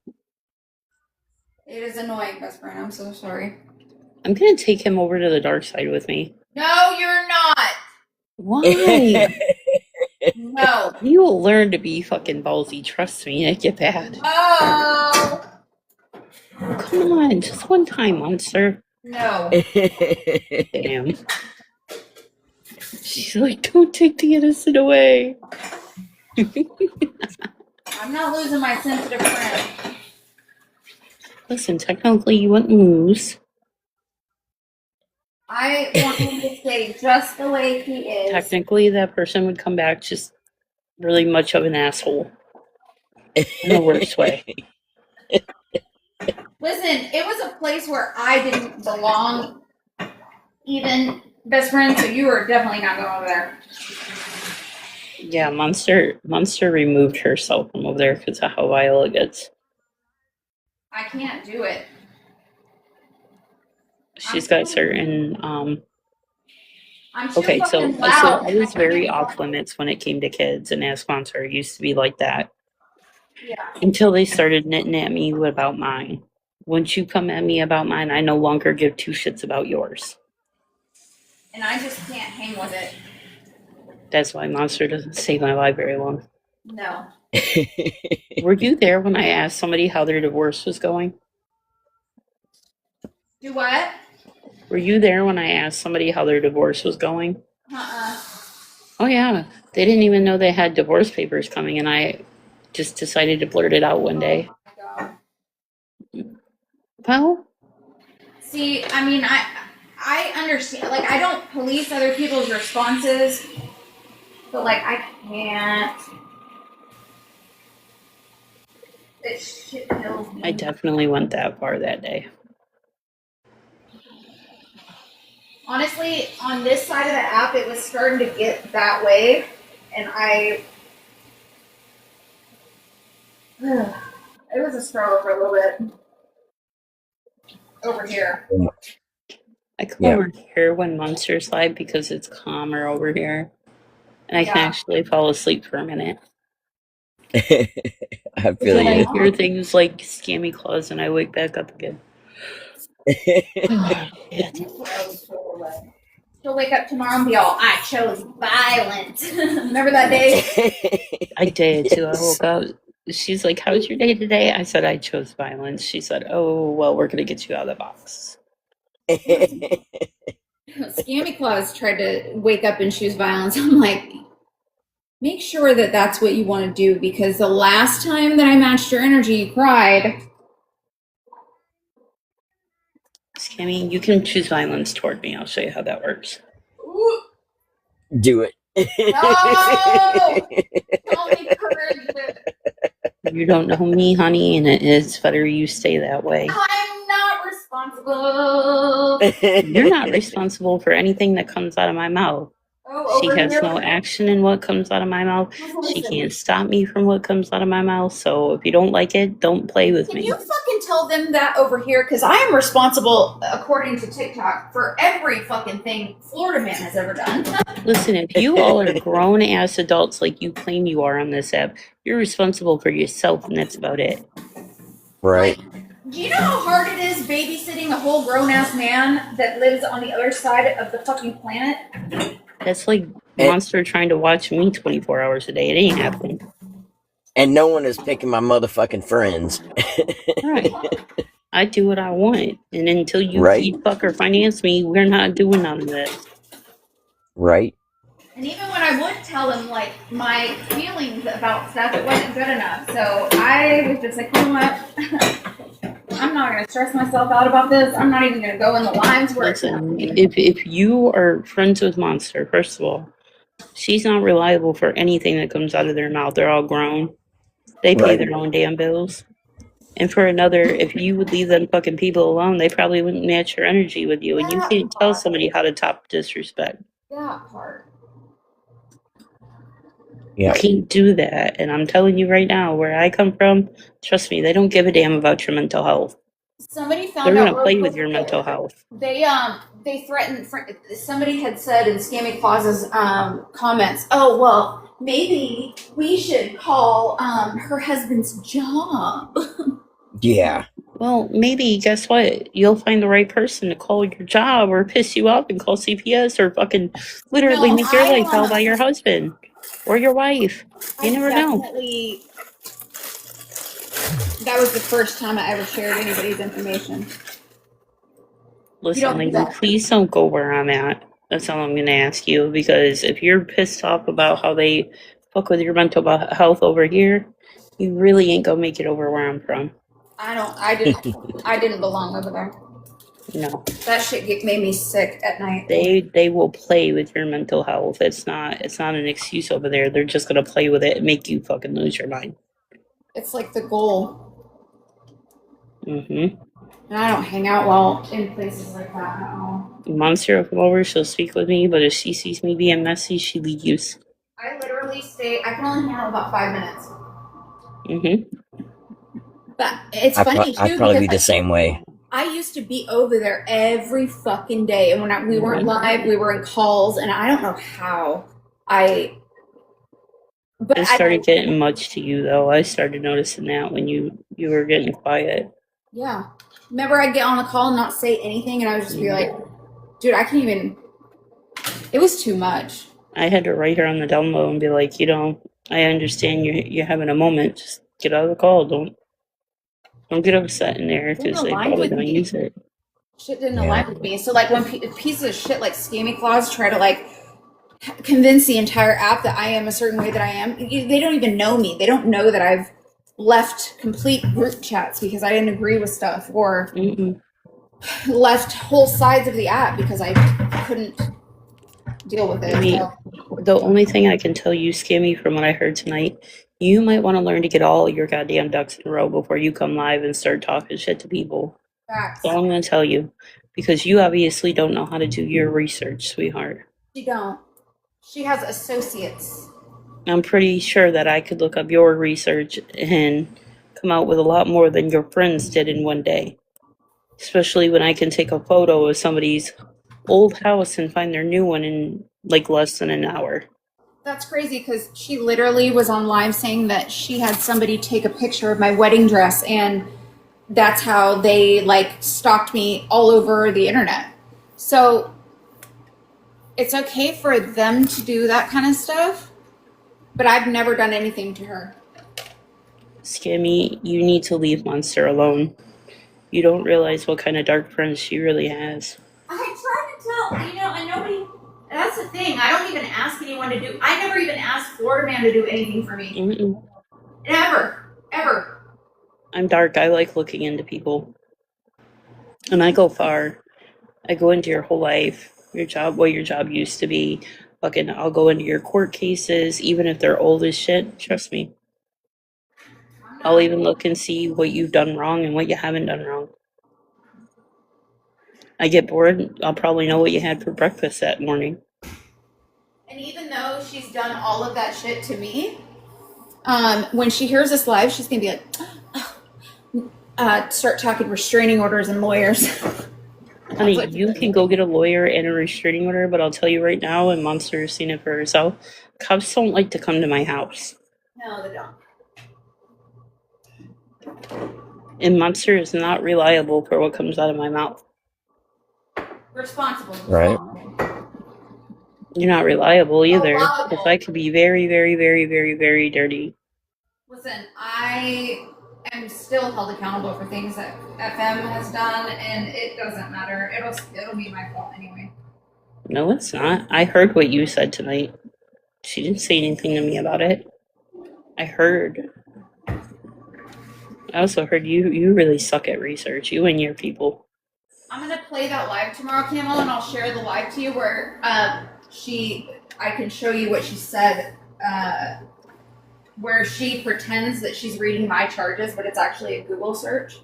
Speaker 3: It is annoying, best friend. I'm so sorry.
Speaker 21: I'm gonna take him over to the dark side with me.
Speaker 3: No, you're not.
Speaker 21: Why?
Speaker 3: No.
Speaker 21: You will learn to be fucking ballsy. Trust me, it get bad.
Speaker 3: Oh.
Speaker 21: Come on, just one time, Monster.
Speaker 3: No.
Speaker 21: Damn. She's like, don't take the innocent away.
Speaker 3: I'm not losing my sensitive friend.
Speaker 21: Listen, technically you wouldn't lose.
Speaker 3: I want him to stay just the way he is.
Speaker 21: Technically, that person would come back just really much of an asshole. In a worse way.
Speaker 3: Listen, it was a place where I didn't belong, even, best friend, so you are definitely not going over there.
Speaker 21: Yeah, Monster removed herself from over there because of how vile it gets.
Speaker 3: I can't do it.
Speaker 21: She's got certain
Speaker 3: I'm too
Speaker 21: okay, so
Speaker 3: fucking loud.
Speaker 21: I was very off limits when it came to kids, and as Monster used to be like that.
Speaker 3: Yeah.
Speaker 21: Until they started knitting at me about mine. Once you come at me about mine, I no longer give two shits about yours.
Speaker 3: And I just can't hang with it.
Speaker 21: That's why Monster doesn't stay in my life very long.
Speaker 3: No.
Speaker 21: Were you there when I asked somebody how their divorce was going?
Speaker 3: Do what?
Speaker 21: Were you there when I asked somebody how their divorce was going? Oh yeah, they didn't even know they had divorce papers coming, and I just decided to blurt it out one day. Well,
Speaker 3: see, I mean, I understand. Like, I don't police other people's responses, but like, I can't. It shit kills me.
Speaker 21: I definitely went that far that day.
Speaker 3: Honestly, on this side of the app, it was starting to get that way, and it was a struggle for a little bit. Over here.
Speaker 21: I come over here when Monsters live because it's calmer over here. And I can actually fall asleep for a minute.
Speaker 18: I feel
Speaker 21: Then
Speaker 18: you.
Speaker 21: I hear things like ScammyClaus and I wake back up again.
Speaker 3: She'll wake up tomorrow and be all, I chose violence. Remember that day?
Speaker 21: I did too. I woke up. She's like, "How was your day today?" I said, "I chose violence." She said, "Oh, well, we're gonna get you out of the box."
Speaker 3: ScammyClaus tried to wake up and choose violence. I'm like, make sure that that's what you want to do, because the last time that I matched your energy, you cried.
Speaker 21: Scammy, you can choose violence toward me. I'll show you how that works.
Speaker 18: Do it.
Speaker 3: No! Don't encourage it.
Speaker 21: You don't know me, honey, and it is better you stay that way.
Speaker 3: I'm not responsible.
Speaker 21: You're not responsible for anything that comes out of my mouth. She has no action in what comes out of my mouth. She can't stop me from what comes out of my mouth. So if you don't like it, don't play with me.
Speaker 3: Can you fucking tell them that over here? Because I am responsible, according to TikTok, for every fucking thing Florida man has ever done.
Speaker 21: Listen, if you all are grown-ass adults like you claim you are on this app, you're responsible for yourself, and that's about it.
Speaker 18: Right.
Speaker 3: Do you know how hard it is babysitting a whole grown-ass man that lives on the other side of the fucking planet?
Speaker 21: That's like Monster trying to watch me 24 hours a day. It ain't happening.
Speaker 18: And no one is picking my motherfucking friends.
Speaker 21: Right. I do what I want. And until you
Speaker 18: Right.
Speaker 21: feed, fuck, or finance me, we're not doing none of that.
Speaker 18: Right.
Speaker 3: And even when I would tell him, like, my feelings about stuff, it wasn't good enough. So I was just like, you know what? I'm not going to stress myself out about this. I'm not even going to go in the lines where
Speaker 21: Listen, if you are friends with Monster, first of all, she's not reliable for anything that comes out of their mouth. They're all grown. They pay their own damn bills. And for another, if you would leave them fucking people alone, they probably wouldn't match your energy with you. And you can't tell somebody how to top disrespect.
Speaker 3: that part.
Speaker 21: You can't do that. And I'm telling you right now, where I come from, trust me, they don't give a damn about your mental health.
Speaker 3: Somebody found
Speaker 21: They're
Speaker 3: out
Speaker 21: gonna
Speaker 3: real
Speaker 21: play
Speaker 3: quick
Speaker 21: with your
Speaker 3: that
Speaker 21: mental health.
Speaker 3: they threatened. Somebody had said in ScammyClaus's comments, "Oh well, maybe we should call her husband's job."
Speaker 18: Yeah.
Speaker 21: Well, maybe, guess what? You'll find the right person to call your job or piss you off and call CPS or fucking literally
Speaker 3: No,
Speaker 21: make your
Speaker 3: I
Speaker 21: life hell by your husband or your wife. You never know.
Speaker 3: Definitely. That was the first time I ever shared anybody's information.
Speaker 21: Listen,
Speaker 3: don't do
Speaker 21: lady,
Speaker 3: that.
Speaker 21: please don't go where I'm at. That's all I'm going to ask you, because if you're pissed off about how they fuck with your mental health over here, you really ain't going to make it over where I'm from.
Speaker 3: I didn't belong over there.
Speaker 21: No.
Speaker 3: That shit made me sick at night.
Speaker 21: They will play with your mental health. It's not an excuse over there. They're just going to play with it and make you fucking lose your mind.
Speaker 3: It's like the goal.
Speaker 21: Mm-hmm.
Speaker 3: And I don't hang out well in places like that at all.
Speaker 21: Monster will come over, she'll speak with me, but if she sees me being messy, she leaves.
Speaker 3: I literally I can only handle about 5 minutes.
Speaker 21: Mm-hmm.
Speaker 3: But it's funny too.
Speaker 18: I'd probably be the same way.
Speaker 3: I used to be over there every fucking day, and when we weren't live, we were in calls, and I don't know how
Speaker 21: It started getting much to you, though. I started noticing that when you were getting quiet.
Speaker 3: Yeah. Remember, I'd get on the call and not say anything, and I would just be like, dude, I can't even. It was too much.
Speaker 21: I had to write her on the down low and be like, I understand you're having a moment. Just get out of the call. Don't get upset in there, because they probably don't use it.
Speaker 3: Shit didn't align with me. So, like, when pieces of shit like ScammyClaus try to, like, convince the entire app that I am a certain way that I am, they don't even know me. They don't know that I've left complete group chats because I didn't agree with stuff, or left whole sides of the app because I couldn't deal with it.
Speaker 21: I mean, the only thing I can tell you, Scammy, from what I heard tonight, you might want to learn to get all your goddamn ducks in a row before you come live and start talking shit to people.
Speaker 3: Facts.
Speaker 21: That's all I'm going to tell you, because you obviously don't know how to do your research, sweetheart.
Speaker 3: She don't. She has associates.
Speaker 21: I'm pretty sure that I could look up your research and come out with a lot more than your friends did in one day. Especially when I can take a photo of somebody's old house and find their new one in like less than an hour.
Speaker 3: That's crazy, because she literally was on live saying that she had somebody take a picture of my wedding dress, and that's how they like stalked me all over the internet. So it's okay for them to do that kind of stuff, but I've never done anything to her.
Speaker 21: Scammy, you need to leave Monster alone. You don't realize what kind of dark friends she really has.
Speaker 3: I try to tell, and nobody, that's the thing. I don't even ask anyone to do, I never even asked Florida Man to do anything for me.
Speaker 21: Mm-mm.
Speaker 3: Ever.
Speaker 21: I'm dark. I like looking into people. And I go far. I go into your whole life, your job, what your job used to be. Fucking, I'll go into your court cases, even if they're old as shit. Trust me. I'll even look and see what you've done wrong and what you haven't done wrong. I get bored, I'll probably know what you had for breakfast that morning.
Speaker 3: And even though she's done all of that shit to me, when she hears this live, she's gonna be like, start talking restraining orders and lawyers.
Speaker 21: Honey, you can go get a lawyer and a restraining order, but I'll tell you right now, and Monster's seen it for herself, cops don't like to come to my house.
Speaker 3: No, they don't.
Speaker 21: And Monster is not reliable for what comes out of my mouth.
Speaker 3: Responsible.
Speaker 18: Right.
Speaker 21: You're not reliable either, because I could be very, very, very, very, very dirty.
Speaker 3: Listen, I am still held accountable for things that FM has done, and it doesn't matter. It'll be my fault anyway.
Speaker 21: No, it's not. I heard what you said tonight. She didn't say anything to me about it. I heard. I also heard you really suck at research. You and your people.
Speaker 3: I'm gonna play that live tomorrow, Camel, and I'll share the live to you where I can show you what she said, where she pretends that she's reading my charges, but it's actually a Google search.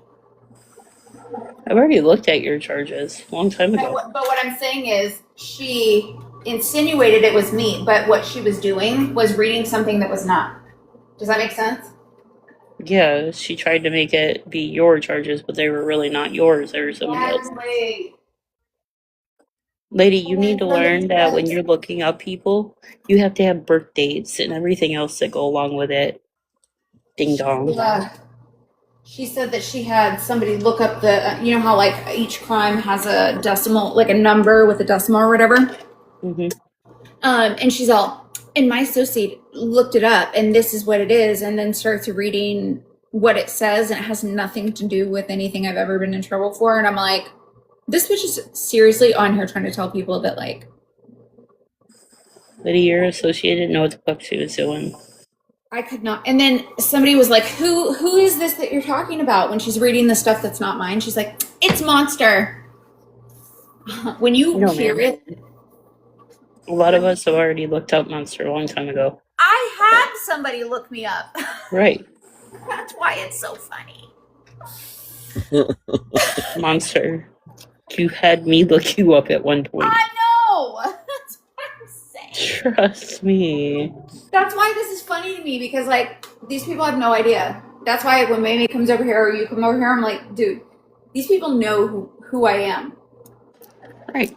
Speaker 21: I've already looked at your charges a long time ago.
Speaker 3: But what I'm saying is she insinuated it was me, but what she was doing was reading something that was not. Does that make sense?
Speaker 21: Yeah, she tried to make it be your charges, but they were really not yours. They were somebody else's. Lady, you need to learn that when you're looking up people, you have to have birth dates and everything else that go along with it. Ding dong.
Speaker 3: She said that she had somebody look up the, you know how like each crime has a decimal, like a number with a decimal or whatever?
Speaker 21: Mm-hmm.
Speaker 3: And she's all, and my associate looked it up and this is what it is, and then starts reading what it says, and it has nothing to do with anything I've ever been in trouble for. And I'm like, this bitch is seriously on here trying to tell people that, like,
Speaker 21: Lady, your associate didn't know what the fuck she was doing.
Speaker 3: I could not. And then somebody was like, who is this that you're talking about? When she's reading the stuff that's not mine, she's like, it's Monster. When you hear it.
Speaker 21: A lot of us have already looked up Monster a long time ago.
Speaker 3: I had somebody look me up.
Speaker 21: Right.
Speaker 3: That's why it's so funny.
Speaker 21: Monster, you had me look you up at one point.
Speaker 3: I know. That's what I'm saying.
Speaker 21: Trust me.
Speaker 3: That's why this is funny to me, because like these people have no idea. That's why when Mamie comes over here or you come over here, I'm like, dude, these people know who I am.
Speaker 21: Right.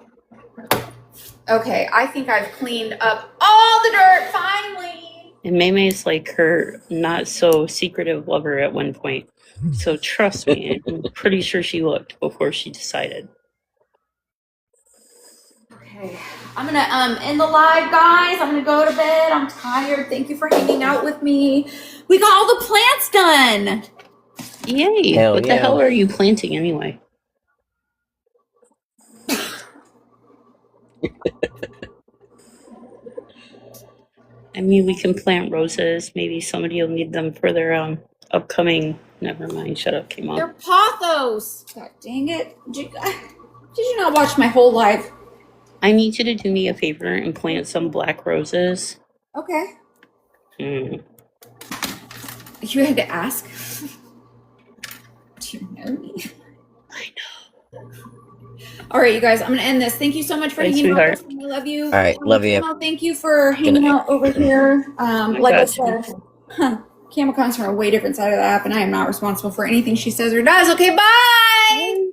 Speaker 3: Okay, I think I've cleaned up all the dirt finally.
Speaker 21: And Maymay's like her not so secretive lover at one point. So trust me, I'm pretty sure she looked before she decided.
Speaker 3: Okay, I'm gonna end the live, guys. I'm gonna go to bed. I'm tired. Thank you for hanging out with me. We got all the plants done.
Speaker 21: Yay!
Speaker 18: Hell
Speaker 21: what the
Speaker 18: yeah.
Speaker 21: hell are you planting anyway? I mean, we can plant roses. Maybe somebody will need them for their upcoming. Never mind. Shut up, Kim.
Speaker 3: They're pothos. God dang it! Did you not watch my whole live?
Speaker 21: I need you to do me a favor and plant some black roses.
Speaker 3: Okay.
Speaker 21: Mm.
Speaker 3: You had to ask. Do you know me?
Speaker 21: I know.
Speaker 3: All right, you guys, I'm gonna end this. Thank you so much for hanging out with me. I love you.
Speaker 18: All right, love you.
Speaker 3: Thank you for hanging out over here. Like I said, CamelCon's from a way different side of the app, and I am not responsible for anything she says or does. Okay, bye.